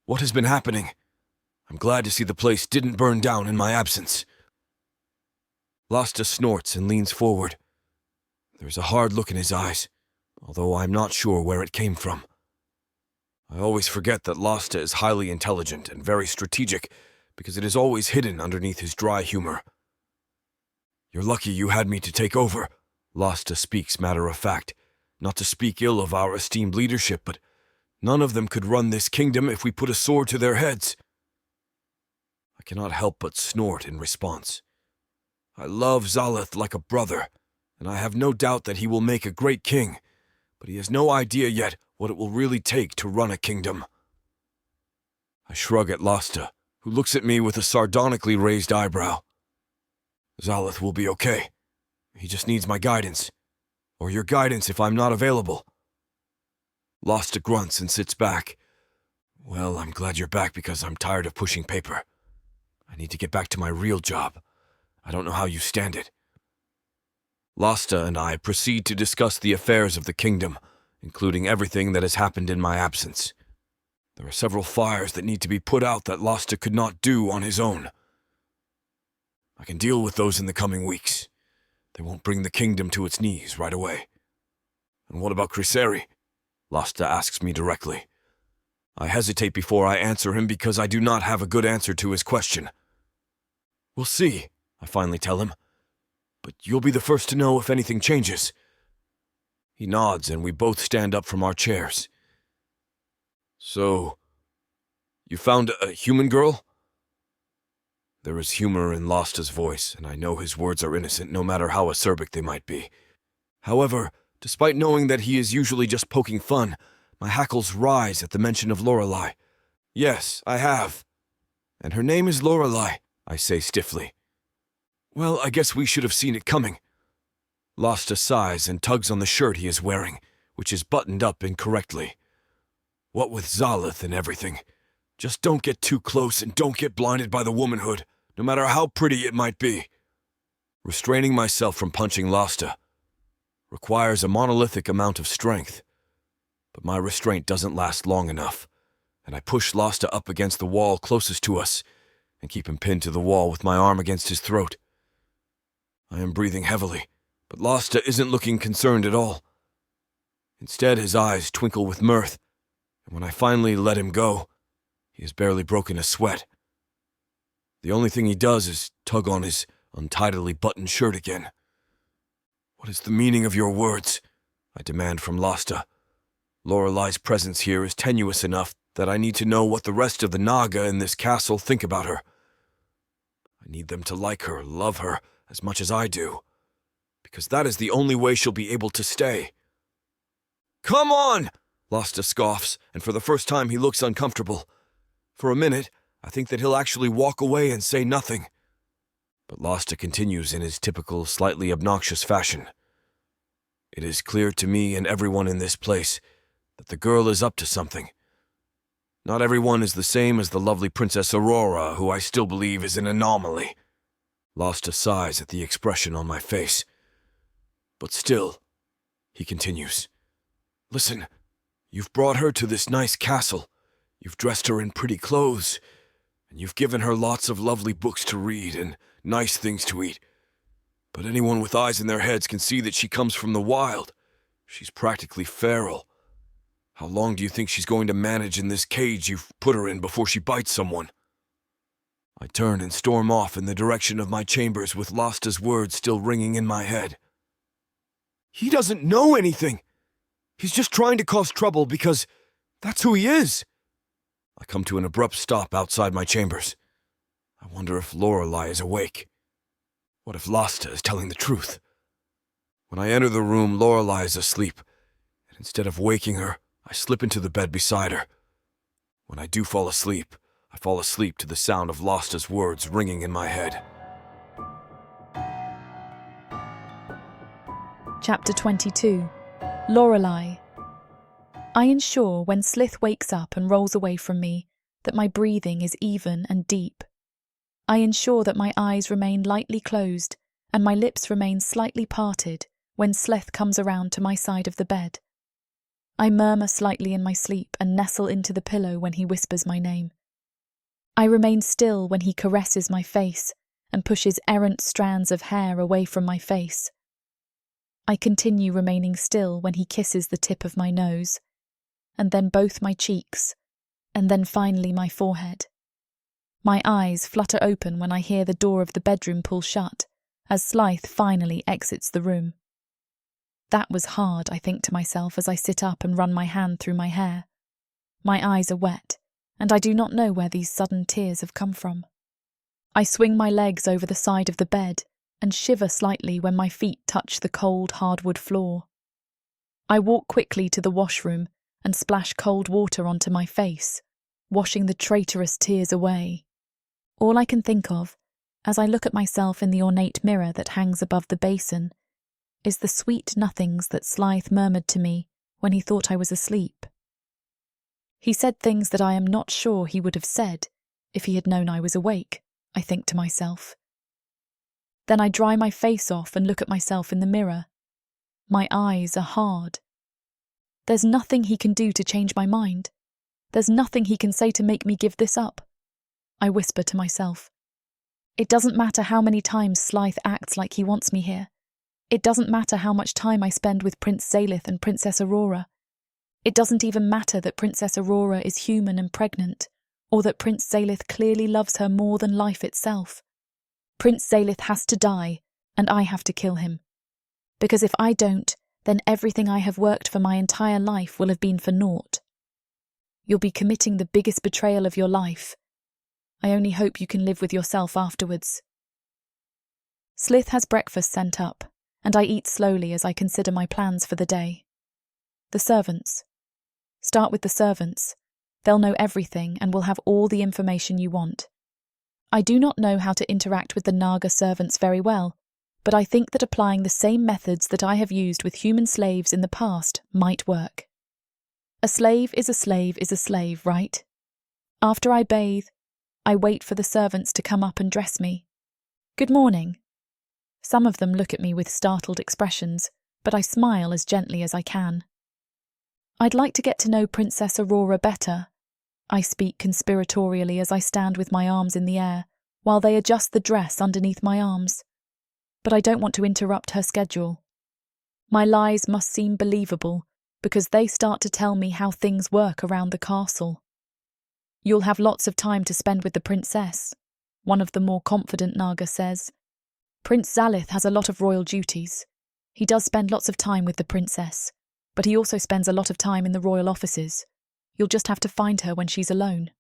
What has been happening? I'm glad to see the place didn't burn down in my absence. Losta snorts and leans forward. There's a hard look in his eyes, although I'm not sure where it came from. I always forget that Losta is highly intelligent and very strategic because it is always hidden underneath his dry humor. You're lucky you had me to take over, Losta speaks matter of fact, not to speak ill of our esteemed leadership, but none of them could run this kingdom if we put a sword to their heads. I cannot help but snort in response. I love Slyth like a brother, and I have no doubt that he will make a great king, but he has no idea yet what it will really take to run a kingdom. I shrug at Losta, who looks at me with a sardonically raised eyebrow. Slyth will be okay. He just needs my guidance, or your guidance if I'm not available. Losta grunts and sits back. Well, I'm glad you're back because I'm tired of pushing paper. I need to get back to my real job. I don't know how you stand it. Losta and I proceed to discuss the affairs of the kingdom, including everything that has happened in my absence. There are several fires that need to be put out that Losta could not do on his own. I can deal with those in the coming weeks. They won't bring the kingdom to its knees right away. And what about Criseri? Losta asks me directly. I hesitate before I answer him because I do not have a good answer to his question. We'll see, I finally tell him. But you'll be the first to know if anything changes. He nods and we both stand up from our chairs. So, you found a human girl? There is humor in Losta's voice, and I know his words are innocent no matter how acerbic they might be. However, despite knowing that he is usually just poking fun, my hackles rise at the mention of Lorelei. Yes, I have. And her name is Lorelei, I say stiffly. Well, I guess we should have seen it coming. Losta sighs and tugs on the shirt he is wearing, which is buttoned up incorrectly. What with Slyth and everything. Just don't get too close and don't get blinded by the womanhood, no matter how pretty it might be. Restraining myself from punching Losta requires a monolithic amount of strength. But my restraint doesn't last long enough, and I push Losta up against the wall closest to us and keep him pinned to the wall with my arm against his throat. I am breathing heavily, but Losta isn't looking concerned at all. Instead, his eyes twinkle with mirth, and when I finally let him go, he has barely broken a sweat. The only thing he does is tug on his untidily buttoned shirt again. What is the meaning of your words? I demand from Lasta. Lorelai's presence here is tenuous enough that I need to know what the rest of the Naga in this castle think about her. I need them to like her, love her, as much as I do, because that is the only way she'll be able to stay. Come on! Lasta scoffs, and for the first time he looks uncomfortable. For a minute, I think that he'll actually walk away and say nothing. But Lasta continues in his typical, slightly obnoxious fashion. It is clear to me and everyone in this place that the girl is up to something. Not everyone is the same as the lovely Princess Aurora, who I still believe is an anomaly. Lasta sighs at the expression on my face. But still, he continues. Listen, you've brought her to this nice castle. You've dressed her in pretty clothes, and you've given her lots of lovely books to read and nice things to eat. But anyone with eyes in their heads can see that she comes from the wild. She's practically feral. How long do you think she's going to manage in this cage you've put her in before she bites someone? I turn and storm off in the direction of my chambers with Lasta's words still ringing in my head. He doesn't know anything. He's just trying to cause trouble because that's who he is. I come to an abrupt stop outside my chambers. I wonder if Lorelai is awake. What if Lasta is telling the truth? When I enter the room, Lorelai is asleep, and instead of waking her, I slip into the bed beside her. When I do fall asleep, I fall asleep to the sound of Lasta's words ringing in my head. Chapter 22. Lorelai. I ensure when Slyth wakes up and rolls away from me that my breathing is even and deep. I ensure that my eyes remain lightly closed and my lips remain slightly parted when Slyth comes around to my side of the bed. I murmur slightly in my sleep and nestle into the pillow when he whispers my name. I remain still when he caresses my face and pushes errant strands of hair away from my face. I continue remaining still when he kisses the tip of my nose, and then both my cheeks, and then finally my forehead. My eyes flutter open when I hear the door of the bedroom pull shut, as Slyth finally exits the room. That was hard, I think to myself as I sit up and run my hand through my hair. My eyes are wet, and I do not know where these sudden tears have come from. I swing my legs over the side of the bed and shiver slightly when my feet touch the cold hardwood floor. I walk quickly to the washroom and splash cold water onto my face, washing the traitorous tears away. All I can think of, as I look at myself in the ornate mirror that hangs above the basin, is the sweet nothings that Slyth murmured to me when he thought I was asleep. He said things that I am not sure he would have said if he had known I was awake, I think to myself. Then I dry my face off and look at myself in the mirror. My eyes are hard. There's nothing he can do to change my mind. There's nothing he can say to make me give this up. I whisper to myself. It doesn't matter how many times Slyth acts like he wants me here. It doesn't matter how much time I spend with Prince Slyth and Princess Aurora. It doesn't even matter that Princess Aurora is human and pregnant, or that Prince Slyth clearly loves her more than life itself. Prince Slyth has to die, and I have to kill him. Because if I don't, then everything I have worked for my entire life will have been for naught. You'll be committing the biggest betrayal of your life. I only hope you can live with yourself afterwards. Slyth has breakfast sent up, and I eat slowly as I consider my plans for the day. The servants. Start with the servants. They'll know everything and will have all the information you want. I do not know how to interact with the Naga servants very well, but I think that applying the same methods that I have used with human slaves in the past might work. A slave is a slave is a slave, right? After I bathe, I wait for the servants to come up and dress me. Good morning. Some of them look at me with startled expressions, but I smile as gently as I can. I'd like to get to know Princess Aurora better. I speak conspiratorially as I stand with my arms in the air, while they adjust the dress underneath my arms. But I don't want to interrupt her schedule. My lies must seem believable, because they start to tell me how things work around the castle. You'll have lots of time to spend with the princess. One of the more confident Naga says. Prince Slyth has a lot of royal duties. He does spend lots of time with the princess, but he also spends a lot of time in the royal offices. You'll just have to find her when she's alone.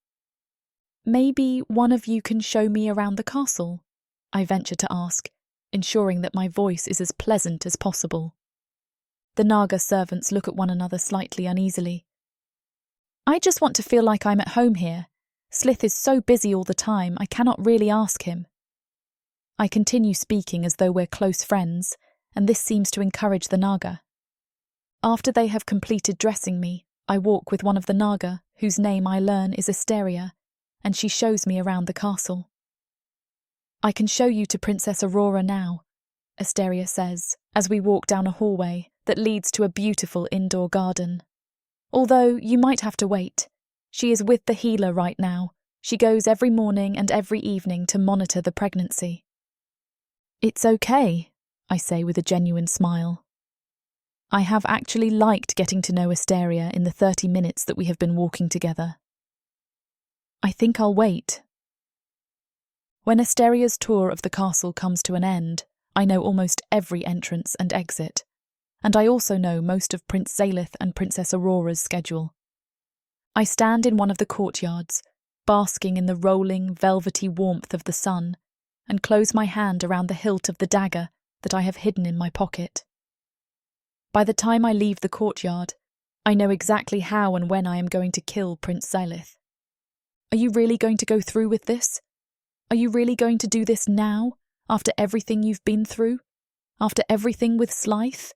Maybe one of you can show me around the castle? I venture to ask, ensuring that my voice is as pleasant as possible. The Naga servants look at one another slightly uneasily. I just want to feel like I'm at home here. Slyth is so busy all the time, I cannot really ask him. I continue speaking as though we're close friends, and this seems to encourage the Naga. After they have completed dressing me, I walk with one of the Naga, whose name I learn is Asteria, and she shows me around the castle. I can show you to Princess Aurora now, Asteria says, as we walk down a hallway that leads to a beautiful indoor garden. Although you might have to wait. She is with the healer right now. She goes every morning and every evening to monitor the pregnancy. It's okay, I say with a genuine smile. I have actually liked getting to know Asteria in the 30 minutes that we have been walking together. I think I'll wait. When Asteria's tour of the castle comes to an end, I know almost every entrance and exit, and I also know most of Prince Slyth and Princess Aurora's schedule. I stand in one of the courtyards, basking in the rolling, velvety warmth of the sun, and close my hand around the hilt of the dagger that I have hidden in my pocket. By the time I leave the courtyard, I know exactly how and when I am going to kill Prince Slyth. Are you really going to go through with this? Are you really going to do this now, after everything you've been through? After everything with Slyth?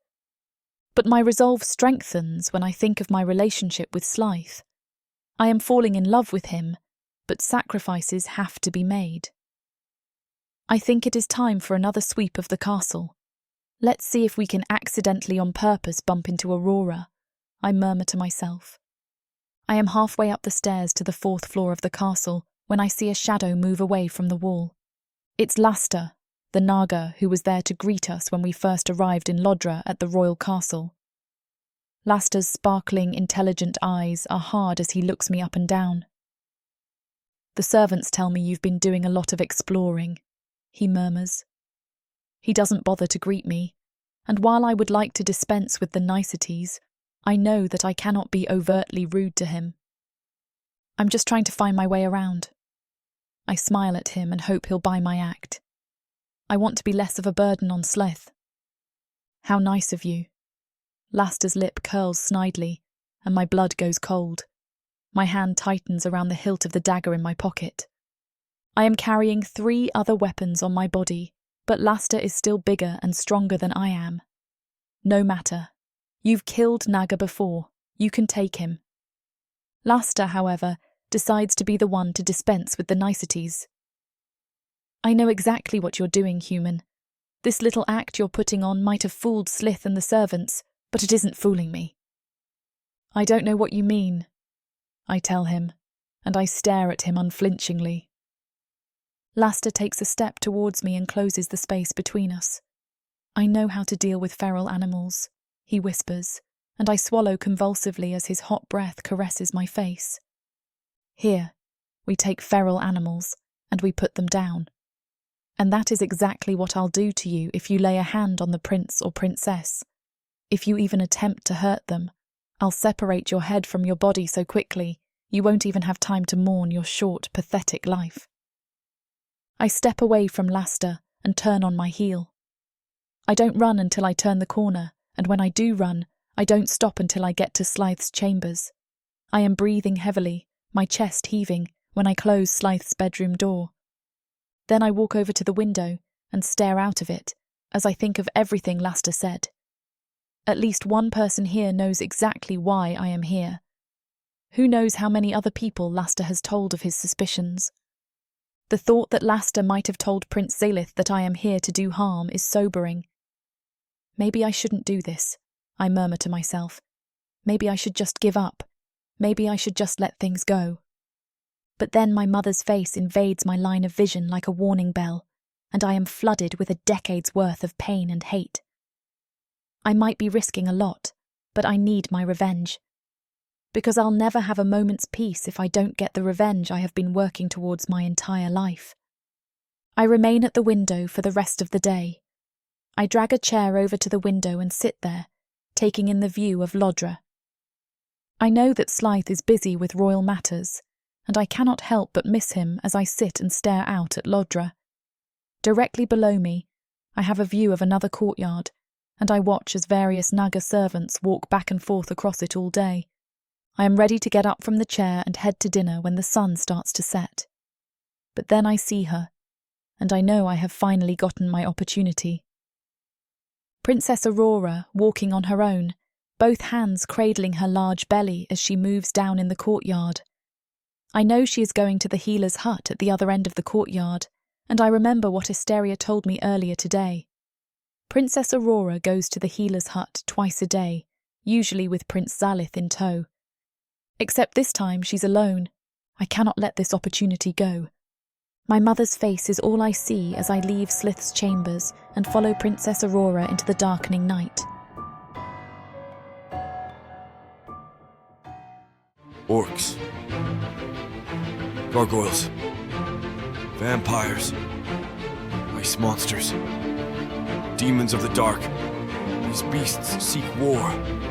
But my resolve strengthens when I think of my relationship with Slyth. I am falling in love with him, but sacrifices have to be made. I think it is time for another sweep of the castle. Let's see if we can accidentally on purpose bump into Aurora, I murmur to myself. I am halfway up the stairs to the 4th floor of the castle when I see a shadow move away from the wall. It's Laster, the Naga who was there to greet us when we first arrived in Lodra at the royal castle. Laster's sparkling, intelligent eyes are hard as he looks me up and down. The servants tell me you've been doing a lot of exploring, he murmurs. He doesn't bother to greet me, and while I would like to dispense with the niceties, I know that I cannot be overtly rude to him. I'm just trying to find my way around. I smile at him and hope he'll buy my act. I want to be less of a burden on Slyth. How nice of you. Laster's lip curls snidely, and my blood goes cold. My hand tightens around the hilt of the dagger in my pocket. I am carrying 3 other weapons on my body, but Laster is still bigger and stronger than I am. No matter. You've killed Naga before. You can take him. Laster, however, decides to be the one to dispense with the niceties. I know exactly what you're doing, human. This little act you're putting on might have fooled Slyth and the servants, but it isn't fooling me. I don't know what you mean, I tell him, and I stare at him unflinchingly. Laster takes a step towards me and closes the space between us. I know how to deal with feral animals, he whispers, and I swallow convulsively as his hot breath caresses my face. Here, we take feral animals, and we put them down. And that is exactly what I'll do to you if you lay a hand on the prince or princess. If you even attempt to hurt them, I'll separate your head from your body so quickly you won't even have time to mourn your short, pathetic life. I step away from Laster and turn on my heel. I don't run until I turn the corner, and when I do run, I don't stop until I get to Slyth's chambers. I am breathing heavily, my chest heaving, when I close Slyth's bedroom door. Then I walk over to the window and stare out of it as I think of everything Laster said. At least one person here knows exactly why I am here. Who knows how many other people Laster has told of his suspicions? The thought that Laster might have told Prince Slyth that I am here to do harm is sobering. Maybe I shouldn't do this, I murmur to myself. Maybe I should just give up. Maybe I should just let things go. But then my mother's face invades my line of vision like a warning bell, and I am flooded with a decade's worth of pain and hate. I might be risking a lot, but I need my revenge. Because I'll never have a moment's peace if I don't get the revenge I have been working towards my entire life. I remain at the window for the rest of the day. I drag a chair over to the window and sit there, taking in the view of Lodra. I know that Slyth is busy with royal matters, and I cannot help but miss him as I sit and stare out at Lodra. Directly below me, I have a view of another courtyard, and I watch as various Naga servants walk back and forth across it all day. I am ready to get up from the chair and head to dinner when the sun starts to set. But then I see her, and I know I have finally gotten my opportunity. Princess Aurora, walking on her own, both hands cradling her large belly as she moves down in the courtyard. I know she is going to the healer's hut at the other end of the courtyard, and I remember what Asteria told me earlier today. Princess Aurora goes to the healer's hut twice a day, usually with Prince Slyth in tow. Except this time she's alone. I cannot let this opportunity go. My mother's face is all I see as I leave Slyth's chambers and follow Princess Aurora into the darkening night. Orcs. Gargoyles. Vampires. Ice monsters. Demons of the dark. These beasts seek war,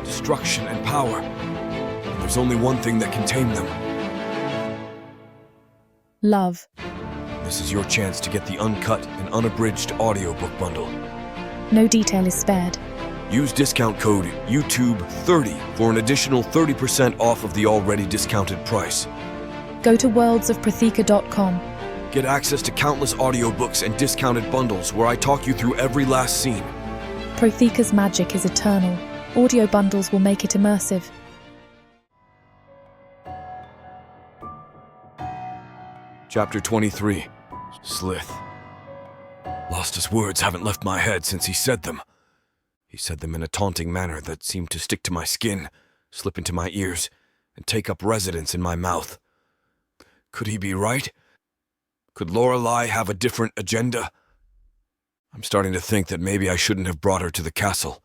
destruction, and power. And there's only one thing that can tame them. Love. This is your chance to get the uncut and unabridged audiobook bundle. No detail is spared. Use discount code YouTube30 for an additional 30% off of the already discounted price. Go to worldsofprotheka.com. Get access to countless audiobooks and discounted bundles where I talk you through every last scene. Protheka's magic is eternal. Audio bundles will make it immersive. Chapter 23. Slyth. Losta's words haven't left my head since he said them. He said them in a taunting manner that seemed to stick to my skin, slip into my ears, and take up residence in my mouth. Could he be right? Could Lorelei have a different agenda? I'm starting to think that maybe I shouldn't have brought her to the castle.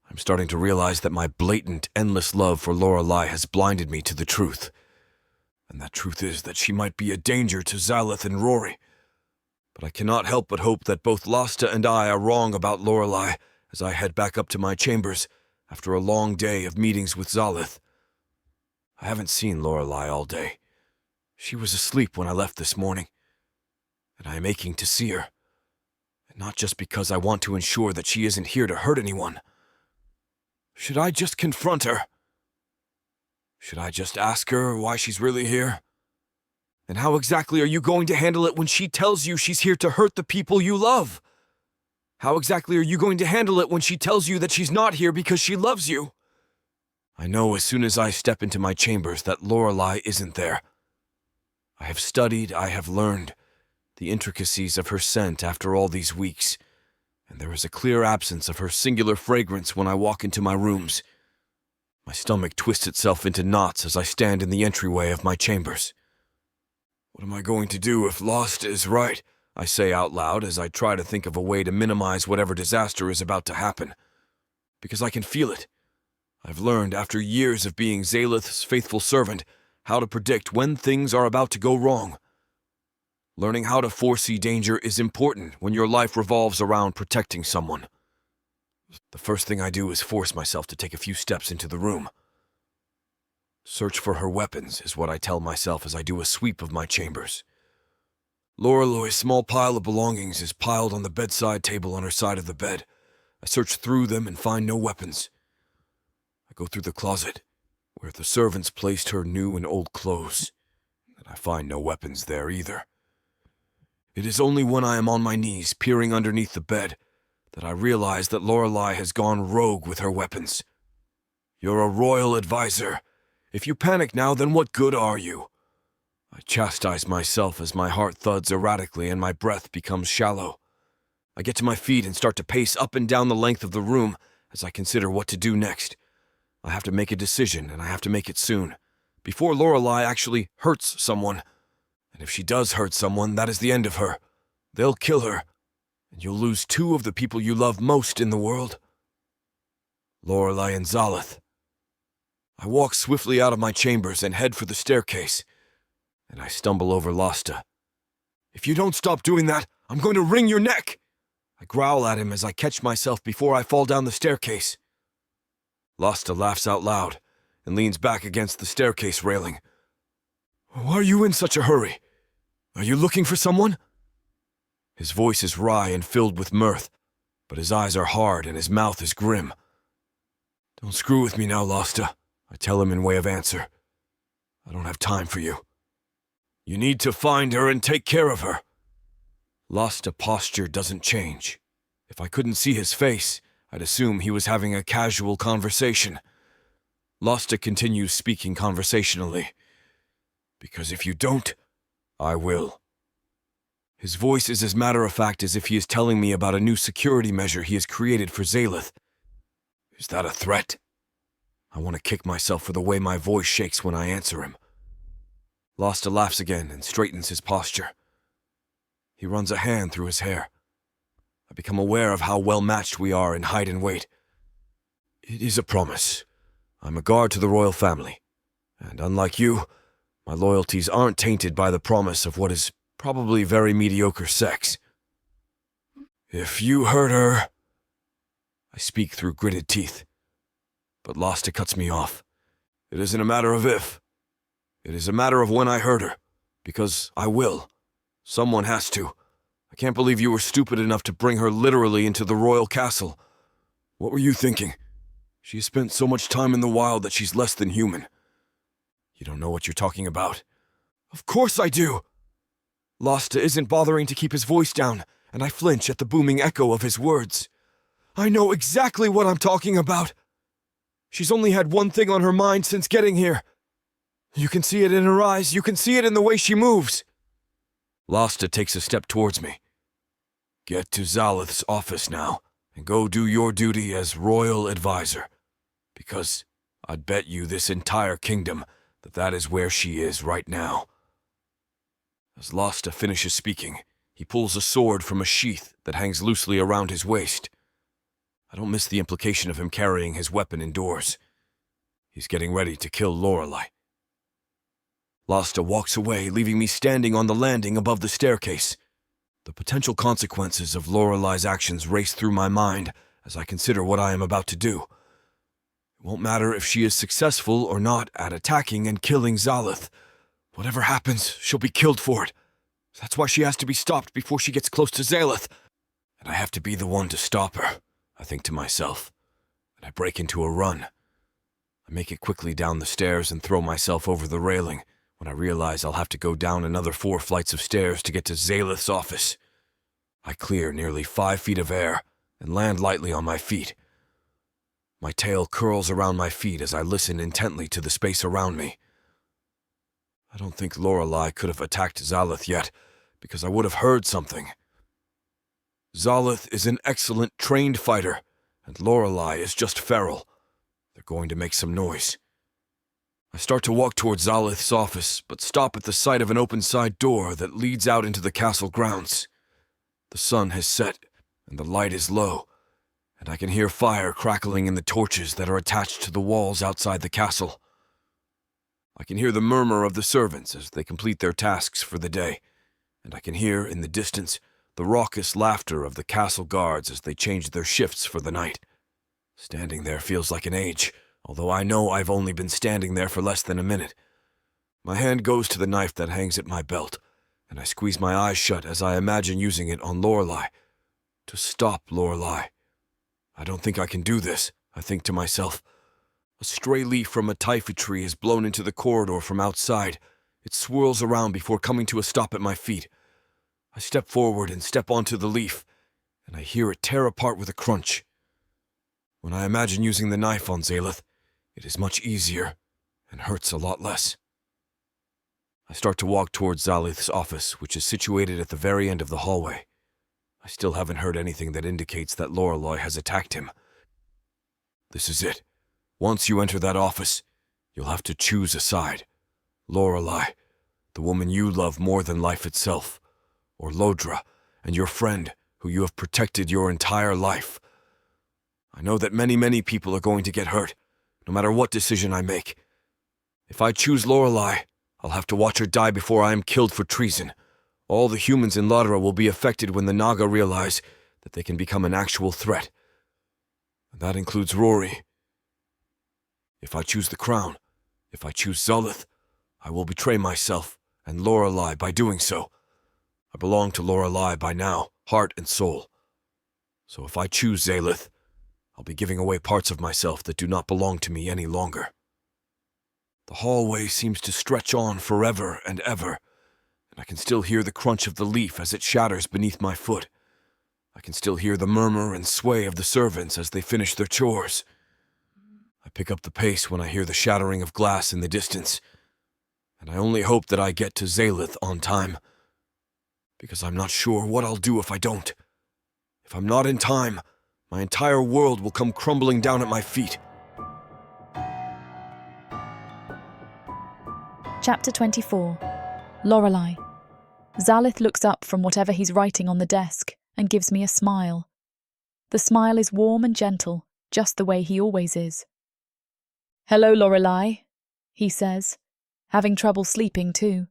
I'm starting to realize that my blatant, endless love for Lorelei has blinded me to the truth. And that truth is that she might be a danger to Slyth and Rory. But I cannot help but hope that both Losta and I are wrong about Lorelei as I head back up to my chambers after a long day of meetings with Slyth. I haven't seen Lorelei all day. She was asleep when I left this morning, and I am aching to see her. And not just because I want to ensure that she isn't here to hurt anyone. Should I just confront her? Should I just ask her why she's really here? And how exactly are you going to handle it when she tells you she's here to hurt the people you love? How exactly are you going to handle it when she tells you that she's not here because she loves you? I know as soon as I step into my chambers that Lorelei isn't there. I have studied, I have learned the intricacies of her scent after all these weeks, and there is a clear absence of her singular fragrance when I walk into my rooms. My stomach twists itself into knots as I stand in the entryway of my chambers. What am I going to do if Losta is right? I say out loud as I try to think of a way to minimize whatever disaster is about to happen. Because I can feel it. I've learned after years of being Slyth's faithful servant how to predict when things are about to go wrong. Learning how to foresee danger is important when your life revolves around protecting someone. The first thing I do is force myself to take a few steps into the room. Search for her weapons is what I tell myself as I do a sweep of my chambers. Lorelei's small pile of belongings is piled on the bedside table on her side of the bed. I search through them and find no weapons. I go through the closet, where the servants placed her new and old clothes, and I find no weapons there either. It is only when I am on my knees peering underneath the bed that I realize that Lorelei has gone rogue with her weapons. You're a royal advisor. If you panic now, then what good are you? I chastise myself as my heart thuds erratically and my breath becomes shallow. I get to my feet and start to pace up and down the length of the room as I consider what to do next. I have to make a decision, and I have to make it soon, before Lorelei actually hurts someone. And if she does hurt someone, that is the end of her. They'll kill her, and you'll lose two of the people you love most in the world. Lorelei and Slyth. I walk swiftly out of my chambers and head for the staircase, and I stumble over Losta. If you don't stop doing that, I'm going to wring your neck! I growl at him as I catch myself before I fall down the staircase. Losta laughs out loud and leans back against the staircase railing. Why are you in such a hurry? Are you looking for someone? His voice is wry and filled with mirth, but his eyes are hard and his mouth is grim. Don't screw with me now, Losta, I tell him in way of answer. I don't have time for you. You need to find her and take care of her. Losta posture doesn't change. If I couldn't see his face, I'd assume he was having a casual conversation. Losta continues speaking conversationally. Because if you don't, I will. His voice is as matter-of-fact as if he is telling me about a new security measure he has created for Slyth. Is that a threat? I want to kick myself for the way my voice shakes when I answer him. Losta laughs again and straightens his posture. He runs a hand through his hair. I become aware of how well matched we are in height and weight. It is a promise. I'm a guard to the royal family, and unlike you, my loyalties aren't tainted by the promise of what is probably very mediocre sex. If you hurt her... I speak through gritted teeth, but Losta cuts me off. It isn't a matter of if. It is a matter of when I hurt her, because I will. Someone has to. I can't believe you were stupid enough to bring her literally into the royal castle. What were you thinking? She has spent so much time in the wild that she's less than human. You don't know what you're talking about. Of course I do! Losta isn't bothering to keep his voice down, and I flinch at the booming echo of his words. I know exactly what I'm talking about. She's only had one thing on her mind since getting here. You can see it in her eyes, you can see it in the way she moves. Losta takes a step towards me. Get to Slyth's office now, and go do your duty as royal advisor. Because I'd bet you this entire kingdom that is where she is right now. As Losta finishes speaking, he pulls a sword from a sheath that hangs loosely around his waist. I don't miss the implication of him carrying his weapon indoors. He's getting ready to kill Lorelei. Losta walks away, leaving me standing on the landing above the staircase. The potential consequences of Lorelei's actions race through my mind as I consider what I am about to do. It won't matter if she is successful or not at attacking and killing Slyth. Whatever happens, she'll be killed for it. That's why she has to be stopped before she gets close to Slyth. And I have to be the one to stop her, I think to myself. And I break into a run. I make it quickly down the stairs and throw myself over the railing when I realize I'll have to go down another 4 flights of stairs to get to Slyth's office. I clear nearly 5 feet of air and land lightly on my feet. My tail curls around my feet as I listen intently to the space around me. I don't think Lorelei could have attacked Slyth yet, because I would have heard something. Slyth is an excellent trained fighter, and Lorelei is just feral. They're going to make some noise. I start to walk towards Slyth's office, but stop at the sight of an open side door that leads out into the castle grounds. The sun has set, and the light is low, and I can hear fire crackling in the torches that are attached to the walls outside the castle. I can hear the murmur of the servants as they complete their tasks for the day, and I can hear, in the distance, the raucous laughter of the castle guards as they change their shifts for the night. Standing there feels like an age, although I know I've only been standing there for less than a minute. My hand goes to the knife that hangs at my belt, and I squeeze my eyes shut as I imagine using it on Lorelei. To stop Lorelei. I don't think I can do this, I think to myself. A stray leaf from a typha tree is blown into the corridor from outside. It swirls around before coming to a stop at my feet. I step forward and step onto the leaf, and I hear it tear apart with a crunch. When I imagine using the knife on Slyth, it is much easier and hurts a lot less. I start to walk towards Slyth's office, which is situated at the very end of the hallway. I still haven't heard anything that indicates that Lorelei has attacked him. This is it. Once you enter that office, you'll have to choose a side. Lorelei, the woman you love more than life itself, or Lodra, and your friend, who you have protected your entire life. I know that many people are going to get hurt, no matter what decision I make. If I choose Lorelei, I'll have to watch her die before I am killed for treason, All the humans in Ladra will be affected when the Naga realize that they can become an actual threat. And that includes Rory. If I choose the crown, if I choose Slyth, I will betray myself and Lorelei by doing so. I belong to Lorelei by now, heart and soul. So if I choose Slyth, I'll be giving away parts of myself that do not belong to me any longer. The hallway seems to stretch on forever and ever, and I can still hear the crunch of the leaf as it shatters beneath my foot. I can still hear the murmur and sway of the servants as they finish their chores. I pick up the pace when I hear the shattering of glass in the distance, and I only hope that I get to Slyth on time, because I'm not sure what I'll do if I don't. If I'm not in time, my entire world will come crumbling down at my feet. Chapter 24. Lorelei. Slyth looks up from whatever he's writing on the desk and gives me a smile. The smile is warm and gentle, just the way he always is. "Hello, Lorelei," he says, having trouble sleeping too.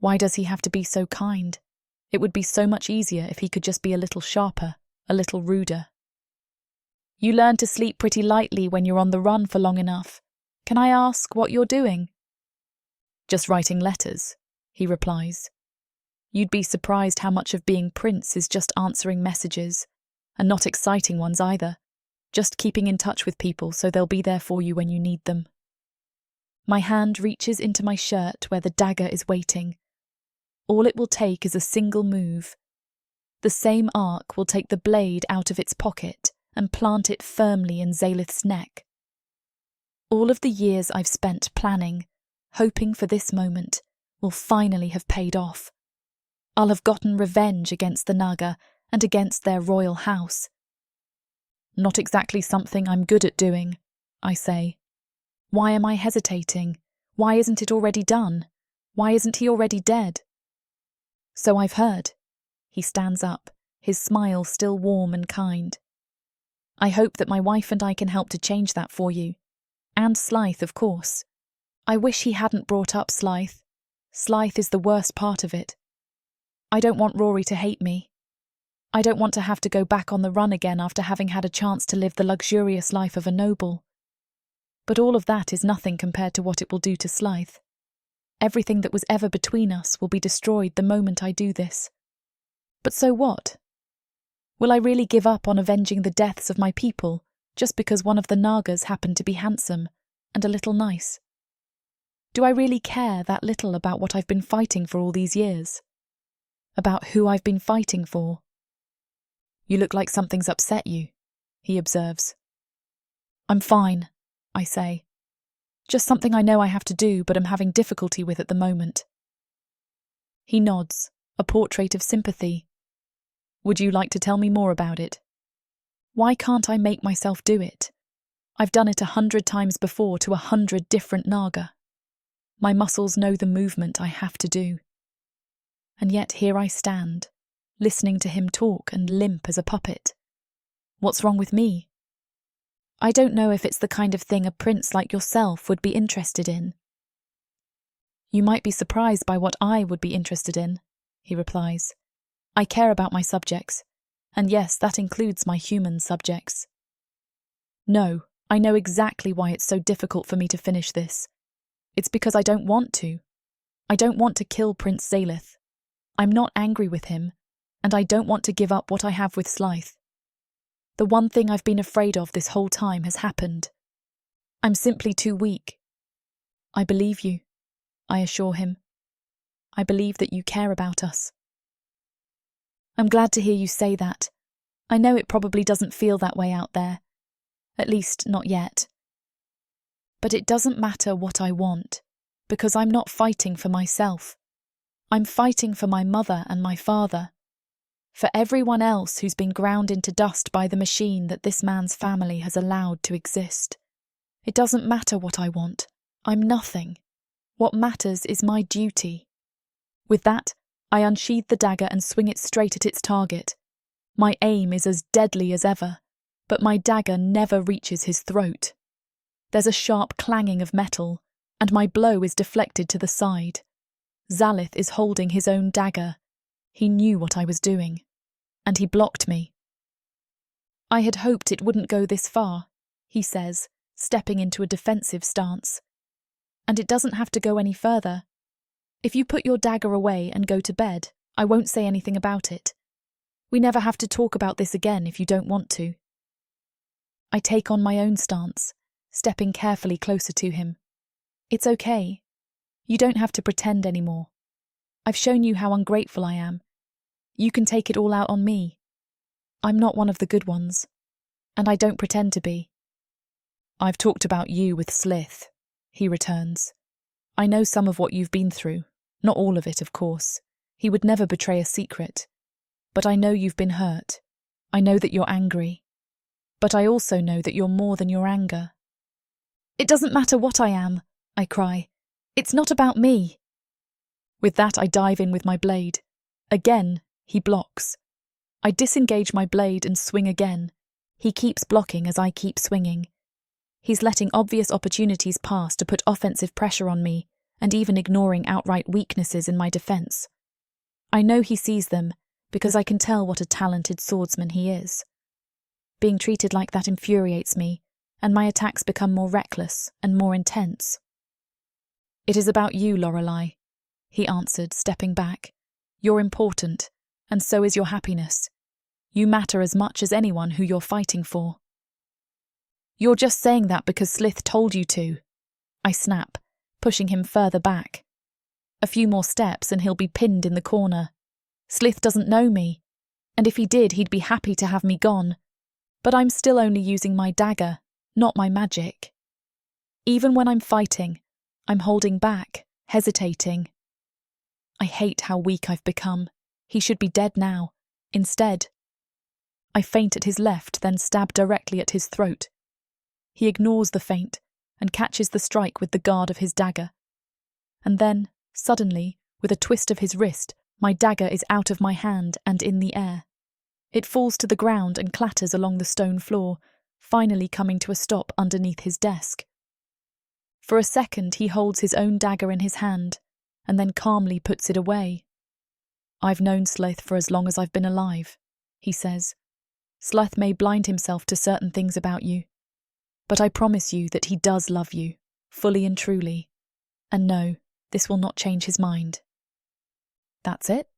Why does he have to be so kind? It would be so much easier if he could just be a little sharper, a little ruder. "You learn to sleep pretty lightly when you're on the run for long enough. Can I ask what you're doing?" "Just writing letters," he replies. "You'd be surprised how much of being Prince is just answering messages, and not exciting ones either, just keeping in touch with people so they'll be there for you when you need them." My hand reaches into my shirt where the dagger is waiting. All it will take is a single move. The same arc will take the blade out of its pocket and plant it firmly in Slyth's neck. All of the years I've spent planning, hoping for this moment, will finally have paid off. I'll have gotten revenge against the Naga and against their royal house. "Not exactly something I'm good at doing," I say. "Why am I hesitating? Why isn't it already done? Why isn't he already dead?" "So I've heard." He stands up, his smile still warm and kind. "I hope that my wife and I can help to change that for you. And Slyth, of course. I wish he hadn't brought up Slyth. Slyth is the worst part of it. I don't want Rory to hate me. I don't want to have to go back on the run again after having had a chance to live the luxurious life of a noble. But all of that is nothing compared to what it will do to Slyth. Everything that was ever between us will be destroyed the moment I do this. But so what? Will I really give up on avenging the deaths of my people just because one of the Nagas happened to be handsome and a little nice? Do I really care that little about what I've been fighting for all these years? About who I've been fighting for? "You look like something's upset you," he observes. "I'm fine," I say. "Just something I know I have to do, but I'm having difficulty with at the moment." He nods, a portrait of sympathy. "Would you like to tell me more about it? Why can't I make myself do it? I've done it 100 times before to 100 different Naga. My muscles know the movement I have to do. And yet here I stand, listening to him talk and limp as a puppet. What's wrong with me? I don't know if it's the kind of thing a prince like yourself would be interested in." "You might be surprised by what I would be interested in," he replies. "I care about my subjects, and yes, that includes my human subjects. No, I know exactly why it's so difficult for me to finish this. It's because I don't want to. I don't want to kill Prince Slyth. I'm not angry with him, and I don't want to give up what I have with Slyth. The one thing I've been afraid of this whole time has happened. I'm simply too weak." "I believe you," I assure him. "I believe that you care about us." "I'm glad to hear you say that. I know it probably doesn't feel that way out there. At least, not yet. But it doesn't matter what I want, because I'm not fighting for myself. I'm fighting for my mother and my father. For everyone else who's been ground into dust by the machine that this man's family has allowed to exist. It doesn't matter what I want. I'm nothing. What matters is my duty." With that, I unsheathe the dagger and swing it straight at its target. My aim is as deadly as ever, but my dagger never reaches his throat. There's a sharp clanging of metal, and my blow is deflected to the side. Slyth is holding his own dagger. He knew what I was doing, and he blocked me. I had hoped it wouldn't go this far, he says, stepping into a defensive stance. And it doesn't have to go any further. If you put your dagger away and go to bed, I won't say anything about it. We never have to talk about this again if you don't want to. I take on my own stance, stepping carefully closer to him. It's okay. You don't have to pretend anymore. I've shown you how ungrateful I am. You can take it all out on me. I'm not one of the good ones, and I don't pretend to be. I've talked about you with Slyth, he returns. I know some of what you've been through, not all of it, of course. He would never betray a secret. But I know you've been hurt. I know that you're angry. But I also know that you're more than your anger. It doesn't matter what I am, I cry. It's not about me. With that, I dive in with my blade. Again, he blocks. I disengage my blade and swing again. He keeps blocking as I keep swinging. He's letting obvious opportunities pass to put offensive pressure on me, and even ignoring outright weaknesses in my defense. I know he sees them, because I can tell what a talented swordsman he is. Being treated like that infuriates me, and my attacks become more reckless and more intense. It is about you, Lorelei, he answered, stepping back. You're important, and so is your happiness. You matter as much as anyone who you're fighting for. You're just saying that because Slyth told you to, I snap, pushing him further back. A few more steps and he'll be pinned in the corner. Slyth doesn't know me, and if he did, he'd be happy to have me gone. But I'm still only using my dagger, not my magic. Even when I'm fighting, I'm holding back, hesitating. I hate how weak I've become. He should be dead now. Instead, I feint at his left, then stab directly at his throat. He ignores the feint and catches the strike with the guard of his dagger. And then, suddenly, with a twist of his wrist, my dagger is out of my hand and in the air. It falls to the ground and clatters along the stone floor, finally coming to a stop underneath his desk. For a second, he holds his own dagger in his hand, and then calmly puts it away. I've known Slyth for as long as I've been alive, he says. Slyth may blind himself to certain things about you, but I promise you that he does love you, fully and truly. And no, this will not change his mind. That's it,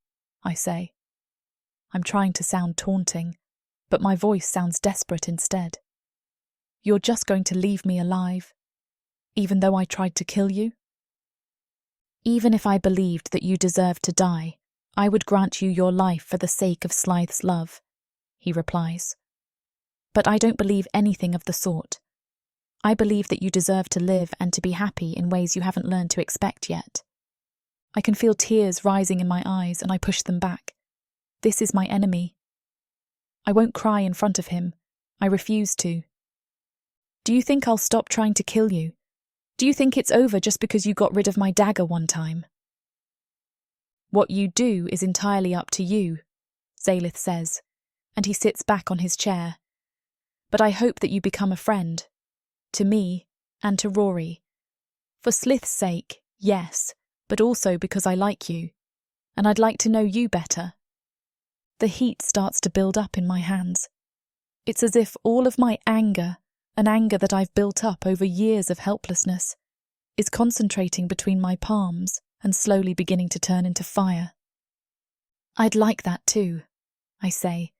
I say. I'm trying to sound taunting, but my voice sounds desperate instead. You're just going to leave me alive, even though I tried to kill you? Even if I believed that you deserved to die, I would grant you your life for the sake of Slyth's love, he replies. But I don't believe anything of the sort. I believe that you deserve to live and to be happy in ways you haven't learned to expect yet. I can feel tears rising in my eyes and I push them back. This is my enemy. I won't cry in front of him. I refuse to. Do you think I'll stop trying to kill you? Do you think it's over just because you got rid of my dagger one time? What you do is entirely up to you, Slyth says, and he sits back on his chair. But I hope that you become a friend. To me and to Rory. For Slyth's sake, yes, but also because I like you, and I'd like to know you better. The heat starts to build up in my hands. It's as if all of my anger, an anger that I've built up over years of helplessness, is concentrating between my palms and slowly beginning to turn into fire. I'd like that too, I say,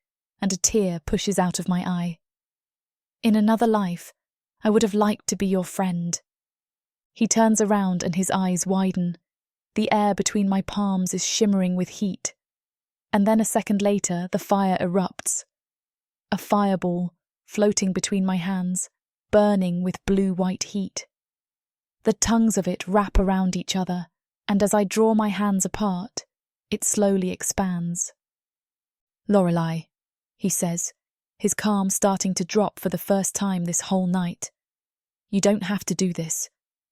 and a tear pushes out of my eye. In another life, I would have liked to be your friend. He turns around and his eyes widen. The air between my palms is shimmering with heat. And then a second later, the fire erupts. A fireball, floating between my hands, burning with blue-white heat. The tongues of it wrap around each other, and as I draw my hands apart, it slowly expands. Lorelei, he says, his calm starting to drop for the first time this whole night. You don't have to do this.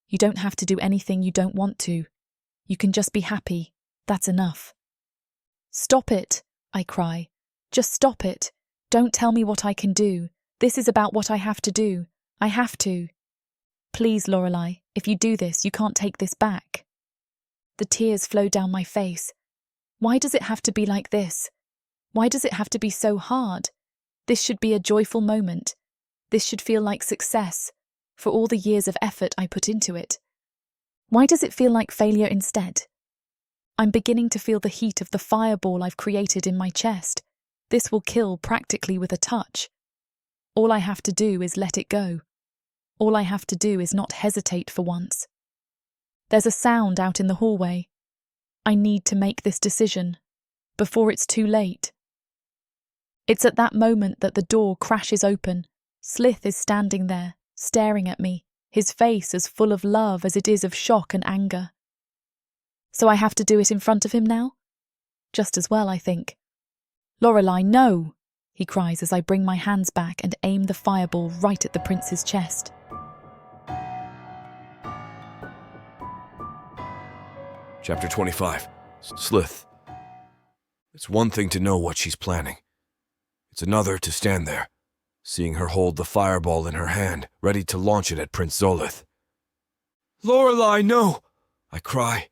You don't have to do anything you don't want to. You can just be happy. That's enough. Stop it, I cry. Just stop it. Don't tell me what I can do. This is about what I have to do. I have to. Please, Lorelei, if you do this, you can't take this back. The tears flow down my face. Why does it have to be like this? Why does it have to be so hard? This should be a joyful moment. This should feel like success for all the years of effort I put into it. Why does it feel like failure instead? I'm beginning to feel the heat of the fireball I've created in my chest. This will kill practically with a touch. All I have to do is let it go. All I have to do is not hesitate for once. There's a sound out in the hallway. I need to make this decision before it's too late. It's at that moment that the door crashes open. Slyth is standing there, staring at me, his face as full of love as it is of shock and anger. So I have to do it in front of him now? Just as well, I think. "Lorelei, no!" he cries as I bring my hands back and aim the fireball right at the prince's chest. Chapter 25. Slyth. It's one thing to know what she's planning. It's another to stand there, seeing her hold the fireball in her hand, ready to launch it at Prince Zolith. "Lorelei, no!" I cry.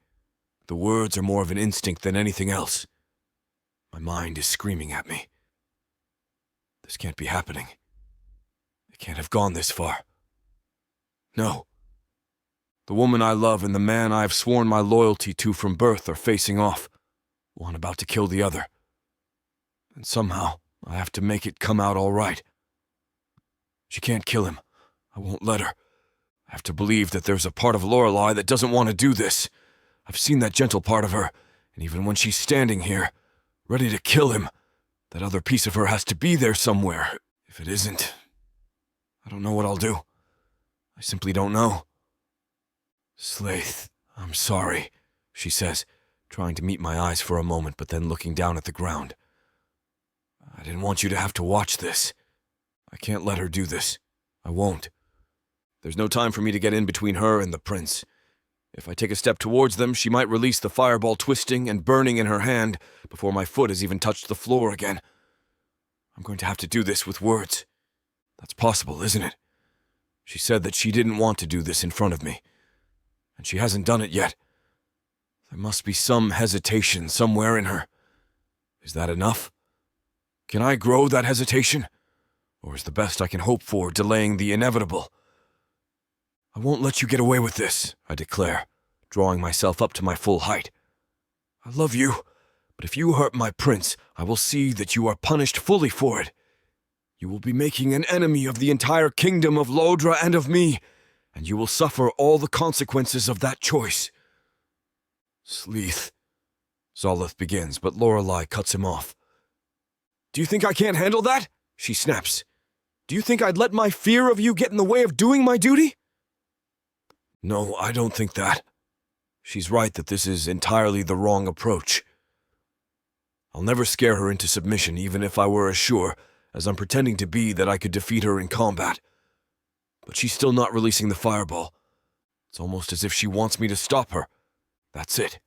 The words are more of an instinct than anything else. My mind is screaming at me. This can't be happening. It can't have gone this far. No. The woman I love and the man I have sworn my loyalty to from birth are facing off, one about to kill the other. And somehow, I have to make it come out all right. She can't kill him. I won't let her. I have to believe that there's a part of Lorelei that doesn't want to do this. I've seen that gentle part of her, and even when she's standing here, ready to kill him, that other piece of her has to be there somewhere. If it isn't, I don't know what I'll do. I simply don't know. "Slyth, I'm sorry," she says, trying to meet my eyes for a moment, but then looking down at the ground. "I didn't want you to have to watch this. I can't let her do this. I won't. There's no time for me to get in between her and the prince. If I take a step towards them, she might release the fireball twisting and burning in her hand before my foot has even touched the floor again. I'm going to have to do this with words. That's possible, isn't it? She said that she didn't want to do this in front of me, and she hasn't done it yet. There must be some hesitation somewhere in her. Is that enough? Can I grow that hesitation? Or is the best I can hope for delaying the inevitable? I won't let you get away with this, I declare, drawing myself up to my full height. I love you, but if you hurt my prince, I will see that you are punished fully for it. You will be making an enemy of the entire kingdom of Lodra and of me, and you will suffer all the consequences of that choice. Slyth, Zolith begins, but Lorelei cuts him off. Do you think I can't handle that? She snaps. Do you think I'd let my fear of you get in the way of doing my duty? No, I don't think that. She's right that this is entirely the wrong approach. I'll never scare her into submission, even if I were as sure, as I'm pretending to be, that I could defeat her in combat. But she's still not releasing the fireball. It's almost as if she wants me to stop her. That's it.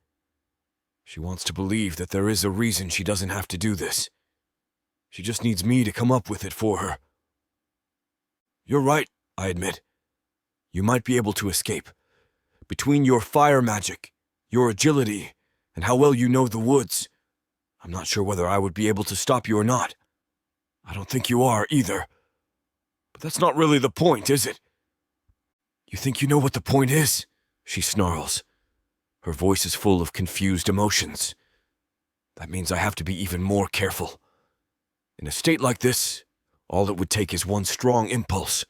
She wants to believe that there is a reason she doesn't have to do this. She just needs me to come up with it for her. You're right, I admit. You might be able to escape. Between your fire magic, your agility, and how well you know the woods, I'm not sure whether I would be able to stop you or not. I don't think you are, either. But that's not really the point, is it? You think you know what the point is? She snarls. Her voice is full of confused emotions. That means I have to be even more careful. In a state like this, all it would take is one strong impulse.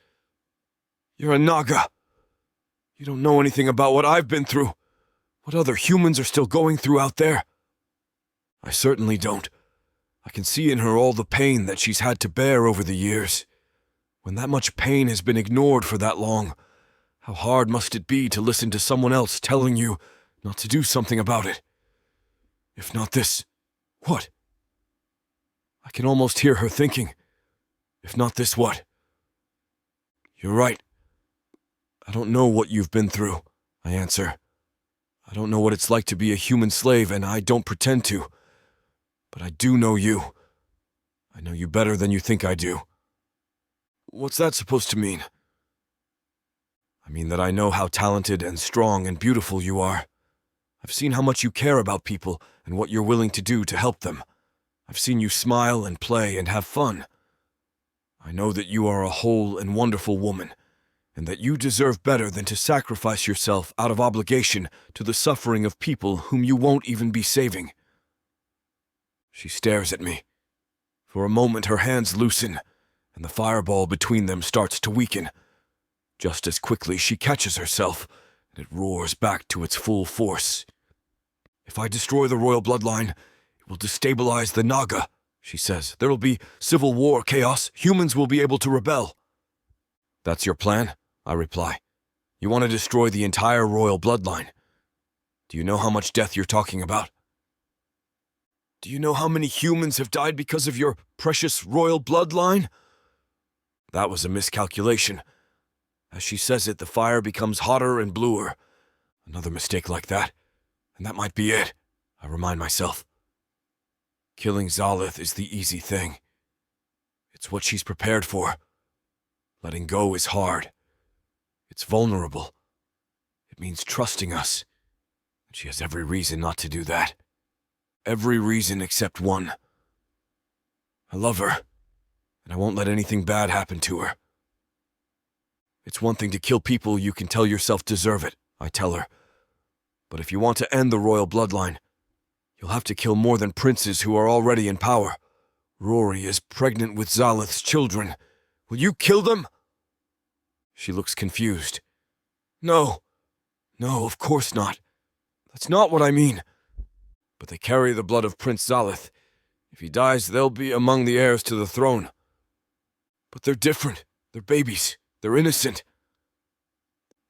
You're a Naga. You don't know anything about what I've been through, what other humans are still going through out there. I certainly don't. I can see in her all the pain that she's had to bear over the years. When that much pain has been ignored for that long, how hard must it be to listen to someone else telling you not to do something about it? If not this, what? I can almost hear her thinking. If not this, what? You're right. I don't know what you've been through, I answer. I don't know what it's like to be a human slave, and I don't pretend to. But I do know you. I know you better than you think I do. What's that supposed to mean? I mean that I know how talented and strong and beautiful you are. I've seen how much you care about people and what you're willing to do to help them. I've seen you smile and play and have fun. I know that you are a whole and wonderful woman, and that you deserve better than to sacrifice yourself out of obligation to the suffering of people whom you won't even be saving. She stares at me. For a moment her hands loosen, and the fireball between them starts to weaken. Just as quickly she catches herself, and it roars back to its full force. If I destroy the royal bloodline, it will destabilize the Naga, she says. There will be civil war, chaos. Humans will be able to rebel. That's your plan? I reply. You want to destroy the entire royal bloodline. Do you know how much death you're talking about? Do you know how many humans have died because of your precious royal bloodline? That was a miscalculation. As she says it, the fire becomes hotter and bluer. Another mistake like that, and that might be it, I remind myself. Killing Slyth is the easy thing. It's what she's prepared for. Letting go is hard. It's vulnerable. It means trusting us. And she has every reason not to do that. Every reason except one. I love her, and I won't let anything bad happen to her. It's one thing to kill people you can tell yourself deserve it, I tell her. But if you want to end the royal bloodline, you'll have to kill more than princes who are already in power. Rory is pregnant with Slyth's children. Will you kill them? She looks confused. No, of course not. That's not what I mean. But they carry the blood of Prince Slyth. If he dies, they'll be among the heirs to the throne. But they're different. They're babies. They're innocent.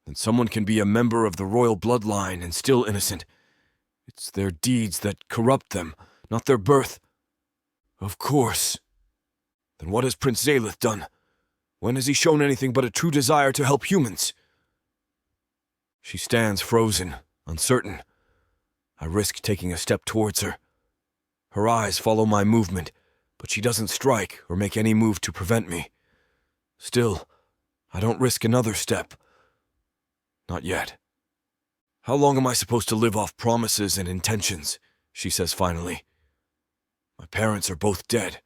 Then someone can be a member of the royal bloodline and still innocent. It's their deeds that corrupt them, not their birth. Of course. Then what has Prince Slyth done? When has he shown anything but a true desire to help humans? She stands frozen, uncertain. I risk taking a step towards her. Her eyes follow my movement, but she doesn't strike or make any move to prevent me. Still, I don't risk another step. Not yet. How long am I supposed to live off promises and intentions? She says finally. My parents are both dead.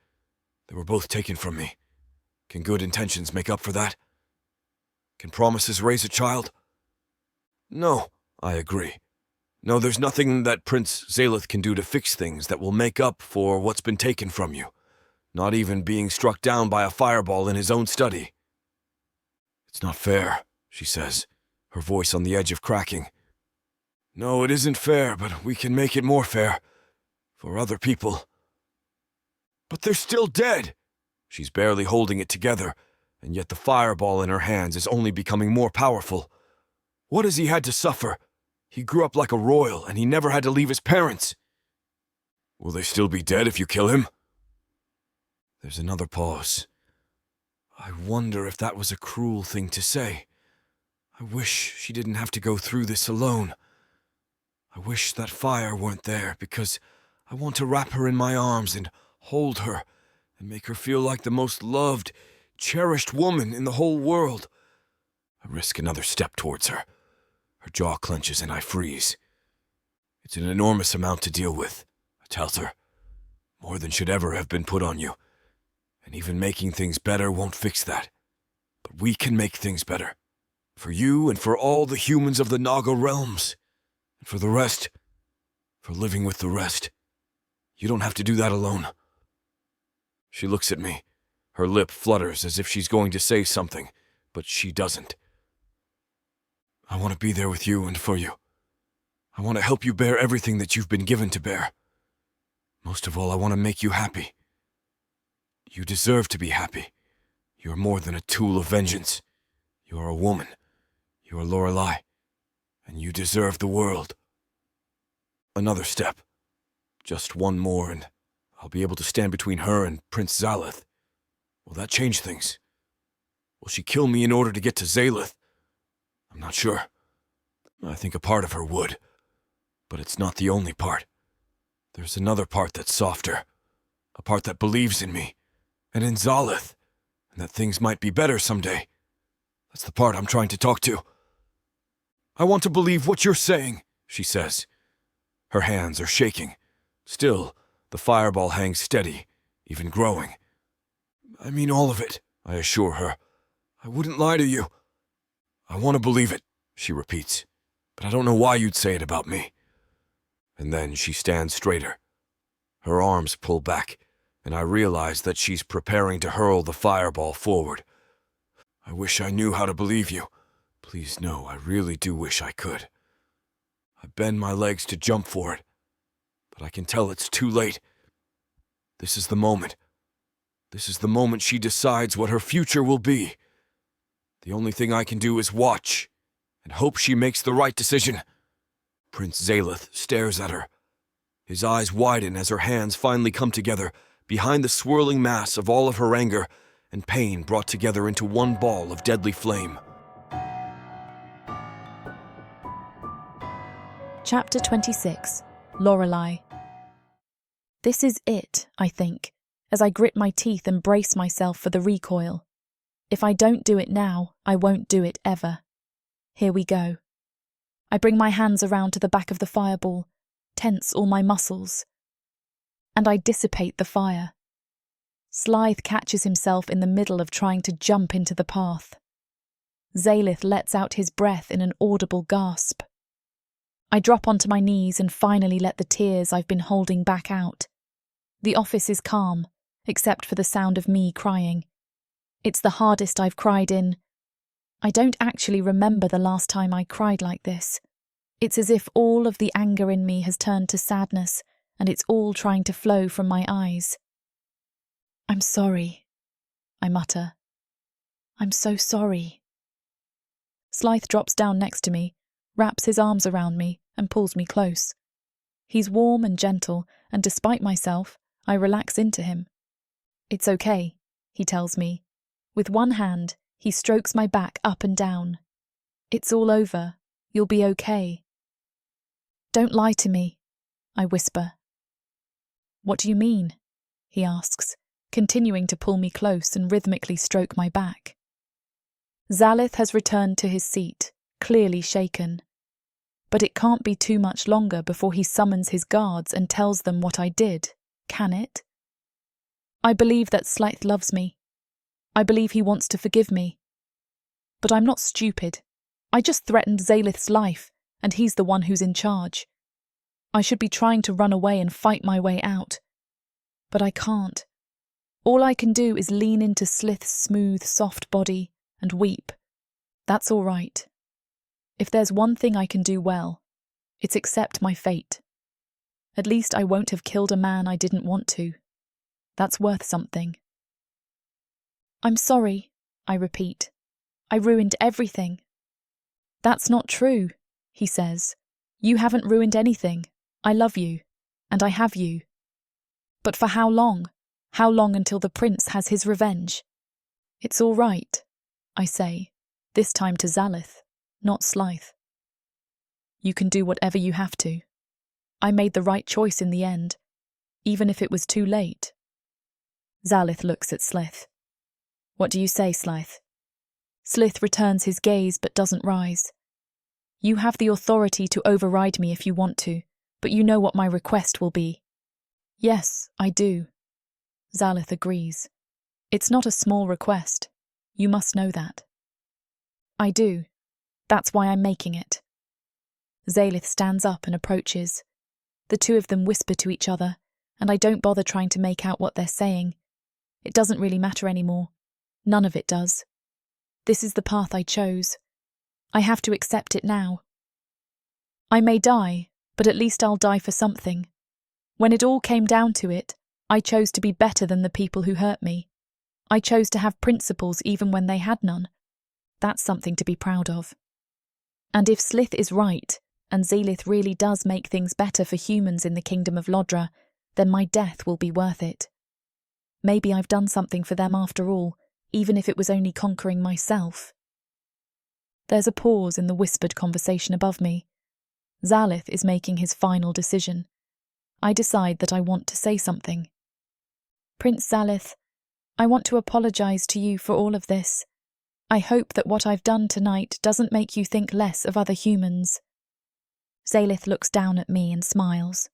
They were both taken from me. Can good intentions make up for that? Can promises raise a child? No, I agree. No, there's nothing that Prince Slyth can do to fix things that will make up for what's been taken from you. Not even being struck down by a fireball in his own study. It's not fair, she says, her voice on the edge of cracking. No, it isn't fair, but we can make it more fair. For other people. But they're still dead! She's barely holding it together, and yet the fireball in her hands is only becoming more powerful. What has he had to suffer? He grew up like a royal, and he never had to leave his parents. Will they still be dead if you kill him? There's another pause. I wonder if that was a cruel thing to say. I wish she didn't have to go through this alone. I wish that fire weren't there, because I want to wrap her in my arms and hold her and make her feel like the most loved, cherished woman in the whole world. I risk another step towards her. Her jaw clenches and I freeze. It's an enormous amount to deal with, I tell her. More than should ever have been put on you. And even making things better won't fix that. But we can make things better. For you and for all the humans of the Naga realms. And for the rest, for living with the rest. You don't have to do that alone. She looks at me. Her lip flutters as if she's going to say something, but she doesn't. I want to be there with you and for you. I want to help you bear everything that you've been given to bear. Most of all, I want to make you happy. You deserve to be happy. You are more than a tool of vengeance. You are a woman. You are Lorelei. And you deserve the world. Another step. Just one more and I'll be able to stand between her and Prince Slyth. Will that change things? Will she kill me in order to get to Slyth? I'm not sure. I think a part of her would. But it's not the only part. There's another part that's softer. A part that believes in me. And in Slyth. And that things might be better someday. That's the part I'm trying to talk to. I want to believe what you're saying, she says. Her hands are shaking. Still, the fireball hangs steady, even growing. I mean all of it, I assure her. I wouldn't lie to you. I want to believe it, she repeats, but I don't know why you'd say it about me. And then she stands straighter. Her arms pull back, and I realize that she's preparing to hurl the fireball forward. I wish I knew how to believe you. Please no, I really do wish I could. I bend my legs to jump for it, but I can tell it's too late. This is the moment. This is the moment she decides what her future will be. The only thing I can do is watch and hope she makes the right decision. Prince Slyth stares at her. His eyes widen as her hands finally come together behind the swirling mass of all of her anger and pain brought together into one ball of deadly flame. Chapter 26, Lorelei. This is it, I think, as I grit my teeth and brace myself for the recoil. If I don't do it now, I won't do it ever. Here we go. I bring my hands around to the back of the fireball, tense all my muscles, and I dissipate the fire. Slyth catches himself in the middle of trying to jump into the path. Slyth lets out his breath in an audible gasp. I drop onto my knees and finally let the tears I've been holding back out. The office is calm, except for the sound of me crying. It's the hardest I've cried in. I don't actually remember the last time I cried like this. It's as if all of the anger in me has turned to sadness, and it's all trying to flow from my eyes. I'm sorry, I mutter. I'm so sorry. Slyth drops down next to me, wraps his arms around me, and pulls me close. He's warm and gentle, and despite myself, I relax into him. It's okay, he tells me. With one hand, he strokes my back up and down. It's all over. You'll be okay. Don't lie to me, I whisper. What do you mean? He asks, continuing to pull me close and rhythmically stroke my back. Slyth has returned to his seat, clearly shaken. But it can't be too much longer before he summons his guards and tells them what I did, can it? I believe that Slyth loves me. I believe he wants to forgive me. But I'm not stupid. I just threatened Slyth's life, and he's the one who's in charge. I should be trying to run away and fight my way out. But I can't. All I can do is lean into Slyth's smooth, soft body and weep. That's all right. If there's one thing I can do well, it's accept my fate. At least I won't have killed a man I didn't want to. That's worth something. I'm sorry, I repeat. I ruined everything. That's not true, he says. You haven't ruined anything. I love you, and I have you. But for how long? How long until the prince has his revenge? It's all right, I say, this time to Slyth, not Slyth. You can do whatever you have to. I made the right choice in the end, even if it was too late. Slyth looks at Slyth. What do you say, Slyth? Slyth returns his gaze but doesn't rise. You have the authority to override me if you want to, but you know what my request will be. Yes, I do. Slyth agrees. It's not a small request. You must know that. I do. That's why I'm making it. Slyth stands up and approaches. The two of them whisper to each other, and I don't bother trying to make out what they're saying. It doesn't really matter anymore. None of it does. This is the path I chose. I have to accept it now. I may die, but at least I'll die for something. When it all came down to it, I chose to be better than the people who hurt me. I chose to have principles even when they had none. That's something to be proud of. And if Slyth is right, and Slyth really does make things better for humans in the kingdom of Lodra, then my death will be worth it. Maybe I've done something for them after all, even if it was only conquering myself. There's a pause in the whispered conversation above me. Slyth is making his final decision. I decide that I want to say something. Prince Slyth, I want to apologize to you for all of this. I hope that what I've done tonight doesn't make you think less of other humans. Slyth looks down at me and smiles.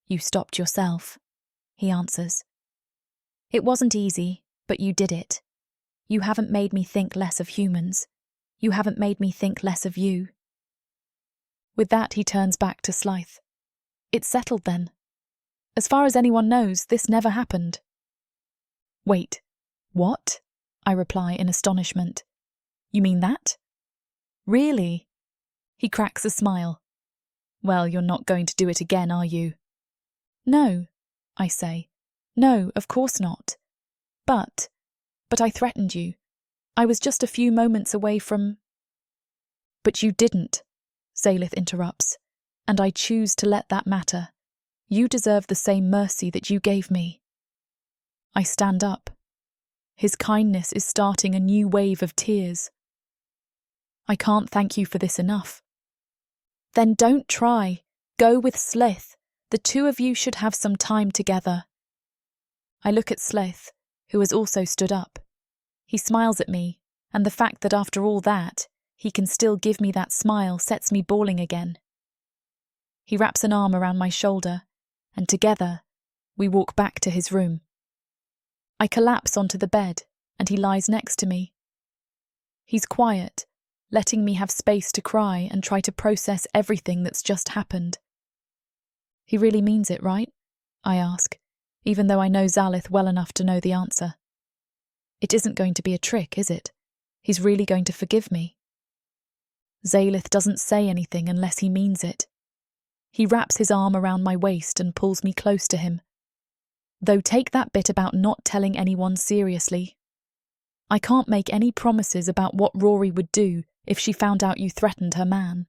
You stopped yourself, he answers. It wasn't easy, but you did it. You haven't made me think less of humans. You haven't made me think less of you. With that, he turns back to Slyth. It's settled then. As far as anyone knows, this never happened. Wait, what? I reply in astonishment. You mean that? Really? He cracks a smile. Well, you're not going to do it again, are you? No, I say. No, of course not. But I threatened you. I was just a few moments away from... But you didn't, Slyth interrupts, and I choose to let that matter. You deserve the same mercy that you gave me. I stand up. His kindness is starting a new wave of tears. I can't thank you for this enough. Then don't try. Go with Slyth. The two of you should have some time together. I look at Slyth, who has also stood up. He smiles at me, and the fact that after all that, he can still give me that smile sets me bawling again. He wraps an arm around my shoulder, and together, we walk back to his room. I collapse onto the bed, and he lies next to me. He's quiet, letting me have space to cry and try to process everything that's just happened. He really means it, right? I ask, even though I know Slyth well enough to know the answer. It isn't going to be a trick, is it? He's really going to forgive me. Slyth doesn't say anything unless he means it. He wraps his arm around my waist and pulls me close to him. Though take that bit about not telling anyone seriously. I can't make any promises about what Rory would do if she found out you threatened her man.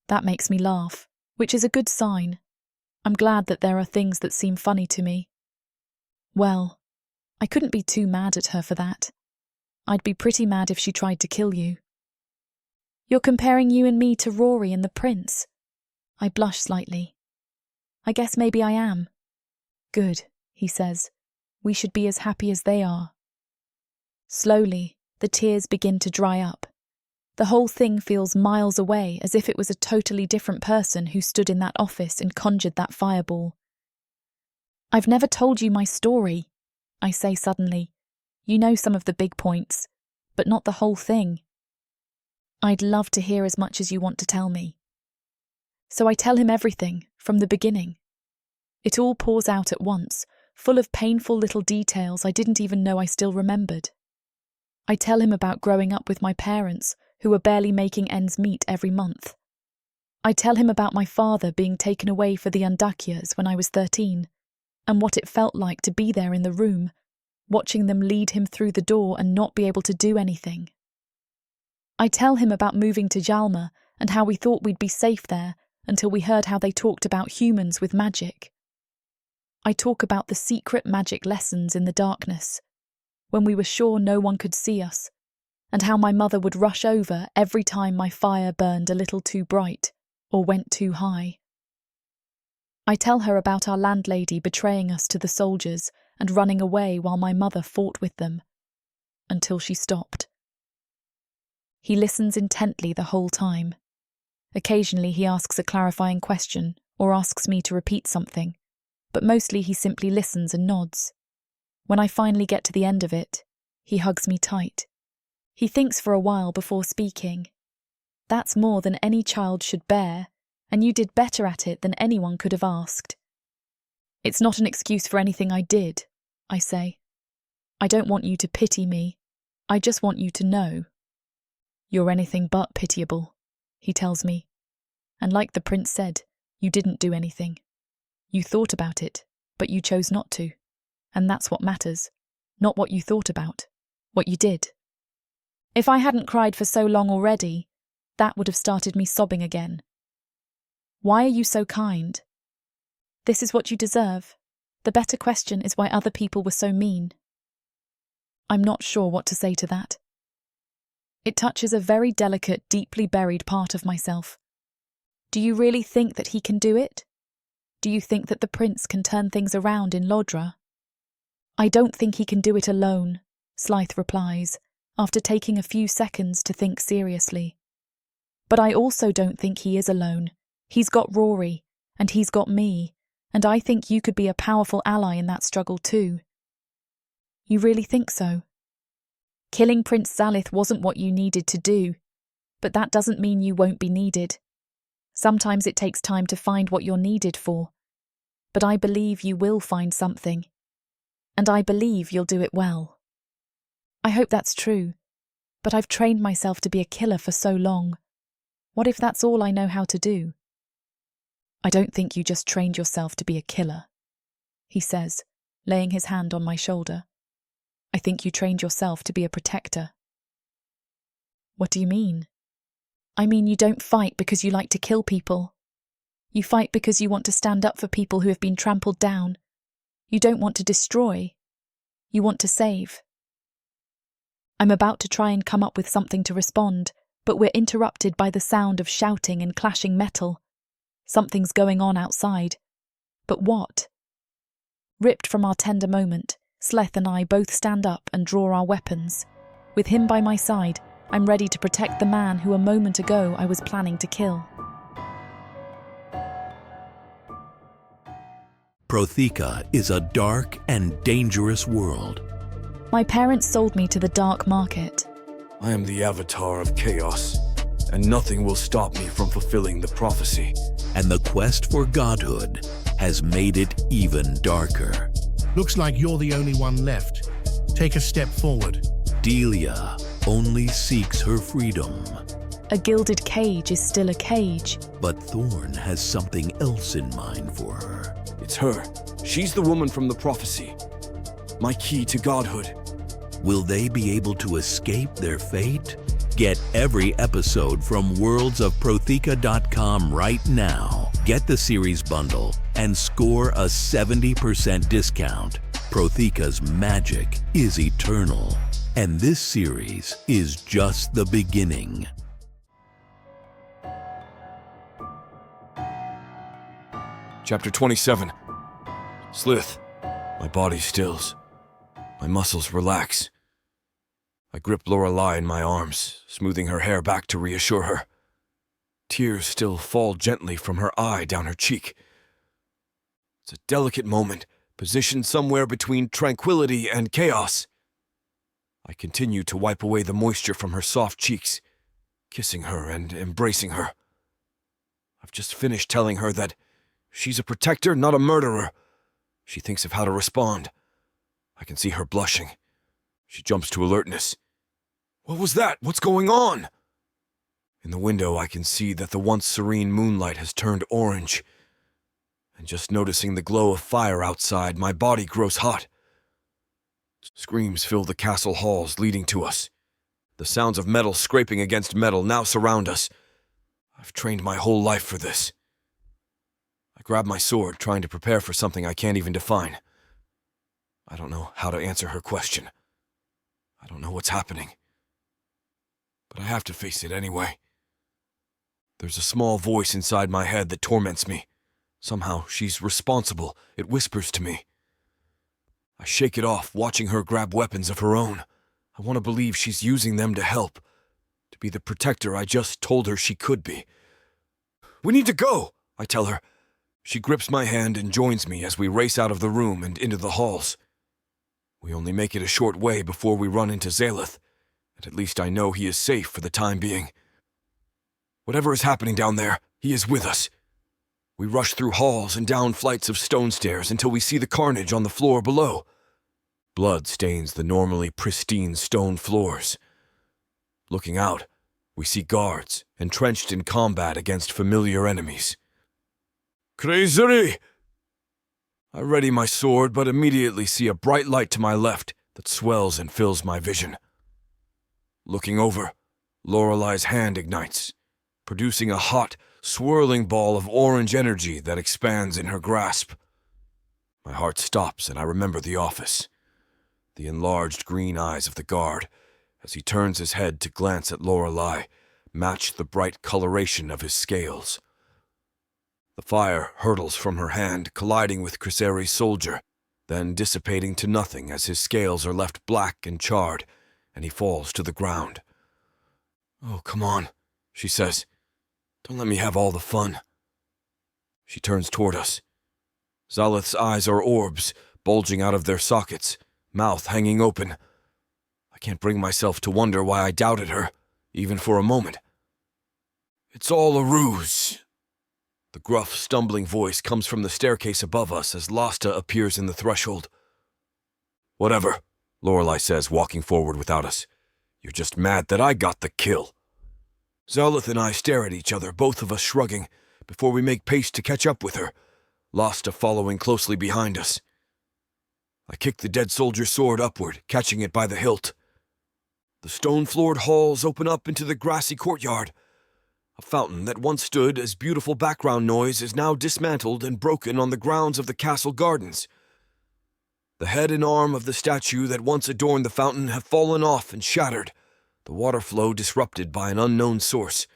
That makes me laugh, which is a good sign. I'm glad that there are things that seem funny to me. Well, I couldn't be too mad at her for that. I'd be pretty mad if she tried to kill you. You're comparing you and me to Rory and the prince. I blush slightly. I guess maybe I am. Good, he says. We should be as happy as they are. Slowly, the tears begin to dry up. The whole thing feels miles away, as if it was a totally different person who stood in that office and conjured that fireball. I've never told you my story, I say suddenly. You know some of the big points, but not the whole thing. I'd love to hear as much as you want to tell me. So I tell him everything, from the beginning. It all pours out at once, full of painful little details I didn't even know I still remembered. I tell him about growing up with my parents, who were barely making ends meet every month. I tell him about my father being taken away for the Undakyas when I was 13, and what it felt like to be there in the room, watching them lead him through the door and not be able to do anything. I tell him about moving to Jalma and how we thought we'd be safe there until we heard how they talked about humans with magic. I talk about the secret magic lessons in the darkness, when we were sure no one could see us, and how my mother would rush over every time my fire burned a little too bright or went too high. I tell her about our landlady betraying us to the soldiers and running away while my mother fought with them, until she stopped. He listens intently the whole time. Occasionally he asks a clarifying question or asks me to repeat something, but mostly he simply listens and nods. When I finally get to the end of it, he hugs me tight. He thinks for a while before speaking. That's more than any child should bear, and you did better at it than anyone could have asked. It's not an excuse for anything I did, I say. I don't want you to pity me. I just want you to know. You're anything but pitiable, he tells me. And like the prince said, you didn't do anything. You thought about it, but you chose not to. And that's what matters. Not what you thought about, what you did. If I hadn't cried for so long already, that would have started me sobbing again. Why are you so kind? This is what you deserve. The better question is why other people were so mean. I'm not sure what to say to that. It touches a very delicate, deeply buried part of myself. Do you really think that he can do it? Do you think that the prince can turn things around in Lodra? I don't think he can do it alone, Slyth replies, after taking a few seconds to think seriously. But I also don't think he is alone. He's got Rory, and he's got me, and I think you could be a powerful ally in that struggle too. You really think so? Killing Prince Slyth wasn't what you needed to do, but that doesn't mean you won't be needed. Sometimes it takes time to find what you're needed for, but I believe you will find something, and I believe you'll do it well. I hope that's true, but I've trained myself to be a killer for so long. What if that's all I know how to do? I don't think you just trained yourself to be a killer, he says, laying his hand on my shoulder. I think you trained yourself to be a protector. What do you mean? I mean, you don't fight because you like to kill people. You fight because you want to stand up for people who have been trampled down. You don't want to destroy. You want to save. I'm about to try and come up with something to respond, but we're interrupted by the sound of shouting and clashing metal. Something's going on outside. But what? Ripped from our tender moment, Slyth and I both stand up and draw our weapons. With him by my side, I'm ready to protect the man who a moment ago I was planning to kill. Protheka is a dark and dangerous world. My parents sold me to the dark market. I am the avatar of chaos, and nothing will stop me from fulfilling the prophecy. And the quest for godhood has made it even darker. Looks like you're the only one left. Take a step forward. Delia only seeks her freedom. A gilded cage is still a cage. But Thorn has something else in mind for her. It's her. She's the woman from the prophecy. My key to godhood. Will they be able to escape their fate? Get every episode from worldsofprotheka.com right now. Get the series bundle and score a 70% discount. Protheka's magic is eternal, and this series is just the beginning. Chapter 27. Slyth. My body stills. My muscles relax. I grip Lorelei in my arms, smoothing her hair back to reassure her. Tears still fall gently from her eye down her cheek. It's a delicate moment, positioned somewhere between tranquility and chaos. I continue to wipe away the moisture from her soft cheeks, kissing her and embracing her. I've just finished telling her that she's a protector, not a murderer. She thinks of how to respond. I can see her blushing. She jumps to alertness. What was that? What's going on? In the window, I can see that the once serene moonlight has turned orange. And just noticing the glow of fire outside, my body grows hot. Screams fill the castle halls leading to us. The sounds of metal scraping against metal now surround us. I've trained my whole life for this. I grab my sword, trying to prepare for something I can't even define. I don't know how to answer her question. I don't know what's happening. But I have to face it anyway. There's a small voice inside my head that torments me. Somehow she's responsible. It whispers to me. I shake it off, watching her grab weapons of her own. I want to believe she's using them to help, to be the protector I just told her she could be. We need to go, I tell her. She grips my hand and joins me as we race out of the room and into the halls. We only make it a short way before we run into Slyth, and at least I know he is safe for the time being. Whatever is happening down there, he is with us. We rush through halls and down flights of stone stairs until we see the carnage on the floor below. Blood stains the normally pristine stone floors. Looking out, we see guards entrenched in combat against familiar enemies. Crazy! I ready my sword, but immediately see a bright light to my left that swells and fills my vision. Looking over, Lorelei's hand ignites, producing a hot, swirling ball of orange energy that expands in her grasp. My heart stops and I remember the office. The enlarged green eyes of the guard, as he turns his head to glance at Lorelei, match the bright coloration of his scales. The fire hurtles from her hand, colliding with Creseri's soldier, then dissipating to nothing as his scales are left black and charred, and he falls to the ground. Oh, come on, she says. Don't let me have all the fun. She turns toward us. Slyth's eyes are orbs, bulging out of their sockets, mouth hanging open. I can't bring myself to wonder why I doubted her, even for a moment. It's all a ruse. The gruff, stumbling voice comes from the staircase above us as Lasta appears in the threshold. Whatever, Lorelei says, walking forward without us. You're just mad that I got the kill. Slyth and I stare at each other, both of us shrugging, before we make pace to catch up with her, Lasta following closely behind us. I kick the dead soldier's sword upward, catching it by the hilt. The stone-floored halls open up into the grassy courtyard. A fountain that once stood as beautiful background noise is now dismantled and broken on the grounds of the castle gardens. The head and arm of the statue that once adorned the fountain have fallen off and shattered, the water flow disrupted by an unknown source.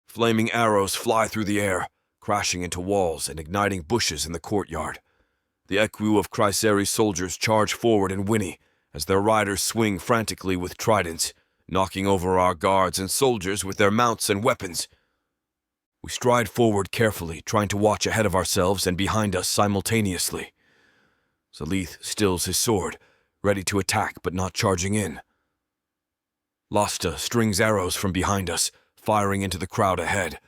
Flaming arrows fly through the air, crashing into walls and igniting bushes in the courtyard. The equi of Chryseri's soldiers charge forward and whinny as their riders swing frantically with tridents, knocking over our guards and soldiers with their mounts and weapons. We stride forward carefully, trying to watch ahead of ourselves and behind us simultaneously. Slyth stills his sword, ready to attack but not charging in. Lasta strings arrows from behind us, firing into the crowd ahead,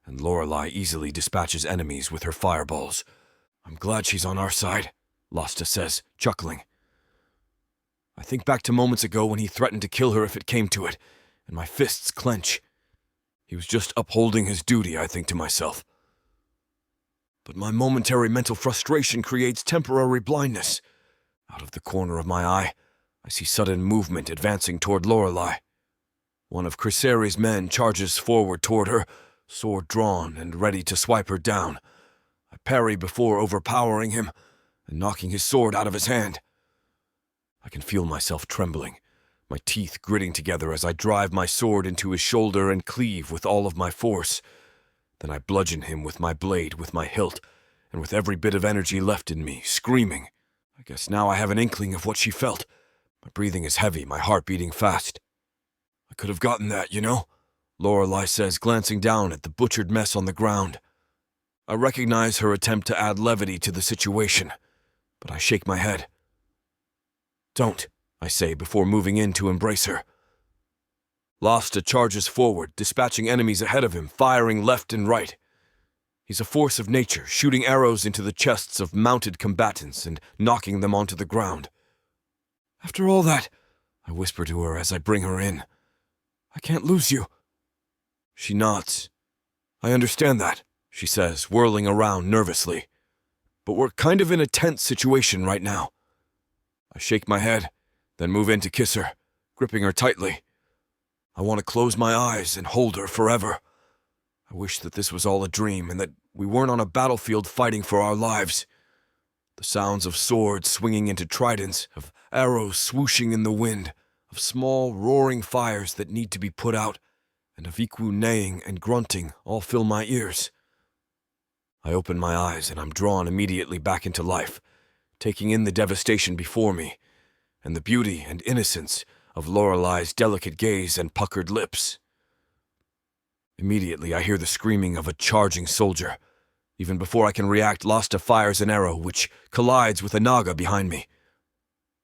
and Lorelei easily dispatches enemies with her fireballs. I'm glad she's on our side, Lasta says, chuckling. I think back to moments ago when he threatened to kill her if it came to it, and my fists clench. He was just upholding his duty, I think to myself. But my momentary mental frustration creates temporary blindness. Out of the corner of my eye, I see sudden movement advancing toward Lorelei. One of Chryseri's men charges forward toward her, sword drawn and ready to swipe her down. I parry before overpowering him and knocking his sword out of his hand. I can feel myself trembling, my teeth gritting together as I drive my sword into his shoulder and cleave with all of my force. Then I bludgeon him with my blade, with my hilt, and with every bit of energy left in me, screaming. I guess now I have an inkling of what she felt. My breathing is heavy, my heart beating fast. I could have gotten that, you know, Lorelei says, glancing down at the butchered mess on the ground. I recognize her attempt to add levity to the situation, but I shake my head. Don't, I say before moving in to embrace her. Lasta charges forward, dispatching enemies ahead of him, firing left and right. He's a force of nature, shooting arrows into the chests of mounted combatants and knocking them onto the ground. After all that, I whisper to her as I bring her in, I can't lose you. She nods. I understand that, she says, whirling around nervously. But we're kind of in a tense situation right now. I shake my head, then move in to kiss her, gripping her tightly. I want to close my eyes and hold her forever. I wish that this was all a dream and that we weren't on a battlefield fighting for our lives. The sounds of swords swinging into tridents, of arrows swooshing in the wind, of small roaring fires that need to be put out, and of equi neighing and grunting all fill my ears. I open my eyes and I'm drawn immediately back into life, taking in the devastation before me, and the beauty and innocence of Lorelei's delicate gaze and puckered lips. Immediately I hear the screaming of a charging soldier. Even before I can react, Lasta fires an arrow which collides with a Naga behind me.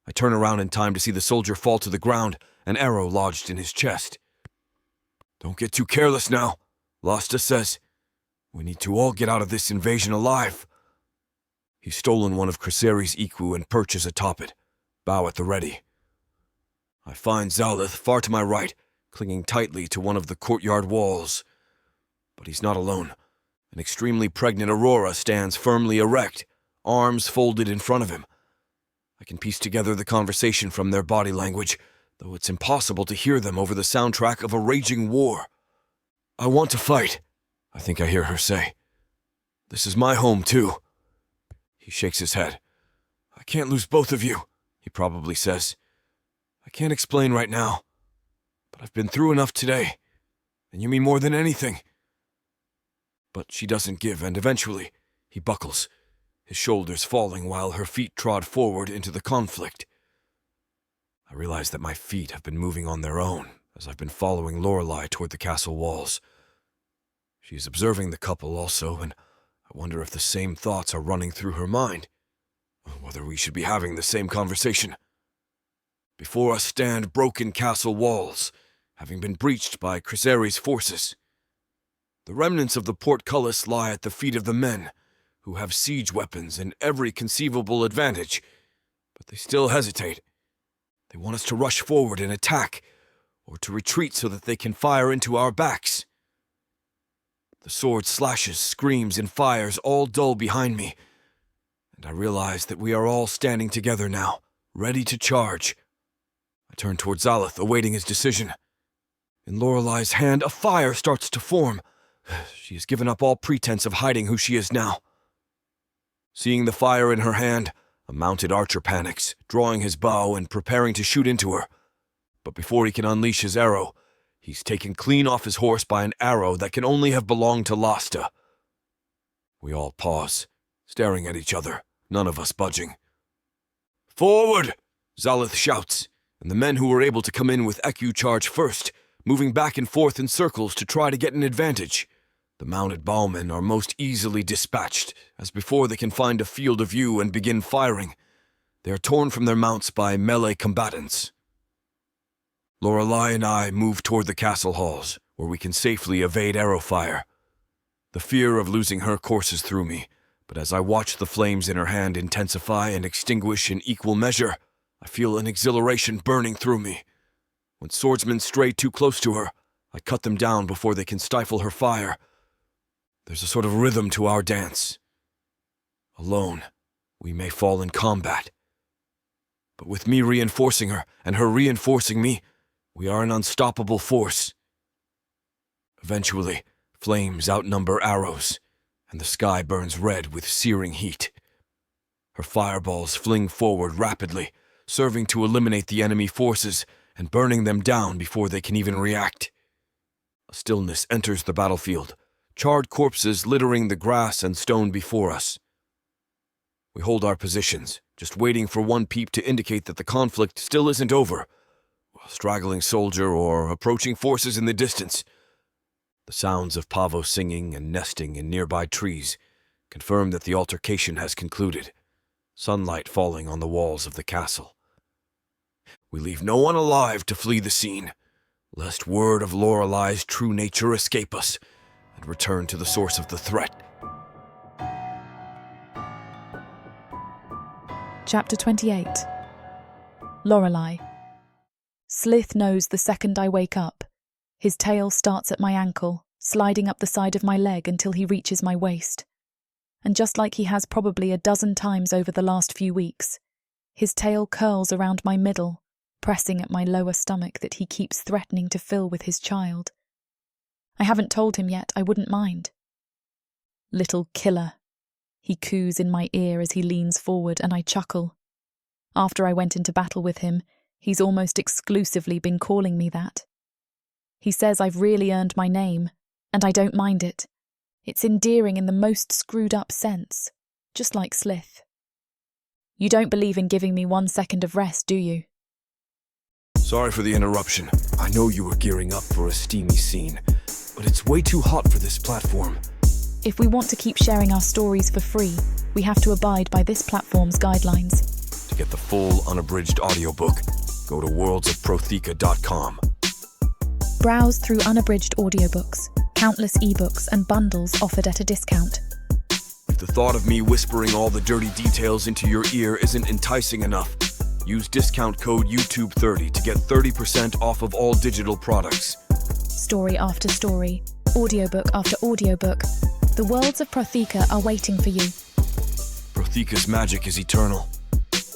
I turn around in time to see the soldier fall to the ground, an arrow lodged in his chest. Don't get too careless now, Lasta says. We need to all get out of this invasion alive. He's stolen one of Chryseri's equi and perches atop it, bow at the ready. I find Slyth far to my right, clinging tightly to one of the courtyard walls. But he's not alone. An extremely pregnant Aurora stands firmly erect, arms folded in front of him. I can piece together the conversation from their body language, though it's impossible to hear them over the soundtrack of a raging war. I want to fight, I think I hear her say. This is my home, too. He shakes his head. I can't lose both of you, he probably says. I can't explain right now, but I've been through enough today, and you mean more than anything. But she doesn't give, and eventually he buckles, his shoulders falling while her feet trod forward into the conflict. I realize that my feet have been moving on their own as I've been following Lorelei toward the castle walls. She is observing the couple also, and I wonder if the same thoughts are running through her mind, whether we should be having the same conversation. Before us stand broken castle walls, having been breached by Chryseri's forces. The remnants of the portcullis lie at the feet of the men, who have siege weapons and every conceivable advantage, but they still hesitate. They want us to rush forward and attack, or to retreat so that they can fire into our backs. The sword slashes, screams, and fires all dull behind me, and I realize that we are all standing together now, ready to charge. I turn toward Slyth, awaiting his decision. In Lorelai's hand, a fire starts to form. She has given up all pretense of hiding who she is now. Seeing the fire in her hand, a mounted archer panics, drawing his bow and preparing to shoot into her. But before he can unleash his arrow, he's taken clean off his horse by an arrow that can only have belonged to Lasta. We all pause, staring at each other, none of us budging. "Forward!" Slyth shouts, and the men who were able to come in with Eku charge first, moving back and forth in circles to try to get an advantage. The mounted bowmen are most easily dispatched, as before they can find a field of view and begin firing. They are torn from their mounts by melee combatants. Lorelai and I move toward the castle halls, where we can safely evade arrow fire. The fear of losing her courses through me, but as I watch the flames in her hand intensify and extinguish in equal measure, I feel an exhilaration burning through me. When swordsmen stray too close to her, I cut them down before they can stifle her fire. There's a sort of rhythm to our dance. Alone, we may fall in combat. But with me reinforcing her, and her reinforcing me, we are an unstoppable force. Eventually, flames outnumber arrows, and the sky burns red with searing heat. Her fireballs fling forward rapidly, serving to eliminate the enemy forces and burning them down before they can even react. A stillness enters the battlefield, charred corpses littering the grass and stone before us. We hold our positions, just waiting for one peep to indicate that the conflict still isn't over. A straggling soldier or approaching forces in the distance. The sounds of pavo singing and nesting in nearby trees confirm that the altercation has concluded, sunlight falling on the walls of the castle. We leave no one alive to flee the scene, lest word of Lorelai's true nature escape us and return to the source of the threat. Chapter 28. Lorelai. Slyth knows the second I wake up. His tail starts at my ankle, sliding up the side of my leg until he reaches my waist. And just like he has probably a dozen times over the last few weeks, his tail curls around my middle, pressing at my lower stomach that he keeps threatening to fill with his child. I haven't told him yet I wouldn't mind. "Little killer," he coos in my ear as he leans forward, and I chuckle. After I went into battle with him, he's almost exclusively been calling me that. He says I've really earned my name, and I don't mind it. It's endearing in the most screwed up sense, just like Slyth. "You don't believe in giving me 1 second of rest, do you?" Sorry for the interruption. I know you were gearing up for a steamy scene, but it's way too hot for this platform. If we want to keep sharing our stories for free, we have to abide by this platform's guidelines. To get the full unabridged audiobook, go to worldsofprotheka.com. Browse through unabridged audiobooks, countless ebooks and bundles offered at a discount. If the thought of me whispering all the dirty details into your ear isn't enticing enough, use discount code YouTube30 to get 30% off of all digital products. Story after story, audiobook after audiobook, the Worlds of Protheka are waiting for you. Protheka's magic is eternal.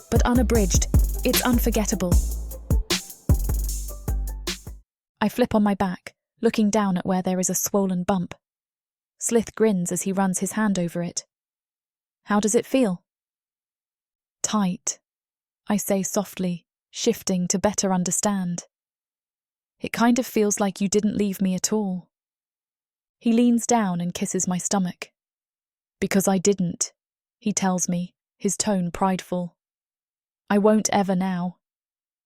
But unabridged, it's unforgettable. I flip on my back, looking down at where there is a swollen bump. Slyth grins as he runs his hand over it. "How does it feel?" "Tight," I say softly, shifting to better understand. "It kind of feels like you didn't leave me at all." He leans down and kisses my stomach. "Because I didn't," he tells me, his tone prideful. "I won't ever now.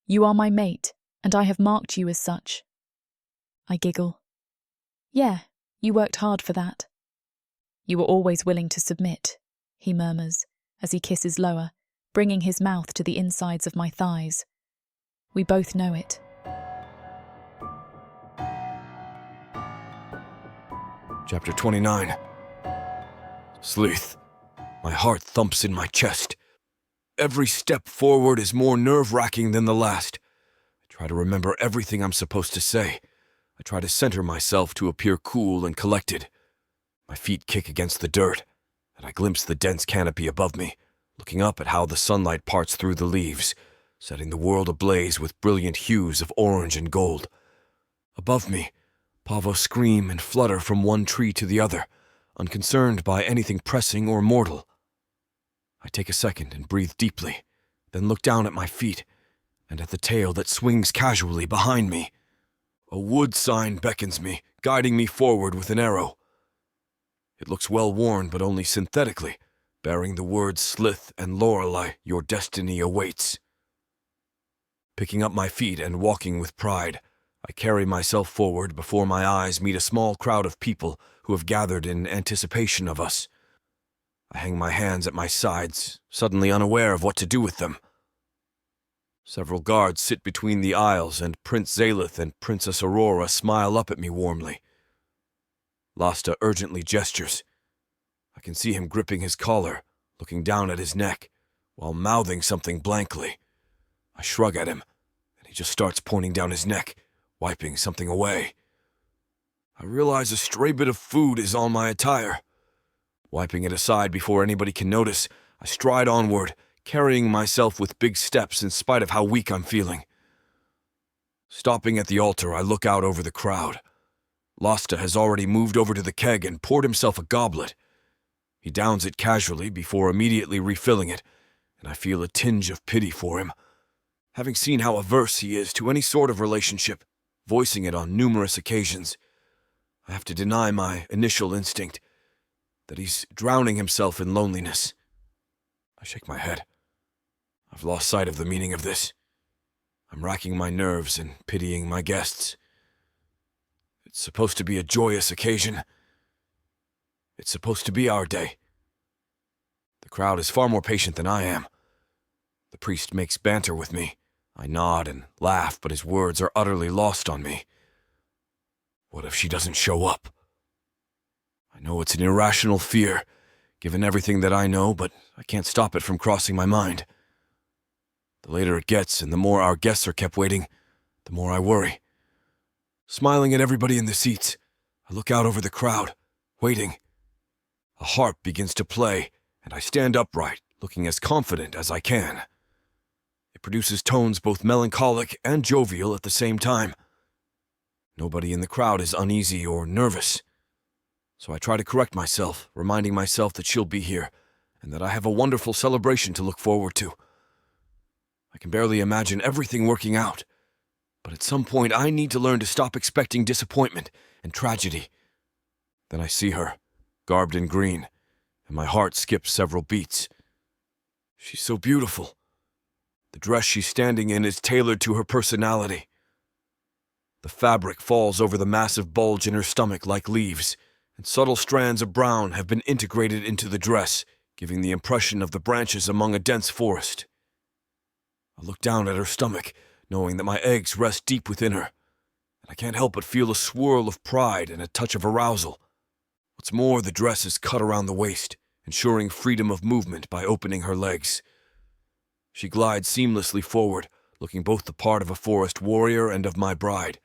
You are my mate, and I have marked you as such." I giggle. "Yeah, You worked hard for that. You were always willing to submit, he murmurs, as he kisses lower, bringing his mouth to the insides of my thighs. We both know it. Chapter 29. Slyth. My heart thumps in my chest. Every step forward is more nerve-wracking than the last. I try to remember everything I'm supposed to say. I try to center myself to appear cool and collected. My feet kick against the dirt, and I glimpse the dense canopy above me, looking up at how the sunlight parts through the leaves, setting the world ablaze with brilliant hues of orange and gold. Above me, pavos scream and flutter from one tree to the other, unconcerned by anything pressing or mortal. I take a second and breathe deeply, then look down at my feet and at the tail that swings casually behind me. A wood sign beckons me, guiding me forward with an arrow. It looks well worn, but only synthetically, bearing the words Slyth and Lorelei, your destiny awaits. Picking up my feet and walking with pride, I carry myself forward before my eyes meet a small crowd of people who have gathered in anticipation of us. I hang my hands at my sides, suddenly unaware of what to do with them. Several guards sit between the aisles, and Prince Slyth and Princess Aurora smile up at me warmly. Lasta urgently gestures. I can see him gripping his collar, looking down at his neck, while mouthing something blankly. I shrug at him, and he just starts pointing down his neck, wiping something away. I realize a stray bit of food is on my attire. Wiping it aside before anybody can notice, I stride onward, carrying myself with big steps in spite of how weak I'm feeling. Stopping at the altar, I look out over the crowd. Lasta has already moved over to the keg and poured himself a goblet. He downs it casually before immediately refilling it, and I feel a tinge of pity for him. Having seen how averse he is to any sort of relationship, voicing it on numerous occasions, I have to deny my initial instinct that he's drowning himself in loneliness. I shake my head. I've lost sight of the meaning of this. I'm racking my nerves and pitying my guests. It's supposed to be a joyous occasion. It's supposed to be our day. The crowd is far more patient than I am. The priest makes banter with me. I nod and laugh, but his words are utterly lost on me. What if she doesn't show up? I know it's an irrational fear, given everything that I know, but I can't stop it from crossing my mind. The later it gets and the more our guests are kept waiting, the more I worry. Smiling at everybody in the seats, I look out over the crowd, waiting. A harp begins to play, and I stand upright, looking as confident as I can. It produces tones both melancholic and jovial at the same time. Nobody in the crowd is uneasy or nervous. So I try to correct myself, reminding myself that she'll be here, and that I have a wonderful celebration to look forward to. I can barely imagine everything working out, but at some point I need to learn to stop expecting disappointment and tragedy. Then I see her, garbed in green, and my heart skips several beats. She's so beautiful. The dress she's standing in is tailored to her personality. The fabric falls over the massive bulge in her stomach like leaves, and subtle strands of brown have been integrated into the dress, giving the impression of the branches among a dense forest. I look down at her stomach, knowing that my eggs rest deep within her, and I can't help but feel a swirl of pride and a touch of arousal. What's more, the dress is cut around the waist, ensuring freedom of movement by opening her legs. She glides seamlessly forward, looking both the part of a forest warrior and of my bride.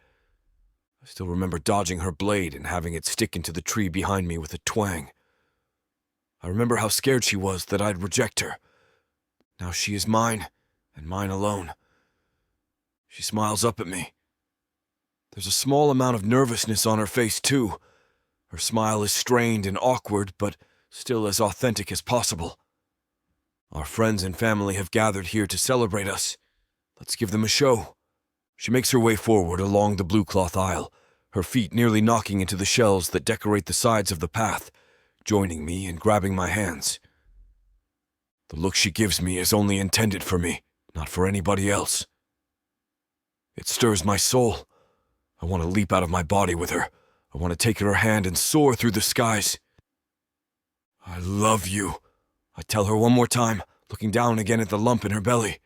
I still remember dodging her blade and having it stick into the tree behind me with a twang. I remember how scared she was that I'd reject her. Now she is mine, and mine alone. She smiles up at me. There's a small amount of nervousness on her face, too. Her smile is strained and awkward, but still as authentic as possible. Our friends and family have gathered here to celebrate us. Let's give them a show. She makes her way forward along the blue cloth aisle, her feet nearly knocking into the shells that decorate the sides of the path, joining me and grabbing my hands. The look she gives me is only intended for me, not for anybody else. It stirs my soul. I want to leap out of my body with her, I want to take her hand and soar through the skies. I love you, I tell her one more time, looking down again at the lump in her belly.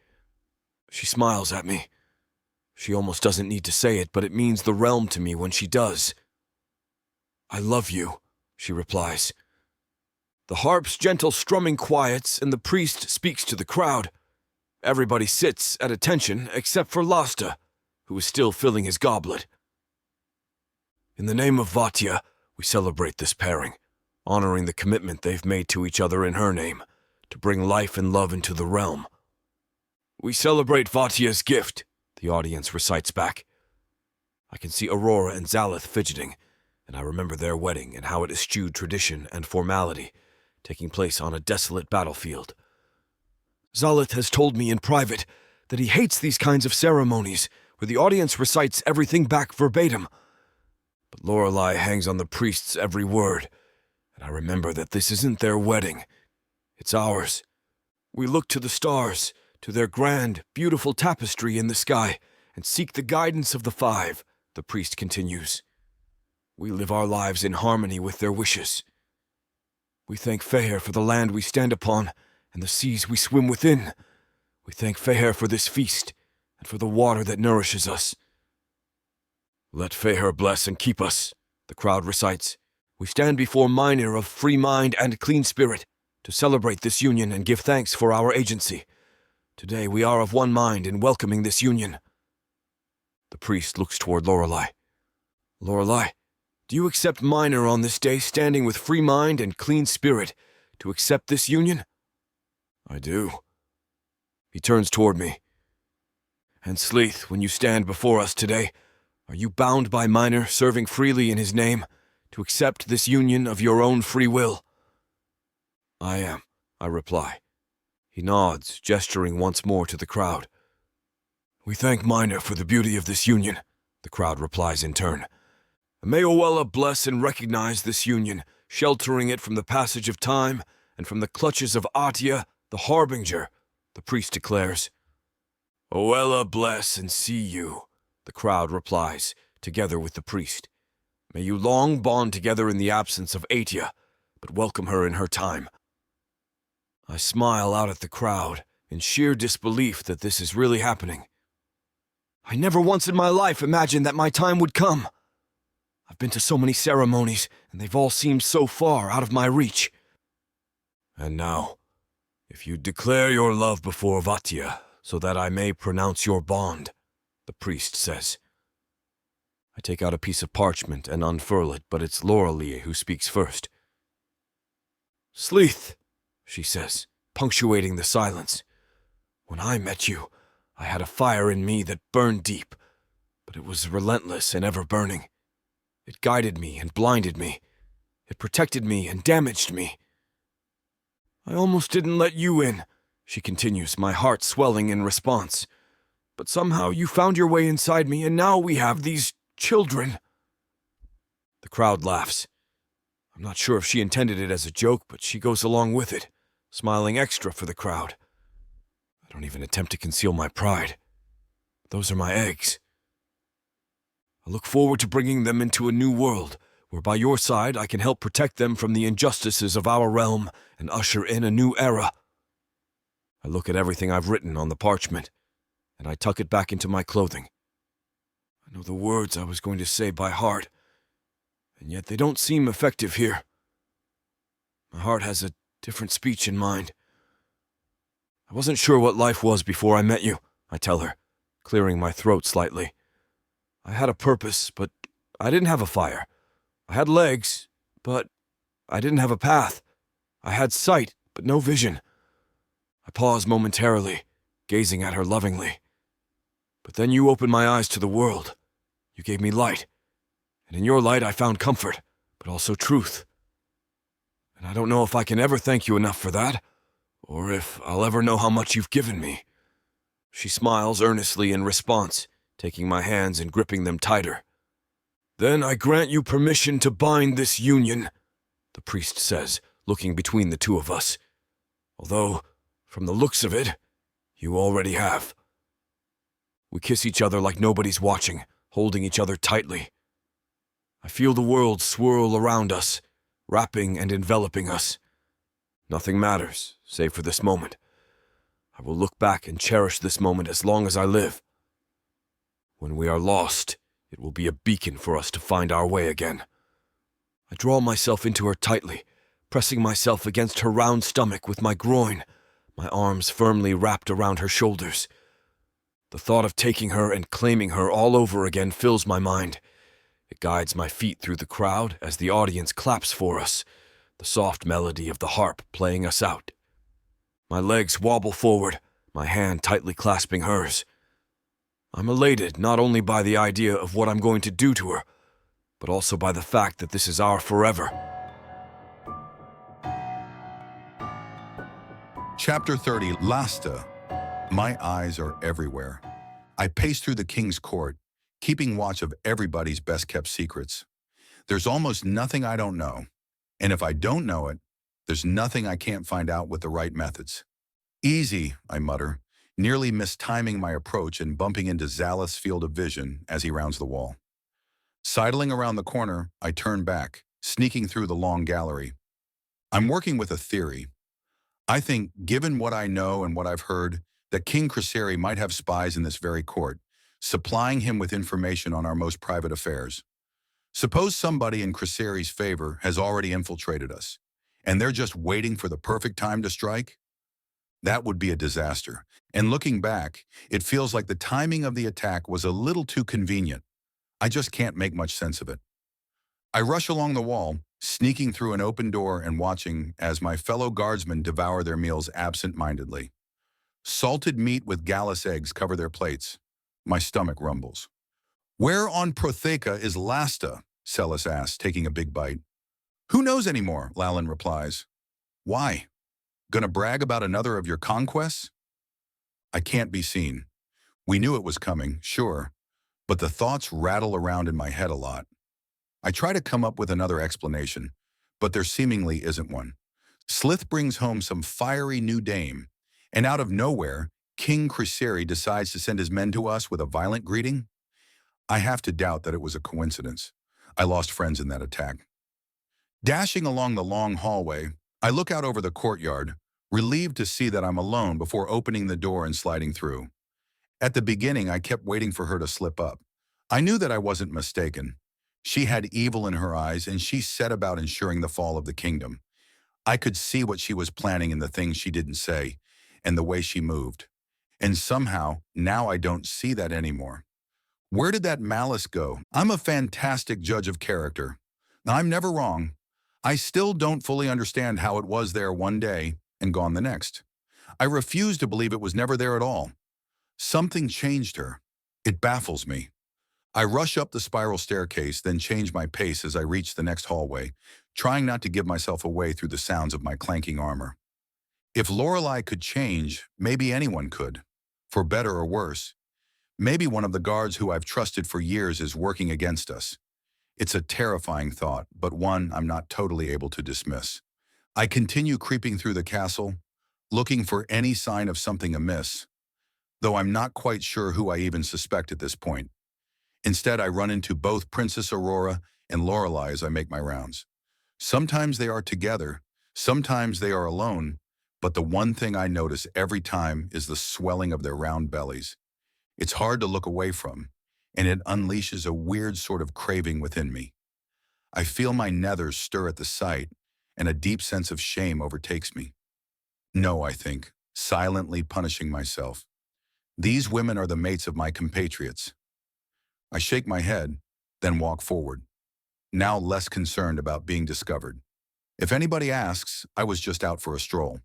She smiles at me. She almost doesn't need to say it, but it means the realm to me when she does. I love you, she replies. The harp's gentle strumming quiets, and the priest speaks to the crowd. Everybody sits at attention except for Lasta, who is still filling his goblet. In the name of Vatia, we celebrate this pairing, honoring the commitment they've made to each other in her name, to bring life and love into the realm. We celebrate Vatia's gift, the audience recites back. I can see Aurora and Slyth fidgeting, and I remember their wedding and how it eschewed tradition and formality, taking place on a desolate battlefield. Slyth has told me in private that he hates these kinds of ceremonies where the audience recites everything back verbatim. But Lorelei hangs on the priest's every word, and I remember that this isn't their wedding. It's ours. We look to the stars, to their grand, beautiful tapestry in the sky, and seek the guidance of the five, the priest continues. We live our lives in harmony with their wishes. We thank Feher for the land we stand upon and the seas we swim within. We thank Feher for this feast and for the water that nourishes us. Let Feher bless and keep us, the crowd recites. We stand before Minor of free mind and clean spirit to celebrate this union and give thanks for our agency. Today we are of one mind in welcoming this union. The priest looks toward Lorelei. Lorelei, do you accept Minor on this day standing with free mind and clean spirit to accept this union? I do. He turns toward me. And Slyth, when you stand before us today, are you bound by Minor serving freely in his name to accept this union of your own free will? I am, I reply. He nods, gesturing once more to the crowd. We thank Minor for the beauty of this union, the crowd replies in turn. May Owella bless and recognize this union, sheltering it from the passage of time and from the clutches of Atia, the Harbinger, the priest declares. Owella bless and see you, the crowd replies, together with the priest. May you long bond together in the absence of Atia, but welcome her in her time. I smile out at the crowd in sheer disbelief that this is really happening. I never once in my life imagined that my time would come. I've been to so many ceremonies, and they've all seemed so far out of my reach. And now, if you declare your love before Vatia, so that I may pronounce your bond, the priest says. I take out a piece of parchment and unfurl it, but it's Lorelei who speaks first. Slyth, she says, punctuating the silence. When I met you, I had a fire in me that burned deep, but it was relentless and ever-burning. It guided me and blinded me. It protected me and damaged me. I almost didn't let you in, she continues, my heart swelling in response. But somehow you found your way inside me, and now we have these children. The crowd laughs. I'm not sure if she intended it as a joke, but she goes along with it, smiling extra for the crowd. I don't even attempt to conceal my pride. Those are my eggs. I look forward to bringing them into a new world, where by your side I can help protect them from the injustices of our realm and usher in a new era. I look at everything I've written on the parchment, and I tuck it back into my clothing. I know the words I was going to say by heart, and yet they don't seem effective here. My heart has a different speech in mind. I wasn't sure what life was before I met you, I tell her, clearing my throat slightly. I had a purpose, but I didn't have a fire. I had legs, but I didn't have a path. I had sight, but no vision. I pause momentarily, gazing at her lovingly. But then you opened my eyes to the world. You gave me light, and in your light I found comfort, but also truth. And I don't know if I can ever thank you enough for that, or if I'll ever know how much you've given me. She smiles earnestly in response, taking my hands and gripping them tighter. Then I grant you permission to bind this union, the priest says, looking between the two of us. Although, from the looks of it, you already have. We kiss each other like nobody's watching, holding each other tightly. I feel the world swirl around us, wrapping and enveloping us. Nothing matters, save for this moment. I will look back and cherish this moment as long as I live. When we are lost, it will be a beacon for us to find our way again. I draw myself into her tightly, pressing myself against her round stomach with my groin, my arms firmly wrapped around her shoulders. The thought of taking her and claiming her all over again fills my mind. It guides my feet through the crowd as the audience claps for us, the soft melody of the harp playing us out. My legs wobble forward, my hand tightly clasping hers. I'm elated not only by the idea of what I'm going to do to her, but also by the fact that this is our forever. Chapter 30, Lasta. My eyes are everywhere. I pace through the king's court, keeping watch of everybody's best-kept secrets. There's almost nothing I don't know, and if I don't know it, there's nothing I can't find out with the right methods. Easy, I mutter, nearly mistiming my approach and bumping into Slyth's field of vision as he rounds the wall. Sidling around the corner, I turn back, sneaking through the long gallery. I'm working with a theory. I think, given what I know and what I've heard, that King Creseri might have spies in this very court, supplying him with information on our most private affairs. Suppose somebody in Creseri's favor has already infiltrated us, and they're just waiting for the perfect time to strike? That would be a disaster. And looking back, it feels like the timing of the attack was a little too convenient. I just can't make much sense of it. I rush along the wall, sneaking through an open door and watching as my fellow guardsmen devour their meals absent-mindedly. Salted meat with gallus eggs cover their plates. My stomach rumbles. "Where on Protheka is Lasta?" Slyth asks, taking a big bite. "Who knows anymore?" Lallan replies. "Why? Gonna brag about another of your conquests?" I can't be seen. We knew it was coming, sure, but the thoughts rattle around in my head a lot. I try to come up with another explanation, but there seemingly isn't one. Slyth brings home some fiery new dame, and out of nowhere, King Creseri decides to send his men to us with a violent greeting? I have to doubt that it was a coincidence. I lost friends in that attack. Dashing along the long hallway, I look out over the courtyard, relieved to see that I'm alone before opening the door and sliding through. At the beginning, I kept waiting for her to slip up. I knew that I wasn't mistaken. She had evil in her eyes, and she set about ensuring the fall of the kingdom. I could see what she was planning in the things she didn't say, and the way she moved. And somehow, now I don't see that anymore. Where did that malice go? I'm a fantastic judge of character. I'm never wrong. I still don't fully understand how it was there one day and gone the next. I refuse to believe it was never there at all. Something changed her. It baffles me. I rush up the spiral staircase, then change my pace as I reach the next hallway, trying not to give myself away through the sounds of my clanking armor. If Lorelei could change, maybe anyone could, for better or worse. Maybe one of the guards who I've trusted for years is working against us. It's a terrifying thought, but one I'm not totally able to dismiss. I continue creeping through the castle, looking for any sign of something amiss, though I'm not quite sure who I even suspect at this point. Instead, I run into both Princess Aurora and Lorelei as I make my rounds. Sometimes they are together, sometimes they are alone, but the one thing I notice every time is the swelling of their round bellies. It's hard to look away from, and it unleashes a weird sort of craving within me. I feel my nethers stir at the sight, and a deep sense of shame overtakes me. No, I think, silently punishing myself. These women are the mates of my compatriots. I shake my head, then walk forward, now less concerned about being discovered. If anybody asks, I was just out for a stroll.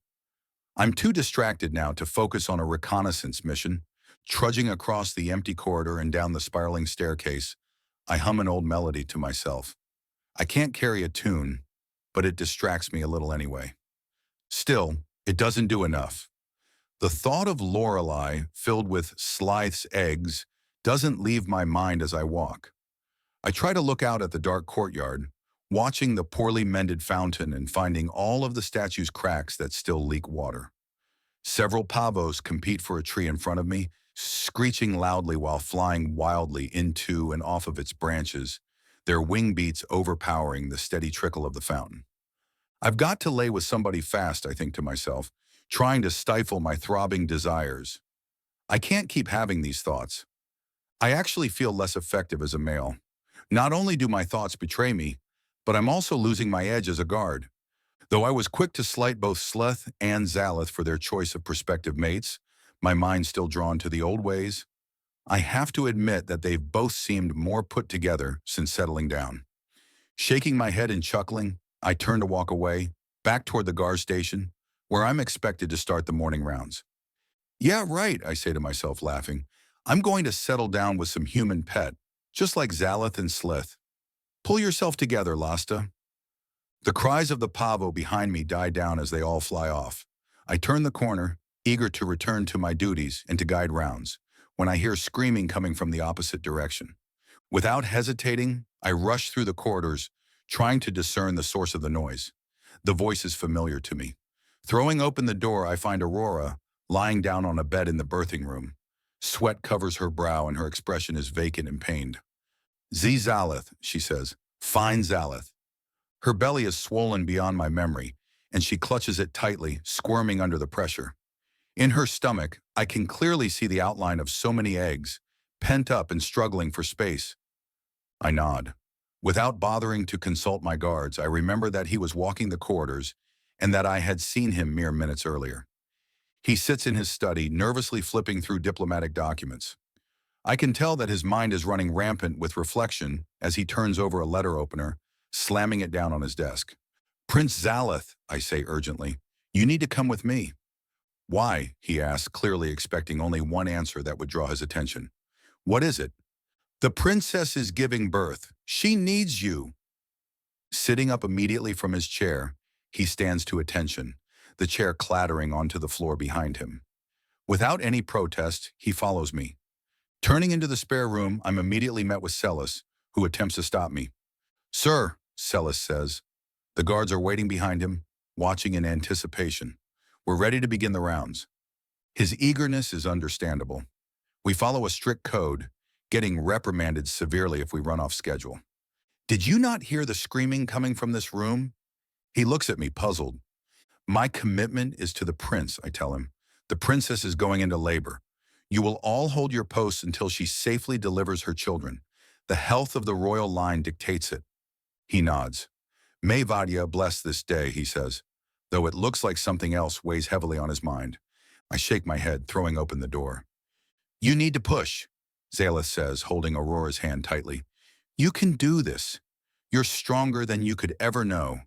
I'm too distracted now to focus on a reconnaissance mission. Trudging across the empty corridor and down the spiraling staircase, I hum an old melody to myself. I can't carry a tune, but it distracts me a little anyway. Still, it doesn't do enough. The thought of Lorelei filled with Slyth's eggs doesn't leave my mind as I walk. I try to look out at the dark courtyard, watching the poorly mended fountain and finding all of the statue's cracks that still leak water. Several pavos compete for a tree in front of me, screeching loudly while flying wildly into and off of its branches, their wing beats overpowering the steady trickle of the fountain. I've got to lay with somebody fast, I think to myself, trying to stifle my throbbing desires. I can't keep having these thoughts. I actually feel less effective as a male. Not only do my thoughts betray me, but I'm also losing my edge as a guard. Though I was quick to slight both Slyth and Slyth for their choice of prospective mates, my mind still drawn to the old ways, I have to admit that they've both seemed more put together since settling down. Shaking my head and chuckling, I turn to walk away, back toward the guard station, where I'm expected to start the morning rounds. Yeah, right, I say to myself, laughing. I'm going to settle down with some human pet, just like Slyth and Slyth. Pull yourself together, Lasta. The cries of the pavo behind me die down as they all fly off. I turn the corner, eager to return to my duties and to guide rounds, when I hear screaming coming from the opposite direction. Without hesitating, I rush through the corridors, trying to discern the source of the noise. The voice is familiar to me. Throwing open the door, I find Aurora lying down on a bed in the birthing room. Sweat covers her brow and her expression is vacant and pained. Slyth, she says. Fine Slyth. Her belly is swollen beyond my memory, and she clutches it tightly, squirming under the pressure. In her stomach, I can clearly see the outline of so many eggs, pent up and struggling for space. I nod. Without bothering to consult my guards, I remember that he was walking the corridors and that I had seen him mere minutes earlier. He sits in his study, nervously flipping through diplomatic documents. I can tell that his mind is running rampant with reflection as he turns over a letter opener, slamming it down on his desk. Prince Slyth, I say urgently, you need to come with me. Why? He asks, clearly expecting only one answer that would draw his attention. What is it? The princess is giving birth. She needs you. Sitting up immediately from his chair, he stands to attention, the chair clattering onto the floor behind him. Without any protest, he follows me. Turning into the spare room, I'm immediately met with Slyth, who attempts to stop me. Sir, Slyth says. The guards are waiting behind him, watching in anticipation. We're ready to begin the rounds. His eagerness is understandable. We follow a strict code, getting reprimanded severely if we run off schedule. Did you not hear the screaming coming from this room? He looks at me, puzzled. My commitment is to the prince, I tell him. The princess is going into labor. You will all hold your posts until she safely delivers her children. The health of the royal line dictates it. He nods. May Vadia bless this day, he says, though it looks like something else weighs heavily on his mind. I shake my head, throwing open the door. You need to push, Slyth says, holding Aurora's hand tightly. You can do this. You're stronger than you could ever know.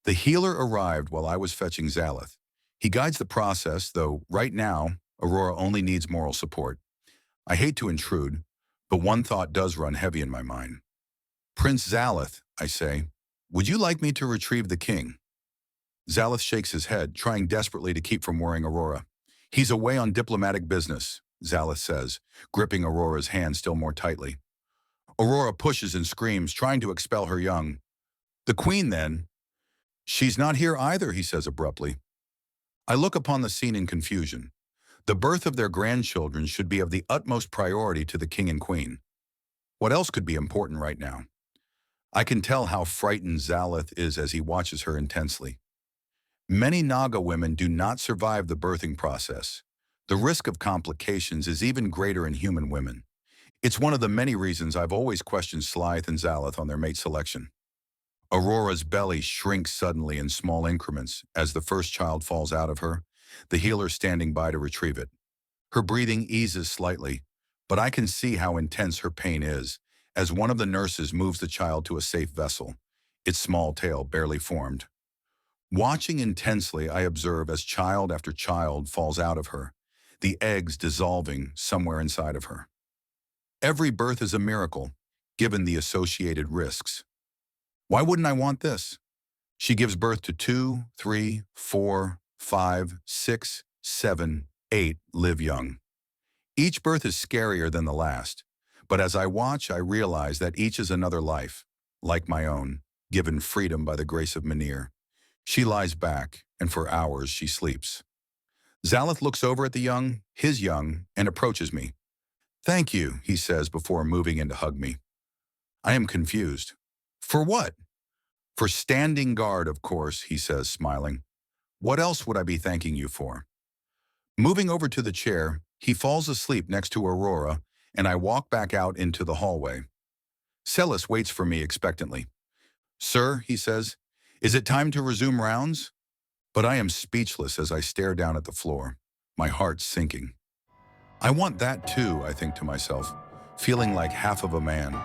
The healer arrived while I was fetching Slyth. He guides the process, though right now, Aurora only needs moral support. I hate to intrude, but one thought does run heavy in my mind. Prince Slyth, I say, would you like me to retrieve the king? Slyth shakes his head, trying desperately to keep from worrying Aurora. He's away on diplomatic business, Slyth says, gripping Aurora's hand still more tightly. Aurora pushes and screams, trying to expel her young. The queen, then? She's not here either, he says abruptly. I look upon the scene in confusion. The birth of their grandchildren should be of the utmost priority to the king and queen. What else could be important right now? I can tell how frightened Slyth is as he watches her intensely. Many Naga women do not survive the birthing process. The risk of complications is even greater in human women. It's one of the many reasons I've always questioned Slyth and Slyth on their mate selection. Aurora's belly shrinks suddenly in small increments as the first child falls out of her, the healer standing by to retrieve it. Her breathing eases slightly, but I can see how intense her pain is as one of the nurses moves the child to a safe vessel, its small tail barely formed. Watching intensely, I observe as child after child falls out of her, the eggs dissolving somewhere inside of her. Every birth is a miracle, given the associated risks. Why wouldn't I want this? She gives birth to 2, 3, 4, 5, 6, 7, 8 live young. Each birth is scarier than the last, but as I watch, I realize that each is another life, like my own, given freedom by the grace of Mynheer. She lies back, and for hours she sleeps. Slyth looks over at the young, his young, and approaches me. Thank you, he says before moving in to hug me. I am confused. For what? For standing guard, of course, he says, smiling. What else would I be thanking you for? Moving over to the chair, he falls asleep next to Aurora, and I walk back out into the hallway. Selyth waits for me expectantly. Sir, he says, is it time to resume rounds? But I am speechless as I stare down at the floor, my heart sinking. I want that too, I think to myself, feeling like half of a man.